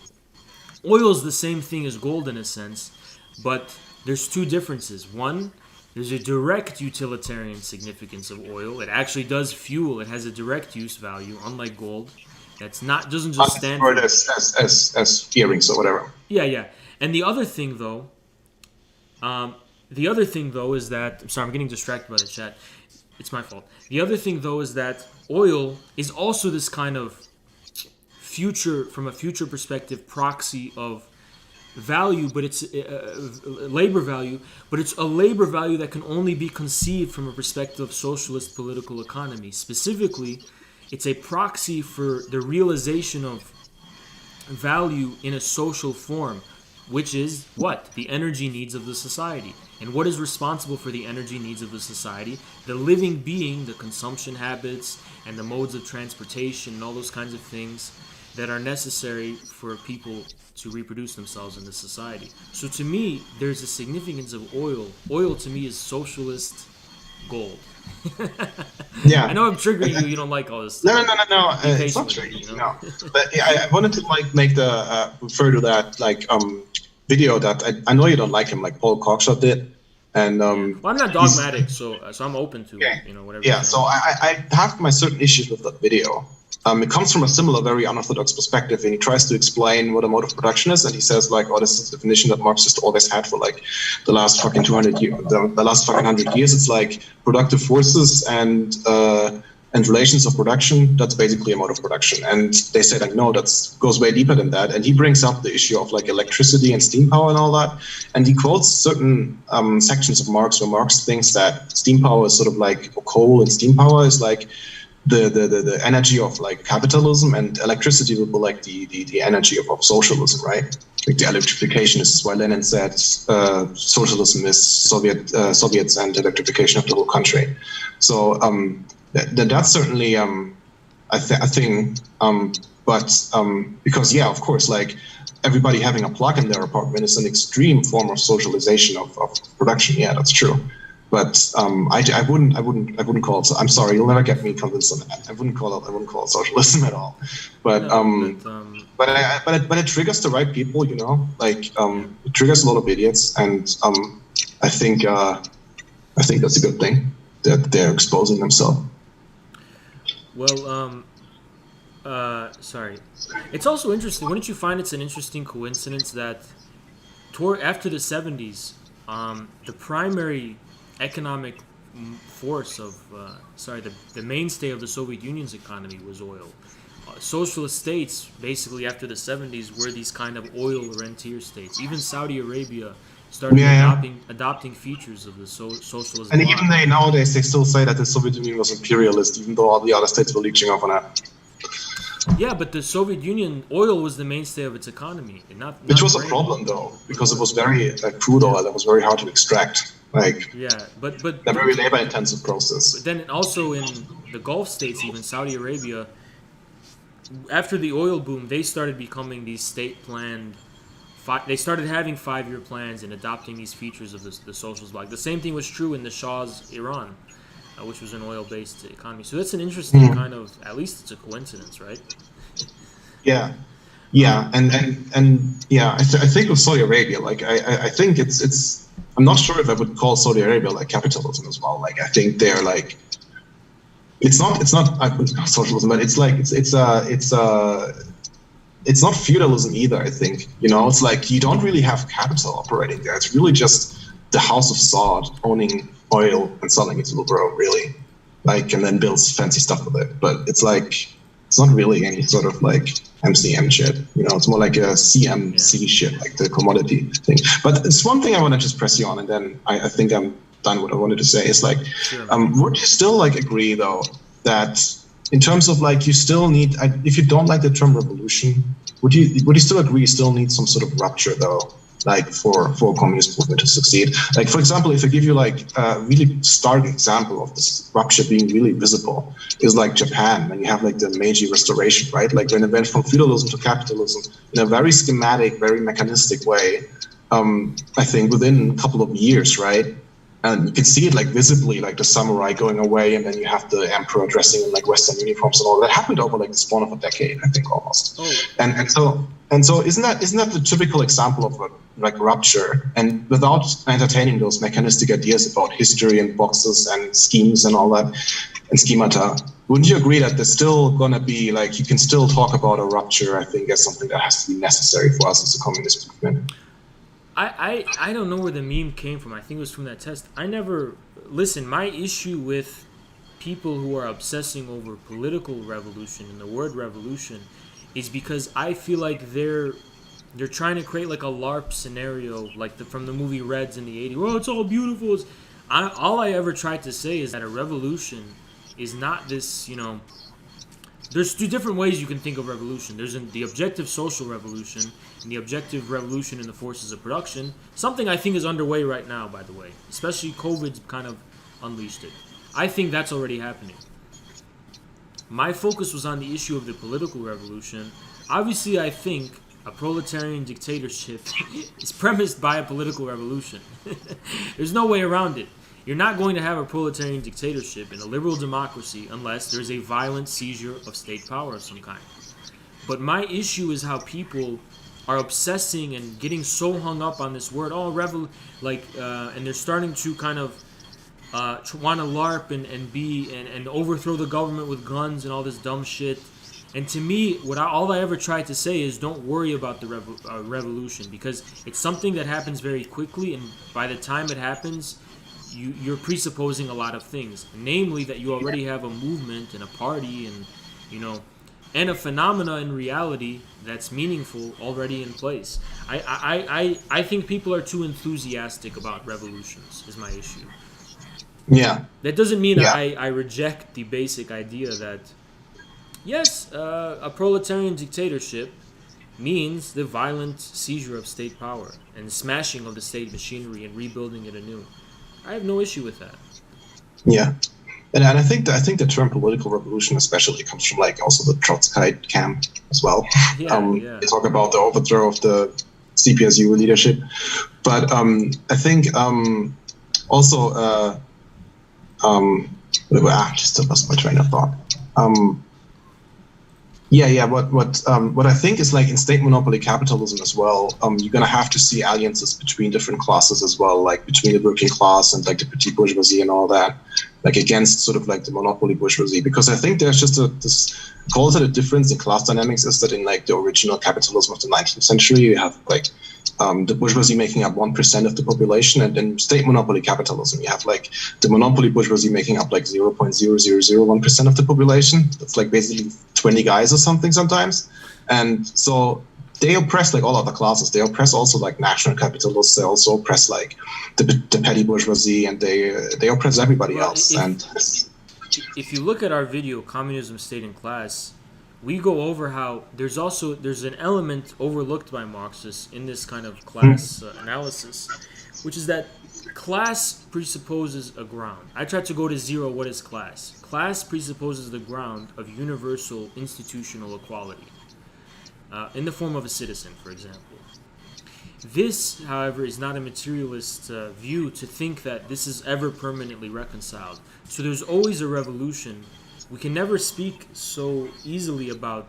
oil is the same thing as gold in a sense, but there's two differences. One, there's a direct utilitarian significance of oil. It actually does fuel. It has a direct use value, unlike gold. Doesn't just stand for it as earrings or whatever. Yeah. And the other thing though is that I'm sorry, I'm getting distracted by the chat. It's my fault. The other thing though is that oil is also this kind of from a future perspective, proxy of value, but it's labor value, but it's a labor value that can only be conceived from a perspective of socialist political economy. Specifically, it's a proxy for the realization of value in a social form, which is what? The energy needs of the society. And what is responsible for the energy needs of the society? The living being, the consumption habits, and the modes of transportation, and all those kinds of things that are necessary for people to reproduce themselves in the society. So to me, there's a significance of oil. Oil to me is socialist gold. Yeah, I know I'm triggering you. You don't like all this. No. It's not triggering, you know? But yeah, I wanted to like make the refer to that like video that I know you don't like him, like Paul Cockshaw did. And well, I'm not dogmatic, so I'm open to whatever. Yeah, so I have my certain issues with that video. It comes from a similar, very unorthodox perspective, and he tries to explain what a mode of production is, and he says like, "Oh, this is the definition that Marxists always had for like the last fucking 200 years, the last fucking 100 years. It's like productive forces and relations of production. That's basically a mode of production." And they say like, no, that goes way deeper than that. And he brings up the issue of like electricity and steam power and all that. And he quotes certain sections of Marx where Marx thinks that steam power is sort of like coal, and steam power is like the energy of like capitalism, and electricity will be like the energy of socialism, right? Like the electrification is why Lenin said socialism is Soviets and electrification of the whole country. So that's certainly a thing, but because of course, like everybody having a plug in their apartment is an extreme form of socialization of production. Yeah, that's true. But I wouldn't call it. I'm sorry, you'll never get me convinced on that. I wouldn't call it socialism at all. But it triggers the right people, you know. Like it triggers a lot of idiots, and I think that's a good thing that they're exposing themselves. Well, sorry. It's also interesting. Wouldn't you find it's an interesting coincidence that after the 70s, the primary economic force of the mainstay of the Soviet Union's economy was oil. Socialist states basically after the 70s were these kind of oil rentier states. Even Saudi Arabia started adopting features of the socialism. And even nowadays they still say that the Soviet Union was imperialist, even though all the other states were leeching off on that. Yeah, but the Soviet Union, oil was the mainstay of its economy. Which was a problem though, because it was very crude oil that was very hard to extract. But a very labor-intensive process. But then also in the Gulf states, even Saudi Arabia, after the oil boom, they started becoming these state-planned. They started having 5-year plans and adopting these features of the socialist bloc. The same thing was true in the Shah's Iran, which was an oil-based economy. So that's an interesting kind of, at least it's a coincidence, right? Yeah, yeah, and yeah, I think with Saudi Arabia, like I think it's I'm not sure if I would call Saudi Arabia like capitalism as well. Like I think they're like it's not socialism, but it's like it's not feudalism either. I think it's like you don't really have capital operating there. It's really just the House of Saud owning oil and selling it to the world, really, like, and then builds fancy stuff with it. But it's like it's not really any sort of like MCM shit. It's more like a CMC shit, like the commodity thing. But it's one thing I want to just press you on, and then I think I'm done what I wanted to say. Is like, would you still like agree though that in terms of like you still need, if you don't like the term revolution, would you still agree you still need some sort of rupture though, like for a communist movement to succeed? Like, for example, if I give you like a really stark example of this rupture being really visible, is like Japan, when you have like the Meiji Restoration, right? Like when it went from feudalism to capitalism in a very schematic, very mechanistic way, I think within a couple of years, right? And you can see it like visibly, like the samurai going away, and then you have the emperor dressing in like Western uniforms and all that. Happened over like the span of a decade, I think, almost. Oh. And so isn't that the typical example of a like rupture? And without entertaining those mechanistic ideas about history and boxes and schemes and all that and schemata, wouldn't you agree that there's still gonna be like you can still talk about a rupture? I think as something that has to be necessary for us as a communist movement. I don't know where the meme came from. I think it was from that test. Listen, my issue with people who are obsessing over political revolution and the word revolution is because I feel like they're trying to create like a LARP scenario, like from the movie Reds in the 80s. Oh, it's all beautiful. All I ever tried to say is that a revolution is not this, there's two different ways you can think of revolution. There's the objective social revolution and the objective revolution in the forces of production. Something I think is underway right now, by the way. Especially COVID's kind of unleashed it. I think that's already happening. My focus was on the issue of the political revolution. Obviously, I think a proletarian dictatorship is premised by a political revolution. There's no way around it. You're not going to have a proletarian dictatorship in a liberal democracy unless there's a violent seizure of state power of some kind. But my issue is how people are obsessing and getting so hung up on this word, and they're starting to kind of want to LARP and overthrow the government with guns and all this dumb shit. And to me, all I ever tried to say is don't worry about the revolution, because it's something that happens very quickly, and by the time it happens, you're presupposing a lot of things, namely that you already have a movement and a party and a phenomena in reality that's meaningful already in place. I think people are too enthusiastic about revolutions is my issue. Yeah. That doesn't mean I reject the basic idea that, yes, a proletarian dictatorship means the violent seizure of state power and smashing of the state machinery and rebuilding it anew. I have no issue with that. Yeah, and I think the term political revolution especially comes from like also the Trotskyite camp as well. They talk about the overthrow of the CPSU leadership, but I think also just lost my train of thought. What I think is like in state monopoly capitalism as well, you're gonna have to see alliances between different classes as well, like between the working class and like the petit bourgeoisie and all that, like against sort of like the monopoly bourgeoisie. Because I think there's just this qualitative difference in class dynamics is that in like the original capitalism of the 19th century, you have like the bourgeoisie making up 1% of the population, and in state monopoly capitalism, you have like the monopoly bourgeoisie making up like 0.0001% of the population. That's like basically 20 guys or something sometimes. And so they oppress like all other classes. They oppress also like national capitalists. They also oppress like the petty bourgeoisie, and they oppress everybody else. If you look at our video, Communism, State, and Class, we go over how there's an element overlooked by Marxists in this kind of class analysis, which is that class presupposes a ground. I tried to go to zero. What is class? Class presupposes the ground of universal institutional equality, in the form of a citizen, for example. This, however, is not a materialist view to think that this is ever permanently reconciled. So there's always a revolution. We can never speak so easily about,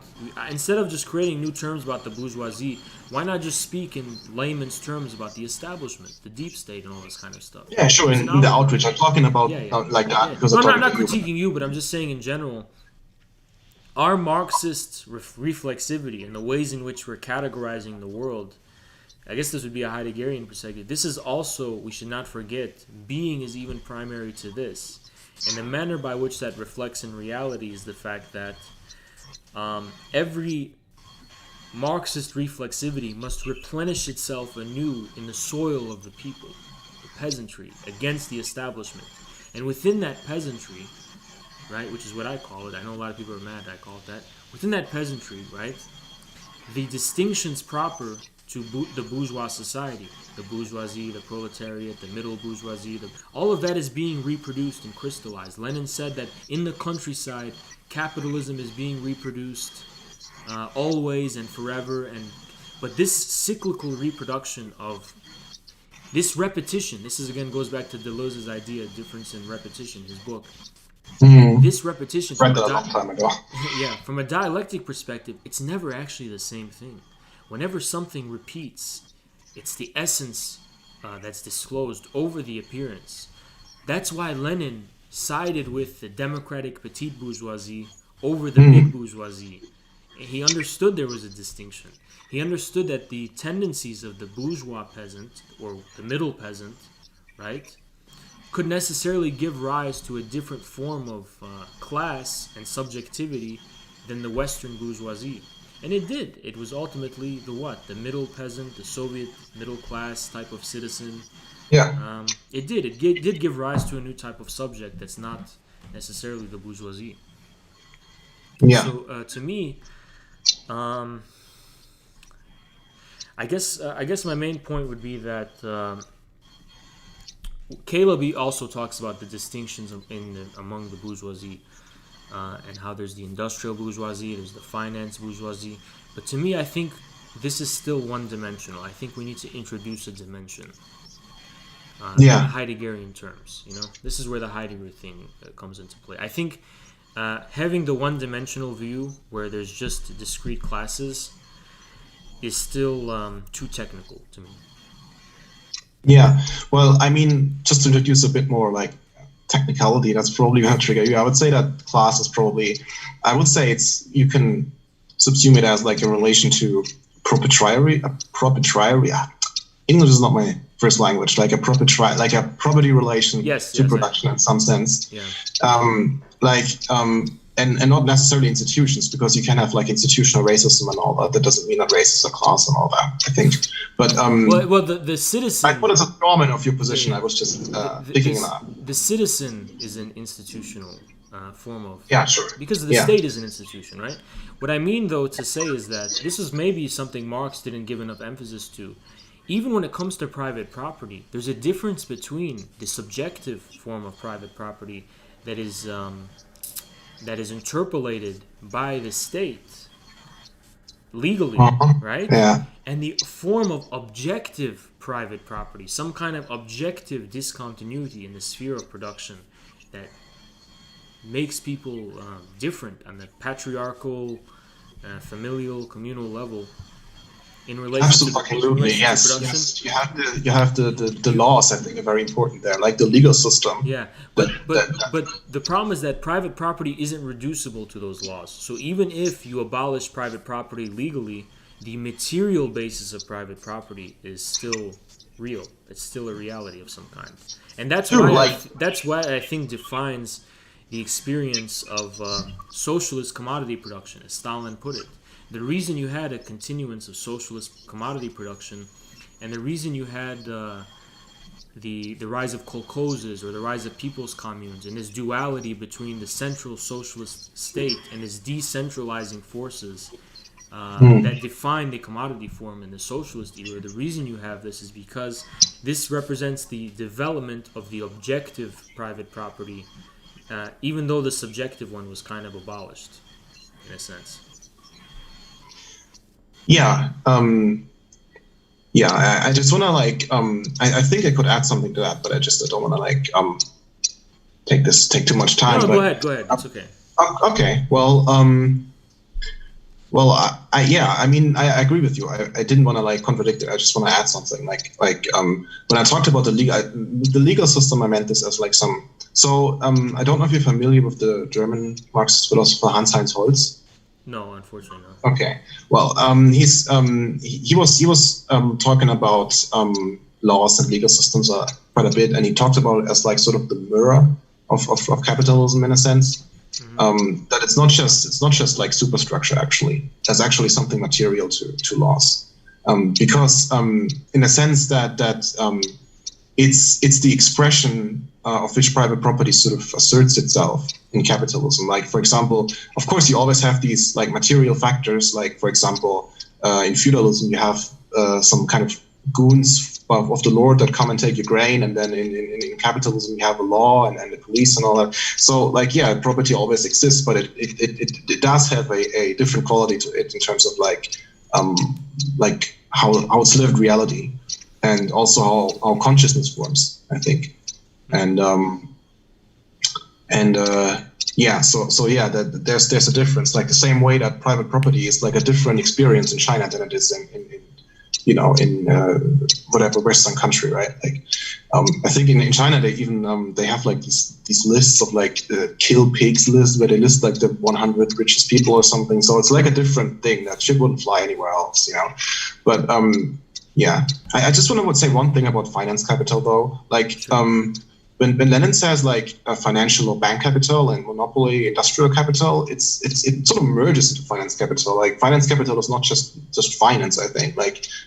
instead of just creating new terms about the bourgeoisie, why not just speak in layman's terms about the establishment, the deep state, and all this kind of stuff? Yeah, sure. In the outreach, I'm talking about like that. Because no, I'm not critiquing you, but I'm just saying in general, our Marxist reflexivity and the ways in which we're categorizing the world, I guess this would be a Heideggerian perspective. This is also, we should not forget, being is even primary to this. And the manner by which that reflects in reality is the fact that every Marxist reflexivity must replenish itself anew in the soil of the people, the peasantry, against the establishment. And within that peasantry, right, which is what I call it, I know a lot of people are mad I call it that, within that peasantry, right, the distinctions proper to the bourgeois society, the bourgeoisie, the proletariat, the middle bourgeoisie, all of that is being reproduced and crystallized. Lenin said that in the countryside, capitalism is being reproduced always and forever, but this cyclical reproduction of this repetition, this is again goes back to Deleuze's idea, difference in repetition, his book. This repetition read that a long time ago. Yeah, from a dialectic perspective, it's never actually the same thing. Whenever something repeats, it's the essence that's disclosed over the appearance. That's why Lenin sided with the democratic petite bourgeoisie over the big bourgeoisie. He understood there was a distinction. He understood that the tendencies of the bourgeois peasant, or the middle peasant, right, could necessarily give rise to a different form of class and subjectivity than the Western bourgeoisie. And it did. It was ultimately the what? The middle peasant, the Soviet middle class type of citizen. Yeah. It did. It did give rise to a new type of subject that's not necessarily the bourgeoisie. Yeah. So to me, I guess my main point would be that Caleb also talks about the distinctions among the bourgeoisie. And how there's the industrial bourgeoisie, there's the finance bourgeoisie. But to me, I think this is still one-dimensional. I think we need to introduce a dimension. In Heideggerian terms, this is where the Heidegger thing comes into play. I think having the one-dimensional view where there's just discrete classes is still too technical to me. Yeah. Well, I mean, just to introduce a bit more like technicality, that's probably going to trigger you. I would say that class is probably, I would say you can subsume it as like a relation to proprietary. English is not my first language. Like a property relation to production in some sense. Yeah. And not necessarily institutions, because you can have like institutional racism and all that. That doesn't mean that race is a class and all that, I think. But the citizen. I thought it's a comment of your position. I was just picking it up. The citizen is an institutional form of. Yeah, sure. Because the state is an institution, right? What I mean, though, to say is that this is maybe something Marx didn't give enough emphasis to. Even when it comes to private property, there's a difference between the subjective form of private property that is interpolated by the state legally, right? Yeah. And the form of objective private property, some kind of objective discontinuity in the sphere of production that makes people different on the patriarchal, familial, communal level in relation to production. Yes. You have the laws, I think, are very important there, like the legal system. Yeah, but the problem is that private property isn't reducible to those laws. So even if you abolish private property legally, the material basis of private property is still real. It's still a reality of some kind, and that's why I think defines the experience of socialist commodity production, as Stalin put it. The reason you had a continuance of socialist commodity production, and the reason you had the rise of kolkhozes or the rise of people's communes and this duality between the central socialist state and its decentralizing forces that define the commodity form in the socialist era. The reason you have this is because this represents the development of the objective private property, even though the subjective one was kind of abolished, in a sense. Yeah. I just want to I think I could add something to that, but I don't want to take too much time. No, but, go ahead. It's okay. Okay. Well, I agree with you. I didn't want to contradict it. I just want to add something. When I talked about the legal system, I meant this as some. So I don't know if you're familiar with the German Marxist philosopher Hans-Heinz Holz. No, unfortunately not. Okay. Well, he was talking about laws and legal systems quite a bit, and he talked about it as sort of the mirror of capitalism in a sense. Mm-hmm. That it's not just superstructure. Actually, there's actually something material to laws, because in a sense that it's the expression of which private property sort of asserts itself in capitalism. For example, of course, you always have these material factors. For example, in feudalism, you have some kind of goons of the lord that come and take your grain, and then in capitalism, you have a law and the police and all that. So, property always exists, but it does have a different quality to it in terms of how it's lived reality, and also how consciousness forms, I think. And there's a difference. The same way that private property is a different experience in China than it is in whatever Western country, right? I think in China they even they have these lists of kill pigs list where they list the 100 richest people or something. So it's a different thing that shit wouldn't fly anywhere else, But I just want to say one thing about finance capital though. When Lenin says a financial or bank capital and monopoly industrial capital, it sort of merges into finance capital. Finance capital is not just finance. I think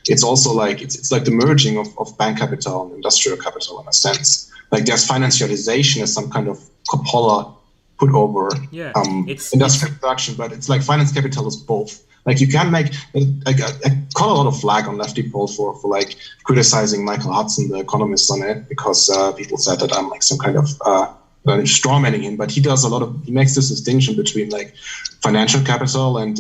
it's also it's the merging of bank capital and industrial capital in a sense. There's financialization as some kind of cupola put over industrial production, but it's finance capital is both. You can make I call a lot of flag on lefty polls for criticizing Michael Hudson, the economist, on it, because people said that I'm some kind of strawmanning him. But he makes this distinction between financial capital and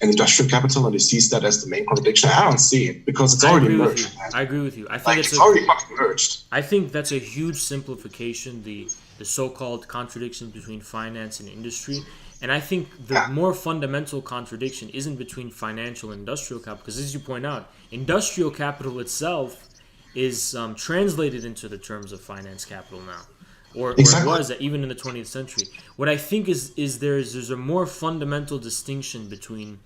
industrial capital, and he sees that as the main contradiction. I don't see it because it's already merged. I agree with you. I think it's already fucking merged. I think that's a huge simplification. The so-called contradiction between finance and industry. And I think the more fundamental contradiction isn't between financial and industrial capital, because as you point out, industrial capital itself is translated into the terms of finance capital now, or it was even in the 20th century. What I think is there's a more fundamental distinction between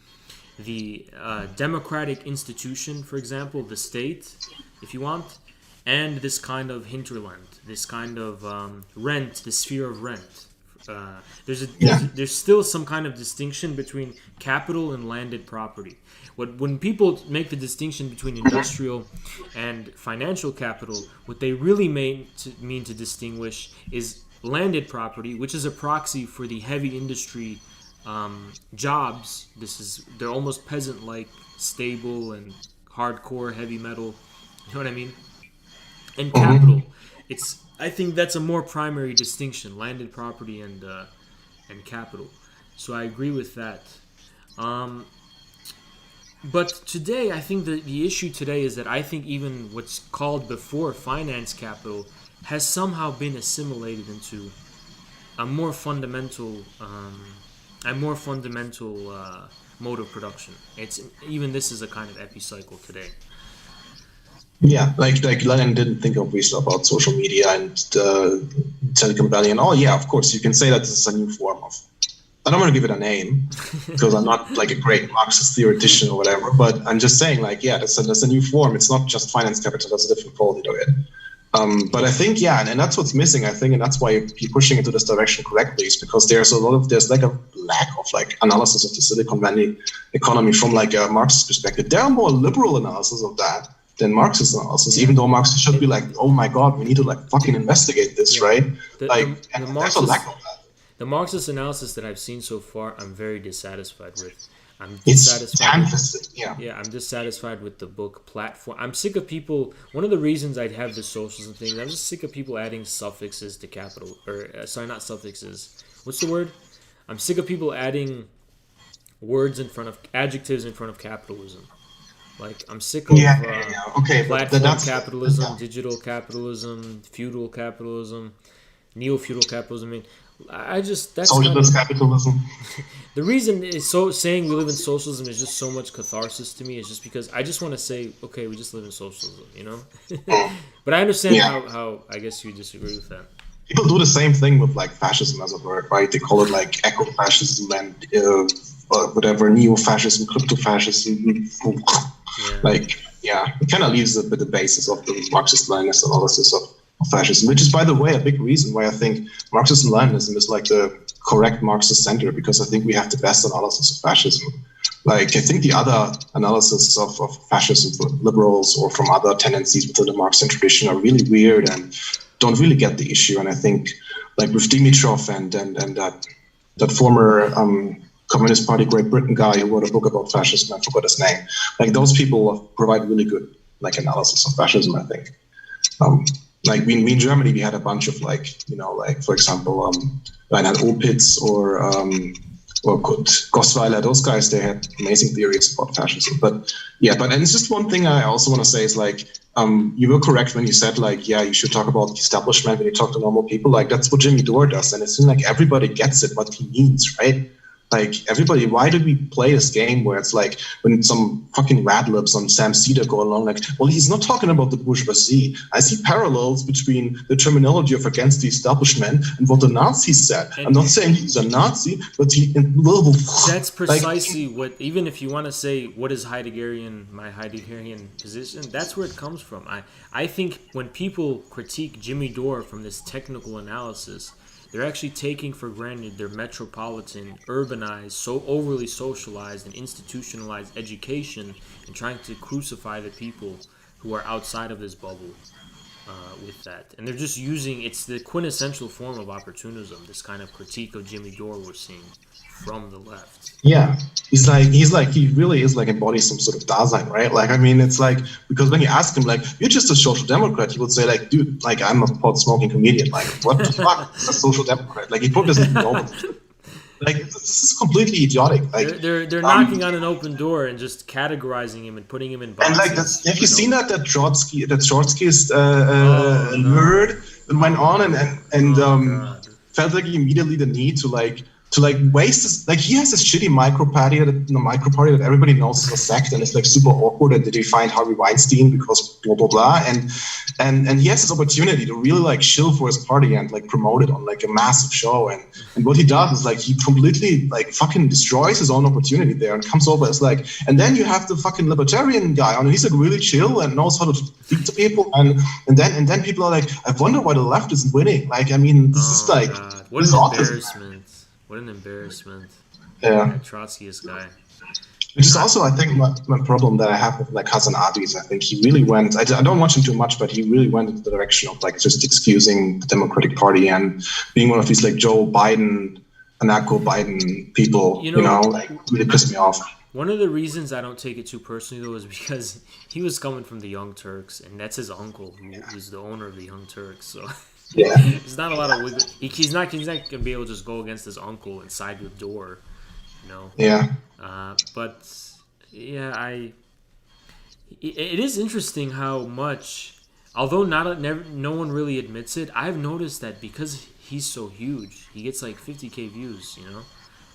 the democratic institution, for example, the state, if you want, and this kind of hinterland, this kind of rent, the sphere of rent. There's still some kind of distinction between capital and landed property. When people make the distinction between industrial and financial capital, what they really mean to distinguish is landed property, which is a proxy for the heavy industry jobs. They're almost peasant-like, stable and hardcore heavy metal. You know what I mean? And capital, I think that's a more primary distinction: landed property and capital. So I agree with that. But today, I think the issue today is that I think even what's called before finance capital has somehow been assimilated into a more fundamental mode of production. This is a kind of epicycle today. Yeah, like Lenin didn't think obviously about social media and Silicon Valley and all. Yeah, of course, you can say that this is a new form of. I don't want to give it a name because I'm not a great Marxist theoretician or whatever. But I'm just saying, that's a new form. It's not just finance capital. That's a different quality to it. But I think, and that's what's missing. I think, and that's why you're pushing into this direction correctly, is because there's a lack of analysis of the Silicon Valley economy from a Marxist perspective. There are more liberal analysis of that than Marxist analysis, even though Marxists should be oh my God, we need to fucking investigate this, right? There's a lack of that. The Marxist analysis that I've seen so far, I'm very dissatisfied with. I'm It's dissatisfied. ham-fisted, yeah. Yeah, I'm dissatisfied with the book platform. I'm sick of people. One of the reasons I'd have the socialism thing, I'm just sick of people adding suffixes to capital, or sorry, not suffixes. What's the word? I'm sick of people adding words in front of adjectives in front of capitalism. Like I'm sick of Okay, but platform that's capitalism, digital capitalism, feudal capitalism, neo-feudal capitalism. I mean, I just that's kind of, socialist capitalism. the reason is so saying we live in socialism is just so much catharsis to me. Is just because I just want to say, okay, we just live in socialism, you know. But I understand Yeah. how I guess you disagree with that. People do the same thing with like fascism as a word, right? They call it like eco-fascism and whatever, neo-fascism, crypto-fascism. Like, yeah, it kind of leaves a bit the basis of the Marxist-Leninist analysis of fascism, which is, by the way, a big reason why I think Marxism-Leninism is like the correct Marxist center, because I think we have the best analysis of fascism. Like, I think the other analysis of fascism from liberals or from other tendencies within the Marxian tradition are really weird and don't really get the issue. And I think, like with Dimitrov and that former Communist Party Great Britain guy who wrote a book about fascism, I forgot his name. Like those people provide really good like analysis of fascism, I think. Like we in Germany, we had a bunch of like, you know, like for example, Reinhard Opitz or Gosweiler, those guys, they had amazing theories about fascism. But yeah, and it's just one thing I also want to say is like, you were correct when you said like, yeah, you should talk about the establishment when you talk to normal people. Like that's what Jimmy Dore does, and it seems like everybody gets it what he means, right? Like everybody, why do we play this game where it's like when some fucking rad libs on Sam Cedar go along like, well, he's not talking about the bourgeoisie. I see parallels between the terminology of against the establishment and what the Nazis said. I'm not saying he's a Nazi, but that's precisely what, even if you want to say what is Heideggerian, my Heideggerian position, that's where it comes from. I think when people critique Jimmy Dore from this technical analysis, they're actually taking for granted their metropolitan, urbanized, so overly socialized and institutionalized education and trying to crucify the people who are outside of this bubble with that. And they're just using, it's the quintessential form of opportunism, this kind of critique of Jimmy Dore we're seeing from the left. Yeah, he really is like embodies some sort of Dasein, right? Like, I mean, it's like, because when you ask him, like, you're just a social democrat, he would say, like, dude, like, I'm a pot-smoking comedian. Like, what the fuck is a social democrat? Like, he probably doesn't know. Like, this is completely idiotic. Like, they're knocking on an open door and just categorizing him and putting him in boxes. And like, have you seen that Trotskyist nerd that went on and felt like immediately the need to waste this, like he has this shitty micro party that everybody knows is a sect and it's like super awkward, and they defined Harvey Weinstein because blah blah blah, and he has this opportunity to really like shill for his party and like promote it on like a massive show, and what he does is like he completely like fucking destroys his own opportunity there and comes over as like, and then you have the fucking libertarian guy on, and he's like really chill and knows how to speak to people, and then people are like, I wonder why the left isn't winning. Like, I mean, this is like what an embarrassment. What an embarrassment. Yeah. That Trotskyist guy. Which is also, I think, my problem that I have with like Hasan Abis. I think he really went, I don't watch him too much, but he really went in the direction of like just excusing the Democratic Party and being one of these like Joe Biden, anarcho-Biden people, you know, like really pissed me off. One of the reasons I don't take it too personally, though, is because he was coming from the Young Turks, and that's his uncle, who's the owner of the Young Turks, so... Yeah, there's not a lot of wiggle. He's not gonna be able to just go against his uncle and side with Dore, you know. Yeah. But yeah, it is interesting how much, although no one really admits it, I've noticed that because he's so huge, he gets like 50,000 views, you know,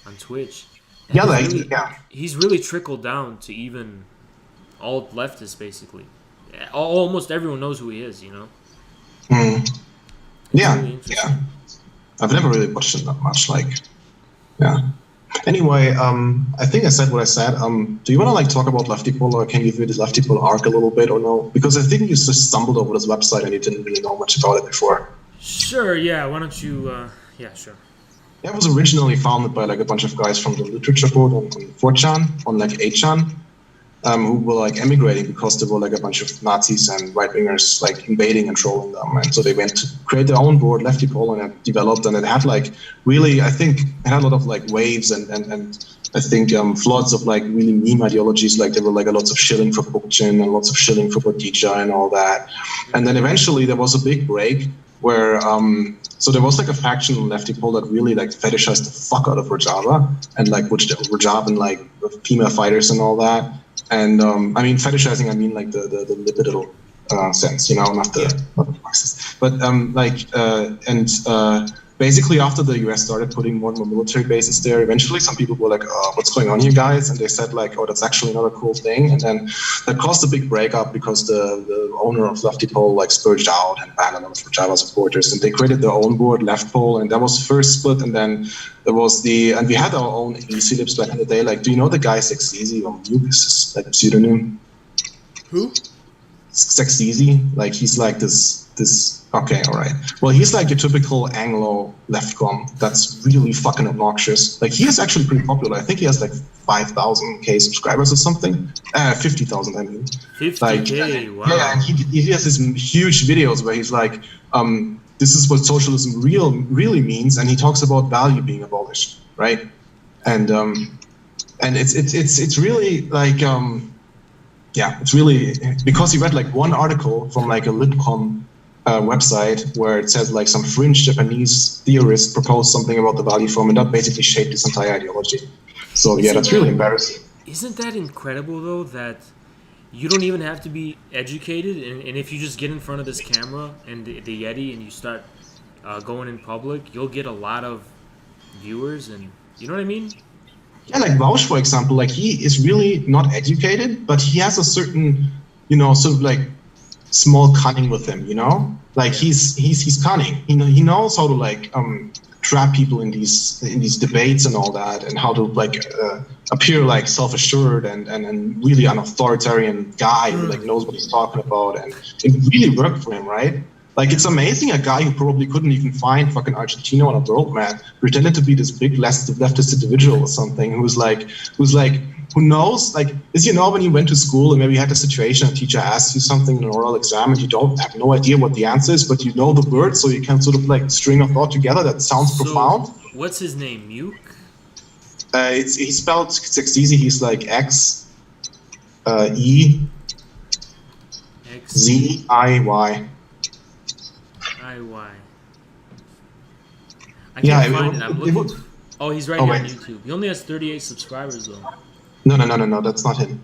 on Twitch. And yeah, he's really trickled down to even all leftists basically. Almost everyone knows who he is, you know. Yeah, really yeah. I've never really watched it that much. Like, yeah. Anyway, I think I said what I said. Do you want to like talk about Lefty Pol, or can you view this Lefty Pol arc a little bit, or no? Because I think you just stumbled over this website and you didn't really know much about it before. Sure. Yeah. Why don't you? Yeah. Sure. Yeah, it was originally founded by like a bunch of guys from the literature board on 4chan, on like 8chan. Who were like emigrating because there were like a bunch of Nazis and right-wingers like invading and trolling them, and so they went to create their own board, Lefty Pol, and it developed, and it had like really, I think it had a lot of like waves and I think floods of like really meme ideologies, like there were like lots of shilling for Putin and lots of shilling for Botija and all that. And then eventually there was a big break where so there was like a faction on lefty pole that really like fetishized the fuck out of Rojava and like Rojava and like female fighters and all that. And I mean fetishizing, I mean like the libido sense, you know, not the Marxist. But basically after the US started putting more and more military bases there, eventually some people were like, oh, what's going on here, guys? And they said like, oh, that's actually not a cool thing. And then that caused a big breakup because the owner of Lefty Pole like spurged out and banned a lot of Java supporters. And they created their own board, Left Pole, and that was first split. And then there was and we had our own easy Libs back in the day. Like, do you know the guy Sexeasy or Muke? This is like pseudonym. Who? Sexeasy. Like he's like this. Okay, all right. Well, he's like your typical Anglo leftcom that's really fucking obnoxious. Like he is actually pretty popular. I think he has like 5,000 subscribers or something. 50,000, I mean. 50K, wow. Yeah, and he has these huge videos where he's like, this is what socialism really means, and he talks about value being abolished, right? And it's really like it's really because he read like one article from like a Libcom website where it says like some fringe Japanese theorist proposed something about the value form, and that basically shaped his entire ideology. So yeah, that's really embarrassing. Isn't that incredible though, that you don't even have to be educated, and if you just get in front of this camera and the Yeti and you start going in public, you'll get a lot of viewers, and you know what I mean? Yeah, like Bausch, for example, like he is really not educated, but he has a certain, you know, sort of like small cunning with him, you know, like he's cunning. He knows how to like trap people in these debates and all that, and how to like appear like self-assured and really an authoritarian guy who like knows what he's talking about, and it really worked for him, right? Like it's amazing, a guy who probably couldn't even find fucking Argentina on a world map pretended to be this big leftist individual or something who knows, like, as you know, when you went to school and maybe you had a situation, a teacher asks you something in an oral exam and you don't have no idea what the answer is, but you know the word, so you can sort of like string a thought together that sounds profound. What's his name, Muke? He's spelled Sexeasy. He's like Xeziy. I can't find it. I'm looking. Oh, he's right here on YouTube. He only has 38 subscribers though. No, that's not him.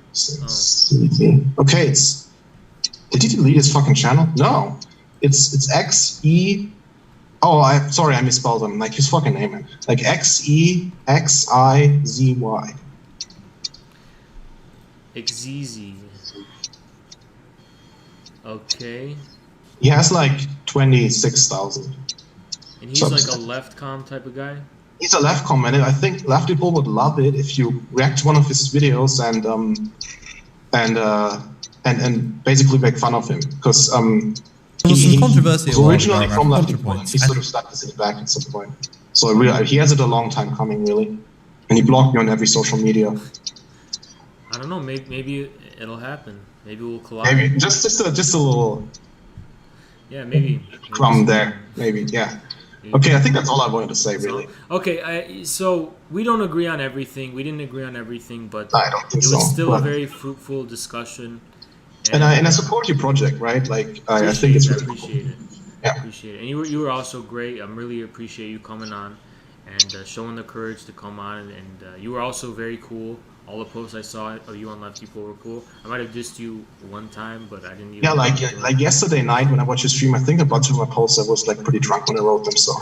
Okay, did he delete his fucking channel? No, it's Xe. Oh, sorry, I misspelled him. Like his fucking name, man. Like Xexizy. Xeziy. Okay. He has like 26,000. And he's like a leftcom type of guy? He's a leftcom, and I think lefty people would love it if you react to one of his videos and basically make fun of him, because there was some controversy was originally from lefty people, and he sort of stuck this in the back at some point. So he has it a long time coming, really, and he blocked me on every social media. I don't know. Maybe it'll happen. Maybe we'll collide. Maybe just a little. Yeah, maybe crumb there. Maybe, yeah. Okay, I think that's all I wanted to say, really. Okay, so we don't agree on everything. We didn't agree on everything, but I don't think it was still a very fruitful discussion. And I support your project, right? Like I think it's really appreciate cool. it. Yeah. Appreciate it. And you were also great. I really appreciate you coming on and showing the courage to come on. And you were also very cool. All the posts I saw of you on Left People were cool. I might have dissed you one time, but I didn't even... Yeah, like yesterday night when I watched your stream, I think a bunch of my posts I was like pretty drunk when I wrote them, so...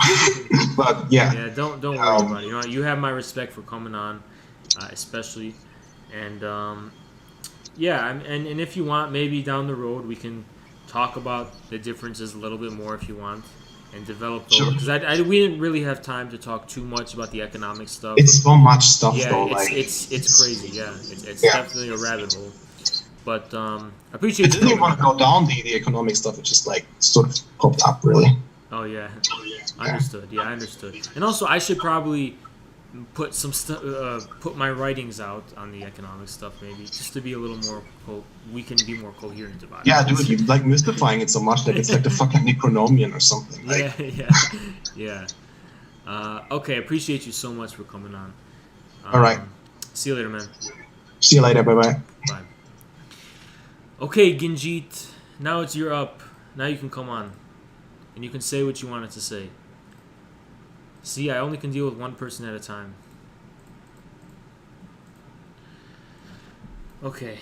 But yeah. Yeah, don't worry about it. You know, you have my respect for coming on, especially. And yeah, and if you want, maybe down the road we can talk about the differences a little bit more if you want. And develop those, because we didn't really have time to talk too much about the economic stuff. It's so much stuff, though. It's crazy. Yeah, it's definitely a rabbit hole. But I appreciate. I didn't even want to go down the economic stuff. It just like sort of popped up, really. Oh yeah, understood. Yeah, I understood. And also, I should probably put some put my writings out on the economic stuff, maybe, just to be a little more we can be more coherent about it. Yeah, dude, you like mystifying it so much that it's like the fucking Necronomian or something. Like. Yeah. Okay, appreciate you so much for coming on. All right. See you later, man. See you later. Bye bye. Bye. Okay, Ginjit. Now you're up. Now you can come on. And you can say what you wanted to say. See, I only can deal with one person at a time. Okay.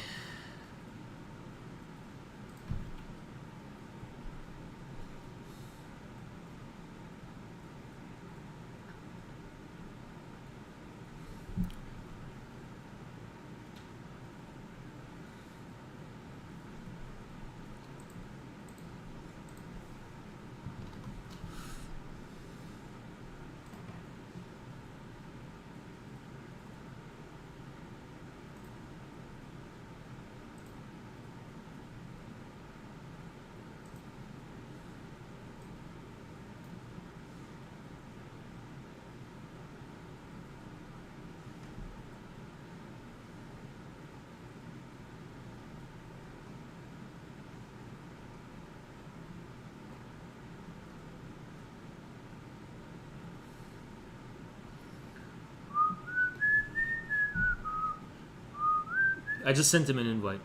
I just sent him an invite.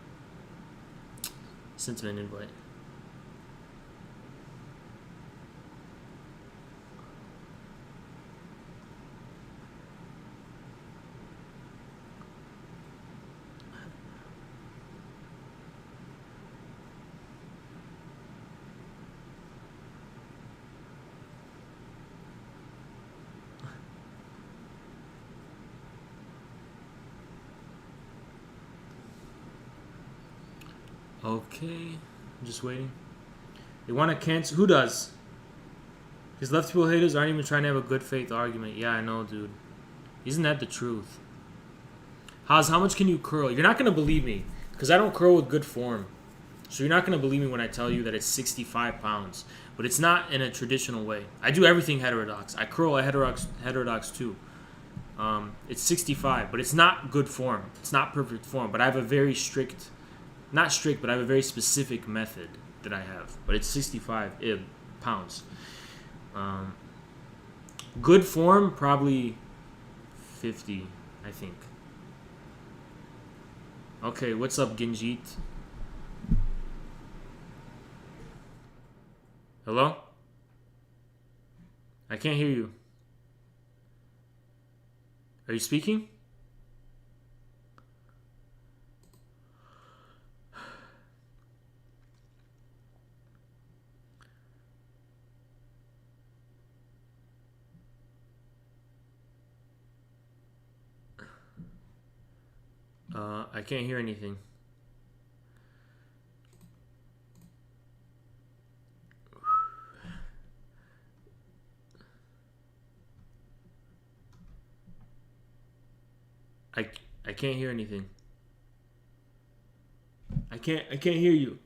Sent him an invite. Okay, I'm just waiting. They want to cancel. Who does? His left people haters aren't even trying to have a good faith argument. Yeah, I know, dude. Isn't that the truth? Haas, how much can you curl? You're not going to believe me because I don't curl with good form. So you're not going to believe me when I tell you that it's 65 pounds. But it's not in a traditional way. I do everything heterodox. I curl a heterodox too. It's 65, but it's not good form. It's not perfect form. But I have a very strict... Not strict, but I have a very specific method that I have. But it's 65 pounds. Good form, probably 50, I think. Okay, what's up, Ginjit? Hello? I can't hear you. Are you speaking? I can't hear anything. I can't hear anything. I can't hear you.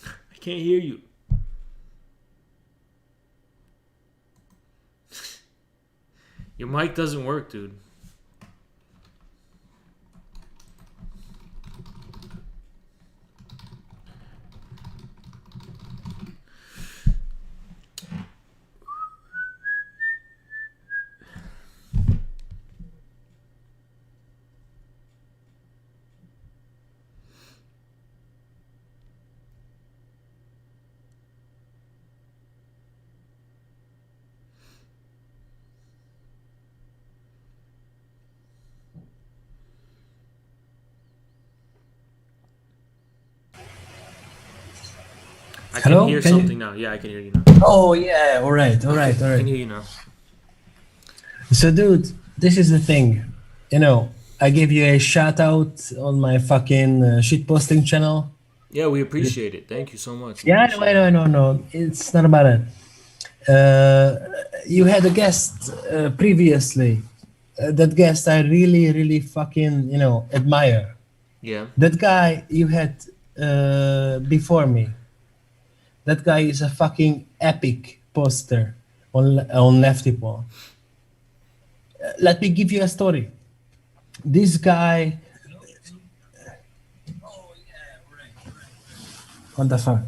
I can't hear you. Your mic doesn't work, dude. I Hello? can hear Can something you... now. Yeah, I can hear you now. Oh, yeah, all right. I can hear you now. So, dude, this is the thing. You know, I gave you a shout out on my fucking shit posting channel. Yeah, we appreciate it. Thank you so much. Yeah, I know. It's not about it. You had a guest previously. That guest I really, really fucking, admire. Yeah. That guy you had before me. That guy is a fucking epic poster on Lefty Paw. Let me give you a story. This guy... What the fuck?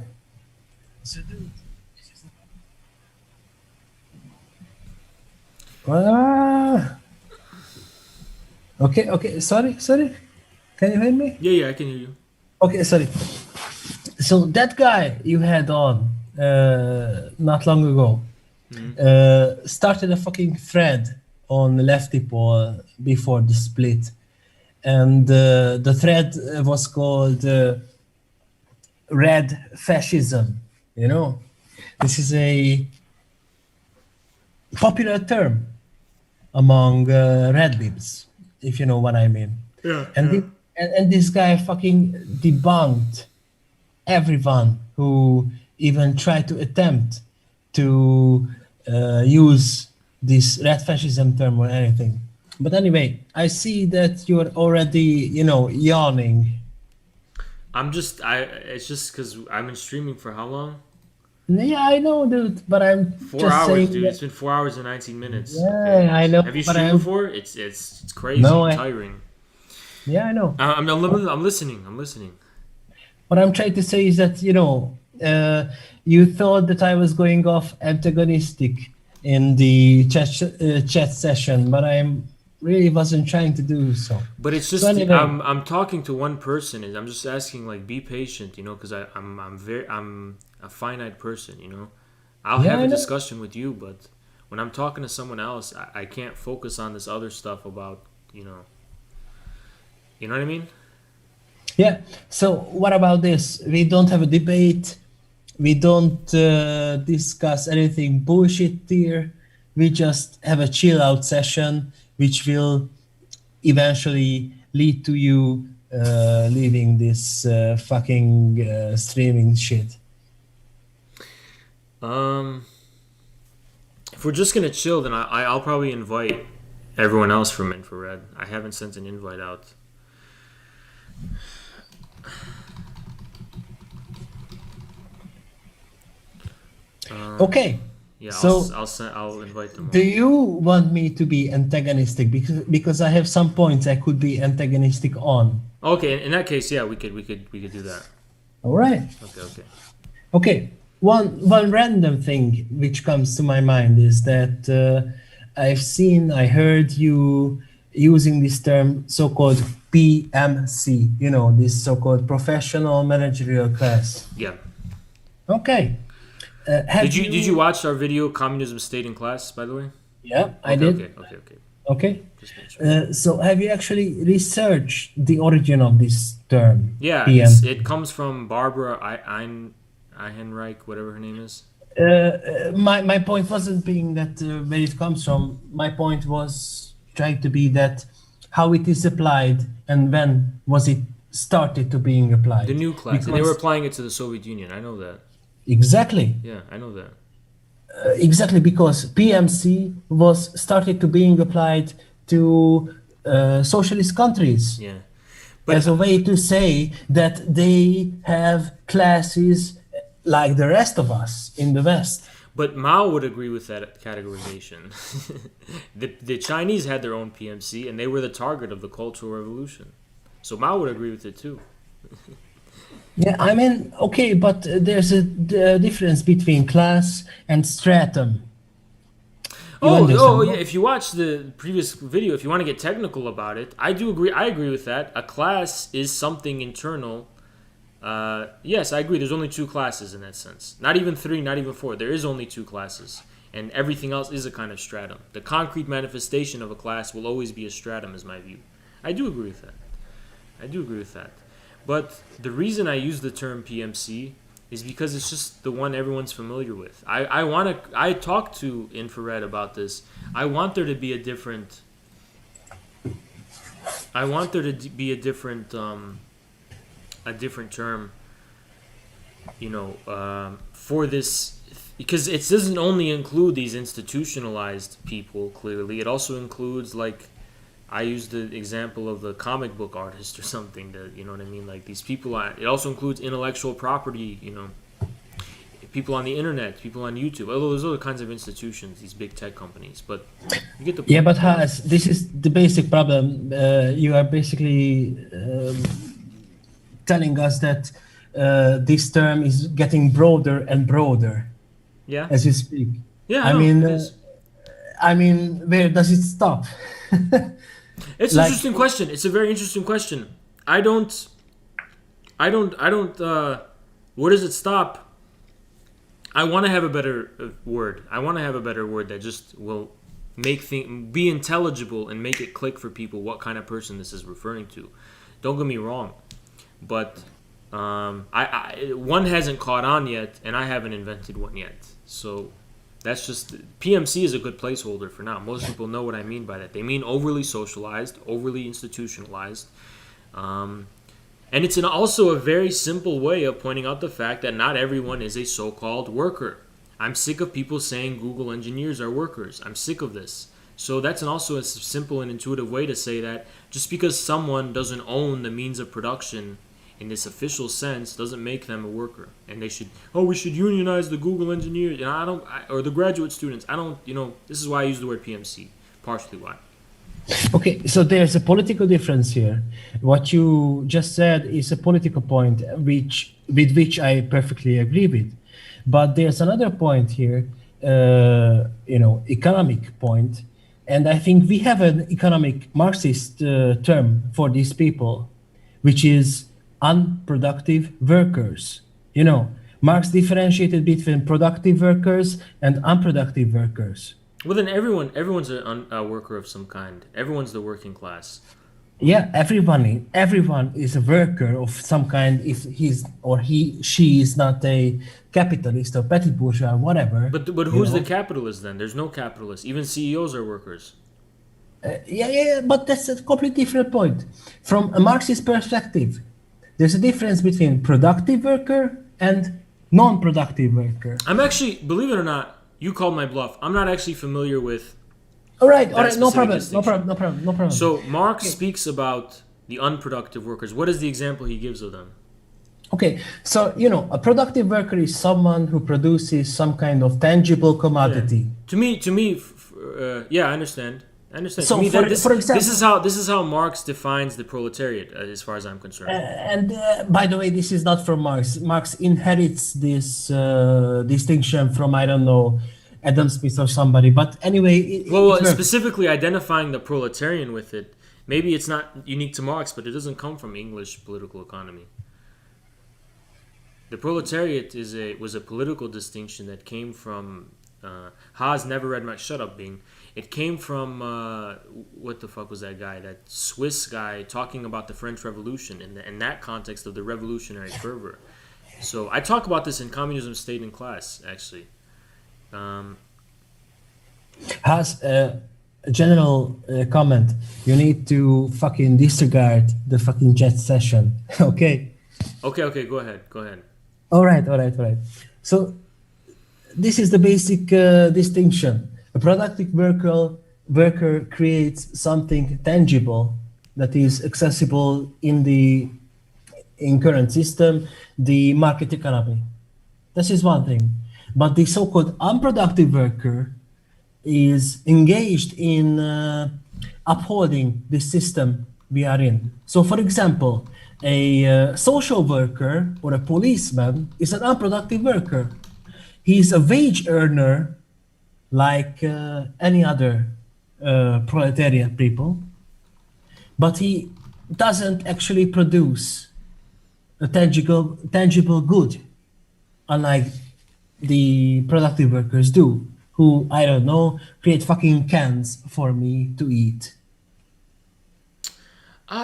Ah. Okay. Sorry. Can you hear me? Yeah, I can hear you. Okay, sorry. So that guy you had on not long ago started a fucking thread on Lefty Pole before the split, and the thread was called "Red Fascism." You know, this is a popular term among red libs, if you know what I mean. Yeah. And this guy fucking debunked everyone who even tried to attempt to use this red fascism term or anything. But anyway, I see that you're already, yawning. It's just because I've been streaming for how long? Yeah, I know, dude, but I'm 4 just hours, saying dude. that- It's been 4 hours and 19 minutes. Yeah, I know, Have you but streamed I'm- before? It's crazy, No, tiring. Yeah, I know. I'm listening. I'm listening. What I'm trying to say is that, you thought that I was going off antagonistic in the chat session, but I'm really wasn't trying to do so. But it's just So anyway. I'm talking to one person, and I'm just asking, like, be patient, because I'm a finite person, I'll Yeah, have I a know. discussion with you, but when I'm talking to someone else, I can't focus on this other stuff about, you know what I mean? Yeah. So what about this? We don't have a debate. We don't discuss anything bullshit here. We just have a chill out session, which will eventually lead to you leaving this fucking streaming shit. If we're just gonna chill, then I'll probably invite everyone else from Infrared. I haven't sent an invite out. Okay. Yeah, So- I'll invite them. Do you want me to be antagonistic? Because I have some points I could be antagonistic on. Okay, in that case, yeah, we could do that. All right. Okay. Okay. One random thing which comes to my mind is that I heard you using this term so-called PMC. This so-called professional managerial class. Yeah. Okay. Did you watch our video "Communism State in Class"? By the way. Yeah, I did. Okay. Okay. Just make sure. So have you actually researched the origin of this term? Yeah, PM? it comes from Barbara Einreich, whatever her name is. My point wasn't being that where it comes from. My point was trying to be that how it is applied and when was it started to being applied. The new class, and they were Because- applying it to the Soviet Union. I know that. Exactly. Yeah, I know that. Exactly, because PMC was started to being applied to socialist countries Yeah, as a way to say that they have classes like the rest of us in the West. but Mao would agree with that categorization. The Chinese had their own PMC, and they were the target of the Cultural Revolution. So Mao would agree with it too. Yeah, I mean, okay, but there's a difference between class and stratum. You understand? Yeah. If you watch the previous video, if you want to get technical about it, I do agree. I agree with that. A class is something internal. Yes, I agree. There's only two classes in that sense. Not even three, not even four. There is only two classes, and everything else is a kind of stratum. The concrete manifestation of a class will always be a stratum, is my view. I do agree with that. But the reason I use the term PMC is because it's just the one everyone's familiar with. I talked to Infrared about this. I want there to be a different term, for this, because it doesn't only include these institutionalized people. Clearly, it also includes, like, I used the example of the comic book artist or something. That, you know what I mean? Like, these people. It also includes intellectual property. People on the internet, people on YouTube. Although there's other kinds of institutions, these big tech companies. But you get the point. Yeah, but Has, this is the basic problem. You are basically telling us that this term is getting broader and broader Yeah. as you speak. Yeah. I know, mean, it is. I mean, where does it stop? It's an Like- interesting question. It's a very interesting question. I don't. Where does it stop? I want to have a better word. I want to have a better word that just will be intelligible and make it click for people what kind of person this is referring to. Don't get me wrong, but one hasn't caught on yet, and I haven't invented one yet. So that's just PMC is a good placeholder for now. Most people know what I mean by that. They mean overly socialized, overly institutionalized. And it's also a very simple way of pointing out the fact that not everyone is a so-called worker. I'm sick of people saying Google engineers are workers. I'm sick of this. So that's also a simple and intuitive way to say that just because someone doesn't own the means of production in this official sense doesn't make them a worker. And we should unionize the Google engineers, or the graduate students. This is why I use the word PMC, partially why. Okay, so there's a political difference here. What you just said is a political point, with which I perfectly agree with. But there's another point here, economic point, and I think we have an economic Marxist term for these people, which is unproductive workers. Marx differentiated between productive workers and unproductive workers. Well, then everyone's a worker of some kind. Everyone's the working class. Yeah, everyone is a worker of some kind if she is not a capitalist or petty bourgeois or whatever. But who's the capitalist then? There's no capitalist. Even CEOs are workers. Yeah, but that's a completely different point. From a Marxist perspective, there's a difference between productive worker and non-productive worker. I'm actually, believe it or not, you called my bluff. I'm not actually familiar with. All right, no specific problem. So Marx speaks about the unproductive workers. What is the example he gives of them? Okay, so a productive worker is someone who produces some kind of tangible commodity. Yeah. To me, I understand. So to me, for example, this is how Marx defines the proletariat, as far as I'm concerned. And by the way, this is not from Marx. Marx inherits this distinction from, I don't know, Adam Smith or somebody. But anyway, specifically identifying the proletarian with it, maybe it's not unique to Marx, but it doesn't come from English political economy. The proletariat was a political distinction that came from Haas never read Marx. Shut up, Bing. It came from what the fuck was that guy? That Swiss guy talking about the French Revolution in that context of the revolutionary fervor. So I talk about this in Communism, State, and Class, actually. Has a general comment. You need to fucking disregard the fucking chat session. Okay. Okay. Go ahead. All right. So this is the basic distinction. A productive worker creates something tangible that is accessible in current system, the market economy. This is one thing. But the so-called unproductive worker is engaged in upholding the system we are in. So, for example, a social worker or a policeman is an unproductive worker. He is a wage earner like any other proletariat people, but he doesn't actually produce a tangible good, unlike the productive workers do, who, I don't know, create fucking cans for me to eat.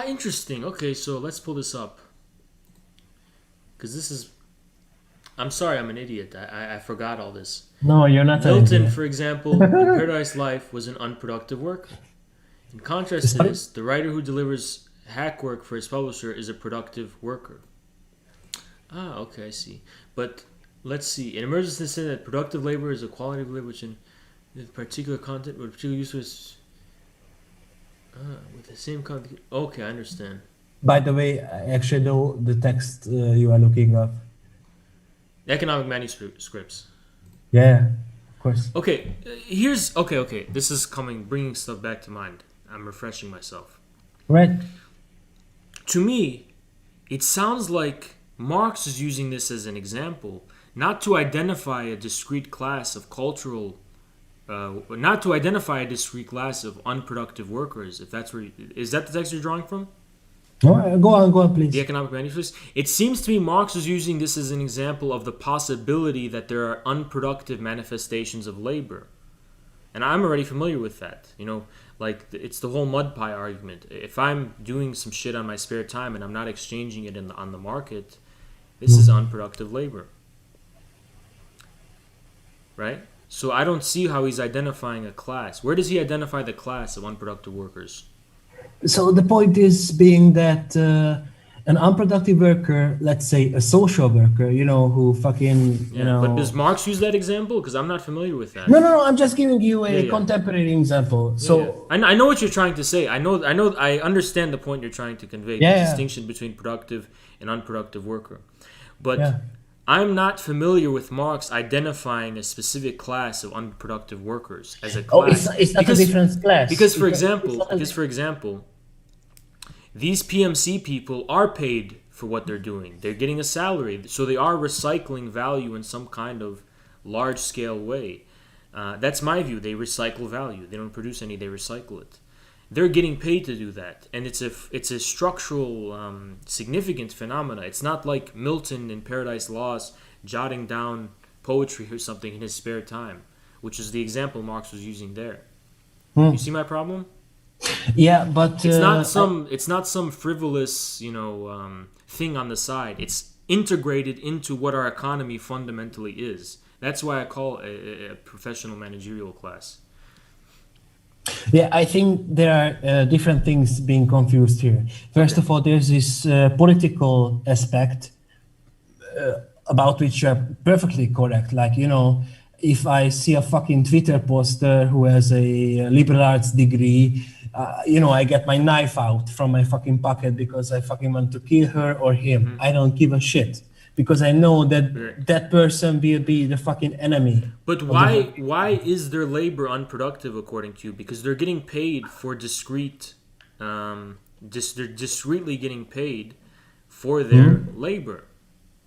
Interesting. Okay, so let's pull this up. Because this is... I'm sorry, I'm an idiot. I forgot all this. No, you're not. Milton, for example, in Paradise Life was an unproductive worker. In contrast to this, the writer who delivers hack work for his publisher is a productive worker. Okay, I see. But let's see. In Emergence, said that productive labor is a quality of labor which in particular content or particular use with the same content. Okay, I understand. By the way, I actually know the text you are looking up. Economic manuscripts. Yeah, of course. Okay, okay. This is bringing stuff back to mind. I'm refreshing myself. Right. To me, it sounds like Marx is using this as an example, not to identify a discrete class of cultural not to identify a discrete class of unproductive workers. If that's where is that the text you're drawing from? No, go on, please. The economic manifest. It seems to me Marx was using this as an example of the possibility that there are unproductive manifestations of labor. And I'm already familiar with that. You know, like it's the whole mud pie argument. If I'm doing some shit on my spare time and I'm not exchanging it on the market, this is unproductive labor. Right? So I don't see how he's identifying a class. Where does he identify the class of unproductive workers? So the point is being that an unproductive worker, let's say a social worker, you know, who fucking, you know... But does Marx use that example? Because I'm not familiar with that. No, I'm just giving you a contemporary example. So I know what you're trying to say. I understand the point you're trying to convey, the distinction between productive and unproductive worker. But I'm not familiar with Marx identifying a specific class of unproductive workers as a class. It's not a different class. Because, for example, these PMC people are paid for what they're doing. They're getting a salary, so they are recycling value in some kind of large-scale way. That's my view. They recycle value. They don't produce any. They recycle it. They're getting paid to do that, and it's a structural, significant phenomena. It's not like Milton in Paradise Lost jotting down poetry or something in his spare time, which is the example Marx was using there. You see my problem? Yeah, but it's not some frivolous, thing on the side. It's integrated into what our economy fundamentally is. That's why I call it a professional managerial class. Yeah, I think there are different things being confused here. First of all, there's this political aspect about which you're perfectly correct. Like, if I see a fucking Twitter poster who has a liberal arts degree, I get my knife out from my fucking pocket because I fucking want to kill her or him. Mm-hmm. I don't give a shit because I know that that person will be the fucking enemy. But why is their labor unproductive according to you? Because they're getting paid for discrete, they're discretely getting paid for their labor,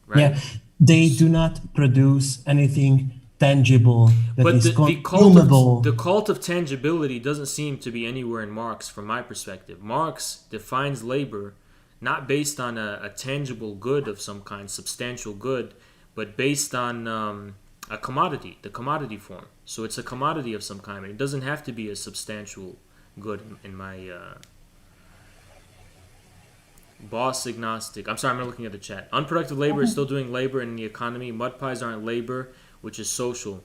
right? Yeah, they do not produce anything tangible that is consumable. The cult of tangibility doesn't seem to be anywhere in Marx from my perspective. Marx defines labor not based on a tangible good of some kind, substantial good, but based on a commodity, the commodity form. So it's a commodity of some kind. It doesn't have to be a substantial good in my boss agnostic. I'm sorry, I'm not looking at the chat. Unproductive labor is still doing labor in the economy. Mud pies aren't labor, which is social.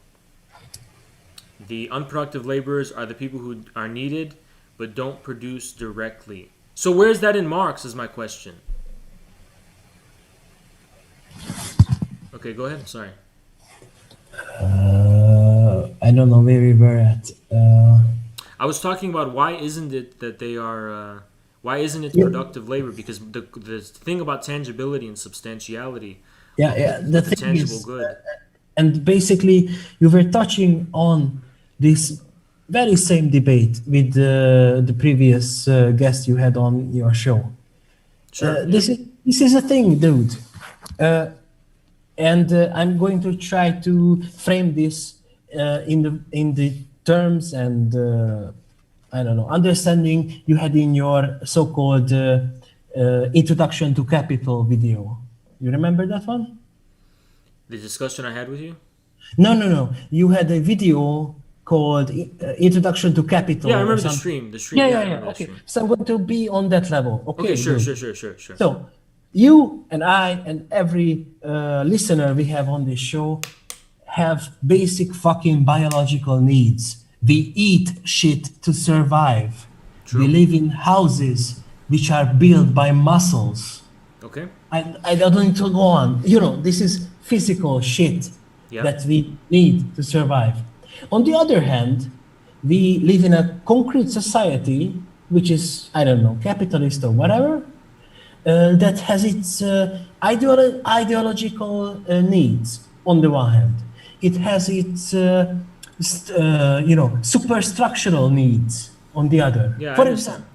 The unproductive laborers are the people who are needed but don't produce directly. So where's that in Marx is my question. Okay, go ahead. Sorry. I don't know where we were at. I was talking about why isn't it that they are... why isn't it productive labor? Because the thing about tangibility and substantiality... the thing tangible is, good. And basically, you were touching on this very same debate with the previous guest you had on your show. Sure. This is a thing, dude. And I'm going to try to frame this in the terms and understanding you had in your so-called Introduction to Capital video. You remember that one? The discussion I had with you? No. You had a video called Introduction to Capital. Yeah, I remember the stream. Yeah. Okay, so I'm going to be on that level. Okay, sure. So, you and I and every listener we have on this show have basic fucking biological needs. We eat shit to survive. True. We live in houses which are built by muscles. Okay. I don't need to go on. This is physical shit that we need to survive. On the other hand, we live in a concrete society, which is, capitalist or whatever, that has its ideological needs on the one hand. It has its, superstructural needs on the other. Yeah, for example,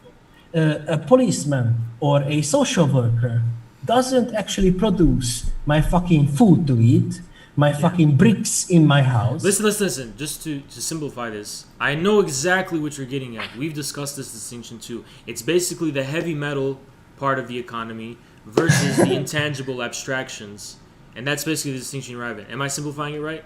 a policeman or a social worker doesn't actually produce my fucking food to eat, my fucking bricks in my house. Listen. Just to simplify this, I know exactly what you're getting at. We've discussed this distinction too. It's basically the heavy metal part of the economy versus the intangible abstractions. And that's basically the distinction you're having. Am I simplifying it right?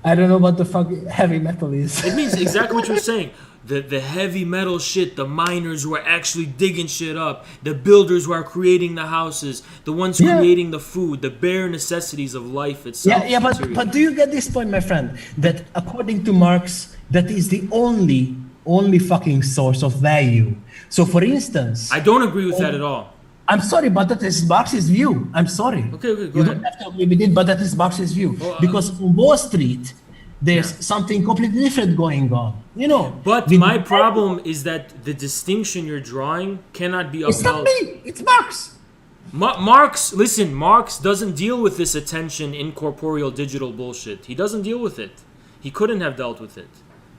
I don't know what the fuck heavy metal is. It means exactly what you're saying. The heavy metal shit, the miners who are actually digging shit up, the builders who are creating the houses, the ones creating the food, the bare necessities of life itself. But do you get this point, my friend? That according to Marx, that is the only fucking source of value. So for instance, I don't agree with that at all. I'm sorry, but that is Marx's view. I'm sorry. Okay, go you ahead. don't have to agree with it, but that is Marx's view. Because on Wall Street, there's something completely different going on. You know. But my problem is that the distinction you're drawing cannot be It's not upheld. me. It's Marx. Marx doesn't deal with this attention incorporeal digital bullshit. He doesn't deal with it. He couldn't have dealt with it.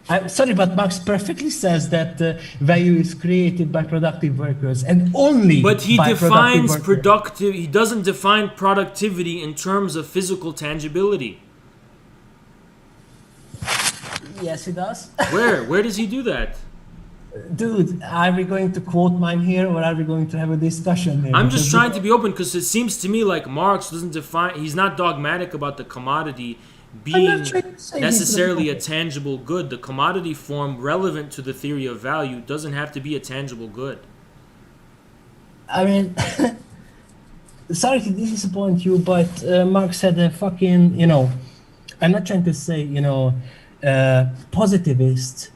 I'm sorry, but Marx perfectly says that value is created by productive workers and only But he by defines productive workers. he doesn't define productivity in terms of physical tangibility. Yes, he does. Where does he do that? Dude, are we going to quote mine here or are we going to have a discussion here? I'm just Because trying to be open because it seems to me like Marx doesn't define, he's not dogmatic about the commodity being trying to say necessarily a he's tangible good. The commodity form relevant to the theory of value doesn't have to be a tangible good. I mean, sorry to disappoint you, but Marx had a fucking, I'm not trying to say, positivist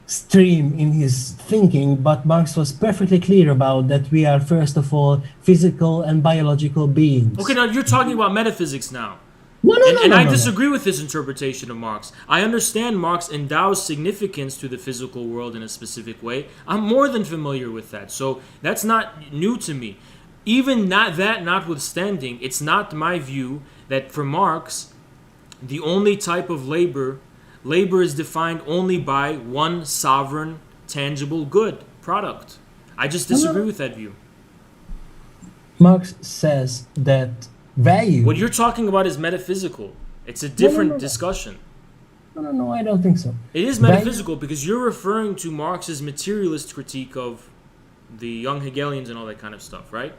stream in his thinking, but Marx was perfectly clear about that we are first of all physical and biological beings. Okay, now you're talking about metaphysics now. No, I no. disagree with this interpretation of Marx. I understand Marx endows significance to the physical world in a specific way. I'm more than familiar with that, so that's not new to me. Even notwithstanding, it's not my view that for Marx, the only type of labor is defined only by one sovereign, tangible good, product. I just disagree with that view. Marx says that value... What you're talking about is metaphysical. It's a different No. discussion. No, I don't think so. It is metaphysical because you're referring to Marx's materialist critique of the young Hegelians and all that kind of stuff, right?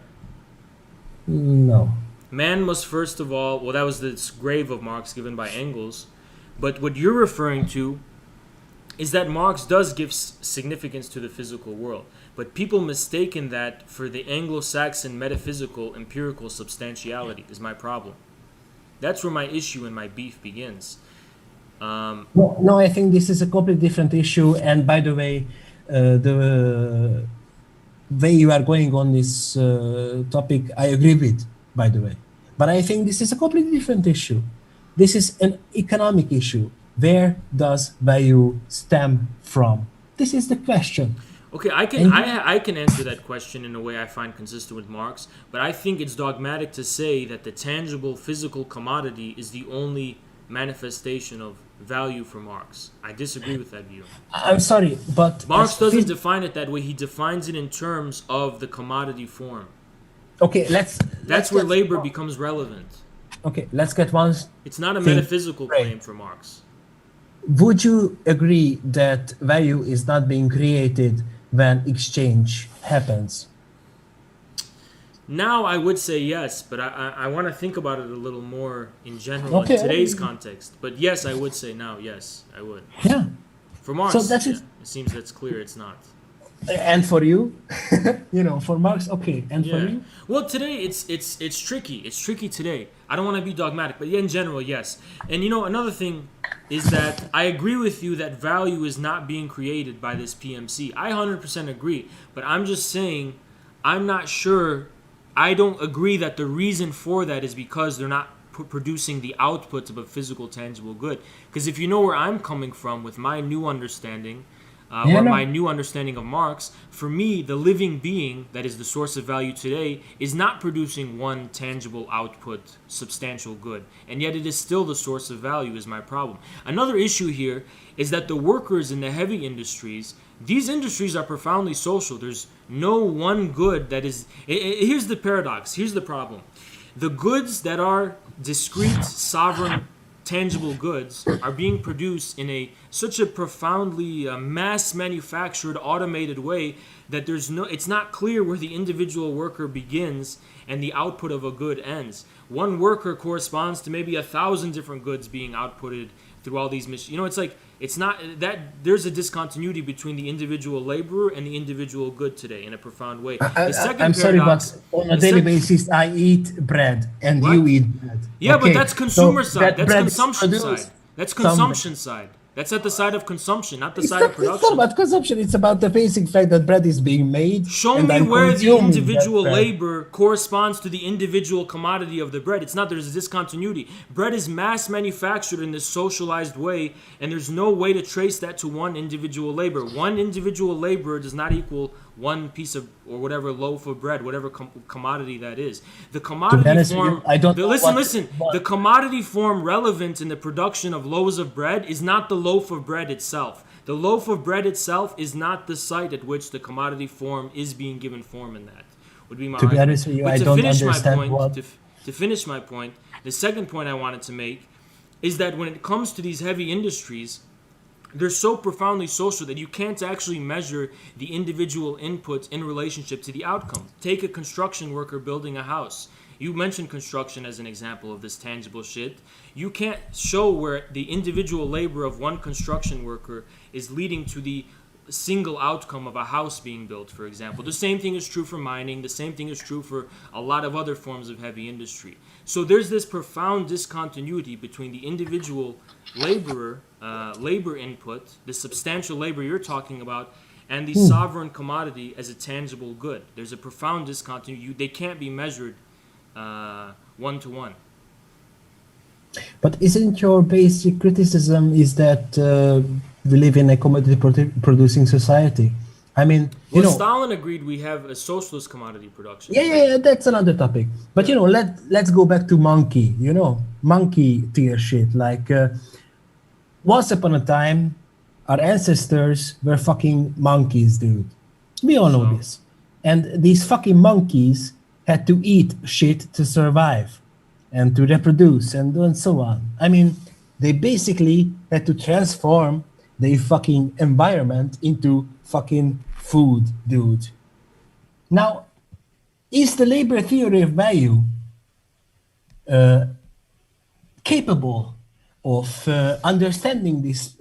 No. Man must first of all, that was the grave of Marx given by Engels. But what you're referring to is that Marx does give significance to the physical world. But people mistaken that for the Anglo-Saxon metaphysical empirical substantiality is my problem. That's where my issue and my beef begins. No, I think this is a completely different issue. And by the way, the way you are going on this topic, I agree with, by the way. But I think this is a completely different issue. This is an economic issue. Where does value stem from? This is the question. Okay, I can answer that question in a way I find consistent with Marx, but I think it's dogmatic to say that the tangible physical commodity is the only manifestation of value for Marx. I disagree with that view. I'm sorry, but... Marx doesn't define it that way. He defines it in terms of the commodity form. Okay, That's where labor becomes relevant. Okay, let's get one... It's not a metaphysical claim for Marx. Would you agree that value is not being created when exchange happens? Now I would say yes, but I want to think about it a little more in general in today's context. But yes, I would say now, yes, I would. Yeah. For Marx, So that's it. It seems that's clear it's not. And for you, for Marx, okay. And for you? Well, today it's tricky. It's tricky today. I don't want to be dogmatic, but in general, yes. And another thing is that I agree with you that value is not being created by this PMC. I 100% agree, but I'm just saying I'm not sure. I don't agree that the reason for that is because they're not producing the output of a physical, tangible good. Because if you know where I'm coming from with my new understanding, my new understanding of Marx, for me, the living being that is the source of value today is not producing one tangible output, substantial good. And yet it is still the source of value is my problem. Another issue here is that the workers in the heavy industries, these industries are profoundly social. There's no one good that is... Here's the paradox. Here's the problem. The goods that are discrete, sovereign, tangible goods are being produced in such a profoundly mass manufactured, automated way that it's not clear where the individual worker begins and the output of a good ends. One worker corresponds to maybe 1,000 different goods being outputted through all these machines. It's like, it's not that there's a discontinuity between the individual laborer and the individual good today in a profound way. I'm sorry, but on a daily basis, I eat bread and What? you eat bread. Yeah, Okay, but that's consumer so side. that That's bread is consumption produced side. That's consumption side. That's at the side of consumption, not the It's side of not, it's not production. about consumption. It's about the basic fact that bread is being made. Show and me I'm where the consuming individual that bread. labor corresponds to the individual commodity of the bread. It's not, there's a discontinuity. Bread is mass manufactured in this socialized way, and there's no way to trace that to one individual labor. One individual laborer does not equal one piece of, or whatever loaf of bread, whatever commodity that is. The commodity honest with form, you, I don't know listen, what- the commodity form relevant in the production of loaves of bread is not the loaf of bread itself. The loaf of bread itself is not the site at which the commodity form is being given form in that. Would be my To be argument. honest with you, But I to don't finish my understand point, what- to finish my point, the second point I wanted to make is that when it comes to these heavy industries, they're so profoundly social that you can't actually measure the individual input in relationship to the outcome. Take a construction worker building a house. You mentioned construction as an example of this tangible shit. You can't show where the individual labor of one construction worker is leading to the single outcome of a house being built, for example. The same thing is true for mining. The same thing is true for a lot of other forms of heavy industry. So there's this profound discontinuity between the individual laborer, labor input, the substantial labor you're talking about, and the sovereign commodity as a tangible good. There's a profound discontinuity. They can't be measured one-to-one. But isn't your basic criticism is that we live in a commodity producing society? I mean, you know, Stalin agreed we have a socialist commodity production. yeah, that's another topic. But you know, let's go back to monkey. You know, monkey tier shit. Like once upon a time, our ancestors were fucking monkeys, dude. We all know this. And these fucking monkeys had to eat shit to survive and to reproduce and so on. I mean, they basically had to transform the fucking environment into fucking food, dude. Now, is the labor theory of value capable of understanding this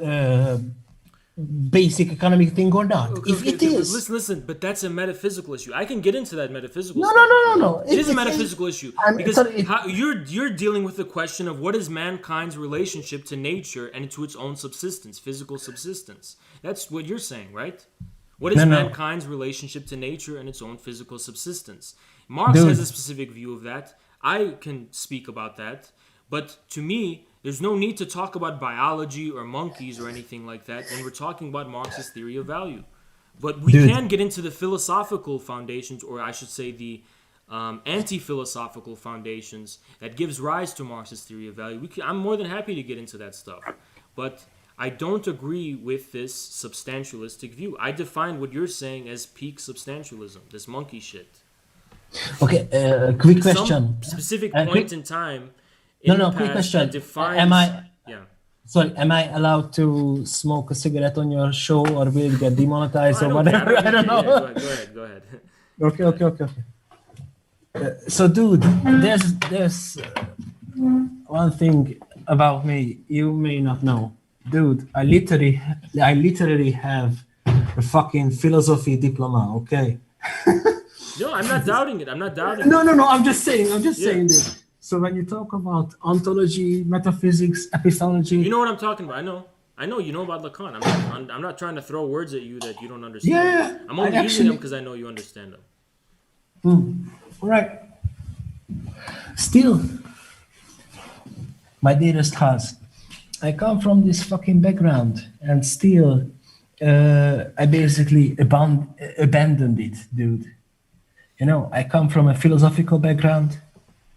basic economic thing or not? If it is, Listen, but that's a metaphysical issue. I can get into that metaphysical. No, stuff no, if no, you no, want. no. It is a It- metaphysical issue because sorry, you're dealing with the question of what is mankind's relationship to nature and to its own subsistence, physical subsistence. That's what you're saying, right? What is No, no. mankind's relationship to nature and its own physical subsistence? Marx Dude. has a specific view of that. I can speak about that, but to me, there's no need to talk about biology or monkeys or anything like that when we're talking about Marxist theory of value. But we Dude. can get into the philosophical foundations, or I should say the anti-philosophical foundations that gives rise to Marxist theory of value. I'm more than happy to get into that stuff. But I don't agree with this substantialistic view. I define what you're saying as peak substantialism, this monkey shit. okay, quick Some question. specific quick- point in time in the quick past question. that defines... Yeah. Sorry, am I allowed to smoke a cigarette on your show, or will it get demonetized or I don't whatever? care. I don't know. Yeah, go ahead. Okay. So, dude, there's one thing about me you may not know, dude. I literally have a fucking philosophy diploma. Okay. No, I'm not doubting it. No. I'm just saying this. So when you talk about ontology, metaphysics, epistemology, You know what I'm talking about. I know you know about Lacan. I'm not trying to throw words at you that you don't understand. Yeah, I'm only I using actually- them because I know you understand them. right? Still, my dearest Haz, I come from this fucking background, and still, I basically abandoned it, dude. You know, I come from a philosophical background,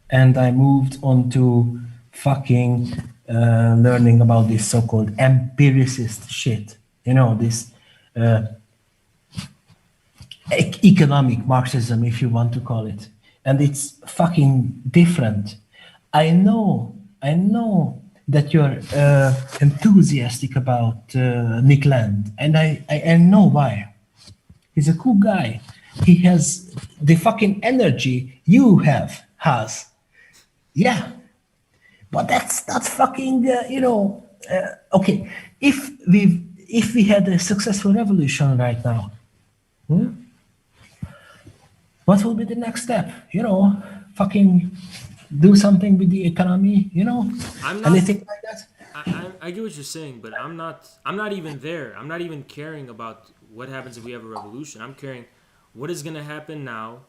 and I moved on to fucking learning about this so-called empiricist shit. You know, this economic Marxism, if you want to call it. and it's fucking different. I know that you're enthusiastic about Nick Land, and I know why. He's a cool guy. He has the fucking energy you has. Yeah, but that's not fucking, okay. If we had a successful revolution right now, what will be the next step? Fucking do something with the economy, I'm not. anything like that. I get what you're saying, but I'm not even there. I'm not even caring about what happens if we have a revolution. I'm caring what is going to happen now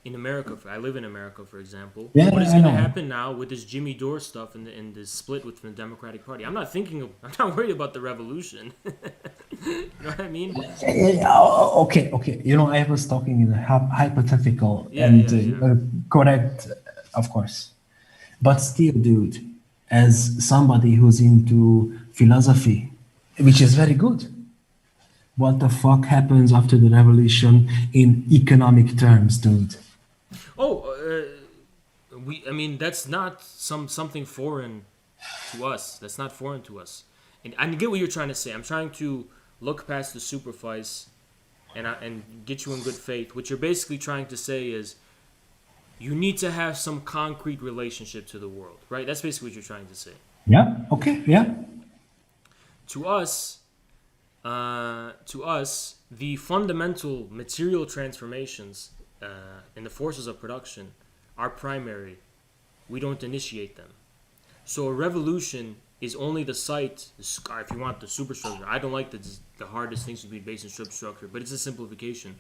in America. I live in America, for example. Yeah, What is I going to know. happen now with this Jimmy Dore stuff and this split within the Democratic Party? I'm not worried about the revolution. You know what I mean? Okay. I was talking in a hypothetical Yeah, and yeah. correct, of course. But still, dude, as somebody who's into philosophy, which is very good, what the fuck happens after the revolution in economic terms, dude? Oh, I mean, that's not something foreign to us. That's not foreign to us. And I get what you're trying to say. I'm trying to look past the superfice and get you in good faith. What you're basically trying to say is you need to have some concrete relationship to the world, right? That's basically what you're trying to say. Yeah. Okay. Yeah. To us, the fundamental material transformations in the forces of production are primary. We don't initiate them. So a revolution is only the site, if you want, the superstructure. I don't like the hard distinction between base and substructure, but it's a simplification.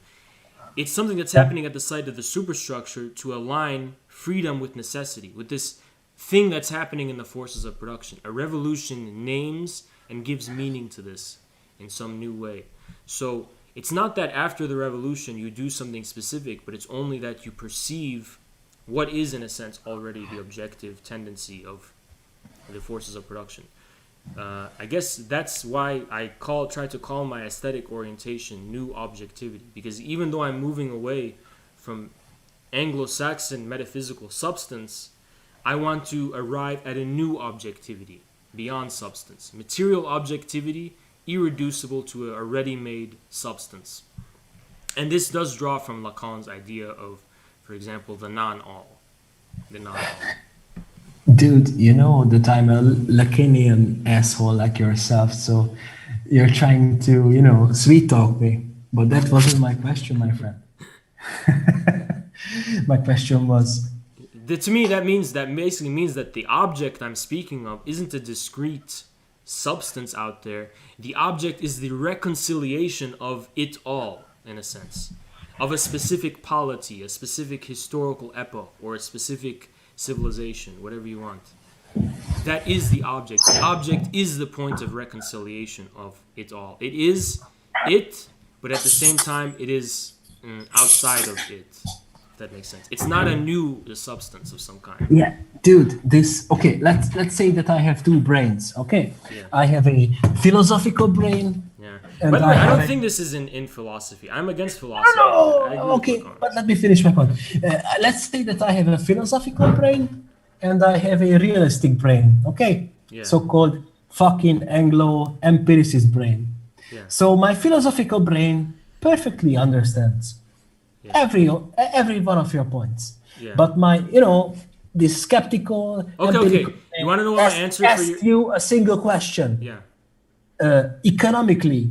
It's something that's happening at the site of the superstructure to align freedom with necessity, with this thing that's happening in the forces of production. A revolution names and gives meaning to this in some new way. So it's not that after the revolution you do something specific, but it's only that you perceive what is, in a sense, already the objective tendency of the forces of production. I guess that's why I try to call my aesthetic orientation new objectivity, because even though I'm moving away from Anglo-Saxon metaphysical substance, I want to arrive at a new objectivity beyond substance. Material objectivity irreducible to a ready-made substance. And this does draw from Lacan's idea of, for example, the non-all. The non-all. Dude, you know that I'm a Lacanian asshole like yourself, so you're trying to, sweet talk me. But that wasn't my question, my friend. My question was, To me, that basically means that the object I'm speaking of isn't a discrete substance out there. The object is the reconciliation of it all, in a sense, of a specific polity, a specific historical epoch, or a specific civilization, whatever you want. That is the object. The object is the point of reconciliation of it all. It is it, but at the same time, it is outside of it. If that makes sense. It's not a new substance of some kind. yeah, dude, okay, let's say that I have two brains, okay? Yeah. I have a philosophical brain. Yeah. And By the way, I have don't a- think this is in philosophy. I'm against philosophy. I agree with Okay, Lacan. but let me finish my point. Let's say that I have a philosophical brain and I have a realistic brain, okay? Yeah. So-called fucking Anglo-empiricist brain. Yeah. So my philosophical brain perfectly understands every one of your points. Yeah. But my, this skeptical, Okay. empirical You want to know what my answer for ask you a single question. Yeah. Economically,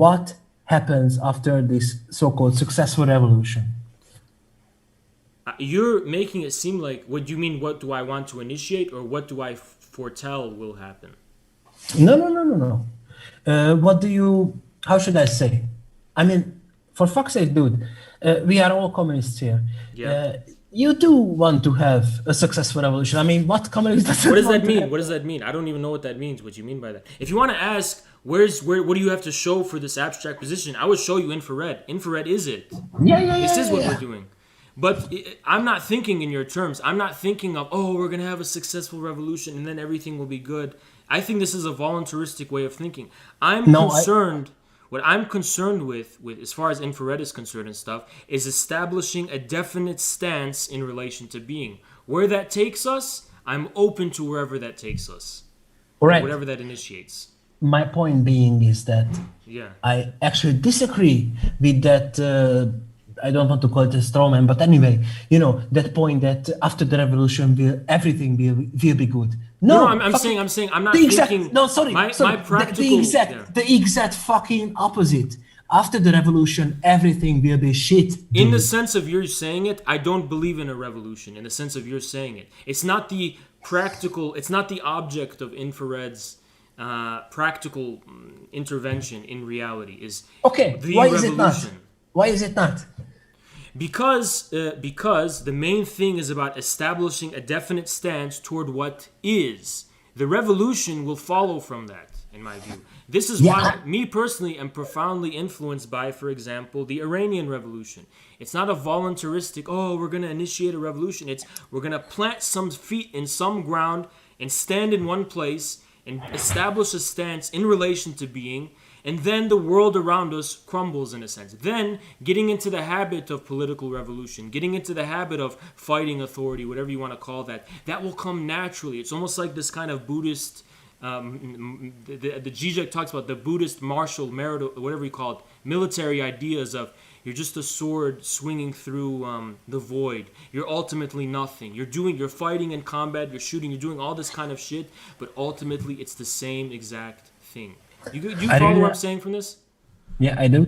what happens after this so-called successful revolution? You're making it seem like, what do you mean, what do I want to initiate, or what do I foretell will happen? No. How should I say? I mean, for fuck's sake, dude, we are all communists here. Yeah. You do want to have a successful revolution. I mean, what communist doesn't What does want that to mean? have- What does that mean? I don't even know what that means, what you mean by that. If you want to ask, what do you have to show for this abstract position, I would show you infrared. Infrared is it. Yeah. This is what yeah. we're doing. But I'm not thinking in your terms. I'm not thinking of, we're going to have a successful revolution and then everything will be good. I think this is a voluntaristic way of thinking. I'm No, concerned What I'm concerned with as far as infrared is concerned and stuff, is establishing a definite stance in relation to being. Where that takes us, I'm open to wherever that takes us. Right. Whatever that initiates. My point being is that Yeah. I actually disagree with that. I don't want to call it a straw man, but anyway, that point that after the revolution, everything will be good. No, I'm saying I'm not the exact, thinking. No, sorry, My practical. the exact fucking opposite. After the revolution, everything will be shit. Dude. In the sense of you're saying it, I don't believe in a revolution. In the sense of you're saying it, it's not the practical. It's not the object of infrared's practical intervention in reality. Is okay? The why revolution. Is it not? Why is it not? Because the main thing is about establishing a definite stance toward what is. The revolution will follow from that, in my view. This is why me personally am profoundly influenced by, for example, the Iranian Revolution. It's not a voluntaristic, we're going to initiate a revolution. It's we're going to plant some feet in some ground and stand in one place and establish a stance in relation to being. And then the world around us crumbles in a sense. Then getting into the habit of political revolution, getting into the habit of fighting authority, whatever you want to call that, that will come naturally. It's almost like this kind of Buddhist, the Zizek talks about the Buddhist martial, whatever you call it, military ideas of you're just a sword swinging through the void. You're ultimately nothing. You're fighting in combat, you're shooting, you're doing all this kind of shit, but ultimately it's the same exact thing. You follow what I'm saying from this? Yeah, I do.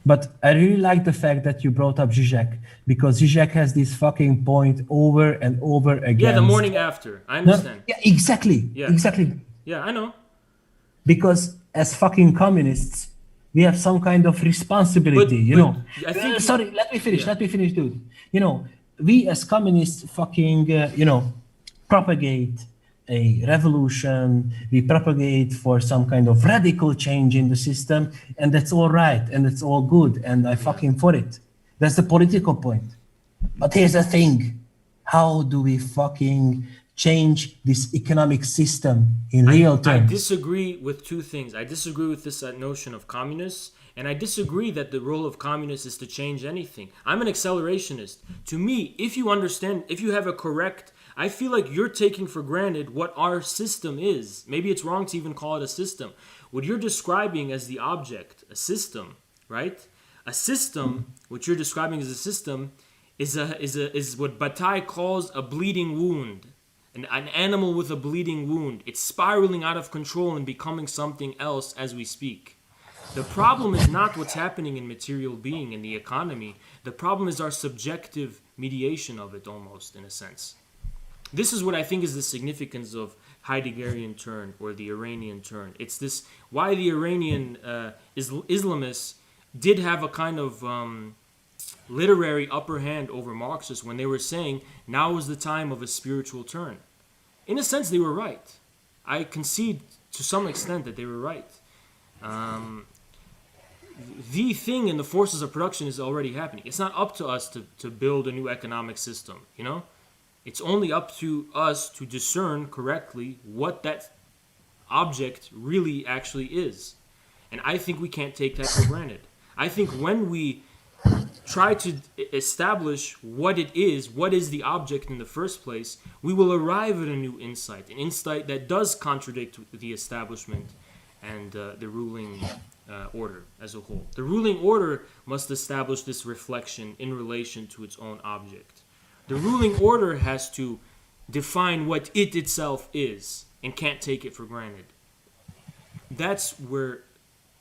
But I really like the fact that you brought up Zizek, because Zizek has this fucking point over and over again. Yeah, the morning after. I understand. Yeah, exactly. Yeah. Exactly. Yeah, I know. Because as fucking communists, we have some kind of responsibility, I think sorry, let me finish, dude. We as communists fucking, propagate a revolution, we propagate for some kind of radical change in the system, and that's all right, and it's all good, and I fucking for it. That's the political point. But here's the thing. How do we fucking change this economic system in real terms? I disagree with two things. I disagree with this notion of communists, and I disagree that the role of communists is to change anything. I'm an accelerationist. To me, if you have a correct, I feel like you're taking for granted what our system is. Maybe it's wrong to even call it a system. What you're describing as the object, a system, right? A system, what you're describing as a system, is what Bataille calls a bleeding wound. An animal with a bleeding wound. It's spiraling out of control and becoming something else as we speak. The problem is not what's happening in material being, in the economy. The problem is our subjective mediation of it, almost, in a sense. This is what I think is the significance of Heideggerian turn or the Iranian turn. It's this, why the Iranian Islamists did have a kind of literary upper hand over Marxists when they were saying now is the time of a spiritual turn. In a sense, they were right. I concede to some extent that they were right. The thing in the forces of production is already happening. It's not up to us to build a new economic system, It's only up to us to discern correctly what that object really actually is. And I think we can't take that for granted. I think when we try to establish what it is, what is the object in the first place, we will arrive at a new insight, an insight that does contradict the establishment and the ruling order as a whole. The ruling order must establish this reflection in relation to its own object. The ruling order has to define what it itself is and can't take it for granted. That's where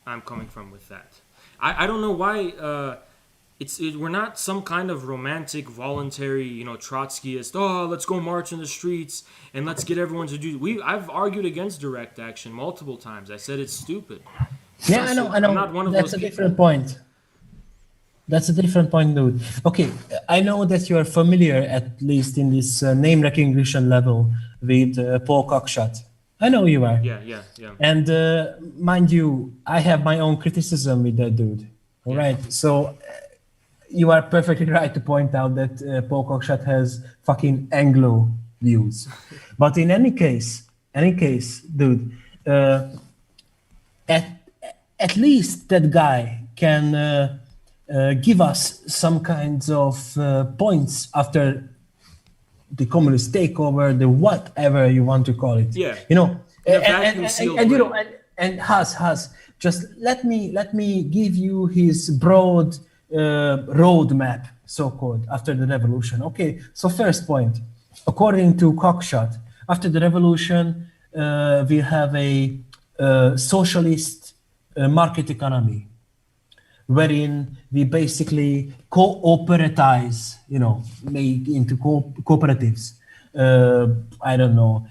I'm coming from with that. I don't know why we're not some kind of romantic, voluntary, Trotskyist. Oh, let's go march in the streets and let's get everyone to do. I've argued against direct action multiple times. I said it's stupid. Yeah, I know. I'm not one of That's those a different point. That's a different point, dude. Okay, I know that you are familiar, at least in this name recognition level, with Paul Cockshott. I know you are. Yeah. And mind you, I have my own criticism with that dude. All right. So you are perfectly right to point out that Paul Cockshott has fucking Anglo views. But in any case, dude, at least that guy can give us some kinds of points after the communist takeover, the whatever you want to call it. Yeah. You know, In a vacuum-sealed and you know, way. and Has, just let me give you his broad roadmap, so-called, after the revolution. Okay, so first point, according to Cockshot, after the revolution, we have a socialist market economy, wherein we basically cooperatize, you know, make into cooperatives. I don't know,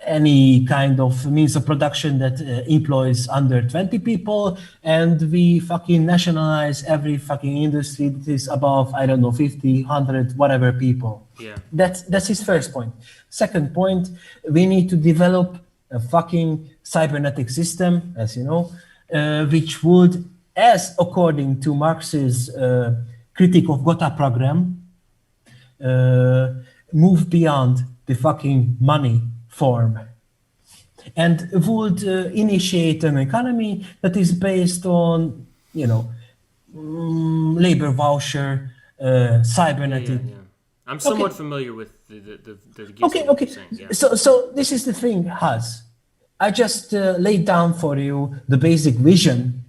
any kind of means of production that employs under 20 people, and we fucking nationalize every fucking industry that is above, I don't know, 50, 100, whatever people. Yeah. That's his first point. Second point, we need to develop a fucking cybernetic system, as you know, which would, as according to Marx's critique of Gotha program, move beyond the fucking money form, and would initiate an economy that is based on, you know, labor voucher, cybernetic. Yeah. I'm somewhat familiar with the gist Okay, of what okay. you're saying, yeah. So this is the thing, Has. I just laid down for you the basic vision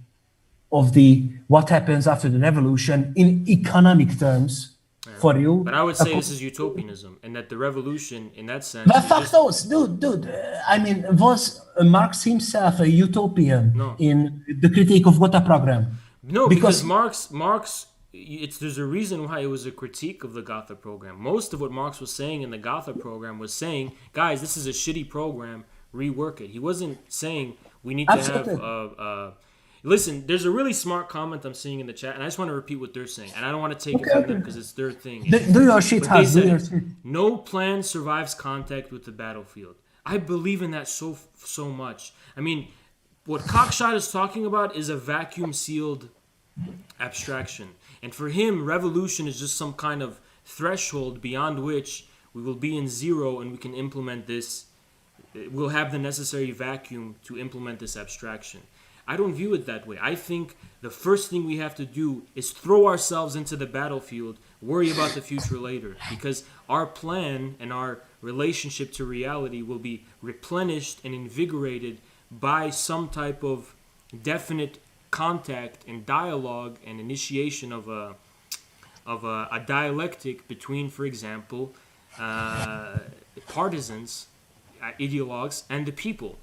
of the what happens after the revolution in economic terms for you. But I would say this is utopianism, and that the revolution, in that sense, But is fuck just- those, dude. I mean, was Marx himself a utopian No. in the critique of Gotha program? No, because Marx, there's a reason why it was a critique of the Gotha program. Most of what Marx was saying in the Gotha program was saying, guys, this is a shitty program, rework it. He wasn't saying we need to Absolutely. have. Listen, there's a really smart comment I'm seeing in the chat, and I just want to repeat what they're saying, and I don't want to take it from them because it's their thing. Do your shit, But they Has. Do your said, shit. no plan survives contact with the battlefield. I believe in that so much. I mean, what Cockshot is talking about is a vacuum-sealed abstraction. And for him, revolution is just some kind of threshold beyond which we will be in zero and we can implement this. We'll have the necessary vacuum to implement this abstraction. I don't view it that way. I think the first thing we have to do is throw ourselves into the battlefield, worry about the future later, because our plan and our relationship to reality will be replenished and invigorated by some type of definite contact and dialogue and initiation of a dialectic between, for example, partisans, ideologues, and the people,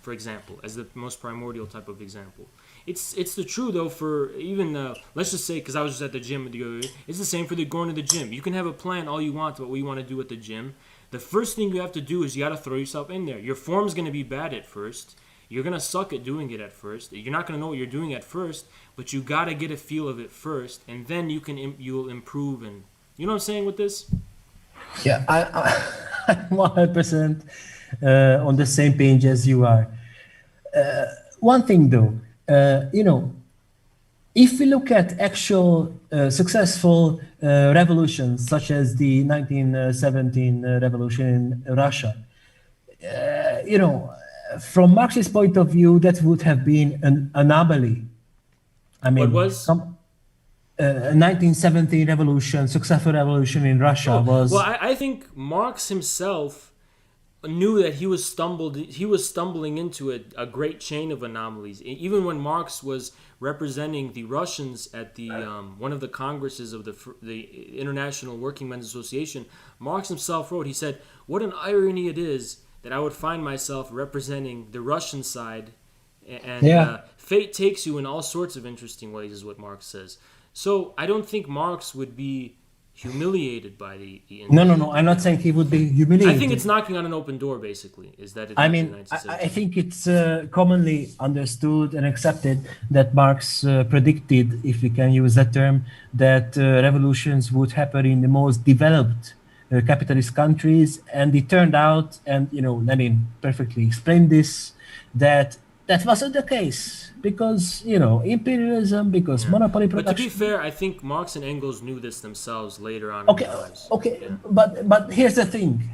for example, as the most primordial type of example. It's the true though for even let's just say, because I was just at the gym the other day, it's the same for going to the gym. You can have a plan all you want about what you want to do at the gym. The first thing you have to do is you got to throw yourself in there. Your form's going to be bad at first. You're going to suck at doing it at first. You're not going to know what you're doing at first, but you got to get a feel of it first, and then you'll improve. And you know what I'm saying with this? Yeah, I'm 100% on the same page as you are. One thing though, you know, if we look at actual successful revolutions, such as the 1917 revolution in Russia, you know, from Marxist point of view, that would have been an anomaly. I mean, What was? 1917 revolution, successful revolution in Russia was. Well, I think Marx himself knew that he was stumbling into a great chain of anomalies. Even when Marx was representing the Russians at the one of the congresses of the International Working Men's Association, Marx himself wrote, he said, "What an irony it is that I would find myself representing the Russian side, and fate takes you in all sorts of interesting ways," is what Marx says. So I don't think Marx would be humiliated by the No. I'm not saying he would be humiliated. I think it's knocking on an open door, basically. Is that? I mean, I think it's commonly understood and accepted that Marx predicted, if we can use that term, that revolutions would happen in the most developed capitalist countries, and it turned out, and you know, Lenin perfectly explained this, that wasn't the case, because you know, imperialism, because monopoly But production. to be fair, I think Marx and Engels knew this themselves later on. Okay, in their lives. okay, Yeah. but here's the thing,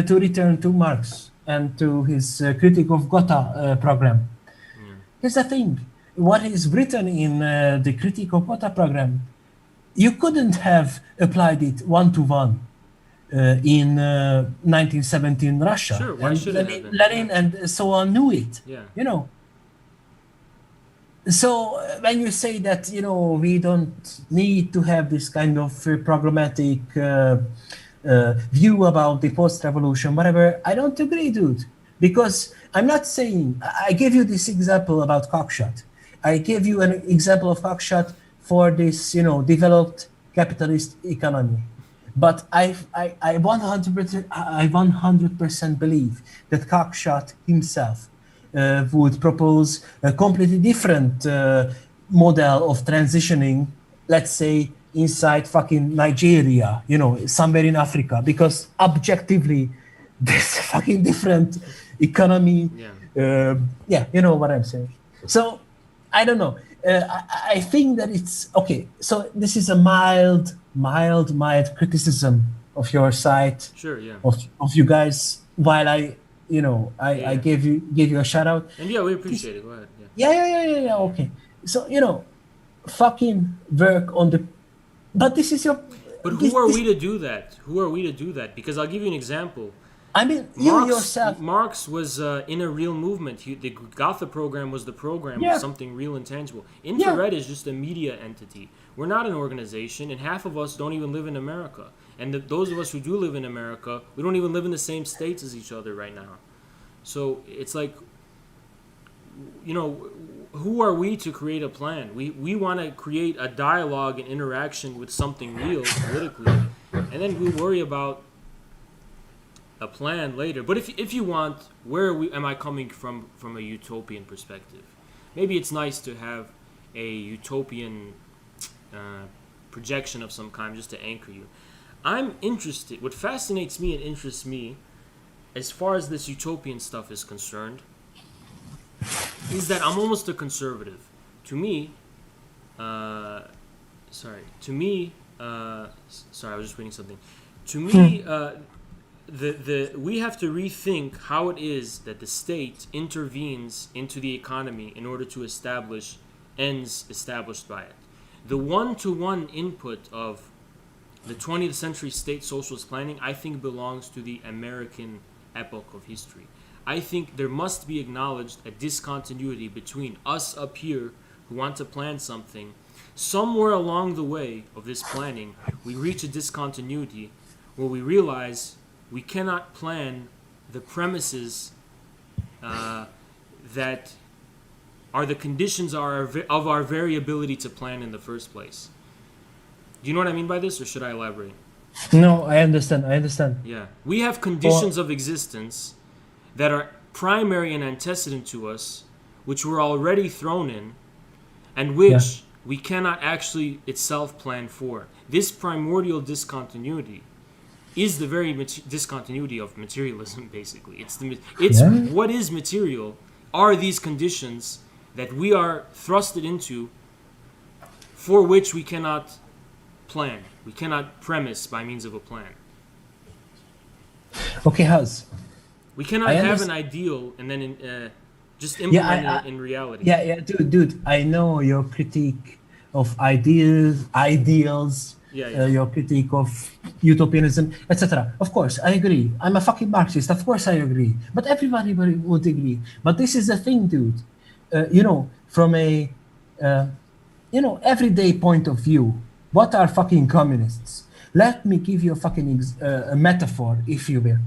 to return to Marx and to his critique of Gotha program. Here's the thing. What is written in the Critique of Quota program, you couldn't have applied it one-to-one in 1917 Russia. Sure, why and should it have been? Lenin and so on knew it. Yeah. You know. So when you say that, you know, we don't need to have this kind of programmatic view about the post-revolution, whatever, I don't agree, dude. Because I'm not saying, I gave you this example about cockshot. I gave you an example of cockshot for this, you know, developed capitalist economy. But I 100% believe that cockshot himself would propose a completely different model of transitioning, let's say, inside fucking Nigeria, you know, somewhere in Africa, because objectively, there's a fucking different economy. Yeah, you know what I'm saying. So, I don't know. I think that it's, okay, so this is a mild criticism of your side. Sure, yeah. Of you guys, while I gave you a shout out. And yeah, we appreciate it. Go ahead. Yeah. Okay. So, you know, fucking work on the. But this is your. But who are we to do that? Who are we to do that? Because I'll give you an example. I mean, you yourself. Marx was in a real movement. The Gotha program was the program of something real and tangible. Infrared is just a media entity. We're not an organization, and half of us don't even live in America. And those of us who do live in America, we don't even live in the same states as each other right now. So it's like, you know, who are we to create a plan? We want to create a dialogue and interaction with something real politically, and then we worry about a plan later. But if you want, am I coming from a utopian perspective? Maybe it's nice to have a utopian projection of some kind just to anchor you. I'm interested. What fascinates me and interests me, as far as this utopian stuff is concerned, is that I'm almost a conservative. To me, sorry, I was just reading something. To me, we have to rethink how it is that the state intervenes into the economy in order to establish ends established by it. The one-to-one input of the 20th century state socialist planning, I think, belongs to the American epoch of history. I think there must be acknowledged a discontinuity between us up here who want to plan something. Somewhere along the way of this planning, we reach a discontinuity where we realize we cannot plan the premises that are the conditions of our variability to plan in the first place. Do you know what I mean by this, or should I elaborate? No, I understand. Yeah. We have conditions of existence that are primary and antecedent to us, which we're already thrown in, and which we cannot actually itself plan for. This primordial discontinuity is the very discontinuity of materialism, basically. It's what is material are these conditions that we are thrusted into, for which we cannot plan. We cannot premise by means of a plan. Okay, Haz. We cannot have an ideal and then just implement it in reality. Yeah, dude. I know your critique of ideals. Your critique of utopianism, etc. Of course, I agree. I'm a fucking Marxist. Of course, I agree. But everybody would agree. But this is the thing, dude. You know, from a everyday point of view, what are fucking communists? Let me give you a fucking a metaphor, if you will.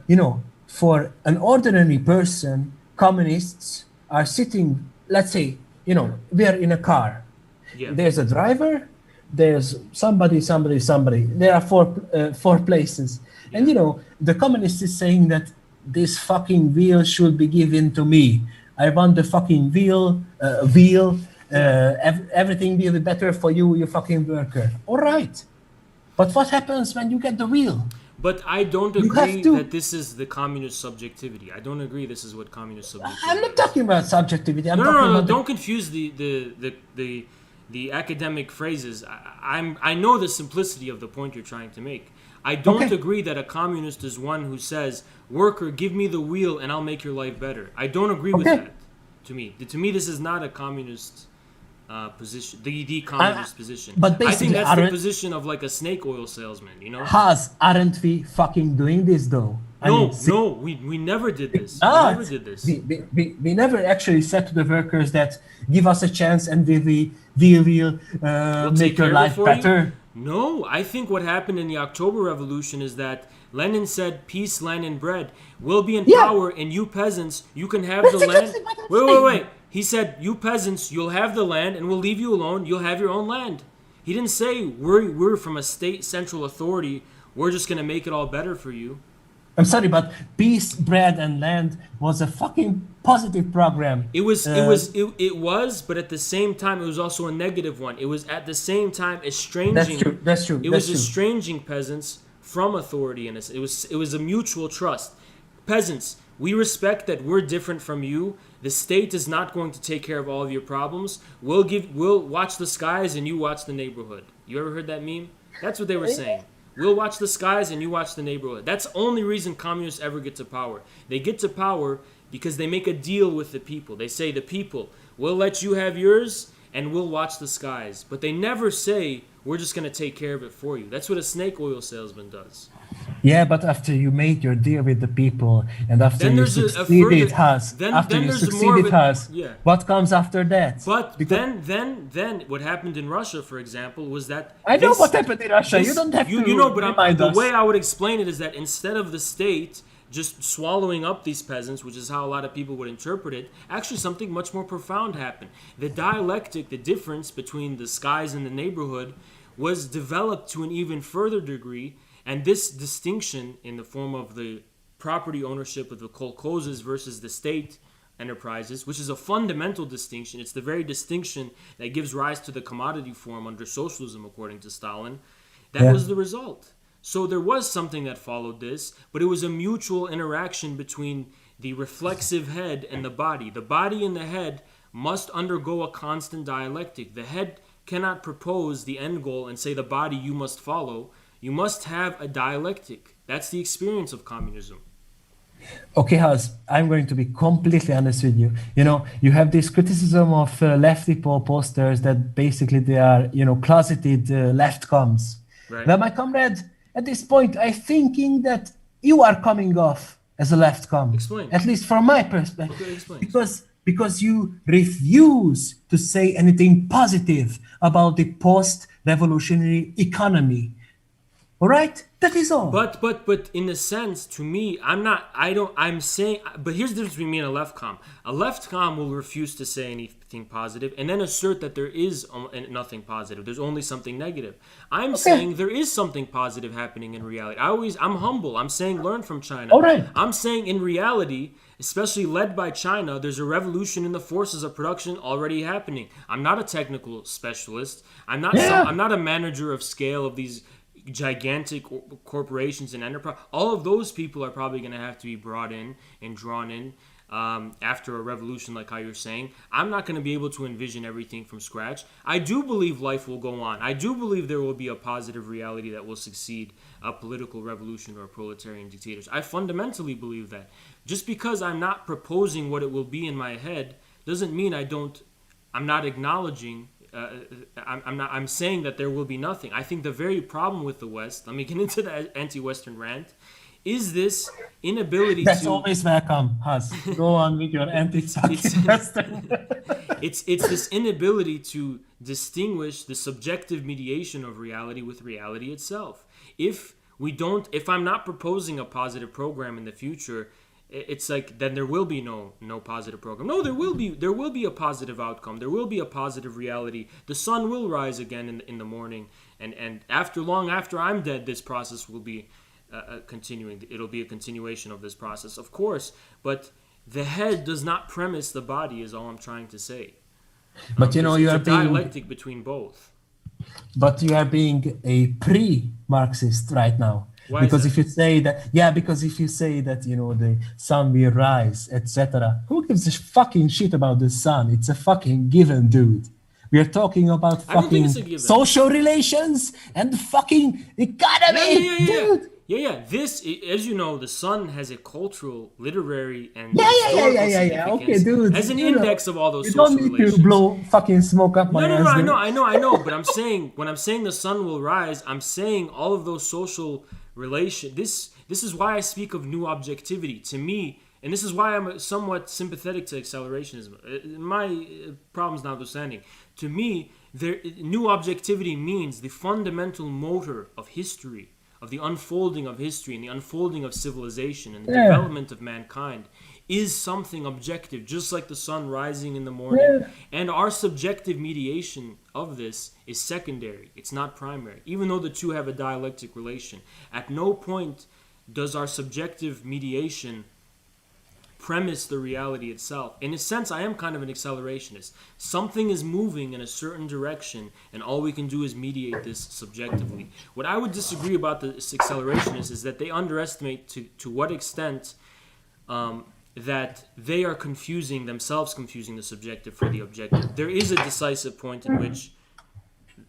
You know, for an ordinary person, communists are sitting. Let's say, you know, we are in a car. Yeah. There's a driver. There's somebody. There are four places. And, you know, the communist is saying that this fucking wheel should be given to me. I want the fucking wheel. Everything will be better for you, you fucking worker. All right. But what happens when you get the wheel? But I don't agree that this is the communist subjectivity. I don't agree this is what communist subjectivity I'm not talking about subjectivity. No. Don't confuse the academic phrases. I know the simplicity of the point you're trying to make. I don't agree that a communist is one who says, worker, give me the wheel and I'll make your life better. I don't agree with that. To me, this is not a communist position. The communist position. but I think basically, that's the aren't- position of like a snake oil salesman. You know? aren't we fucking doing this though? We never did this. not. We never did this. We never actually said to the workers that give us a chance and we will We'll make take your care of it life for you. better. No, I think what happened in the October Revolution is that Lenin said, "Peace, land, and bread. We'll be in Yeah. power, and you peasants, you can have That's the land." exactly what I'm saying. Wait. He said, "You peasants, you'll have the land, and we'll leave you alone. You'll have your own land." He didn't say we're from a state central authority. We're just gonna make it all better for you. I'm sorry, but peace, bread, and land was a fucking positive program. It was, but at the same time, it was also a negative one. It was at the same time estranging. That's true. It was estranging peasants from authority, and it was a mutual trust. Peasants, we respect that we're different from you. The state is not going to take care of all of your problems. We'll watch the skies, and you watch the neighborhood. You ever heard that meme? That's what they were saying. We'll watch the skies and you watch the neighborhood. That's the only reason communists ever get to power. They get to power because they make a deal with the people. They say, the people, we'll let you have yours and we'll watch the skies. But they never say, we're just going to take care of it for you. That's what a snake oil salesman does. Yeah, but after you made your deal with the people and after Then you there's succeeded then there's more of it- yeah. what comes after that? But Because- then what happened in Russia, for example, was that I know what happened in Russia. You don't have to you know, but remind the us. way I would explain it is that instead of the state just swallowing up these peasants, which is how a lot of people would interpret it, actually something much more profound happened. The dialectic, the difference between the skies and the neighborhood, was developed to an even further degree, and this distinction in the form of the property ownership of the kolkhozes versus the state enterprises, which is a fundamental distinction. It's the very distinction that gives rise to the commodity form under socialism, according to Stalin. That was the result. So there was something that followed this, but it was a mutual interaction between the reflexive head and the body. The body and the head must undergo a constant dialectic. The head cannot propose the end goal and say, the body you must follow. You must have a dialectic. That's the experience of communism. Okay, Hans, I'm going to be completely honest with you. You know, you have this criticism of lefty posters that basically they are, closeted left comms. Right. Well, my comrade, at this point, I'm thinking that you are coming off as a left com. Explain. At least from my perspective. Okay, explain. Because you refuse to say anything positive about the post-revolutionary economy. All right? That is all. But in a sense, to me, I'm saying, but here's the difference between me and a left com. A left com will refuse to say anything positive and then assert that there is nothing positive. There's only something negative. I'm saying there is something positive happening in reality. I'm humble. I'm saying learn from China. All right. I'm saying in reality, especially led by China, there's a revolution in the forces of production already happening. I'm not a technical specialist. I'm not a manager of scale of these gigantic corporations and enterprise. All of those people are probably going to have to be brought in and drawn in after a revolution, like how you're saying. I'm not going to be able to envision everything from scratch. I do believe life will go on. I do believe there will be a positive reality that will succeed a political revolution or a proletarian dictatorship. I fundamentally believe that. Just because I'm not proposing what it will be in my head doesn't mean I'm not acknowledging. I'm saying that there will be nothing. I think the very problem with the West, let me get into the anti-Western rant, is this inability That's to... always welcome, Haz. Go on with your anti-Western. It's this inability to distinguish the subjective mediation of reality with reality itself. If I'm not proposing a positive program in the future, it's like then there will be no positive program. No, there will be a positive outcome. There will be a positive reality. The sun will rise again in the morning, and long after I'm dead, this process will be continuing. It'll be a continuation of this process, of course. But the head does not premise the body, is all I'm trying to say. But you are a being dialectic between both. But you are being a pre-Marxist right now. Why because is if you say that, the sun will rise, etc. Who gives a fucking shit about the sun? It's a fucking given, dude. We are talking about I don't think fucking it's a given. social relations and fucking economy, dude. Yeah. This, as you know, the Sun has a cultural, literary, and Yeah. historical Okay, significance dude. as an you know, index of all those you don't social need to relations. blow fucking smoke up my No, ass. dude. I know. But I'm saying, when I'm saying the sun will rise, I'm saying all of those social relation. This is why I speak of new objectivity. To me, and this is why I'm somewhat sympathetic to accelerationism. My problems notwithstanding, to me, new objectivity means the fundamental motor of history, of the unfolding of history and the unfolding of civilization and the development of mankind is something objective, just like the sun rising in the morning. And our subjective mediation of this is secondary. It's not primary, even though the two have a dialectic relation. At no point does our subjective mediation premise the reality itself. In a sense, I am kind of an accelerationist. Something is moving in a certain direction, and all we can do is mediate this subjectively. What I would disagree about the accelerationists is that they underestimate to what extent that they are confusing the subjective for the objective. There is a decisive point in which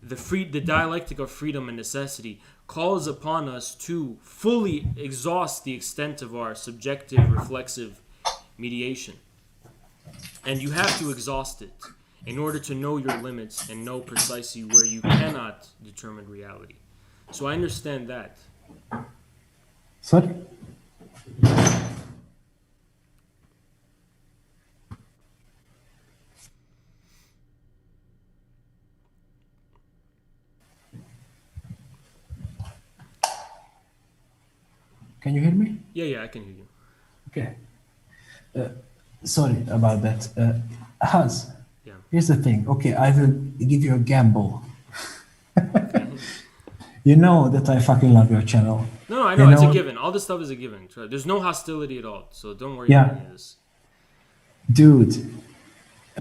the dialectic of freedom and necessity calls upon us to fully exhaust the extent of our subjective reflexive mediation. And you have to exhaust it in order to know your limits and know precisely where you cannot determine reality. So I understand that. Sorry? Can you hear me? Yeah, I can hear you. Okay. Sorry about that. Hans, Yeah. here's the thing. Okay, I will give you a gamble. You know that I fucking love your channel. No, I know, You it's a know- given. All this stuff is a given. There's no hostility at all, so don't worry Yeah. about any of this. Dude,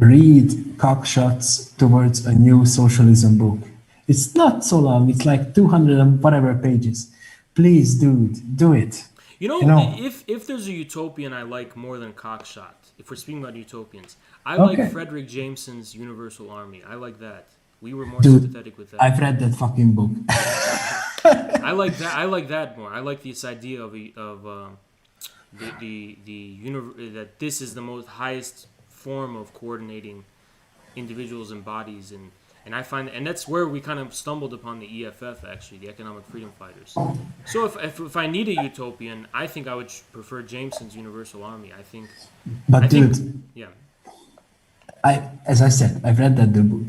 read Cockshots Towards a New Socialism book. It's not so long. It's like 200 and whatever pages. Please, dude, do it. You know, You know- if there's a utopian I like more than Cockshot, if we're speaking about utopians, I Okay. like Frederick Jameson's Universal Army. I like that. We were more Dude, sympathetic with that. I've read that fucking book. I like that. I like that more. I like this idea of that this is the most highest form of coordinating individuals and bodies, and I find, and that's where we kind of stumbled upon the EFF, actually, the Economic Freedom Fighters. So if I need a utopian, I think I would prefer Jameson's Universal Army. I think, But dude, yeah. as I said, I've read that the book.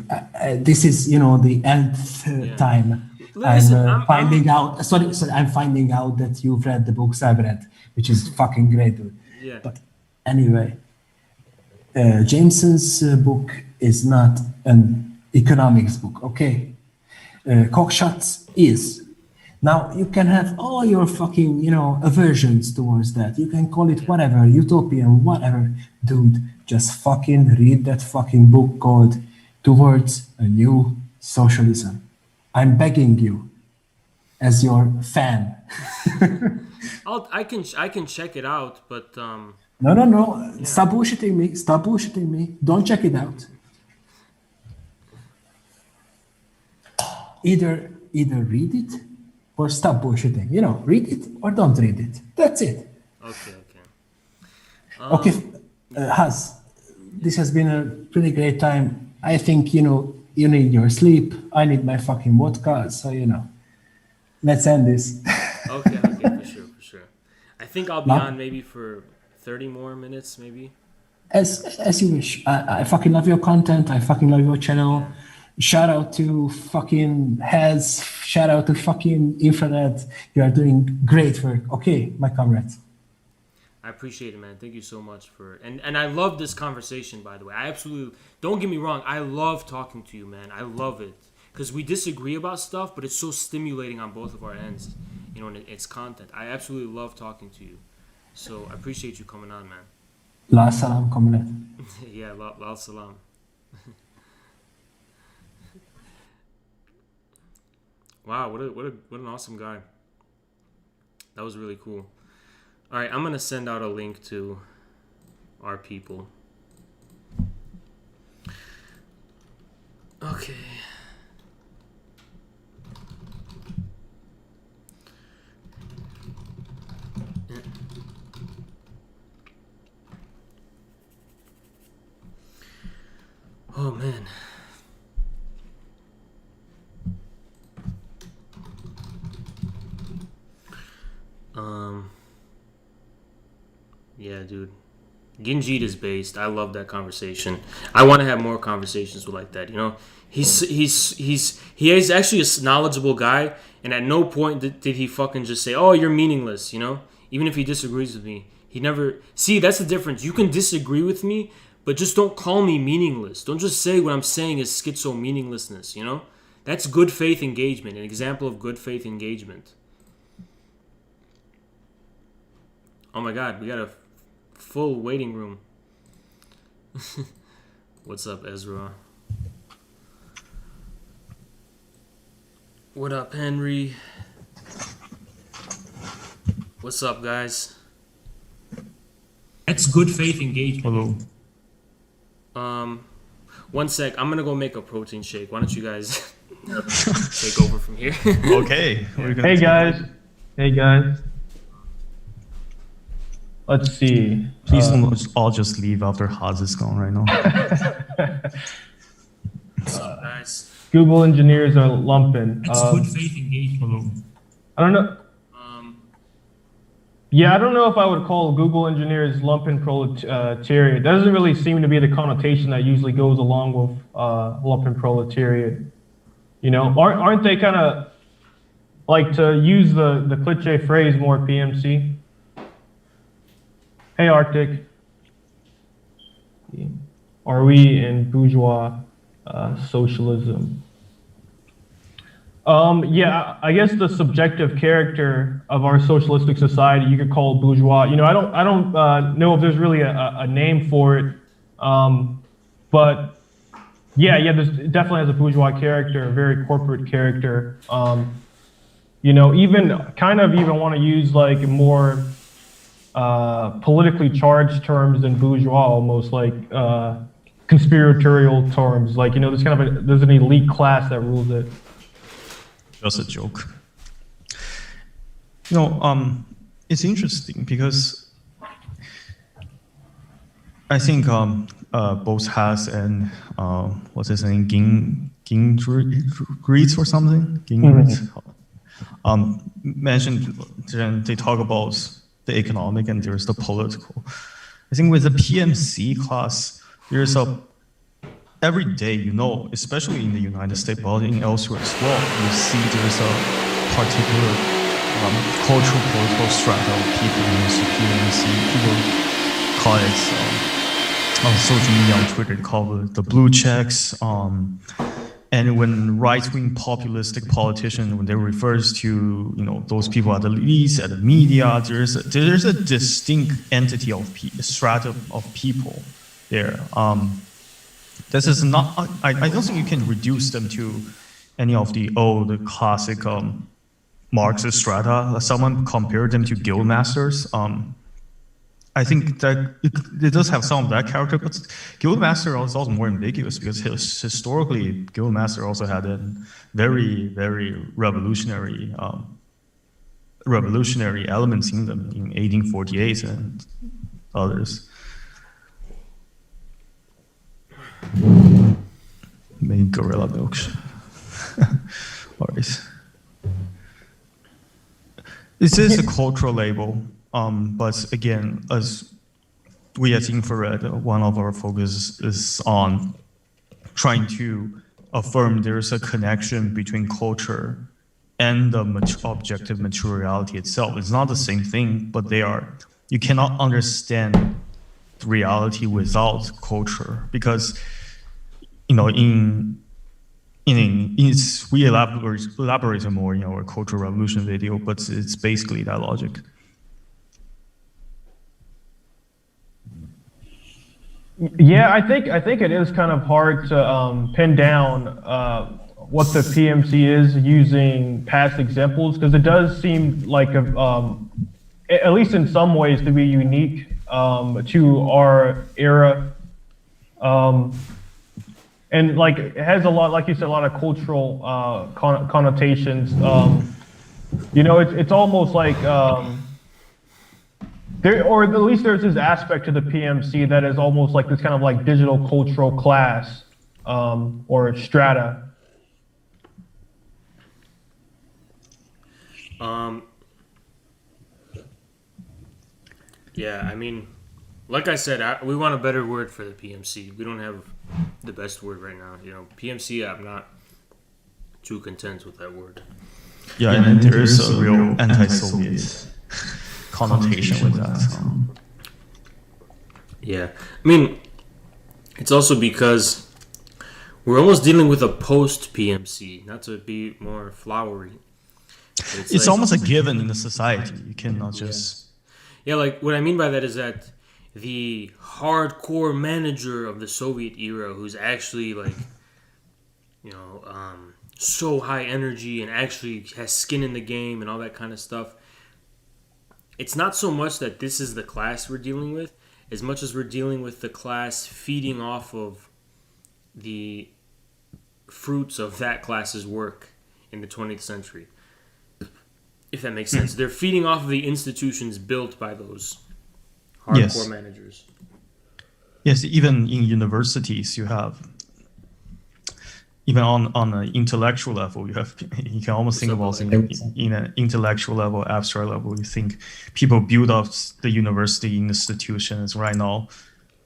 This is, the nth time. Listen, I'm finding out. Sorry, I'm finding out that you've read the books I've read, which is fucking great, dude. Yeah. But anyway, Jameson's book is not an economics book, okay? Cockshots is. Now you can have all your fucking, aversions towards that. You can call it whatever, utopian, whatever, dude. Just fucking read that fucking book called Towards a New Socialism. I'm begging you, as your fan. I can check it out, but No. Stop bullshitting me. Stop bullshitting me. Don't check it out. Either read it or stop bullshitting. Read it or don't read it. That's it. okay. Okay, Haz, this has been a pretty great time. I think, you need your sleep. I need my fucking vodka. So, let's end this. Okay, for sure. I think I'll be on maybe for 30 more minutes, maybe. As you wish. I fucking love your content. I fucking love your channel. Shout out to fucking Hez. Shout out to fucking Infrared. You are doing great work. Okay, my comrades. I appreciate it, man. Thank you so much and I love this conversation, by the way. I absolutely, don't get me wrong, I love talking to you, man. I love it. Because we disagree about stuff, but it's so stimulating on both of our ends, and it's content. I absolutely love talking to you. So I appreciate you coming on, man. La salam, comrade. Yeah, la salam. Wow, what an awesome guy. That was really cool. All right, I'm going to send out a link to our people. Okay. man. Yeah, dude. Ginjit is based. I love that conversation. I want to have more conversations with like that. You know, he is actually a knowledgeable guy, and at no point did he fucking just say, "Oh, you're meaningless." You know, even if he disagrees with me, he never. See, that's the difference. You can disagree with me, but just don't call me meaningless. Don't just say what I'm saying is schizo meaninglessness. You know, that's good faith engagement. An example of good faith engagement. Oh my God, we got a full waiting room. What's up, Ezra? What up, Henry? What's up, guys? That's good faith engagement. Hello. One sec. I'm gonna go make a protein shake. Why don't you guys take over from here? Okay. Hey guys. Hey guys. Let's see. Please don't all just leave after Haas is gone right now. What's up, guys? Google engineers are lumping. That's good faith engagement. I don't know. Yeah, I don't know if I would call Google engineers lumpen proletariat. That doesn't really seem to be the connotation that usually goes along with lumpen proletariat. You know, aren't they kind of like, to use the cliche phrase, more PMC? Hey, Arctic. Are we in bourgeois socialism? Yeah, I guess the subjective character of our socialistic society, you could call it bourgeois. You know, I don't know if there's really a name for it, but yeah, this definitely has a bourgeois character, a very corporate character. You know, even want to use like more politically charged terms than bourgeois, almost like conspiratorial terms. Like, you know, there's an elite class that rules it. Just a joke. You know, it's interesting because I think both Haas and what's his name, Gingrich or something, mentioned, they talk about the economic and there's the political. I think with the PMC class, there's every day, you know, especially in the United States, but in elsewhere as well, you see there's a particular cultural political strata of people in the PMC. People call it on social media, on Twitter, they call it the blue checks. And when right-wing populistic politicians, when they refers to, you know, those people at the elites, at the media, there's a distinct entity of strata of people there. This is not. I don't think you can reduce them to any of the old classic Marxist strata. Someone compared them to guild masters. I think that it does have some of that character, but Guildmaster is also more ambiguous because historically, Guildmaster also had a very, very revolutionary elements in them in 1848 and others. Made gorilla milkshake. Alright. This is a cultural label. But again, as we at Infrared, one of our focus is on trying to affirm there's a connection between culture and the objective materiality itself. It's not the same thing, but they are. You cannot understand reality without culture because, you know, we elaborate more in our cultural revolution video, but it's basically that logic. Yeah, I think it is kind of hard to pin down what the PMC is using past examples, because it does seem like at least in some ways to be unique to our era, and like it has a lot, like you said, a lot of cultural connotations. You know, it's almost like there, or at least there's this aspect to the PMC that is almost like this kind of like digital cultural class, or strata? Yeah, I mean, like I said, we want a better word for the PMC. We don't have the best word right now. You know, PMC, I'm not too content with that word. Yeah, and there is a real anti-Soviet connotation with that. Yeah, I mean, it's also because we're almost dealing with a post-PMC, not to be more flowery. It's almost a given in the society. You cannot just... Yeah, like what I mean by that is that the hardcore manager of the Soviet era, who's actually like, you know, so high energy and actually has skin in the game and all that kind of stuff. It's not so much that this is the class we're dealing with, as much as we're dealing with the class feeding off of the fruits of that class's work in the 20th century. If that makes sense. They're feeding off of the institutions built by those hardcore managers. Yes, even in universities, you have, even on an intellectual level, you can almost think about in an intellectual level, abstract level, you think people build up the university institutions right now.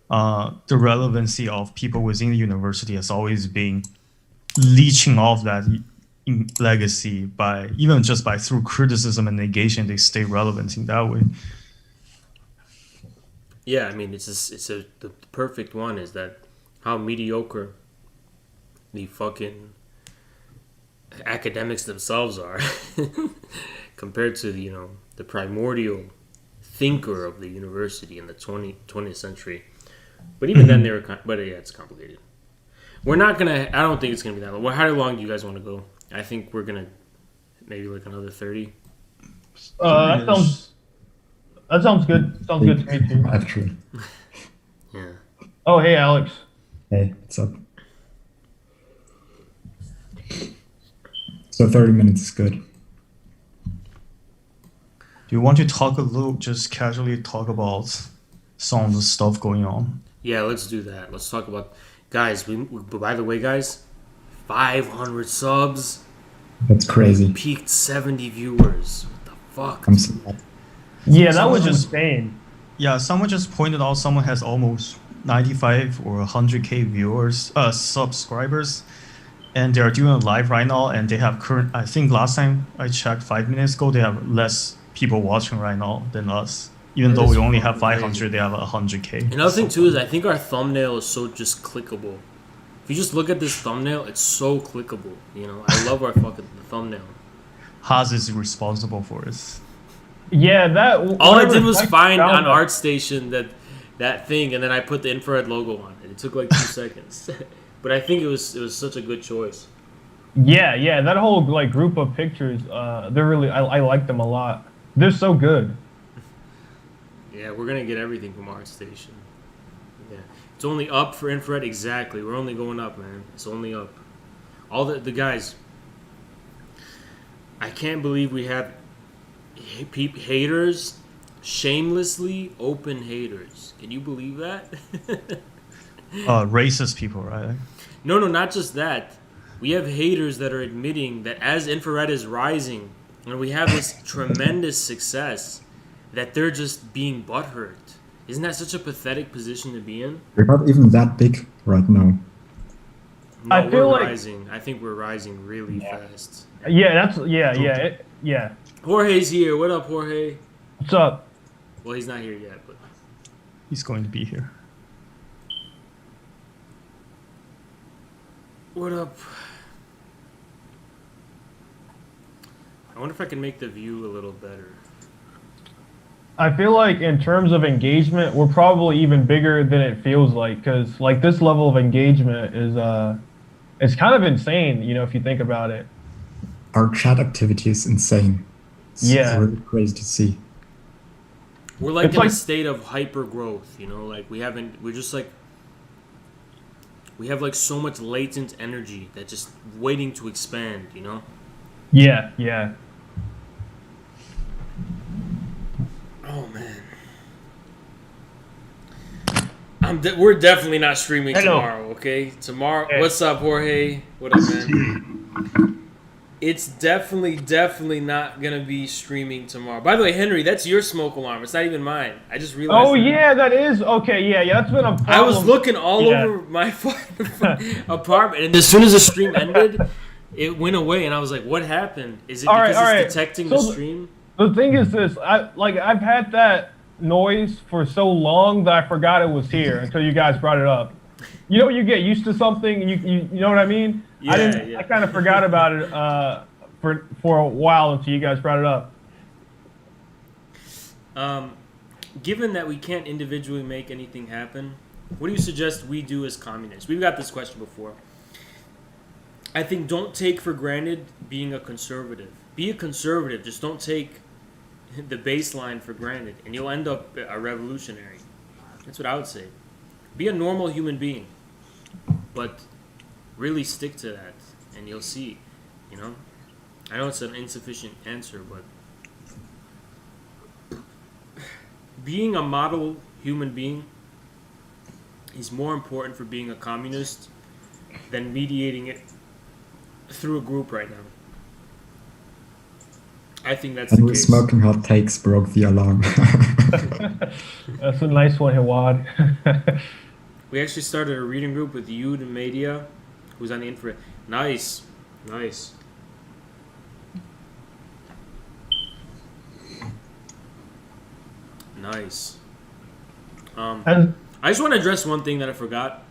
The relevancy of people within the university has always been leeching off that legacy by through criticism and negation. They stay relevant in that way. Yeah, I mean, the perfect one is that how mediocre the fucking academics themselves are compared to the primordial thinker of the university in the 20th century. But even then, it's complicated. We're not gonna. I don't think it's gonna be that long. How long do you guys want to go? I think we're gonna maybe like another 30. That sounds good. Sounds good to me too. Actually. Yeah. Oh, hey, Alex. Hey, what's up? So 30 minutes is good. Do you want to talk just casually talk about some of the stuff going on? Yeah, let's do that. Let's talk about, guys. By the way, guys, 500 subs. That's crazy. Peaked 70 viewers. What the fuck? I'm so happy. Yeah, that was insane. Yeah, someone just pointed out someone has almost 95 or 100k viewers, subscribers, and they're doing it live right now. And they have I think last time I checked 5 minutes ago, they have less people watching right now than us. Even though we only have 500, they have 100k. Another thing too is I think our thumbnail is so just clickable. If you just look at this thumbnail, it's so clickable. I love our fucking thumbnail. Haas is responsible for it. Yeah, that. All I did was find on ArtStation that thing, and then I put the infrared logo on it. It took like 2 seconds, but I think it was such a good choice. Yeah, that whole group of pictures, they're really. I like them a lot. They're so good. Yeah, we're gonna get everything from ArtStation. Yeah, it's only up for infrared. Exactly, we're only going up, man. It's only up. All the guys. I can't believe we have haters, shamelessly open haters. Can you believe that? Racist people, right? No, not just that. We have haters that are admitting that as infrared is rising and we have this tremendous success, that they're just being butthurt. Isn't that such a pathetic position to be in? We're not even that big right now. No, I feel we're like rising. I think we're rising really fast. Yeah. Jorge's here. What up, Jorge? What's up? Well, he's not here yet, but He's going to be here. what up? I wonder if I can make the view a little better. I feel like in terms of engagement, we're probably even bigger than it feels like, because this level of engagement is it's kind of insane, if you think about it. Our chat activity is insane. It's really crazy to see. We're like in a state of hyper growth, we have so much latent energy that's just waiting to expand, Yeah. Oh man. We're definitely not streaming Hello. tomorrow, okay? Tomorrow. Hey. What's up, Jorge? What up, man? It's definitely not gonna be streaming tomorrow. By the way, Henry, that's your smoke alarm. It's not even mine. I just realized. Oh yeah, that is okay. Yeah, that's been a problem. I was looking all over my fucking apartment, and as soon as the stream ended, it went away, and I was like, "What happened? Is it because it's detecting the stream?" The thing is this: I've had that noise for so long that I forgot it was here until you guys brought it up. You know, you get used to something, and you know what I mean? Yeah. I kind of forgot about it for a while until you guys brought it up. Given that we can't individually make anything happen, what do you suggest we do as communists? We've got this question before. I think don't take for granted being a conservative. Be a conservative, just don't take the baseline for granted, and you'll end up a revolutionary. That's what I would say. Be a normal human being, but really stick to that, and you'll see, you know? I know it's an insufficient answer, but being a model human being is more important for being a communist than mediating it through a group right now. I think that's the case. Smoking hot takes broke the alarm. That's a nice one, Hawad. We actually started a reading group with Yud and Media, who's on the infrared. Nice. I just want to address one thing that I forgot.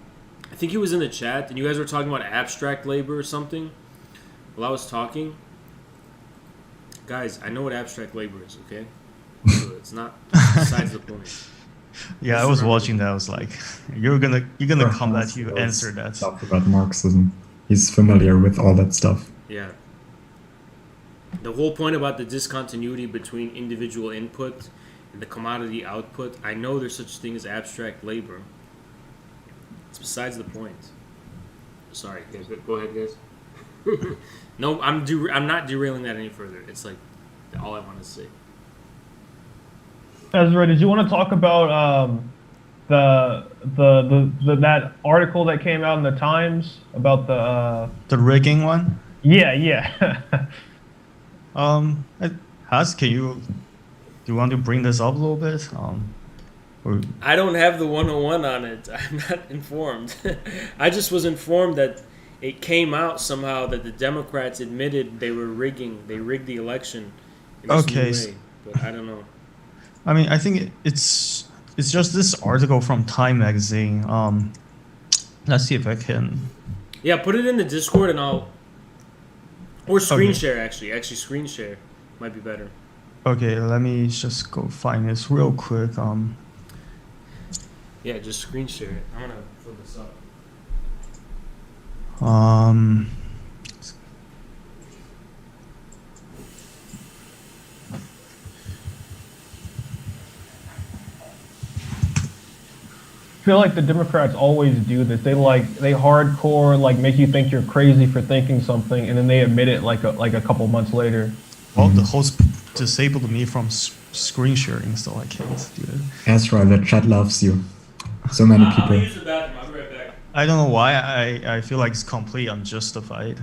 I think he was in the chat, and you guys were talking about abstract labor or something while I was talking. Guys, I know what abstract labor is, okay? So it's not besides the point. Yeah, I was watching that. I was like, you're gonna come back to answer that. Stuff about Marxism. He's familiar with all that stuff. Yeah. The whole point about the discontinuity between individual input and the commodity output, I know there's such a thing as abstract labor. It's besides the point. Sorry, guys. Go ahead, guys. No, I'm not derailing that any further. It's like all I want to say. Ezra, did you want to talk about that article that came out in the Times about the rigging one? Yeah. Has, do you want to bring this up a little bit? I don't have the 101 on it. I'm not informed. I just was informed that it came out somehow that the Democrats admitted they rigged the election in this new way. But I don't know. I mean, I think it's just this article from Time magazine. Let's see if I can. Yeah, put it in the Discord and or screen share actually. Actually, screen share might be better. Okay, let me just go find this real quick. Yeah, just screen share it. I'm gonna fill this up. I feel like the Democrats always do this. They hardcore make you think you're crazy for thinking something, and then they admit it like a couple months later. Well, the host disabled me from screen sharing, so I can't do it. Ezra, the chat loves you. So many people. I'll use the bathroom. I'll be right back. I don't know why I feel like it's completely unjustified.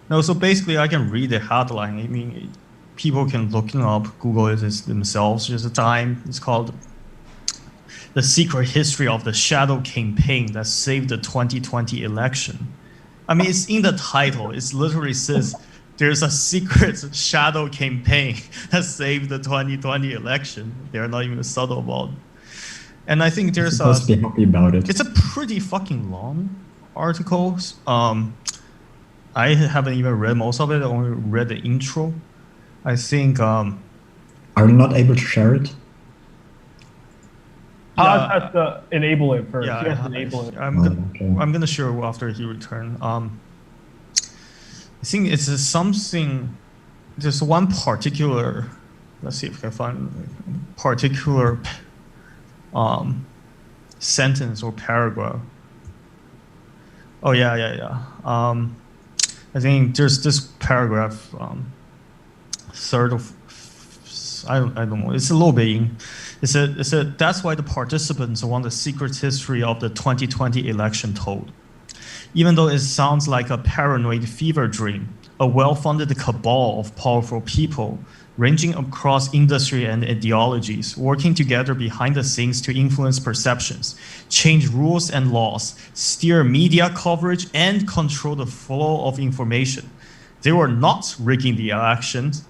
No, so basically I can read the headline. I mean, people can look it up, Google it themselves. There's a Time. It's called "The Secret History of the Shadow Campaign That Saved the 2020 Election." I mean, it's in the title. It literally says there's a secret shadow campaign that saved the 2020 election. They're not even subtle about it. And I think there's supposed to be happy about it. It's a pretty fucking long article. I haven't even read most of it. I only read the intro. I think. Are you not able to share it? Paz has to enable it first. Yeah, he has to enable it. I'm gonna share after he return. I think it's something. There's one particular. Let's see if I can find particular sentence or paragraph. Oh yeah. I think there's this paragraph. Third of. I don't know. It's a little bit That's why the participants want the secret history of the 2020 election told. Even though it sounds like a paranoid fever dream, a well-funded cabal of powerful people ranging across industry and ideologies, working together behind the scenes to influence perceptions, change rules and laws, steer media coverage, and control the flow of information. They were not rigging the elections,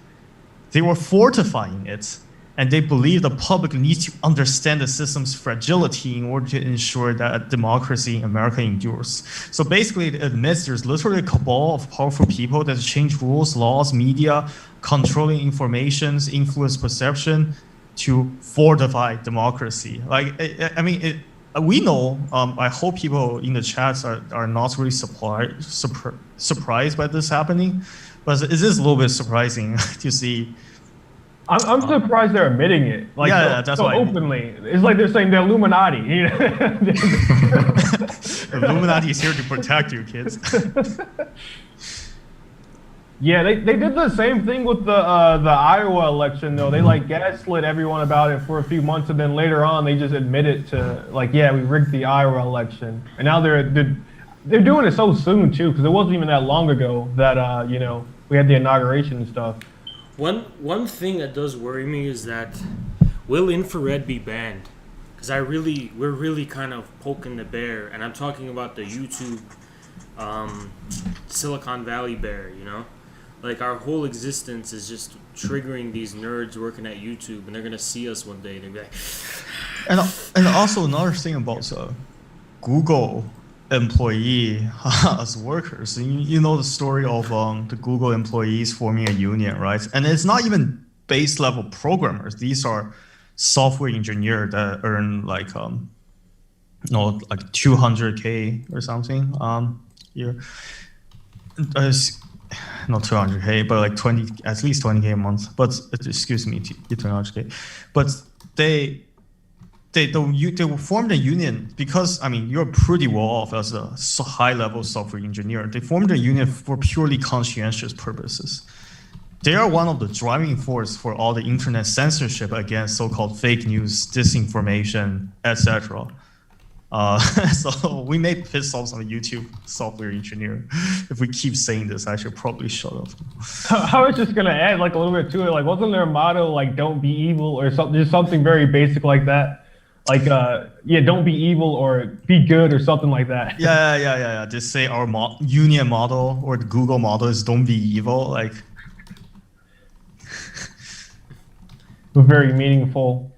they were fortifying it, and they believe the public needs to understand the system's fragility in order to ensure that democracy in America endures. So basically, it admits there's literally a cabal of powerful people that change rules, laws, media, controlling informations, influence perception to fortify democracy. Like, I mean, we know, I hope people in the chats are not really surprised by this happening, but it is a little bit surprising to see. I'm surprised they're admitting it. Like, that's so why openly. It's like they're saying the Illuminati. You know? Illuminati is here to protect you, kids. Yeah, they did the same thing with the Iowa election, though. They like gaslit everyone about it for a few months, and then later on they just admitted to like, yeah, we rigged the Iowa election, and now they're doing it so soon too, because it wasn't even that long ago that you know, we had the inauguration and stuff. One thing that does worry me is that will infrared be banned? Because we're really kind of poking the bear, and I'm talking about the YouTube Silicon Valley bear, you know? Like, our whole existence is just triggering these nerds working at YouTube, and they're gonna see us one day and they'll be like. And also another thing about Google employee as workers. You know the story of the Google employees forming a union, right? And it's not even base level programmers. These are software engineers that earn like like 200K or something year. Not 200K, but like at least 20K a month. But excuse me, 200K. But they formed a union because, I mean, you're pretty well off as a high-level software engineer. They formed a union for purely conscientious purposes. They are one of the driving force for all the internet censorship against so-called fake news, disinformation, etc. So we may piss off some YouTube software engineer. If we keep saying this, I should probably shut up. I was just gonna add like a little bit to it. Like, wasn't their motto like "Don't be evil" or something? Just something very basic like that. Like, yeah, don't be evil or be good or something like that. Yeah. Just say our union model or the Google model is "Don't be evil." Like, a very meaningful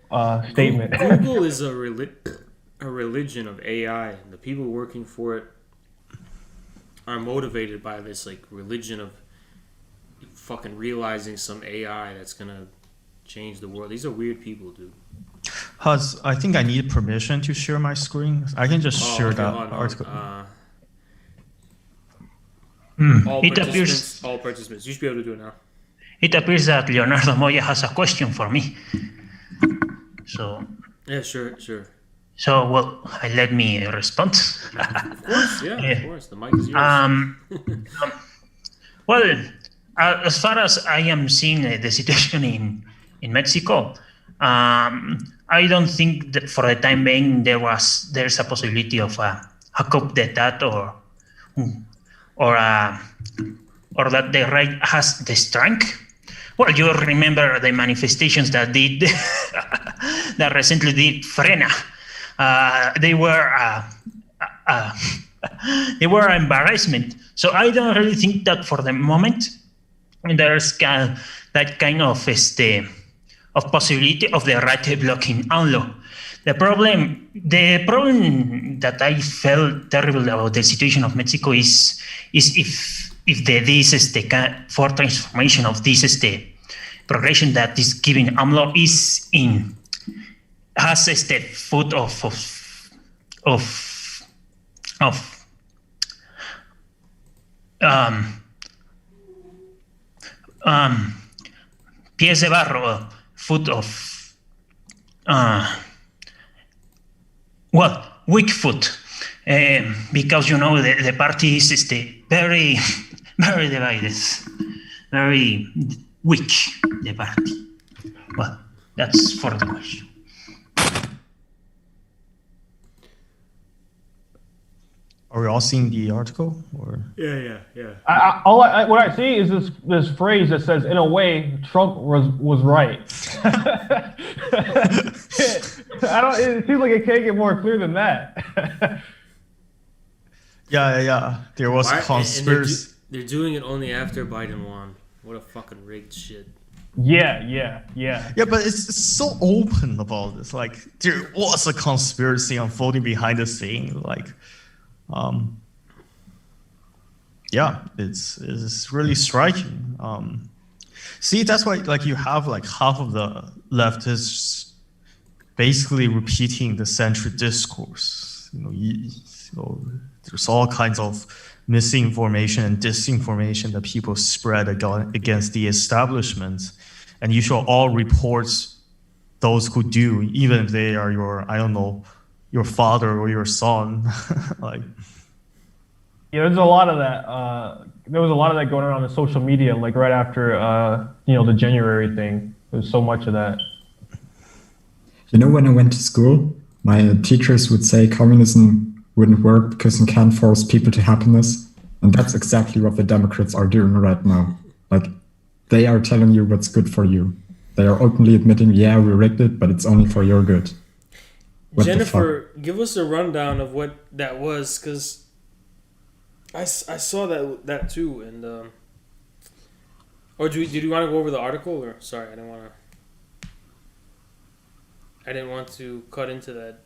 statement. Google is a religion of AI, and the people working for it are motivated by this like religion of fucking realizing some AI that's gonna change the world. These are weird people, dude. I think I need permission to share my screen. I can just share that article. All participants. You should be able to do it now. It appears that Leonardo Moya has a question for me. So. Yeah, sure. So, well, let me respond. Of course, yeah, of course. The mic is yours. Well, as far as I am seeing the situation in Mexico, I don't think that for the time being there's a possibility of a coup d'etat or that the right has the strength. Well, you remember the manifestations that that recently did Frena. They were embarrassment. So I don't really think that for the moment there's that kind of possibility of the right blocking AMLO. The problem that I felt terrible about the situation of Mexico is if this for transformation of this progression that is giving AMLO has the foot pies de barro, foot of weak foot, because you know the party is very very divided, very weak, the party. Well, that's for the question. Are we all seeing the article? Or Yeah. What I see is this phrase that says, "In a way, Trump was right." It seems like it can't get more clear than that. Yeah. There was conspiracy. And they're doing it only after Biden won. What a fucking rigged shit. Yeah. Yeah, but it's so open about this. Like, there was a conspiracy unfolding behind the scene. Like, yeah, it's really striking. See, that's why like you have like half of the leftists basically repeating the central discourse. There's all kinds of misinformation and disinformation that people spread against the establishment, and you should all report those who do, even if they are your father or your son. Like, yeah, there's a lot of that. There was a lot of that going on social media, like right after the January thing. There's so much of that. When I went to school, my teachers would say communism wouldn't work because you can't force people to happiness. And that's exactly what the Democrats are doing right now. Like, they are telling you what's good for you. They are openly admitting, yeah, we rigged it, but it's only for your good. What Jennifer, give us a rundown of what that was, because I saw that too. And or did you want to go over the article? Or sorry, I didn't want to cut into that.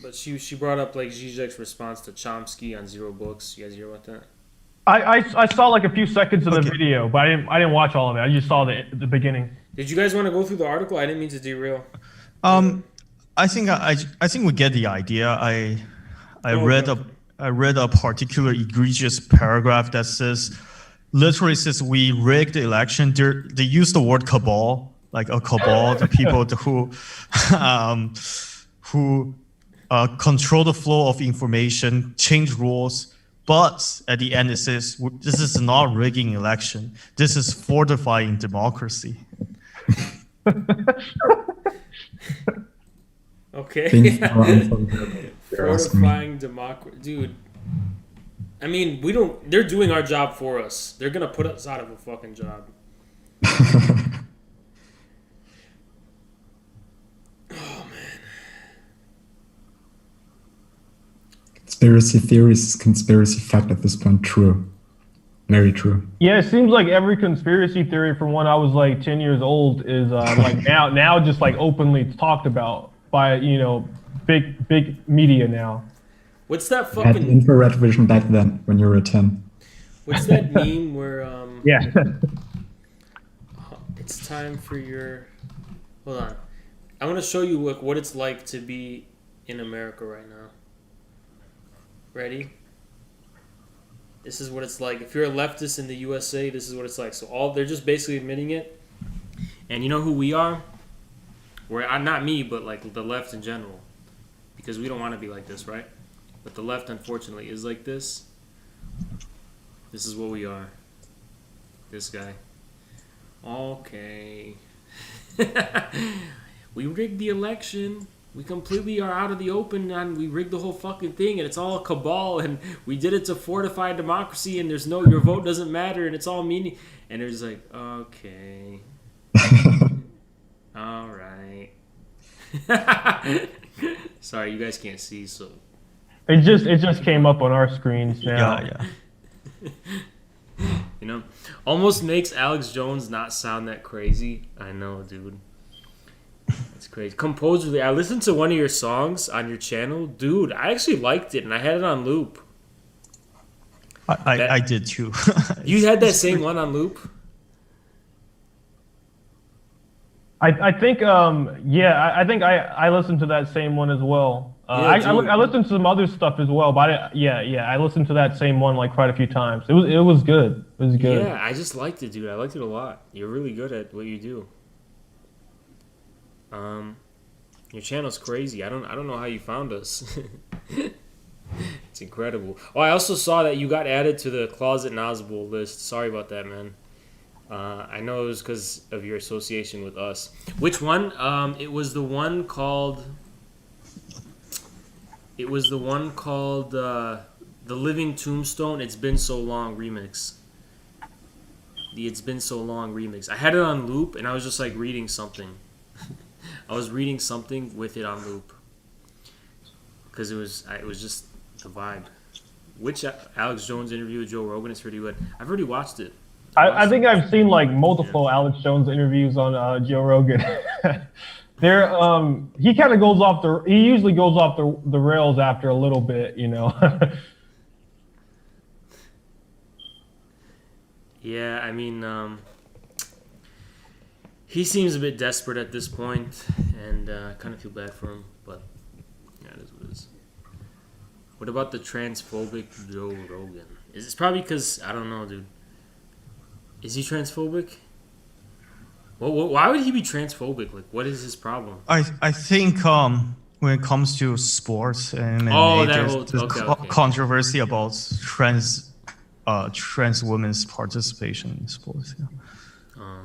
But she brought up like Zizek's response to Chomsky on Zero Books. You guys hear about that? I saw like a few seconds of the video, but I didn't watch all of it. I just saw the beginning. Did you guys want to go through the article? I didn't mean to derail. I think we get the idea. I read a particular egregious paragraph that literally says we rigged the election. They use the word cabal, like a cabal, the people who control the flow of information, change rules. But at the end, it says, this is not rigging election. This is fortifying democracy. Okay. Fortifying democracy. Dude. I mean, they're doing our job for us. They're going to put us out of a fucking job. Conspiracy theories is conspiracy fact at this point. True. Very true. Yeah, it seems like every conspiracy theory from when I was like 10 years old is like now just like openly talked about by, big media now. What's that I had fucking infrared vision back then when you were 10. What's that meme where yeah. It's time for your Hold on. I want to show you what it's like to be in America right now. Ready? This is what it's like. If you're a leftist in the USA, this is what it's like. So they're just basically admitting it. And you know who we are? We're not me, but like the left in general. Because we don't want to be like this, right? But the left, unfortunately, is like this. This is what we are. This guy. Okay. We rigged the election. We completely are out of the open, and we rigged the whole fucking thing, and it's all a cabal, and we did it to fortify democracy, and your vote doesn't matter, and it's all meaning. And they're just like, okay. All right. Sorry, you guys can't see, so. It just came up on our screens now. Yeah. Almost makes Alex Jones not sound that crazy. I know, dude. It's crazy. Composedly, I listened to one of your songs on your channel. Dude, I actually liked it, and I had it on loop. I did too. You had that same one on loop? I think I think I listened to that same one as well. I listened to some other stuff as well, but I listened to that same one like quite a few times. It was good. It was good. Yeah, I just liked it, dude. I liked it a lot. You're really good at what you do. Your channel's crazy. I don't know how you found us. It's incredible. Oh, I also saw that you got added to the Closet Nazgul list. Sorry about that, man. I know it was because of your association with us. Which one? It was the one called The Living Tombstone, It's Been So Long remix. The It's Been So Long remix. I had it on loop and I was just like reading something. I was reading something with it on loop. Because it was just the vibe. Which Alex Jones interview with Joe Rogan is pretty good. I've already watched it. I think I've seen like multiple Alex Jones interviews on Joe Rogan. There, he kind of goes off the. He usually goes off the rails after a little bit, you know. Yeah, I mean, he seems a bit desperate at this point, and I kind of feel bad for him. But yeah, it is what it is. What about the transphobic Joe Rogan? It's probably because I don't know, dude. Is he transphobic? Well, why would he be transphobic? Like, what is his problem? I think when it comes to sports and okay. controversy about trans women's participation in sports. Yeah. Oh,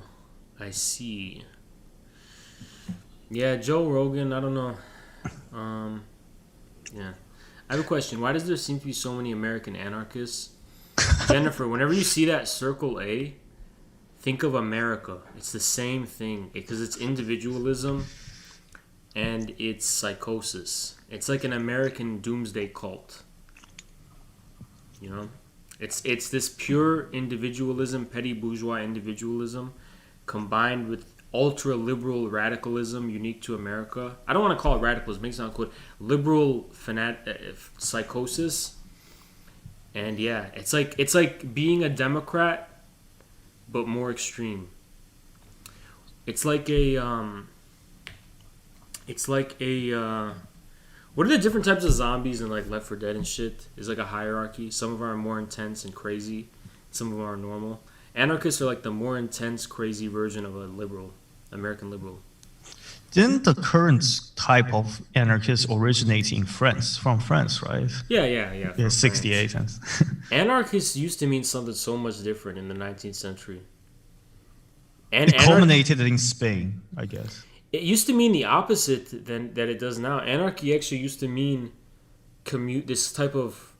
I see. Yeah, Joe Rogan. I don't know. Yeah, I have a question. Why does there seem to be so many American anarchists? Jennifer, whenever you see that circle A, think of America. It's the same thing because it's individualism and it's psychosis. It's like an American doomsday cult. You know? It's this pure individualism, petty bourgeois individualism, combined with ultra-liberal radicalism unique to America. I don't want to call it radicalism. It makes it sound cool. Liberal psychosis. And yeah, it's like being a Democrat, but more extreme. It's like a what are the different types of zombies in like Left 4 Dead and shit? There's like a hierarchy. Some of them are more intense and crazy. Some of them are normal. Anarchists are like the more intense, crazy version of a liberal, American liberal. Didn't the current type of anarchists originate in France, from France, right? Yeah. Yeah, 68. Anarchists used to mean something so much different in the 19th century. And it culminated in Spain, I guess. It used to mean the opposite than that it does now. Anarchy actually used to mean this type of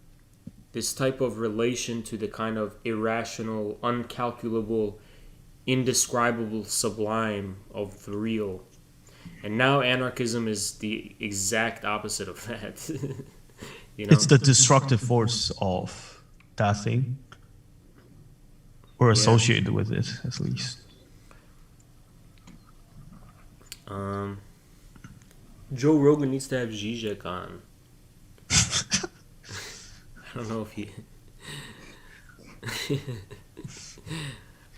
relation to the kind of irrational, uncalculable, indescribable sublime of the real. And now anarchism is the exact opposite of that. You know? It's the destructive force of that thing, or associated with it, at least. Joe Rogan needs to have Zizek on. I don't know if he.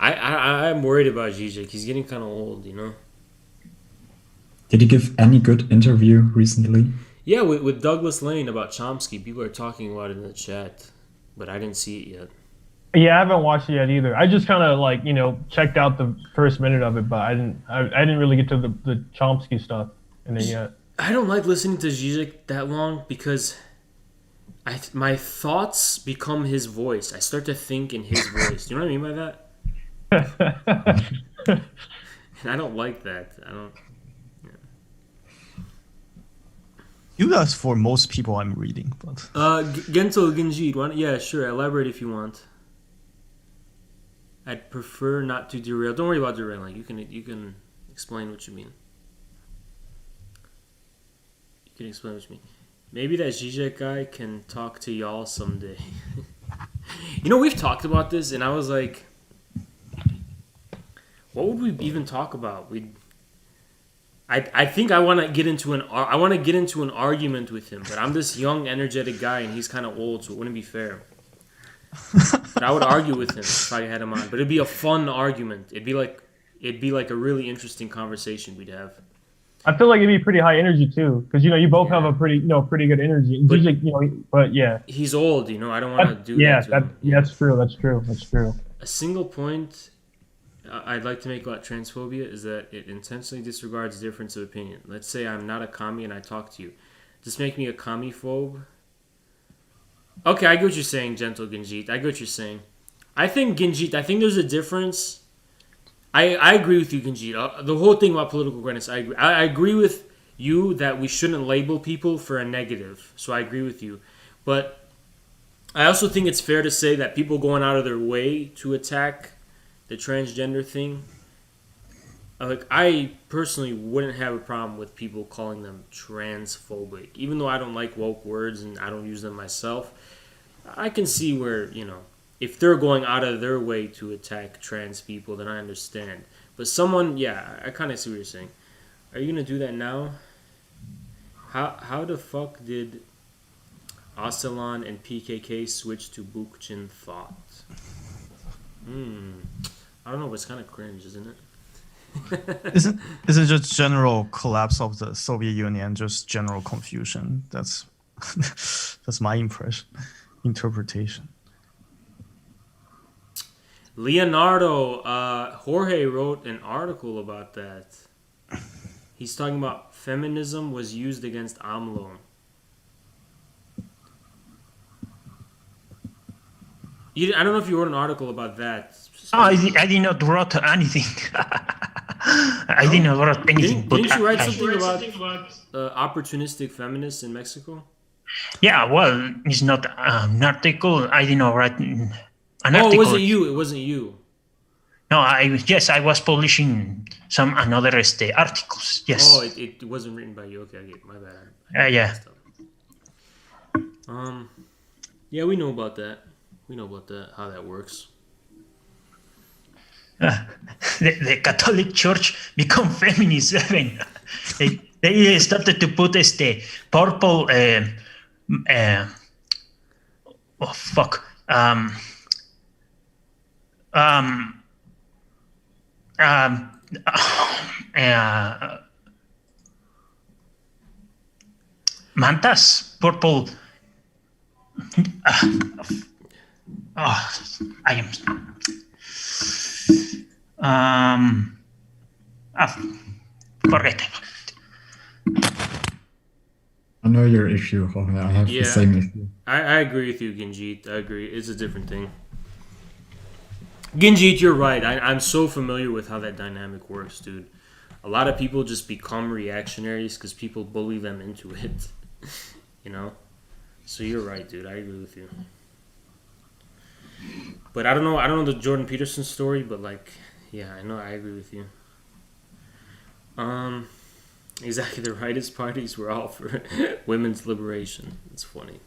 I'm worried about Zizek. He's getting kind of old, you know. Did he give any good interview recently? Yeah, with Douglas Lane about Chomsky. People are talking about it in the chat, but I didn't see it yet. Yeah, I haven't watched it yet either. I just kind of like, you know, checked out the first minute of it, but I didn't really get to the Chomsky stuff in it yet. I don't like listening to Zizek that long because my thoughts become his voice. I start to think in his voice. Do you know what I mean by that? And I don't like that. I don't. You guys, for most people, I'm reading, but Gento Genjit, yeah, sure. Elaborate if you want. I'd prefer not to derail. Don't worry about derailing. You can explain what you mean. You can explain what you mean. Maybe that Zizek guy can talk to y'all someday. You know, we've talked about this, and I was like, what would we even talk about? I think I want to get into an argument with him, but I'm this young, energetic guy, and he's kind of old, so it wouldn't be fair. But I would argue with him if I had him on. But it'd be a fun argument. It'd be like a really interesting conversation we'd have. I feel like it'd be pretty high energy too, because you both have a pretty good energy. But, but yeah, he's old. I don't want to do that. That's true. That's true. A single point I'd like to make about transphobia is that it intentionally disregards difference of opinion. Let's say I'm not a commie and I talk to you. Does this make me a commie-phobe? Okay, I get what you're saying, Gentle Genjit. I get what you're saying. I think there's a difference. I agree with you, Genjit. The whole thing about political correctness, I agree. I agree with you that we shouldn't label people for a negative. So I agree with you. But I also think it's fair to say that people going out of their way to attack the transgender thing, like I personally wouldn't have a problem with people calling them transphobic, even though I don't like woke words and I don't use them myself. I can see where, if they're going out of their way to attack trans people, then I understand. But someone, yeah, I kind of see what you're saying. Are you gonna do that now? How the fuck did Ocelon and PKK switch to Bookchin thought? I don't know, but it's kind of cringe, isn't it? Isn't it just general collapse of the Soviet Union, just general confusion? That's that's my interpretation. Leonardo, Jorge wrote an article about that. He's talking about feminism was used against AMLO. I don't know if you wrote an article about that. Oh, I did not write anything. I did not write anything. Didn't you write something about opportunistic feminists in Mexico? Yeah, well, it's not an article. I did not write an article. Oh, it wasn't you. No, I was publishing some another articles. Yes. Oh, it wasn't written by you. Okay, my bad. Yeah. Yeah, we know about that. How that works. The Catholic Church become feminist even. They started to put purple mantas, purple. I am. Forget it. I know your issue, Jorge. I have the same issue. I agree with you, Ginjit. I agree. It's a different thing. Ginjit, you're right. I'm so familiar with how that dynamic works, dude. A lot of people just become reactionaries because people bully them into it. So you're right, dude. I agree with you. But I don't know the Jordan Peterson story, but I know I agree with you. Exactly, the rightist parties were all for women's liberation. It's funny.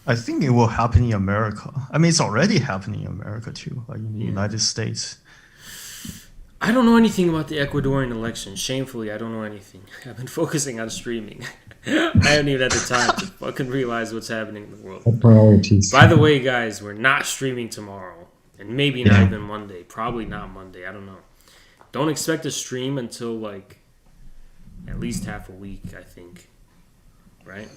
I think it will happen in America. I mean, it's already happening in America too, like in the United States. I don't know anything about the Ecuadorian election. Shamefully, I don't know anything. I've been focusing on streaming. I haven't even had the time to fucking realize what's happening in the world. Priorities. By the way, guys, we're not streaming tomorrow. And maybe not even Monday. Probably not Monday. I don't know. Don't expect to stream until, at least half a week, I think. Right?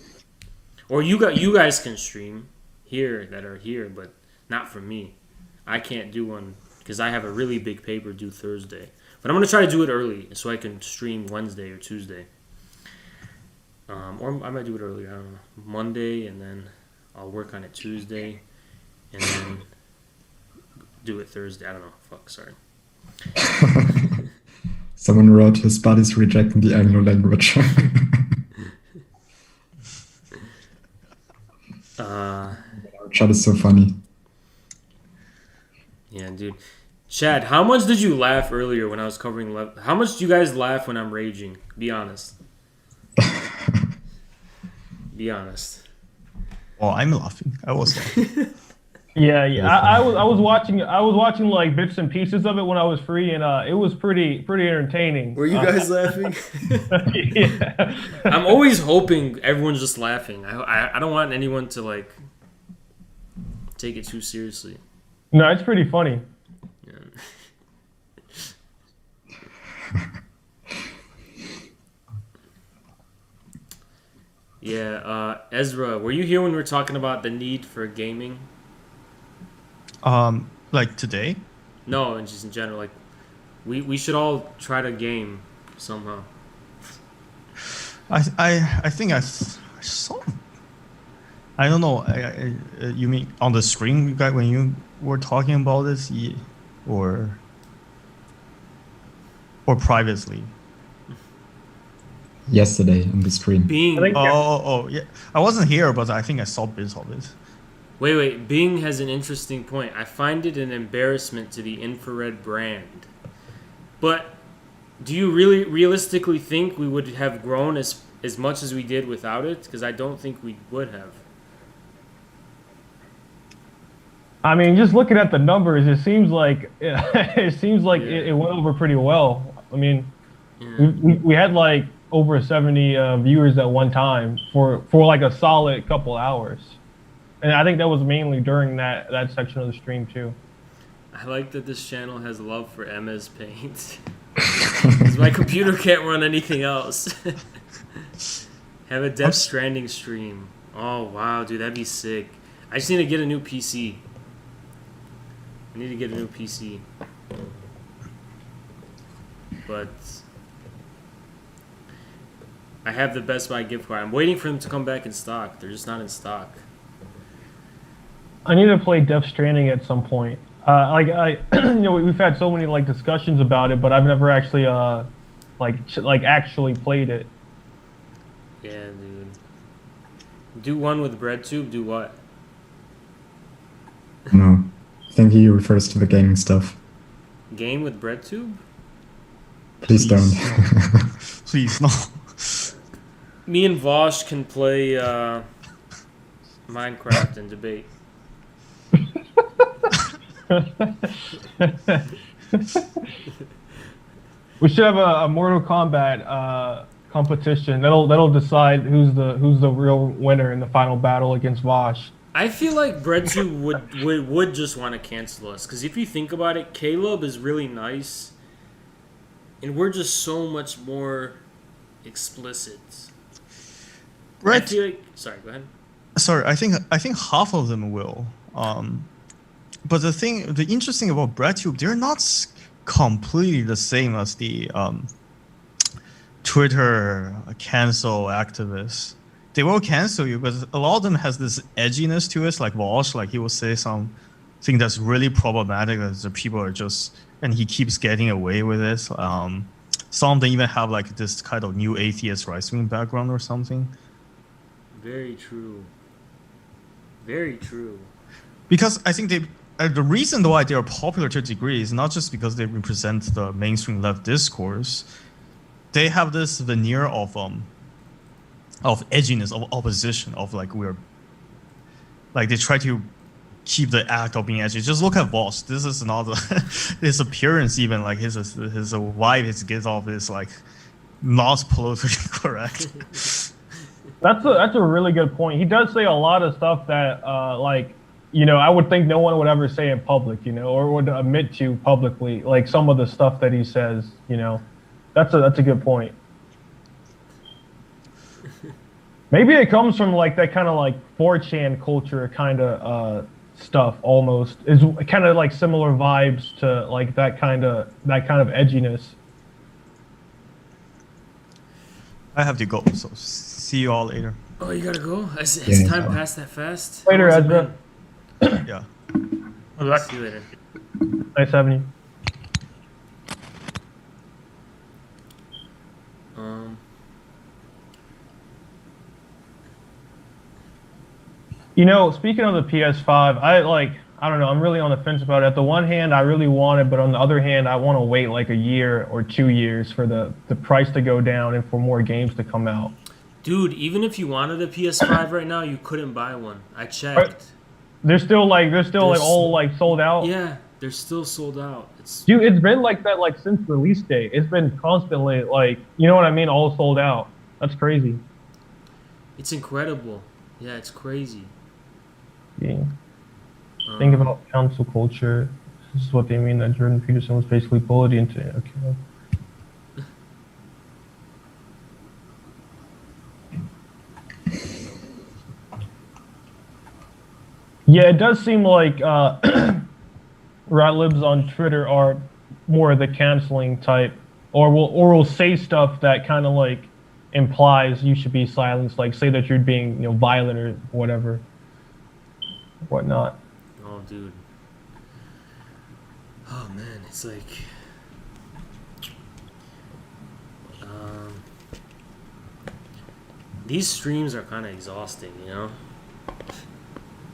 Or you guys can stream here that are here, but not for me. I can't do one because I have a really big paper due Thursday. But I'm going to try to do it early so I can stream Wednesday or Tuesday. Or I might do it earlier. I don't know. Monday, and then I'll work on it Tuesday, and then do it Thursday. I don't know. Fuck, sorry. Someone wrote his body's rejecting the Anglo language. Our chat is so funny. Yeah, dude. Chad, how much did you laugh earlier when I was covering how much do you guys laugh when I'm raging? Be honest. Be honest. Oh, I'm laughing. I was laughing. Yeah. I was watching like bits and pieces of it when I was free, and it was pretty entertaining. Were you guys laughing? Yeah. I'm always hoping everyone's just laughing. I don't want anyone to take it too seriously. No, it's pretty funny. Yeah, Ezra, were you here when we were talking about the need for gaming? Like today? No, and just in general, we should all try to game somehow. I think I saw. I don't know. You mean on the screen, you guys, when you were talking about this, or privately? yesterday in the stream. Bing. Yeah. I wasn't here, but I think I saw bits of it. Wait. Bing has an interesting point. I find it an embarrassment to the infrared brand. But do you really realistically think we would have grown as much as we did without it? Because I don't think we would have. I mean, just looking at the numbers, it seems like it went over pretty well. I mean, we had like over 70 viewers at one time for like a solid couple hours, and I think that was mainly during that section of the stream too. I like that this channel has love for MS Paint. Because my computer can't run anything else. Have a Death Stranding stream. Oh wow, dude, that'd be sick. I just need to get a new PC. I need to get a new PC. But I have the Best Buy gift card. I'm waiting for them to come back in stock. They're just not in stock. I need to play Death Stranding at some point. We've had so many like discussions about it, but I've never actually actually played it. Yeah, dude. Do one with BreadTube. Do what? No, I think he refers to the gaming stuff. Game with BreadTube? Please don't. Please, no. Me and Vosh can play Minecraft and debate. We should have a Mortal Kombat competition. That'll decide who's the real winner in the final battle against Vosh. I feel like BreadTube would just want to cancel us, because if you think about it, Caleb is really nice, and we're just so much more explicit. Right. I feel like, sorry, go ahead. Sorry, I think half of them will. But the interesting about BreadTube, they're not completely the same as the Twitter cancel activists. They will cancel you, but a lot of them has this edginess to it, like Walsh, like he will say something that's really problematic that the people are just, and he keeps getting away with it. Some of them even have like this kind of new atheist right-wing background or something. Very true. Very true. Because I think the reason why they are popular to a degree is not just because they represent the mainstream left discourse. They have this veneer of edginess, of opposition, of like they try to keep the act of being edgy. Just look at Voss. This is not his appearance, even like his vibe, his get off is like not politically correct. That's a really good point. He does say a lot of stuff that I would think no one would ever say in public, or would admit to publicly, like some of the stuff that he says, That's a good point. Maybe it comes from like that kind of like 4chan culture kind of stuff almost. Is kind of like similar vibes to like that kind of edginess. I have to go, so see you all later. Oh, you gotta go? Has time passed that fast? Later, Ezra. Yeah. Good luck. See you later. Nice having you. Speaking of the PS5, I don't know, I'm really on the fence about it. At the one hand, I really want it, but on the other hand, I want to wait like a year or 2 years for the price to go down and for more games to come out. Dude, even if you wanted a PS5 right now, you couldn't buy one. I checked. They're still all sold out. Yeah, they're still sold out. Dude, it's been like that like since release date. It's been constantly like, you know what I mean, all sold out. That's crazy. It's incredible. Yeah, it's crazy. Yeah. Think about council culture. This is what they mean that Jordan Peterson was basically bullied into it. Okay. Yeah, it does seem like Libs on Twitter are more of the canceling type, or will say stuff that kind of like implies you should be silenced, like say that you're being violent or whatever, whatnot. Oh, dude. Oh man, it's like These streams are kind of exhausting, you know?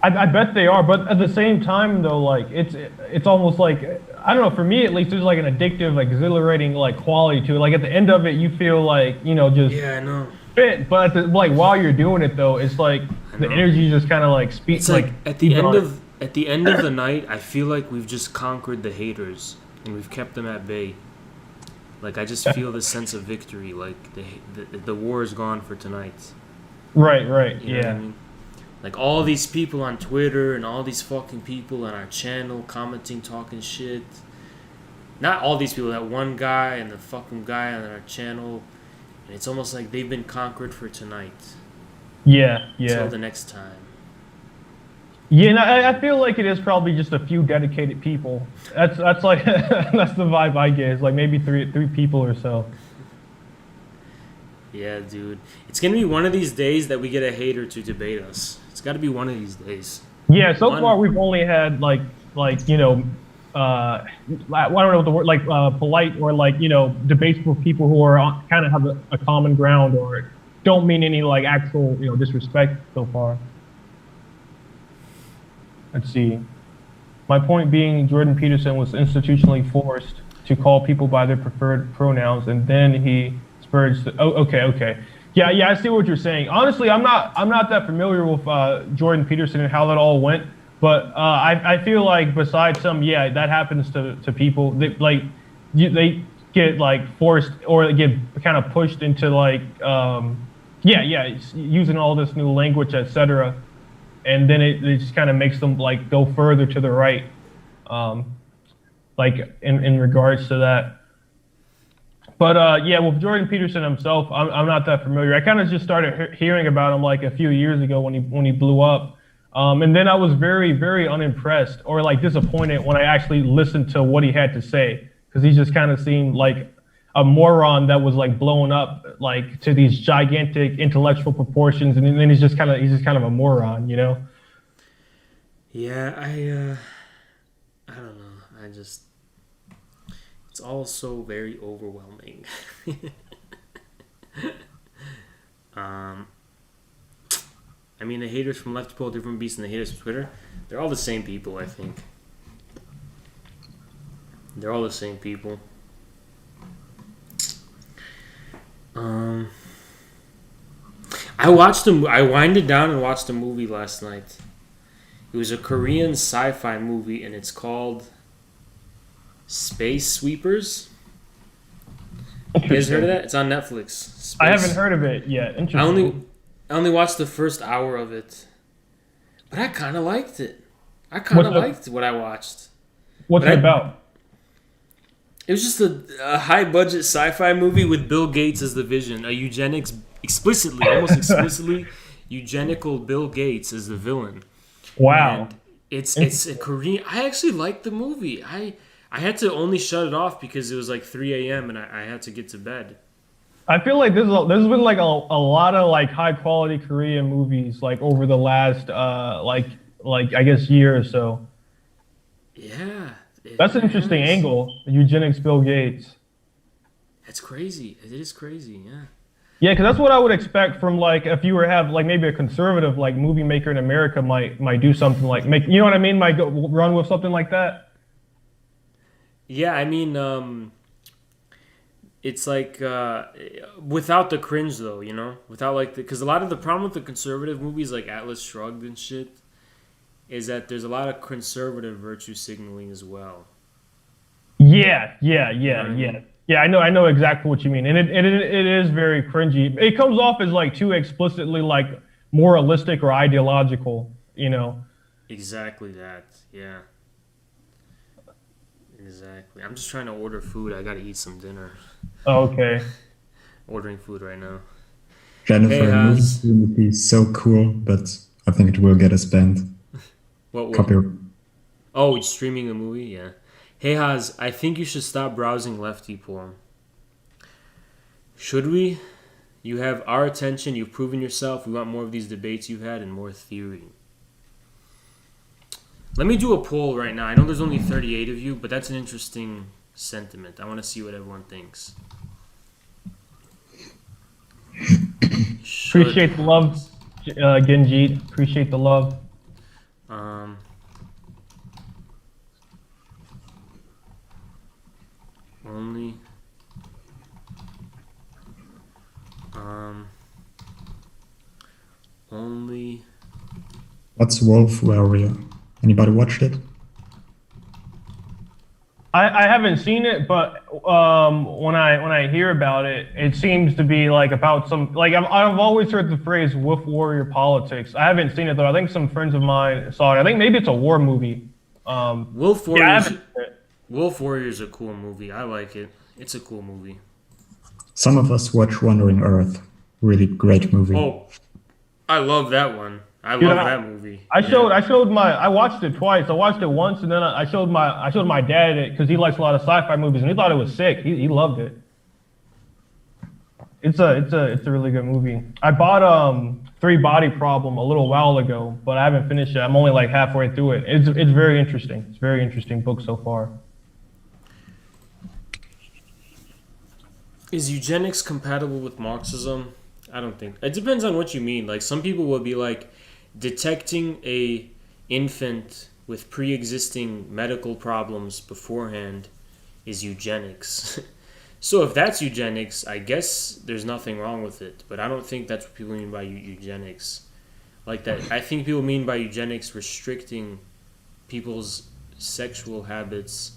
I bet they are, but at the same time though, like it's almost like, I don't know, for me at least, there's like an addictive, like exhilarating like quality to it. Like at the end of it, you feel like, you know, just Yeah, I know. fit. But like while you're doing it though, it's like the energy just kind of like speaks. It's like at the end of the night, I feel like we've just conquered the haters and we've kept them at bay. Like I just feel this sense of victory. Like the war is gone for tonight. Right. You know what Yeah. I mean? Like all these people on Twitter and all these fucking people on our channel commenting, talking shit. Not all these people, that one guy and the fucking guy on our channel. And it's almost like they've been conquered for tonight. Yeah. Until the next time. Yeah, and I feel like it is probably just a few dedicated people. That's like that's the vibe I get. It's like maybe three people or so. Yeah, dude. It's gonna be one of these days that we get a hater to debate us. It's got to be one of these days. Yeah, so far we've only had like you know, I don't know what the word, like polite or like, you know, debates with people who are kind of have a common ground or don't mean any like actual, you know, disrespect so far. Let's see. My point being, Jordan Peterson was institutionally forced to call people by their preferred pronouns, and then he spurged. Okay. Yeah, I see what you're saying. Honestly, I'm not that familiar with Jordan Peterson and how that all went, but I feel like besides some, yeah, that happens to people. They get like forced or they get kind of pushed into like using all this new language, etc. And then it just kind of makes them like go further to the right, like in regards to that. But yeah, with Jordan Peterson himself, I'm not that familiar. I kind of just started hearing about him like a few years ago when he blew up, and then I was very, very unimpressed or like disappointed when I actually listened to what he had to say, because he just kind of seemed like a moron that was like blown up like to these gigantic intellectual proportions, and then he's just kind of a moron, you know? Yeah, I don't know. It's all so very overwhelming. I mean, the haters from Left Pole, Different Beasts, and the haters from Twitter, they're all the same people, I think. They're all the same people. I winded down and watched a movie last night. It was a Korean sci-fi movie, and it's called Space Sweepers. You guys heard of that? It's on Netflix. I haven't heard of it yet. Interesting. I only watched the first hour of it, but I kind of liked it. I kind of liked what I watched. What's it about? It was just a high-budget sci-fi movie with Bill Gates as the vision. A eugenics, almost explicitly, eugenical Bill Gates as the villain. Wow. And it's a Korean. I actually liked the movie. I had to only shut it off because it was like 3 a.m. and I had to get to bed. I feel like there's been like a lot of like high quality Korean movies like over the last like I guess year or so. Yeah. That's an interesting angle. Eugenics Bill Gates. That's crazy. It is crazy, yeah. Yeah, because that's what I would expect from like if you were to have like maybe a conservative like movie maker in America might do something like you know what I mean? Might go run with something like that. Yeah, I mean, it's like without the cringe though, you know, without like because a lot of the problem with the conservative movies like Atlas Shrugged and shit is that there's a lot of conservative virtue signaling as well. Yeah. Yeah, I know exactly what you mean, and it is very cringy. It comes off as like too explicitly like moralistic or ideological, you know. Exactly that. Yeah. Exactly. I'm just trying to order food. I gotta eat some dinner. Oh, okay. Ordering food right now. Jennifer, a movie stream would be so cool, but I think it will get us banned. What? Copyright. Oh, streaming a movie? Yeah. Hey Haz, I think you should stop browsing lefty porn. Should we? You have our attention. You've proven yourself. We want more of these debates you've had and more theory. Let me do a poll right now. I know there's only 38 of you, but that's an interesting sentiment. I want to see what everyone thinks. Should. Appreciate the love, Genji. Appreciate the love. Only. Only. What's Wolf Warrior? Anybody watched it? I haven't seen it, but when I hear about it, it seems to be like about some like I've always heard the phrase "wolf warrior politics." I haven't seen it though. I think some friends of mine saw it. I think maybe it's a war movie. Wolf Warriors. Wolf Warrior is a cool movie. I like it. It's a cool movie. Some of us watch Wandering Earth. Really great movie. Oh, I love that one. I love that movie. I watched it twice. I watched it once, and then I showed my dad it because he likes a lot of sci-fi movies, and he thought it was sick. He loved it. It's a really good movie. I bought Three Body Problem a little while ago, but I haven't finished it. I'm only like halfway through it. It's very interesting. It's a very interesting book so far. Is eugenics compatible with Marxism? I don't think. It depends on what you mean. Like some people will be like, detecting a infant with pre-existing medical problems beforehand is eugenics. So if that's eugenics, I guess there's nothing wrong with it. But I don't think that's what people mean by eugenics. Like that, I think people mean by eugenics restricting people's sexual habits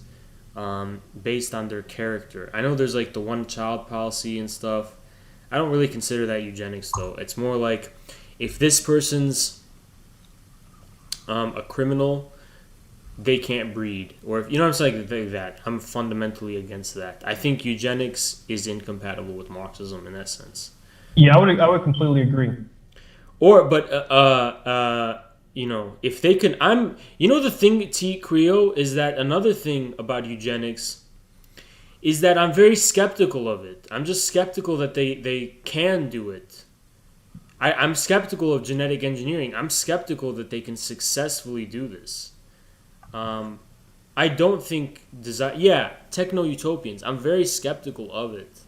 based on their character. I know there's like the one-child policy and stuff. I don't really consider that eugenics though. It's more like if this person's a criminal, they can't breed, or if, you know what I'm saying, like that. I'm fundamentally against that. I think eugenics is incompatible with Marxism in that sense. Yeah, I would completely agree. Or, but you know, if they can, the thing, T. Creo, is that another thing about eugenics is that I'm very skeptical of it. I'm just skeptical that they can do it. I'm skeptical of genetic engineering. I'm skeptical that they can successfully do this. I don't think techno-utopians. I'm very skeptical of it.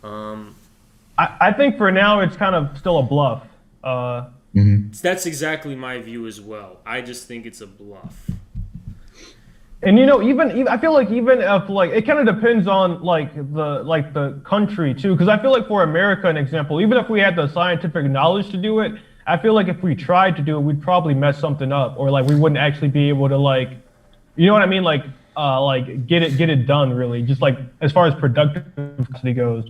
I think for now it's kind of still a bluff. That's exactly my view as well. I just think it's a bluff. And even I feel like even if like it kind of depends on the country too, because I feel like for America, an example, even if we had the scientific knowledge to do it, I feel like if we tried to do it, we'd probably mess something up, or like we wouldn't actually be able to you know what I mean, get it done really, just like as far as productive capacity goes.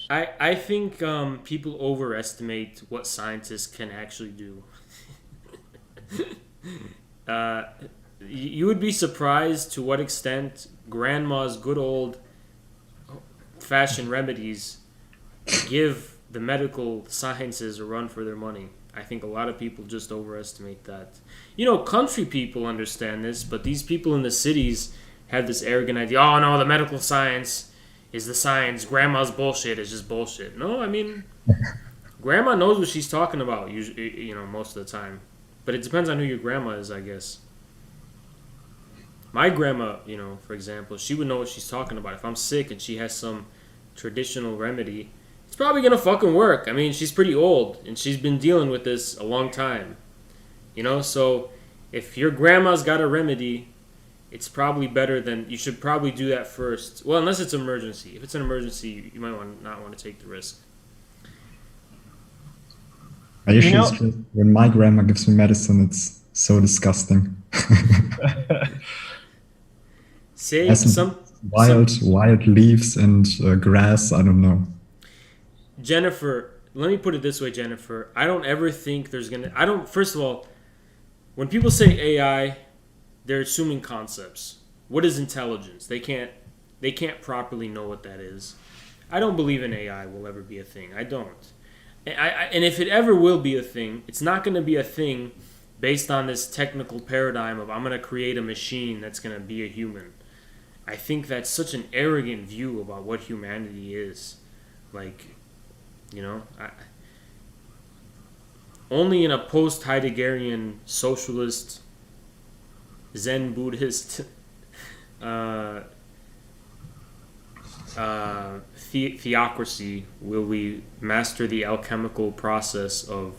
I think people overestimate what scientists can actually do. You would be surprised to what extent grandma's good old fashioned remedies give the medical sciences a run for their money. I think a lot of people just overestimate that. Country people understand this, but these people in the cities have this arrogant idea, oh no, the medical science is the science, grandma's bullshit is just bullshit. No, I mean, grandma knows what she's talking about, usually, most of the time. But it depends on who your grandma is, I guess. My grandma, for example, she would know what she's talking about. If I'm sick and she has some traditional remedy, it's probably going to fucking work. I mean, she's pretty old, and she's been dealing with this a long time. So if your grandma's got a remedy, it's probably better than, you should probably do that first. Well, unless it's an emergency. If it's an emergency, you might not want to take the risk. I usually when my grandma gives me medicine, it's so disgusting. Say some wild leaves and grass. I don't know. Jennifer, let me put it this way, Jennifer. I don't ever think there's first of all, when people say AI, they're assuming concepts. What is intelligence? They can't properly know what that is. I don't believe an AI will ever be a thing. I don't. And if it ever will be a thing, it's not going to be a thing based on this technical paradigm of I'm going to create a machine that's going to be a human. I think that's such an arrogant view about what humanity is. Only in a post-Heideggerian socialist, Zen Buddhist theocracy will we master the alchemical process of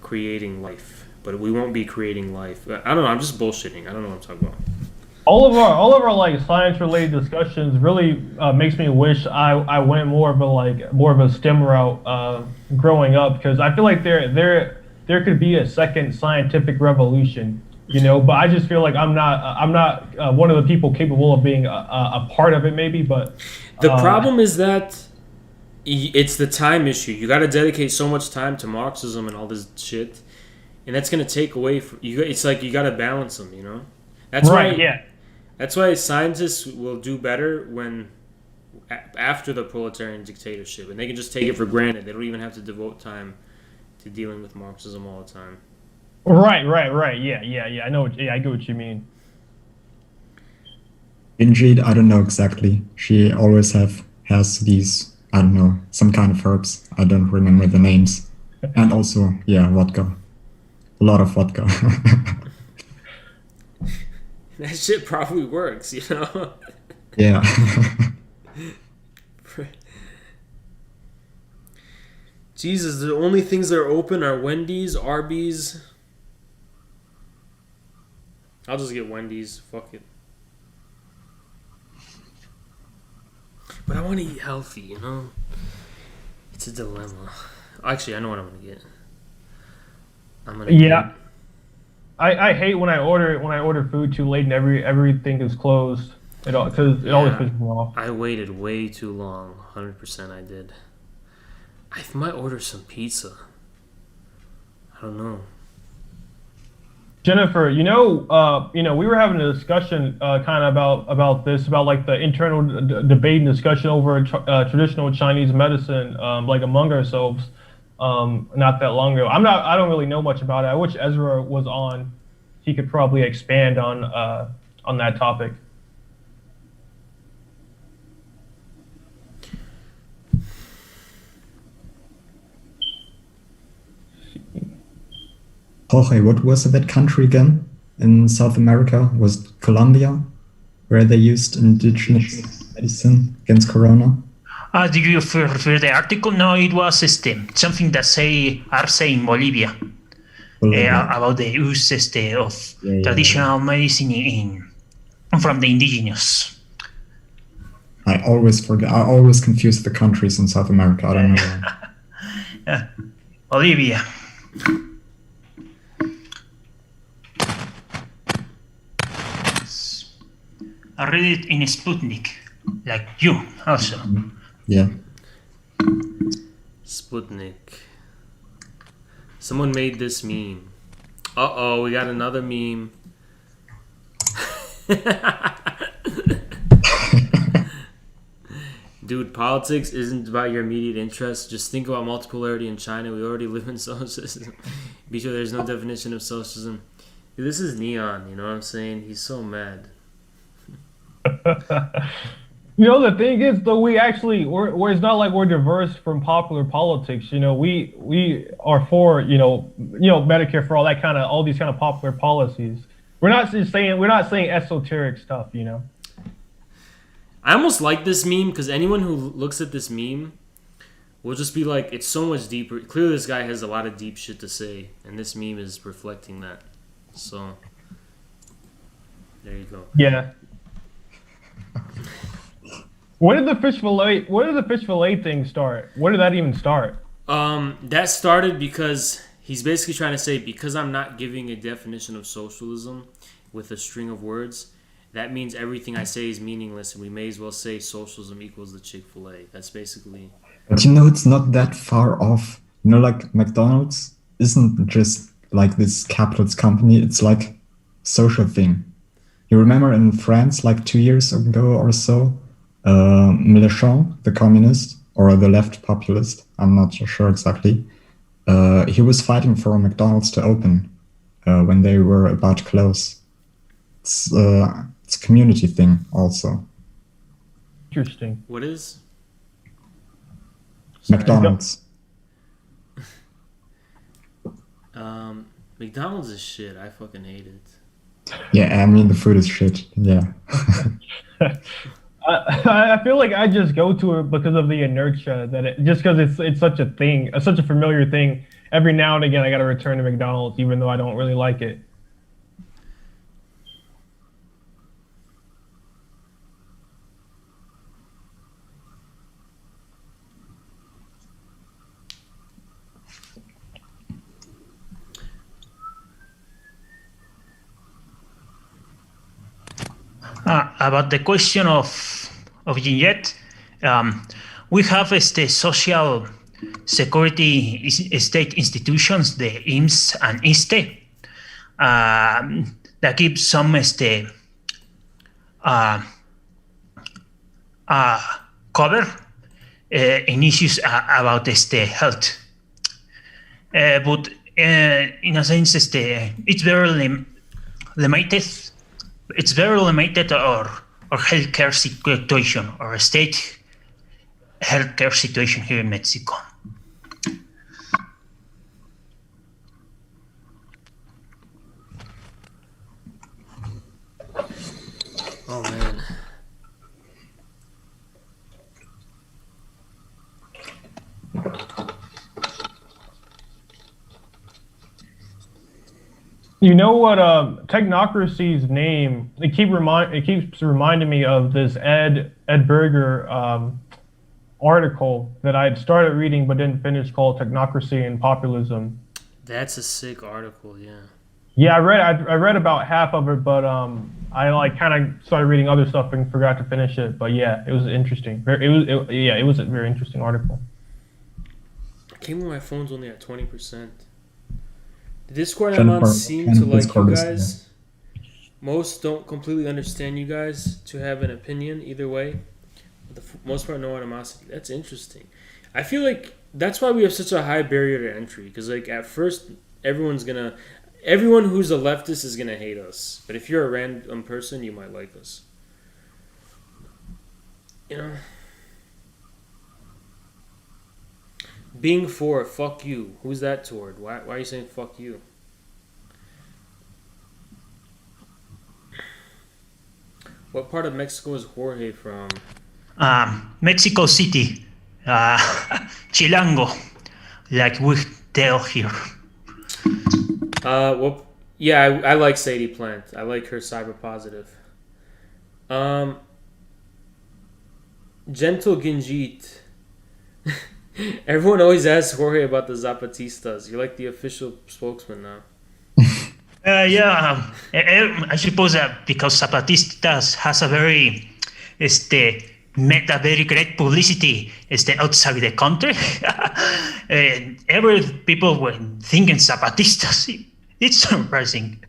creating life, but we won't be creating life. I don't know. I'm just bullshitting. I don't know what I'm talking about. All of our like science related discussions really makes me wish I went more of a STEM route growing up, because I feel like there could be a second scientific revolution, but I just feel like I'm not one of the people capable of being a part of it, maybe. But the problem is that it's the time issue. You got to dedicate so much time to Marxism and all this shit, and that's gonna take away from you. It's like you got to balance them, That's right. Why, yeah. That's why scientists will do better when after the proletarian dictatorship, and they can just take it for granted. They don't even have to devote time to dealing with Marxism all the time. Right. Yeah. I get what you mean. Indeed, I don't know exactly. She always has these, I don't know, some kind of herbs. I don't remember the names. And also, yeah, vodka. A lot of vodka. That shit probably works, Yeah. Jesus, the only things that are open are Wendy's, Arby's. I'll just get Wendy's. Fuck it. But I want to eat healthy, It's a dilemma. Actually, I know what I'm gonna get. Yeah. I hate when I order food too late and everything is closed. Because it always pisses me off. I waited way too long. 100% I did. I might order some pizza. I don't know. Jennifer, we were having a discussion kind of about this, about like the internal debate and discussion over traditional Chinese medicine, like among ourselves, not that long ago. I don't really know much about it. I wish Ezra was on. He could probably expand on that topic. Jorge, what was that country again in South America? Was it Colombia, where they used indigenous medicine against corona? Do you refer the article? No, it was something that Arce in Bolivia, about the use of traditional medicine from the indigenous. I always forget. I always confuse the countries in South America. I don't know. Yeah. Bolivia. I read it in Sputnik, like you also. Yeah. Sputnik. Someone made this meme. Uh-oh, we got another meme. Dude, politics isn't about your immediate interests. Just think about multipolarity in China. We already live in socialism. Be sure there's no definition of socialism. Dude, this is Neon, you know what I'm saying? He's so mad. The thing is, though, it's not like we're diverse from popular politics. We are for Medicare for all that all these kind of popular policies. We're not saying esoteric stuff. I almost like this meme because anyone who looks at this meme will just be like, it's so much deeper. Clearly, this guy has a lot of deep shit to say, and this meme is reflecting that. So there you go. Yeah. When did the fish fillet thing start? Where did that even start? That started because he's basically trying to say, because I'm not giving a definition of socialism with a string of words, that means everything I say is meaningless, and we may as well say socialism equals the Chick-fil-A. That's basically... But it's not that far off. Like McDonald's isn't just like this capitalist company. It's like a social thing. You remember in France, like 2 years ago or so, Mélenchon, the communist, or the left populist, I'm not sure exactly, he was fighting for McDonald's to open when they were about to close. It's a community thing also. Interesting. What is? McDonald's. McDonald's is shit. I fucking hate it. Yeah, I mean, the food is shit. Yeah. I feel like I just go to it because of the inertia that just because it's such a thing, such a familiar thing. Every now and again, I got to return to McDonald's, even though I don't really like it. About the question of Vignette, we have the social security state institutions, the IMSS and ISTE, that give some cover in issues about health. But in a sense, it's very limited. It's very limited or healthcare situation or state healthcare situation here in Mexico. Oh man. You know what? Technocracy's name. It keeps reminding me of this Ed Berger article that I had started reading but didn't finish, called "Technocracy and Populism." That's a sick article, yeah. Yeah, I read about half of it, but I kind of started reading other stuff and forgot to finish it. But yeah, it was interesting. It was a very interesting article. Came when my phone's only at 20%. The Discord I'm on seem to like you guys. Most don't completely understand you guys to have an opinion either way. But the most part, no animosity. That's interesting. I feel like that's why we have such a high barrier to entry. Because like at first, everyone who's a leftist is gonna hate us. But if you're a random person, you might like us. You know. Being for, fuck you. Who's that toward? Why are you saying fuck you? What part of Mexico is Jorge from? Mexico City. Chilango. Like we tell here. Well, yeah, I like Sadie Plant. I like her cyber positive. Gentle Ginjit. Everyone always asks Jorge about the Zapatistas. You're like the official spokesman now. I suppose that because Zapatistas has a very, made a very great publicity, outside the country. Every people were thinking Zapatistas. It's surprising.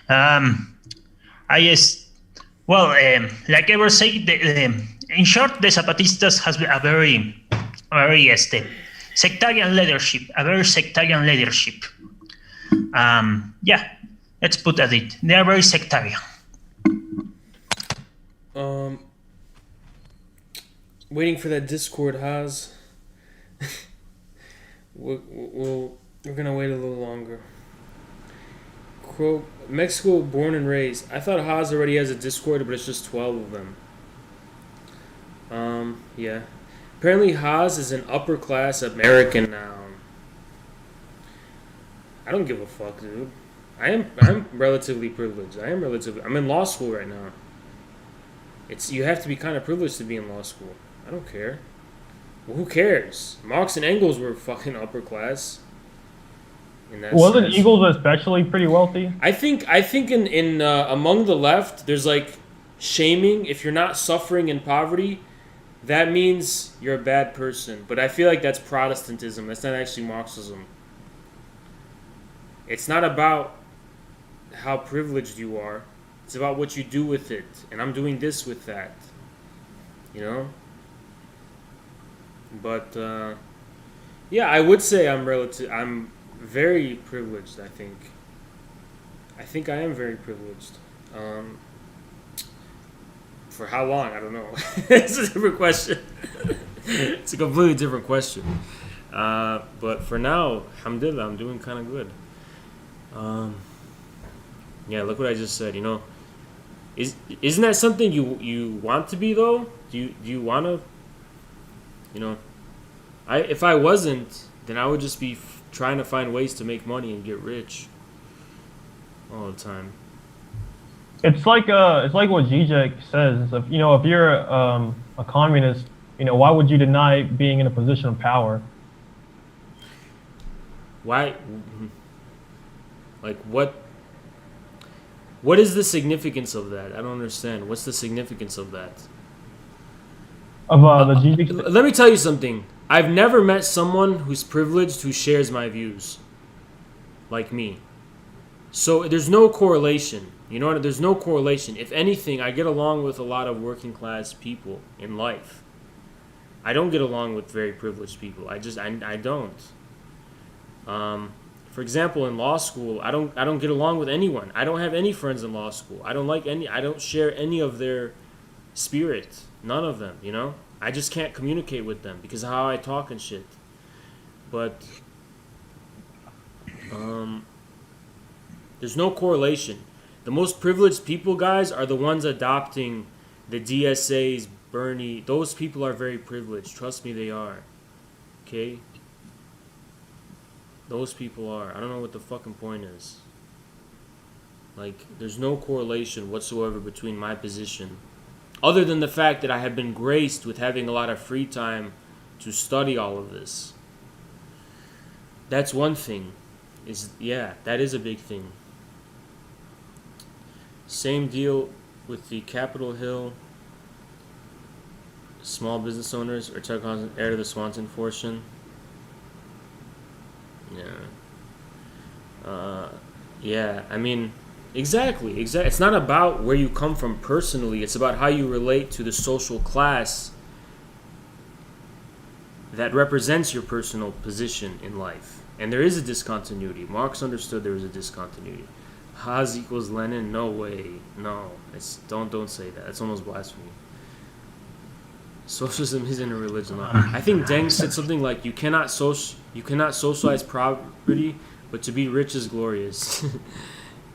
Like I was saying, in short, the Zapatistas has a very sectarian leadership, let's put it. They are very sectarian. Waiting for that Discord, Haas. We're gonna wait a little longer. Mexico born and raised. I thought Haas already has a Discord, but it's just 12 of them. Yeah. Apparently Haas is an upper class American now. I don't give a fuck, dude. I'm relatively privileged. I'm in law school right now. You have to be kind of privileged to be in law school. I don't care. Well, who cares? Marx and Engels were fucking upper class. Wasn't Engels especially pretty wealthy? I think in among the left, there's like shaming. If you're not suffering in poverty, that means you're a bad person. But I feel like that's Protestantism. That's not actually Marxism. It's not about how privileged you are. It's about what you do with it. And I'm doing this with that. You know? But, yeah, I would say I'm very privileged, I think. I think I am very privileged. For how long? I don't know. It's a different question. It's a completely different question. But for now, alhamdulillah, I'm doing kind of good. Yeah, look what I just said. You know, Isn't that something you want to be though? Do you want to? You know, if I wasn't, then I would just be trying to find ways to make money and get rich all the time. It's like what Zizek says. If you're a communist, why would you deny being in a position of power? Why? Like what? What is the significance of that? I don't understand. What's the significance of that? Of the Zizek. Let me tell you something. I've never met someone who's privileged who shares my views, like me. So there's no correlation. You know what? There's no correlation. If anything, I get along with a lot of working class people in life. I don't get along with very privileged people. I don't. For example, in law school, I don't get along with anyone. I don't have any friends in law school. I don't share any of their spirit. None of them, you know? I just can't communicate with them because of how I talk and shit. But there's no correlation. The most privileged people, guys, are the ones adopting the DSAs, Bernie. Those people are very privileged. Trust me, they are. Okay? Those people are. I don't know what the fucking point is. Like, there's no correlation whatsoever between my position. Other than the fact that I have been graced with having a lot of free time to study all of this. That's one thing. That is a big thing. Same deal with the Capitol Hill small business owners or heir to the Swanson fortune. Yeah. I mean, exactly. It's not about where you come from personally. It's about how you relate to the social class that represents your personal position in life. And there is a discontinuity. Marx understood there was a discontinuity. Haas equals Lenin? No way. No. Don't say that. It's almost blasphemy. Socialism isn't a religion. I think Deng said something like, you cannot socialize property, but to be rich is glorious.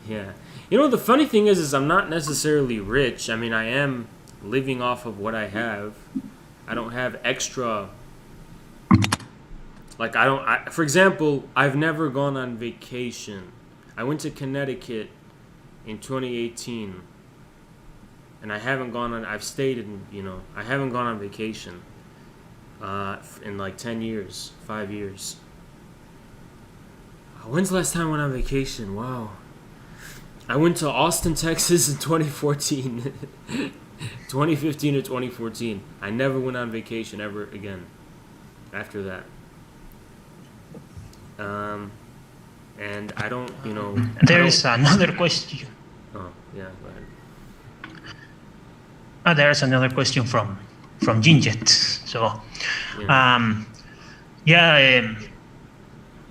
Yeah. You know, the funny thing is I'm not necessarily rich. I mean, I am living off of what I have. I don't have extra. Like, for example, I've never gone on vacation. I went to Connecticut in 2018. And I haven't I've stayed in, I haven't gone on vacation in like 10 years, 5 years. When's the last time I went on vacation? Wow. I went to Austin, Texas in 2014. 2015 to 2014. I never went on vacation ever again after that. And I don't, There is another question. Oh, yeah, go ahead. There's another question from Ginget. So,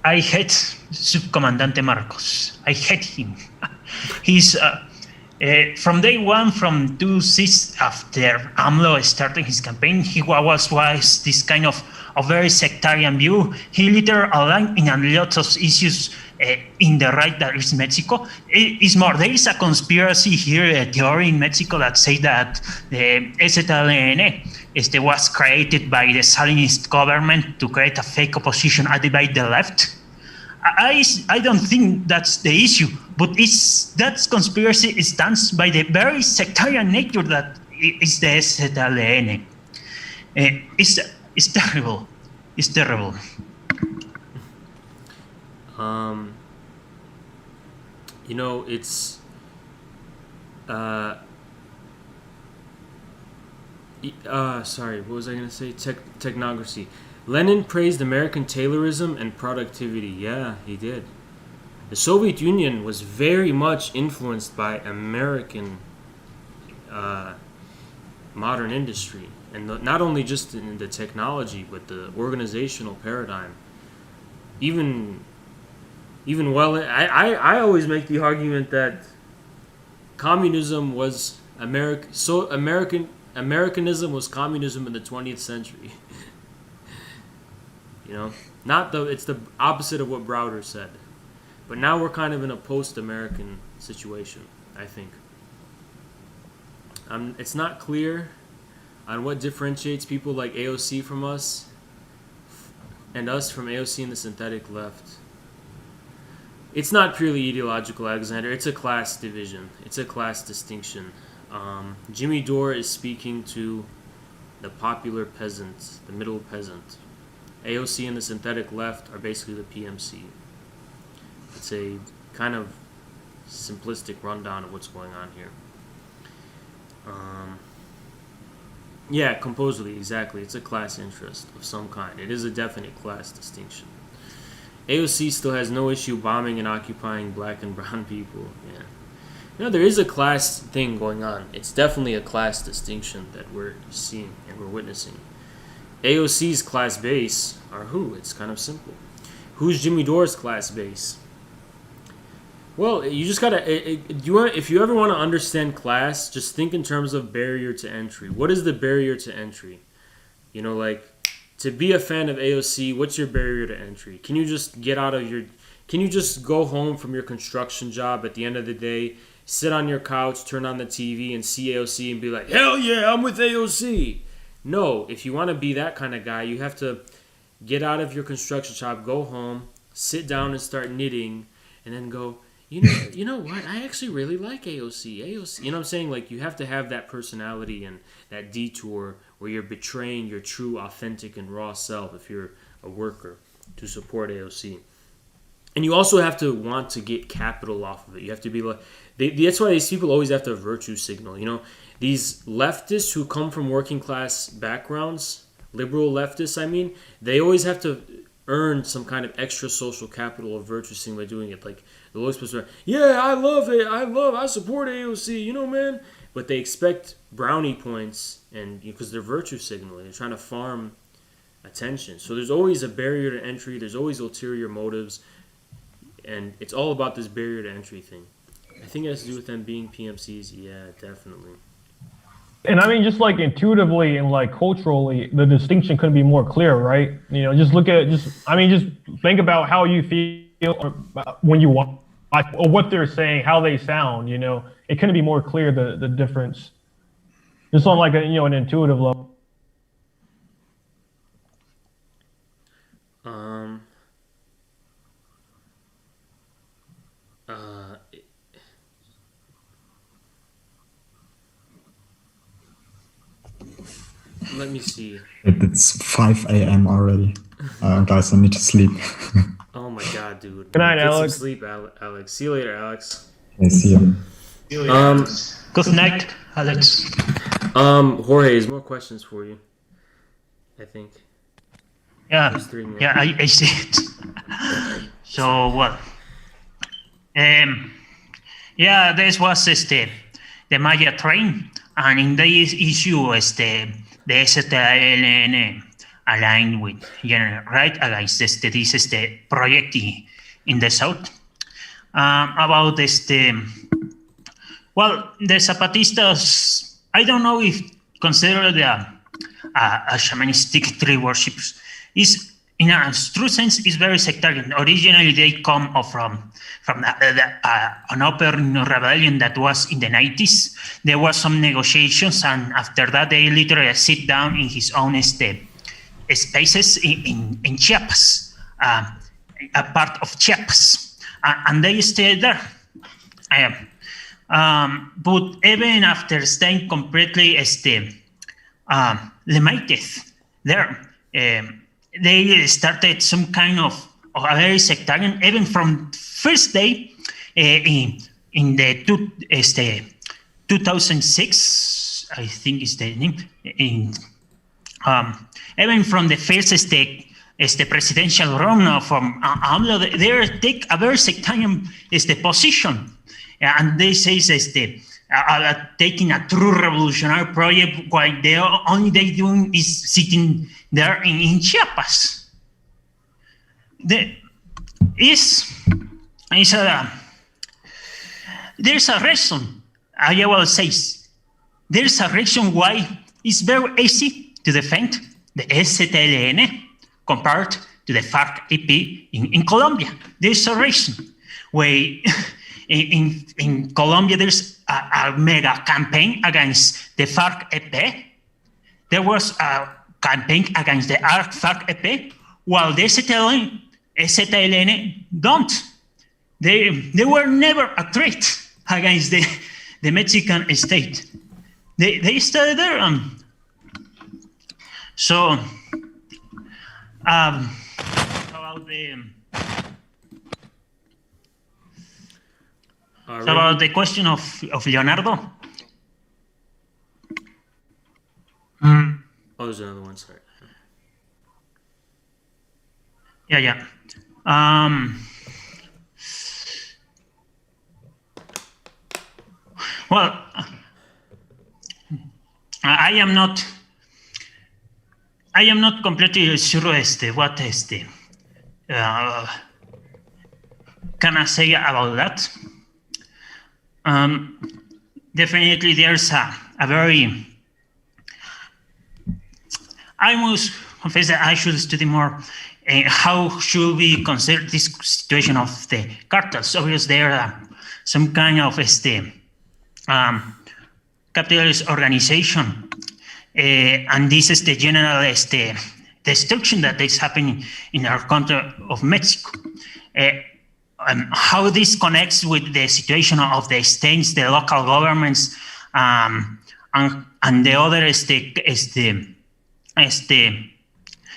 I hate Subcomandante Marcos. I hate him. He's from day one, from 2 6 after AMLO starting his campaign, he was this kind of a very sectarian view. He literally aligned in a lot of issues in the right that is Mexico. It's more, there is a conspiracy here, a theory in Mexico that say that the ZLN was created by the Stalinist government to create a fake opposition by the left. I don't think that's the issue, but that conspiracy stands by the very sectarian nature that is the ZLN. It's terrible. It's terrible. It's sorry, what was I gonna say? Technocracy. Lenin praised American Taylorism and productivity. Yeah, he did. The Soviet Union was very much influenced by American modern industry, and not only just in the technology, but the organizational paradigm. I always make the argument that communism was Americanism was communism in the 20th century. It's the opposite of what Browder said. But now we're kind of in a post-American situation, I think. It's not clear on what differentiates people like AOC from us and us from AOC and the synthetic left. It's not purely ideological, Alexander. It's a class division. It's a class distinction. Jimmy Dore is speaking to the popular peasant, the middle peasant. AOC and the synthetic left are basically the PMC. It's a kind of simplistic rundown of what's going on here. Yeah, composedly, exactly. It's a class interest of some kind. It is a definite class distinction. AOC still has no issue bombing and occupying black and brown people. Yeah. You know, there is a class thing going on. It's definitely a class distinction that we're seeing and we're witnessing. AOC's class base are who? It's kind of simple. Who's Jimmy Dore's class base? Well, you just gotta. If you ever want to understand class, just think in terms of barrier to entry. What is the barrier to entry? You know, like, to be a fan of AOC, what's your barrier to entry? Can you just Can you just go home from your construction job at the end of the day, sit on your couch, turn on the TV, and see AOC and be like, hell yeah, I'm with AOC? No, if you want to be that kind of guy, you have to get out of your construction job, go home, sit down and start knitting, and then go, you know what? I actually really like AOC. AOC, you know what I'm saying? Like, you have to have that personality and that detour where you're betraying your true, authentic, and raw self if you're a worker to support AOC. And you also have to want to get capital off of it. You have to be like, that's why these people always have to virtue signal. You know, these leftists who come from working class backgrounds, liberal leftists, I mean, they always have to earn some kind of extra social capital or virtue signal by doing it. Like, they're always supposed to, yeah, I support AOC, you know, man. But they expect brownie points, and because they're virtue signaling, they're trying to farm attention. So there's always a barrier to entry. There's always ulterior motives. And it's all about this barrier to entry thing. I think it has to do with them being PMCs. Yeah, definitely. And I mean, just like intuitively and like culturally, the distinction couldn't be more clear, right? You know, just look at, just think about how you feel when you watch, or what they're saying, how they sound, you know. It couldn't be more clear, the difference. Just on like an intuitive level. Let me see. It's 5 a.m. already. Guys, I need to sleep. Oh my god, dude. Good night, Get Alex. some sleep, Alex. See you later, Alex. I see you. Good night, Alex. Jorge, there's more questions for you, I think. Yeah, There's 3 more. yeah, I see it. So what? Yeah, this was the Maya train, and in this issue, the STLN aligned with general right against this project in the south. About well, the Zapatistas, I don't know if considered a shamanistic tree worship. Is, in a true sense, is very sectarian. Originally, they come from an open rebellion that was in the 90s. There was some negotiations, and after that, they literally sit down in his own spaces in Chiapas, a part of Chiapas, and they stay there. But even after staying completely limited there, they started some kind of a very sectarian, even from first day in the 2006, I think is the name. Even from the first presidential run from AMLO, they take a very sectarian position, and they say taking a true revolutionary project while the only they doing is sitting there in Chiapas. There's a reason, I will say, there's a reason why it's very easy to defend the STLN compared to the FARC-EP in Colombia. There's a reason why in Colombia there's a mega campaign against the FARC-EP. There was a campaign against the FARC-EP, while the ZLN don't. They were never a threat against the Mexican state. They stayed there. So about the question of Leonardo. Oh, there's another one. Sorry. Yeah. Well, I am not completely sure what can I say about that. Definitely there's a very, I must confess that I should study more how should we consider this situation of the cartels. Obviously there are some kind of capitalist organization, and this is the general destruction that is happening in our country of Mexico. How this connects with the situation of the states, the local governments, and the other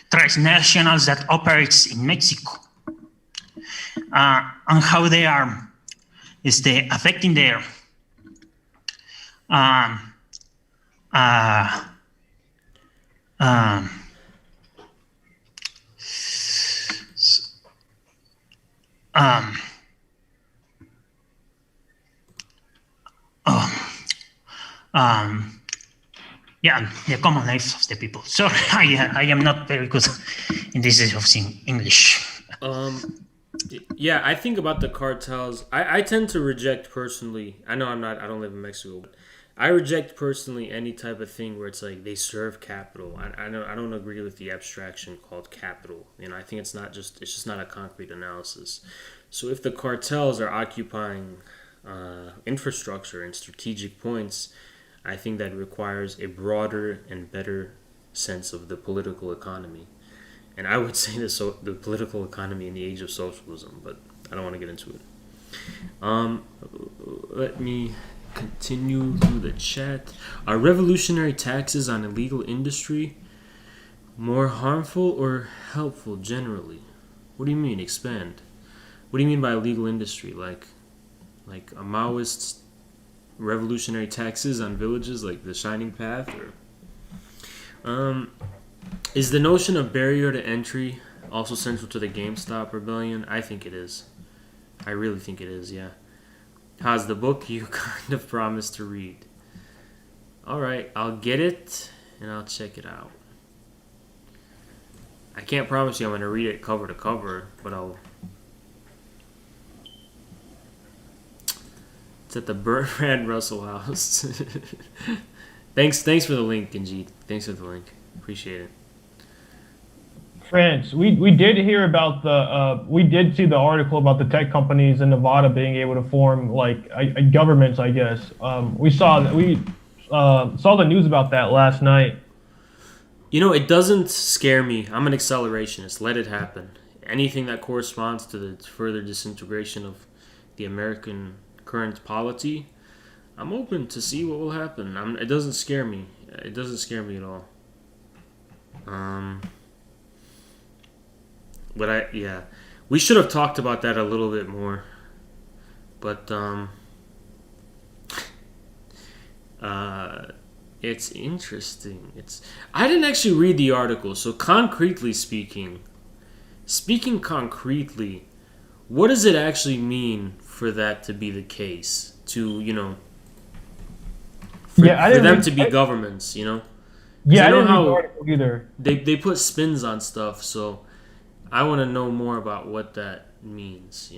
transnationals that operates in Mexico, and how they are affecting their the common lives of the people. Sorry, I am not very good in this of English. Yeah, I think about the cartels. I tend to reject personally. I don't live in Mexico, but I reject personally any type of thing where it's like they serve capital. I don't agree with the abstraction called capital. I think it's just not a concrete analysis. So if the cartels are occupying infrastructure and strategic points, I think that requires a broader and better sense of the political economy. And I would say the political economy in the age of socialism, but I don't want to get into it. Let me continue through the chat. Are revolutionary taxes on illegal industry more harmful or helpful generally? What do you mean? Expand. What do you mean by illegal industry? Like a Maoist revolutionary taxes on villages like the Shining Path? Or is the notion of barrier to entry also central to the GameStop rebellion? I think it is. I really think it is, yeah. How's the book you kind of promised to read? Alright, I'll get it and I'll check it out. I can't promise you I'm going to read it cover to cover, but I'll... It's at the Bertrand Russell house. Thanks for the link, Injeed. Thanks for the link. Appreciate it. France, we did hear about we did see the article about the tech companies in Nevada being able to form governments, I guess. We saw the news about that last night. It doesn't scare me. I'm an accelerationist. Let it happen. Anything that corresponds to the further disintegration of the American current polity, I'm open to see what will happen. It doesn't scare me. It doesn't scare me at all. But we should have talked about that a little bit more. But it's interesting. I didn't actually read the article, so concretely speaking concretely, what does it actually mean for that to be the case? For them to be governments, Yeah, I didn't read the article either. They put spins on stuff, so I want to know more about what that means,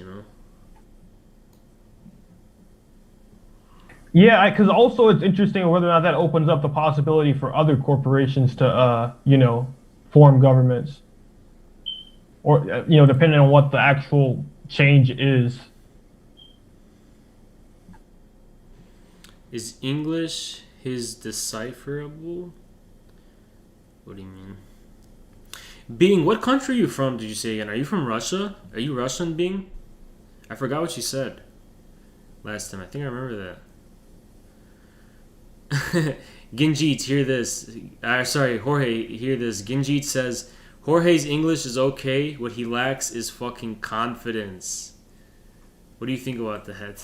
Yeah, because also it's interesting whether or not that opens up the possibility for other corporations to, form governments. Or, depending on what the actual change is. Is English his decipherable? What do you mean? Bing, what country are you from, did you say again? Are you from Russia? Are you Russian, Bing? I forgot what you said last time. I think I remember that. Ginjit, hear this. Sorry, Jorge, hear this. Ginjit says, Jorge's English is okay. What he lacks is fucking confidence. What do you think about that?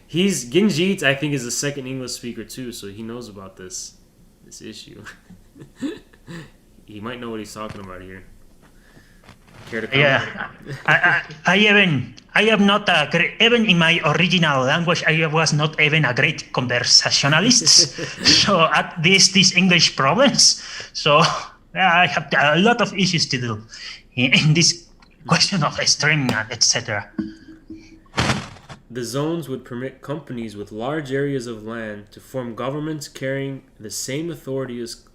Ginjit, I think, is a second English speaker too, so he knows about this issue. He might know what he's talking about here. Care to comment? Yeah, I am not a great, even in my original language, I was not even a great conversationalist. So at least these English problems. So I have a lot of issues to do in this question of streaming, etc. The zones would permit companies with large areas of land to form governments carrying the same authority as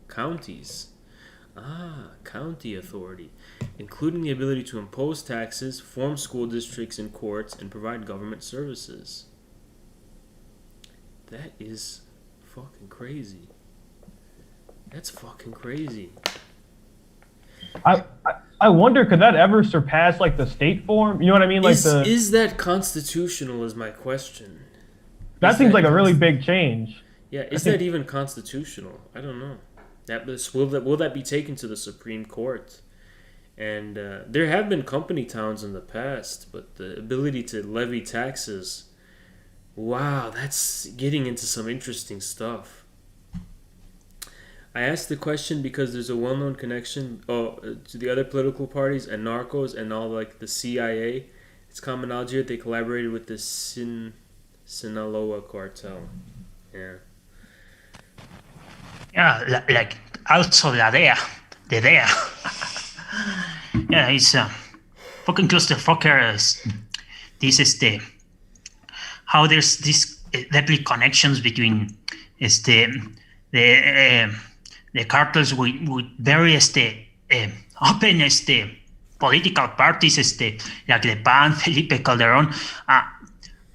counties. County authority, including the ability to impose taxes, form school districts and courts, and provide government services. That is fucking crazy. That's fucking crazy. I wonder, could that ever surpass like the state form? You know what I mean? Like is that constitutional? Is my question. That seems like a really big change. Yeah, is that even constitutional? I don't know. Will that be taken to the Supreme Court? And there have been company towns in the past, but the ability to levy taxes, wow, that's getting into some interesting stuff. I asked the question because there's a well-known connection to the other political parties and narcos and all like the CIA. It's commonality that they collaborated with the Sinaloa cartel. Yeah. Yeah, like also the DEA. Yeah, it's fucking clusterfucker. This is how there's this deadly connections between the cartels with various open political parties like the PAN, Felipe Calderon,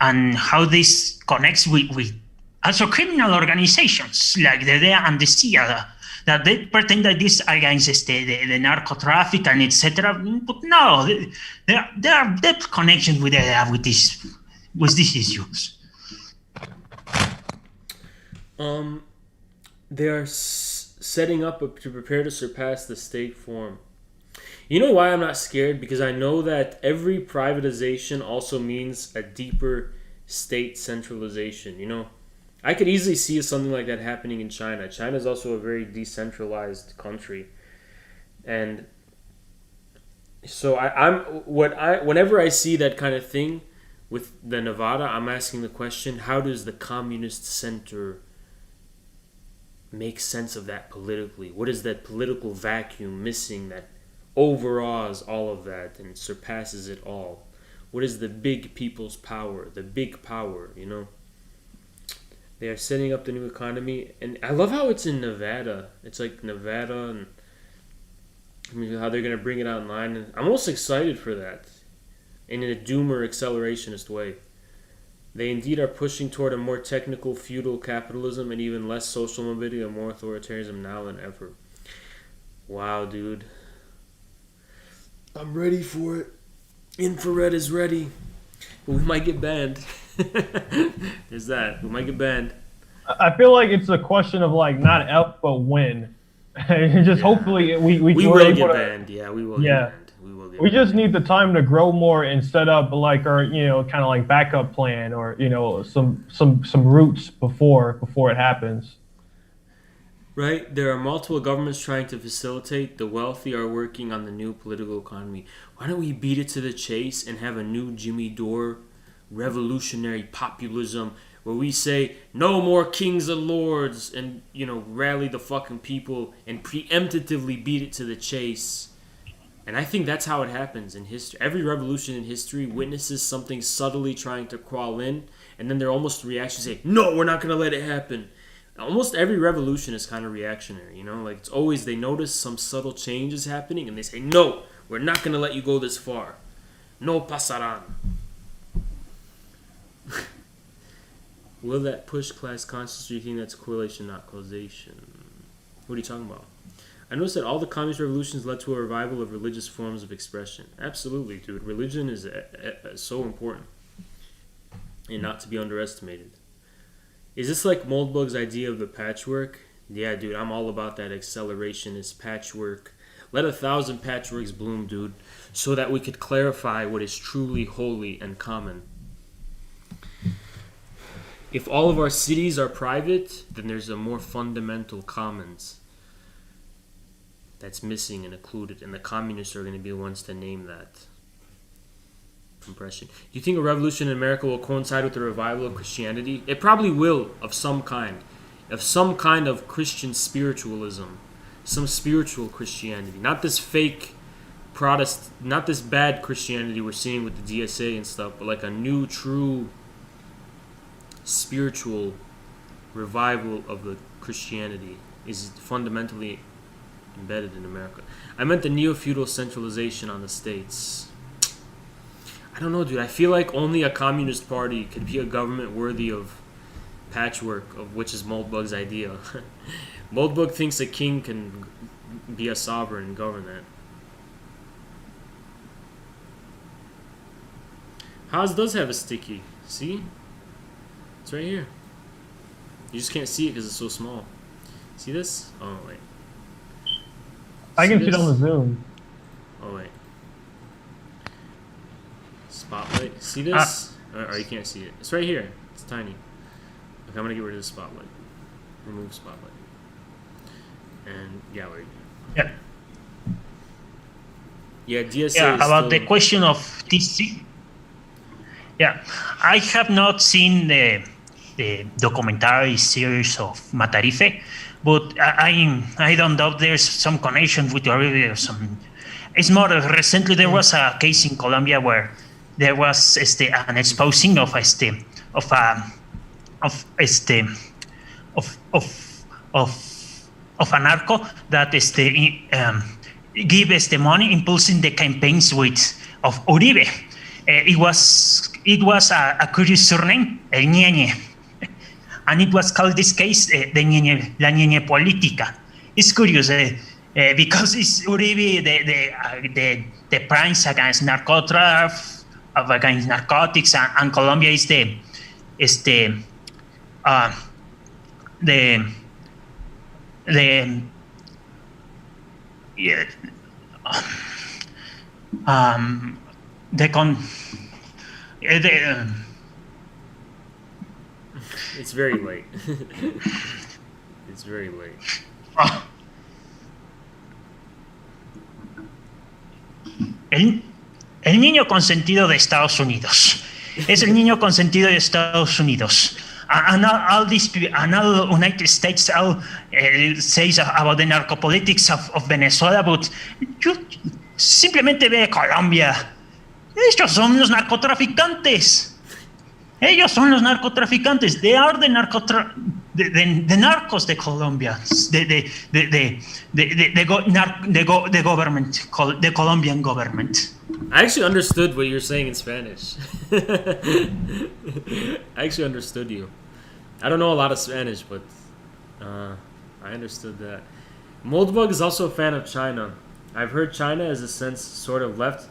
and how this connects with also criminal organizations like the DEA and the CIA, that they pretend that this against the narco traffic and etc. But no, there are deep connections with these issues. They are setting up to prepare to surpass the state form. You know why I'm not scared? Because I know that every privatization also means a deeper state centralization, you know? I could easily see something like that happening in China. China is also a very decentralized country. And so whenever I see that kind of thing with the Nevada, I'm asking the question, how does the communist center make sense of that politically? What is that political vacuum missing that overawes all of that and surpasses it all? What is the big people's power, the big power, you know? They are setting up the new economy, and I love how it's in Nevada. It's like Nevada, and I mean, how they're going to bring it online. And I'm almost excited for that, in a doomer accelerationist way. They indeed are pushing toward a more technical feudal capitalism and even less social mobility and more authoritarianism now than ever. Wow, dude. I'm ready for it. Infrared is ready. But we might get banned. There's that. We might get banned. I feel like it's a question of like not if but when. Just hopefully we will get banned. Yeah, we will. Yeah. Get banned. We just need the time to grow more and set up like our kind of like backup plan or some roots before it happens. Right? There are multiple governments trying to facilitate. The wealthy are working on the new political economy. Why don't we beat it to the chase and have a new Jimmy Dore revolutionary populism where we say no more kings and lords and rally the fucking people and preemptively beat it to the chase. And I think that's how it happens in history. Every revolution in history witnesses something subtly trying to crawl in, and then their almost reaction say, no, we're not going to let it happen. Almost every revolution is kind of reactionary, like it's always they notice some subtle change is happening and they say, no, we're not going to let you go this far. No pasarán. Will that push class consciousness, or do you think that's correlation, not causation? What are you talking about? I noticed that all the communist revolutions led to a revival of religious forms of expression. Absolutely, dude. Religion is so important and not to be underestimated. Is this like Moldbug's idea of the patchwork? Yeah, dude, I'm all about that accelerationist patchwork. Let 1,000 patchworks bloom, dude, so that we could clarify what is truly holy and common. If all of our cities are private, then there's a more fundamental commons that's missing and occluded, and the communists are going to be the ones to name that compression. Do you think a revolution in America will coincide with the revival of Christianity? It probably will, of some kind of Christian spiritualism, some spiritual Christianity, not this fake not this bad Christianity we're seeing with the DSA and stuff, but like a new, true spiritual revival of the Christianity is fundamentally embedded in America. I meant the neo-feudal centralization on the states. I don't know, dude. I feel like only a communist party could be a government worthy of patchwork, of which is Moldbug's idea. Moldbug thinks a king can be a sovereign and govern that. Haas does have a sticky. See? It's right here. You just can't see it because it's so small. See this? Oh, wait. I can see it on the Zoom. Oh, wait. Spotlight. See this? Or you can't see it. It's right here. It's tiny. Okay, I'm going to get rid of the spotlight. Remove spotlight. And gallery. Yeah. Yeah, DSA Yeah, is about still... the question of TC. Yeah, I have not seen the documentary series of Matarife, but I don't doubt there's some connection with Uribe or some. It's more recently there was a case in Colombia where there was an exposing of a narco that give money impulsing the campaigns of Uribe. It was a curious surname, El Ñeñe, and it was called this case La Ñeñe Política. It's curious because it's Uribe the price against against narcotics, and Colombia is the It's very late. It's very late. El niño consentido de Estados Unidos. Es el niño consentido de Estados Unidos. And all these people, and all United States all says about the narcopolitics of Venezuela, but you simplemente ve Colombia. Ellos son los narcotraficantes. Ellos son los narcotraficantes. They are the narcos de Colombia. The government, the Colombian government. I actually understood what you were saying in Spanish. I actually understood you. I don't know a lot of Spanish, but I understood that. Moldbug is also a fan of China. I've heard China as a sense sort of left.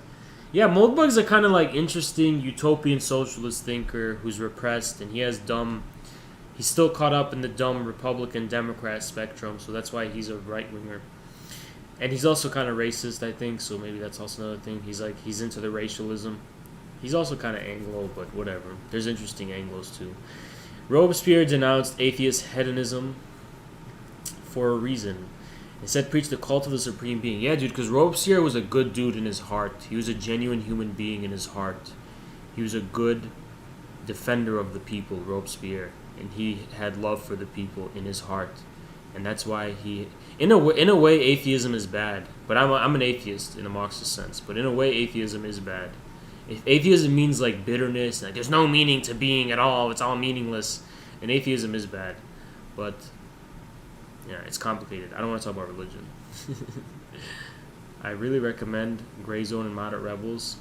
Yeah, Moldbug's a kind of like interesting utopian socialist thinker who's repressed, and he's still caught up in the dumb Republican Democrat spectrum, so that's why he's a right winger. And he's also kind of racist, I think, so maybe that's also another thing. He's into the racialism. He's also kind of Anglo, but whatever. There's interesting Anglos too. Robespierre denounced atheist hedonism for a reason. Instead, preached the cult of the supreme being. Yeah, dude, because Robespierre was a good dude in his heart. He was a genuine human being in his heart. He was a good defender of the people, Robespierre, and he had love for the people in his heart, and that's why he. In a way, atheism is bad. But I'm an atheist in a Marxist sense. But in a way, atheism is bad. If atheism means like bitterness, like there's no meaning to being at all, it's all meaningless, and atheism is bad. But yeah, it's complicated. I don't want to talk about religion. I really recommend Gray Zone and Moderate Rebels.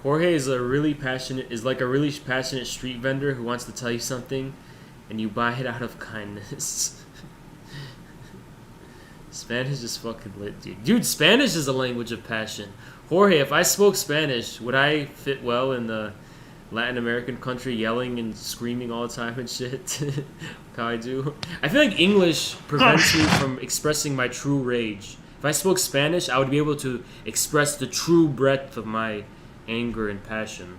Jorge is like a really passionate street vendor who wants to tell you something, and you buy it out of kindness. Spanish is fucking lit, dude. Dude, Spanish is a language of passion. Jorge, if I spoke Spanish, would I fit well in the Latin American country yelling and screaming all the time and shit? How I do? I feel like English prevents me from expressing my true rage. If I spoke Spanish, I would be able to express the true breadth of my anger and passion.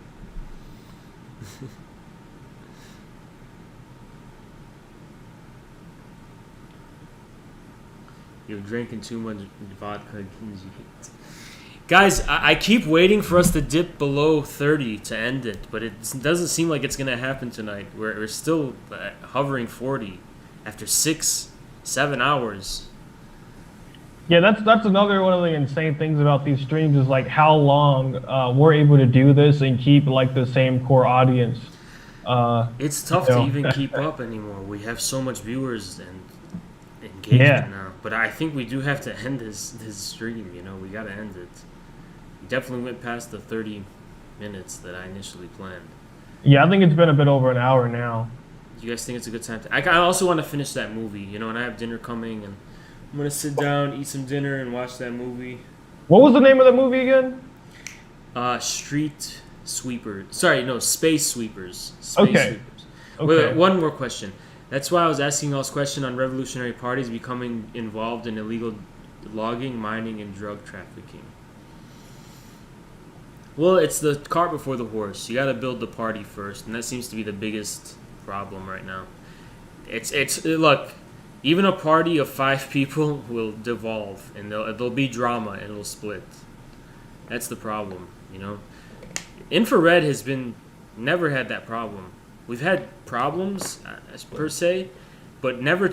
You're drinking too much vodka. Guys, I keep waiting for us to dip below 30 to end it, but it doesn't seem like it's going to happen tonight. We're still hovering 40 after 6-7 hours. Yeah, that's another one of the insane things about these streams is like how long we're able to do this and keep like the same core audience. It's tough to even keep up anymore. We have so much viewers and engagement now. But I think we do have to end this stream, you know. We got to end it. We definitely went past the 30 minutes that I initially planned. Yeah, I think it's been a bit over an hour now. You guys think it's a good time? I also want to finish that movie, you know, and I have dinner coming, and I'm going to sit down, eat some dinner, and watch that movie. What was the name of the movie again? Street Sweepers. Sorry, no, Space Sweepers. Okay. Wait, one more question. That's why I was asking all this question on revolutionary parties becoming involved in illegal logging, mining, and drug trafficking. Well, it's the cart before the horse. You got to build the party first, and that seems to be the biggest problem right now. Look, even a party of 5 people will devolve, and there'll be drama, and it'll split. That's the problem, you know. Infrared has never had that problem. We've had problems per se, but never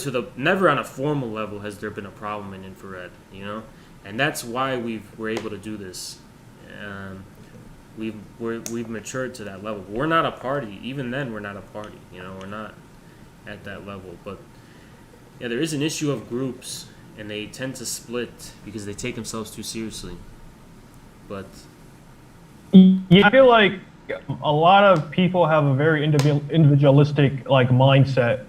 on a formal level has there been a problem in infrared, you know, and that's why we're able to do this. We've matured to that level. We're not a party. Even then, we're not a party. You know, we're not at that level. But yeah, there is an issue of groups, and they tend to split because they take themselves too seriously. But yeah, I feel like a lot of people have a very individualistic like mindset.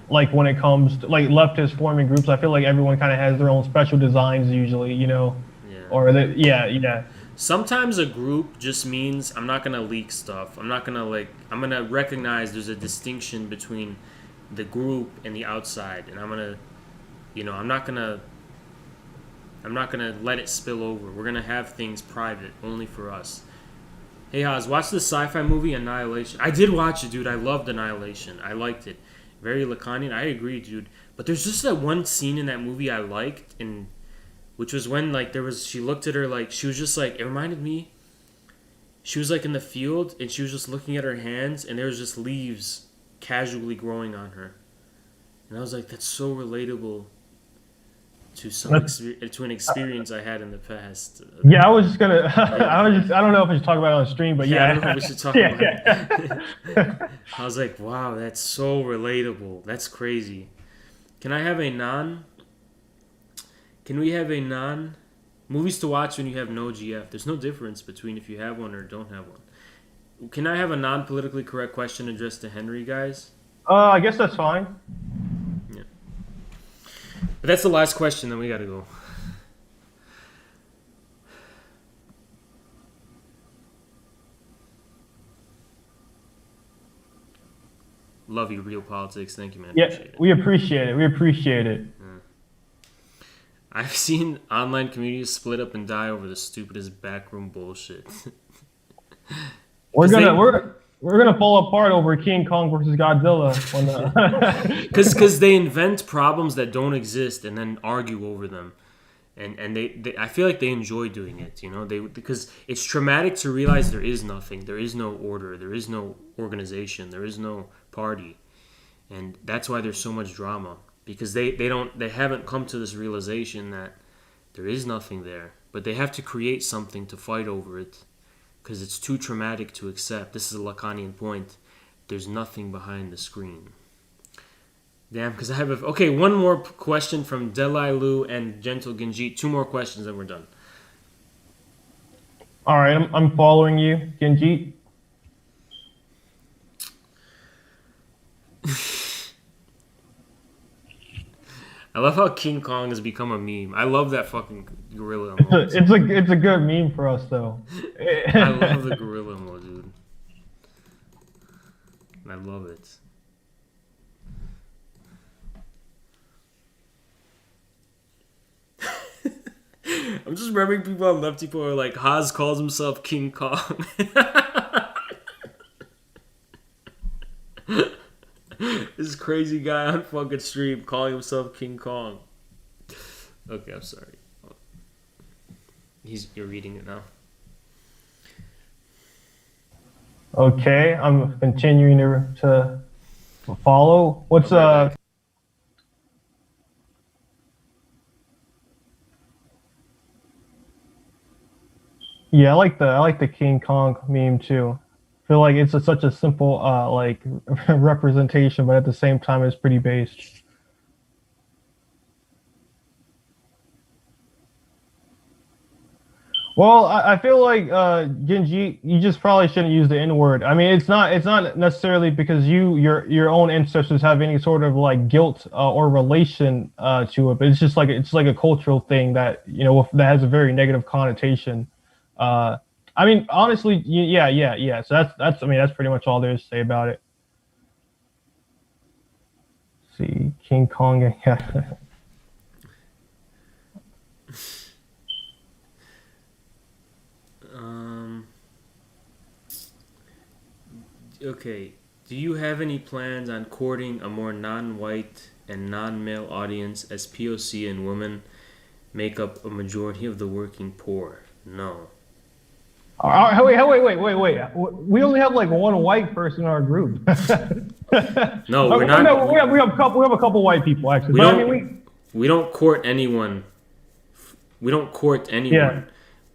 Like when it comes to like leftist forming groups, I feel like everyone kind of has their own special designs usually, you know. yeah. Or yeah. Sometimes a group just means I'm not gonna leak stuff. I'm gonna recognize there's a distinction between the group and the outside, and I'm not gonna let it spill over. We're gonna have things private, only for us. Hey Haas, watch the sci-fi movie Annihilation. I did watch it, dude. I loved Annihilation. I liked it. Very Lacanian. I agree, dude. But there's just that one scene in that movie I liked, which was when like she looked at her like she was just like, it reminded me. She was like in the field and she was just looking at her hands and there was just leaves casually growing on her, and I was like, that's so relatable to to an experience I had in the past. Yeah, I was just gonna. I don't know if I should talk about it on stream, but yeah. I don't know if we should talk about it. I was like, wow, that's so relatable. That's crazy. Can we have a non movies to watch when you have no GF? There's no difference between if you have one or don't have one. Can I have a non-politically correct question addressed to Henry, guys? I guess that's fine. Yeah. But that's the last question, then we gotta go. Love you, Real Politics. Thank you, man. Yeah, we appreciate it. We appreciate it. I've seen online communities split up and die over the stupidest backroom bullshit. We're gonna fall apart over King Kong versus Godzilla. Because they invent problems that don't exist and then argue over them, and they I feel like they enjoy doing it. You know, because it's traumatic to realize there is nothing, there is no order, there is no organization, there is no party, and that's why there's so much drama. Because they haven't come to this realization that there is nothing there, but they have to create something to fight over it, because it's too traumatic to accept. This is a Lacanian point. There's nothing behind the screen. Damn, because I have one more question from Delai Lu and Gentle Genji. 2 more questions and we're done. All right, I'm following you, Genji. I love how King Kong has become a meme. I love that fucking gorilla emote. It's a good meme for us though. I love the gorilla emote, dude. I love it. I'm just remembering people on Lefty who are like, Haas calls himself King Kong. This crazy guy on fucking stream calling himself King Kong. Okay, I'm sorry. You're reading it now. Okay, I'm continuing to follow. What's Yeah, I like the King Kong meme too. I feel like it's such a simple like representation, but at the same time it's pretty based. Well, I feel like Genji, you just probably shouldn't use the N word. I mean, it's not necessarily because your own ancestors have any sort of like guilt or relation to it, but it's like a cultural thing that that has a very negative connotation. I mean, honestly, yeah. So that's I mean that's pretty much all there is to say about it. Let's see, King Kong. Yeah. Okay. Do you have any plans on courting a more non-white and non-male audience as POC and women make up a majority of the working poor? No. Wait. We only have like one white person in our group. No, we're not. No, we have a couple white people actually. We don't court anyone. We don't court anyone. Yeah.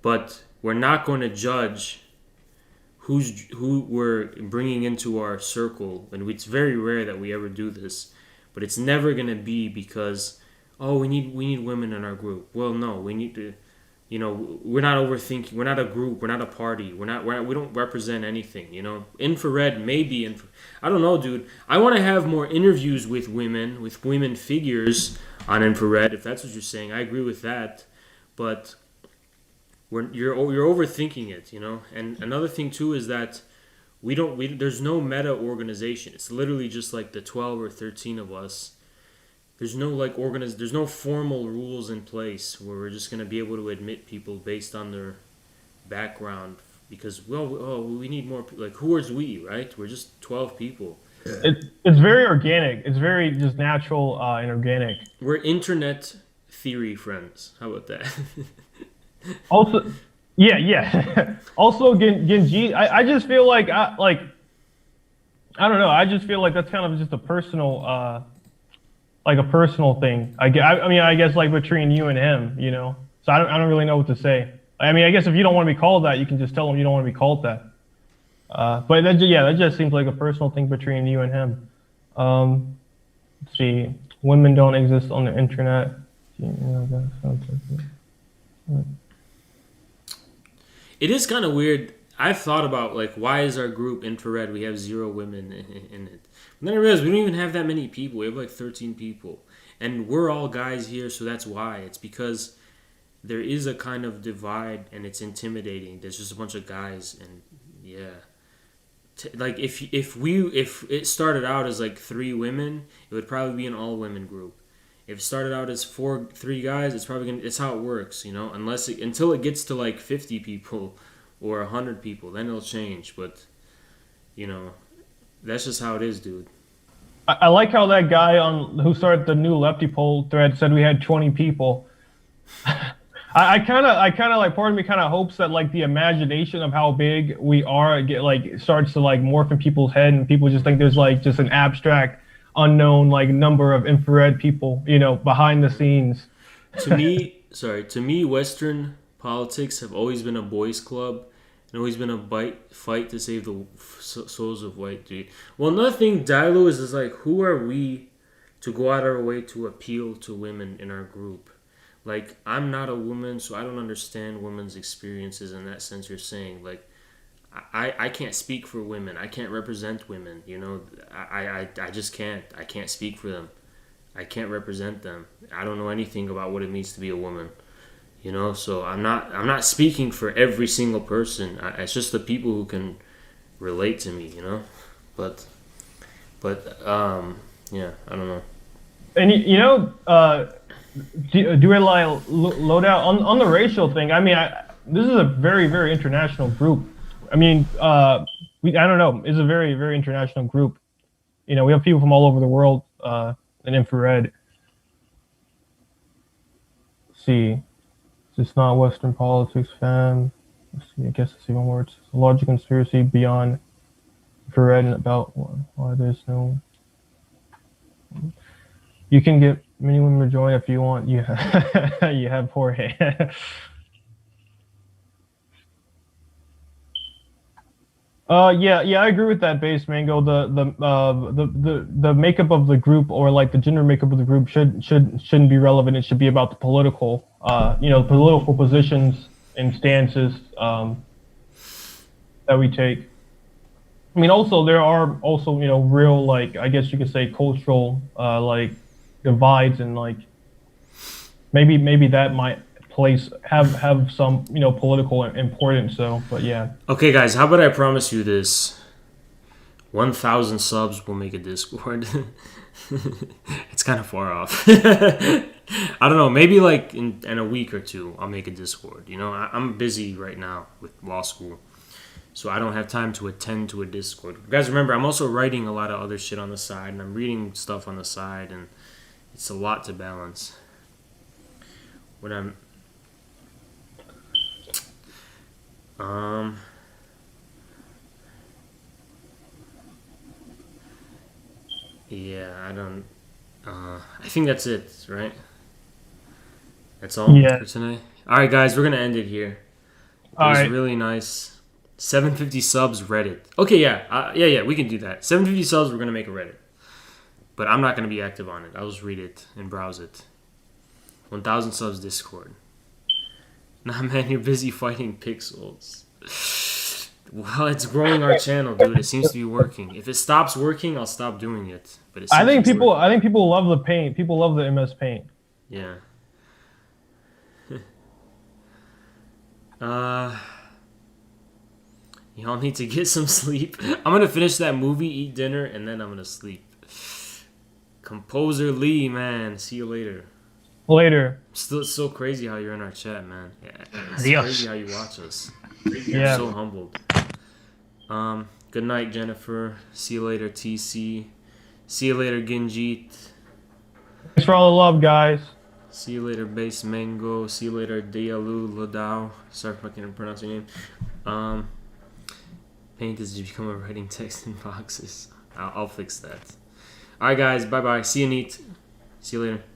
But we're not going to judge who we're bringing into our circle, and it's very rare that we ever do this. But it's never going to be because we need women in our group. Well, no, we need to. We're not overthinking. We're not a group. We're not a party. We don't represent anything. Infrared maybe. I don't know, dude. I want to have more interviews with women figures on Infrared. If that's what you're saying, I agree with that. But you're overthinking it. And another thing too is that there's no meta organization. It's literally just like the 12 or 13 of us. There's no there's no formal rules in place where we're just going to be able to admit people based on their background because we need more, like, who is we, right? We're just 12 people. It's very organic. It's very just natural and organic. We're internet theory friends. How about that? Also, yeah. Also, Genji, I just feel like I don't know. I just feel like that's kind of just a personal like a personal thing. I mean, I guess like between you and him, So I don't really know what to say. I mean, I guess if you don't want to be called that, you can just tell him you don't want to be called that. But that just seems like a personal thing between you and him. Let's see, women don't exist on the internet. It is kind of weird. I've thought about why is our group Infrared? We have 0 women in it. And then I realized we don't even have that many people. We have 13 people. And we're all guys here, so that's why. It's because there is a kind of divide, and it's intimidating. There's just a bunch of guys, and yeah. If it started out as 3 women, it would probably be an all-women group. If it started out as 3 guys, it's how it works, until it gets to 50 people or 100 people, then it'll change. But that's just how it is, dude. I like how that guy who started the new Lefty poll thread said we had 20 people. I kind of part of me kind of hopes that the imagination of how big we are starts to morph in people's head, and people just think there's just an abstract, unknown number of infrared people behind the scenes. To me, Western politics have always been a boys' club, and always been a fight to save the souls of white dude. Well, another thing, Dilo, is who are we to go out our way to appeal to women in our group? Like, I'm not a woman, so I don't understand women's experiences in that sense you're saying. Like, I can't speak for women. I can't represent women, you know. I just can't. I can't speak for them. I can't represent them. I don't know anything about what it means to be a woman, you know. So I'm not speaking for every single person. It's just the people who can relate to me, you know. But yeah, I don't know. And you know, do I like load out on the racial thing? I mean, this is a very, very international group. I mean, I don't know. It's a very, very international group. You know, we have people from all over the world in infrared. Let's see, it's not Western politics, fam. Let's see, I guess it's even worse. It's a larger conspiracy beyond infrared and about why there's no. You can get many women to join if you want. You have, you have Jorge. Yeah, I agree with that, Base Mango. The makeup of the group, or like the gender makeup of the group, shouldn't be relevant. It should be about the political, political positions and stances that we take. I mean, also there are also real, like, I guess you could say, cultural like divides, and like maybe that might have some political importance. So, but yeah. Okay, guys, how about I promise you this? 1,000 subs will make a Discord. It's kind of far off. I don't know. Maybe like in a week or two, I'll make a Discord. You know, I'm busy right now with law school, so I don't have time to attend to a Discord. Guys, remember, I'm also writing a lot of other shit on the side, and I'm reading stuff on the side, and it's a lot to balance. What I'm yeah, I don't I think that's it, right? That's all for tonight. Alright, guys, we're gonna end it here. It was really nice. 750 subs Reddit. Okay, yeah, we can do that. 750 subs, we're gonna make a Reddit. But I'm not gonna be active on it. I'll just read it and browse it. 1,000 subs Discord. Nah, man, you're busy fighting pixels. Well, it's growing our channel, dude. It seems to be working. If it stops working, I'll stop doing it. But it seems I think people working. love the paint. People love the MS Paint. Yeah. Y'all need to get some sleep. I'm gonna finish that movie, eat dinner, and then I'm gonna sleep. Composer Lee, man. See you later. Later. Still, it's so crazy how you're in our chat, man. Yeah, it's Adios. crazy how you watch us. Yeah. So humbled. Good night, Jennifer. See you later, TC. See you later, Ginjit. Thanks for all the love, guys. See you later, Base Mango. See you later, Dialu Ladao. Sorry if I can't pronounce your name. Paint has become a writing text in boxes. I'll fix that. Alright, guys. Bye-bye. See you, Neat. See you later.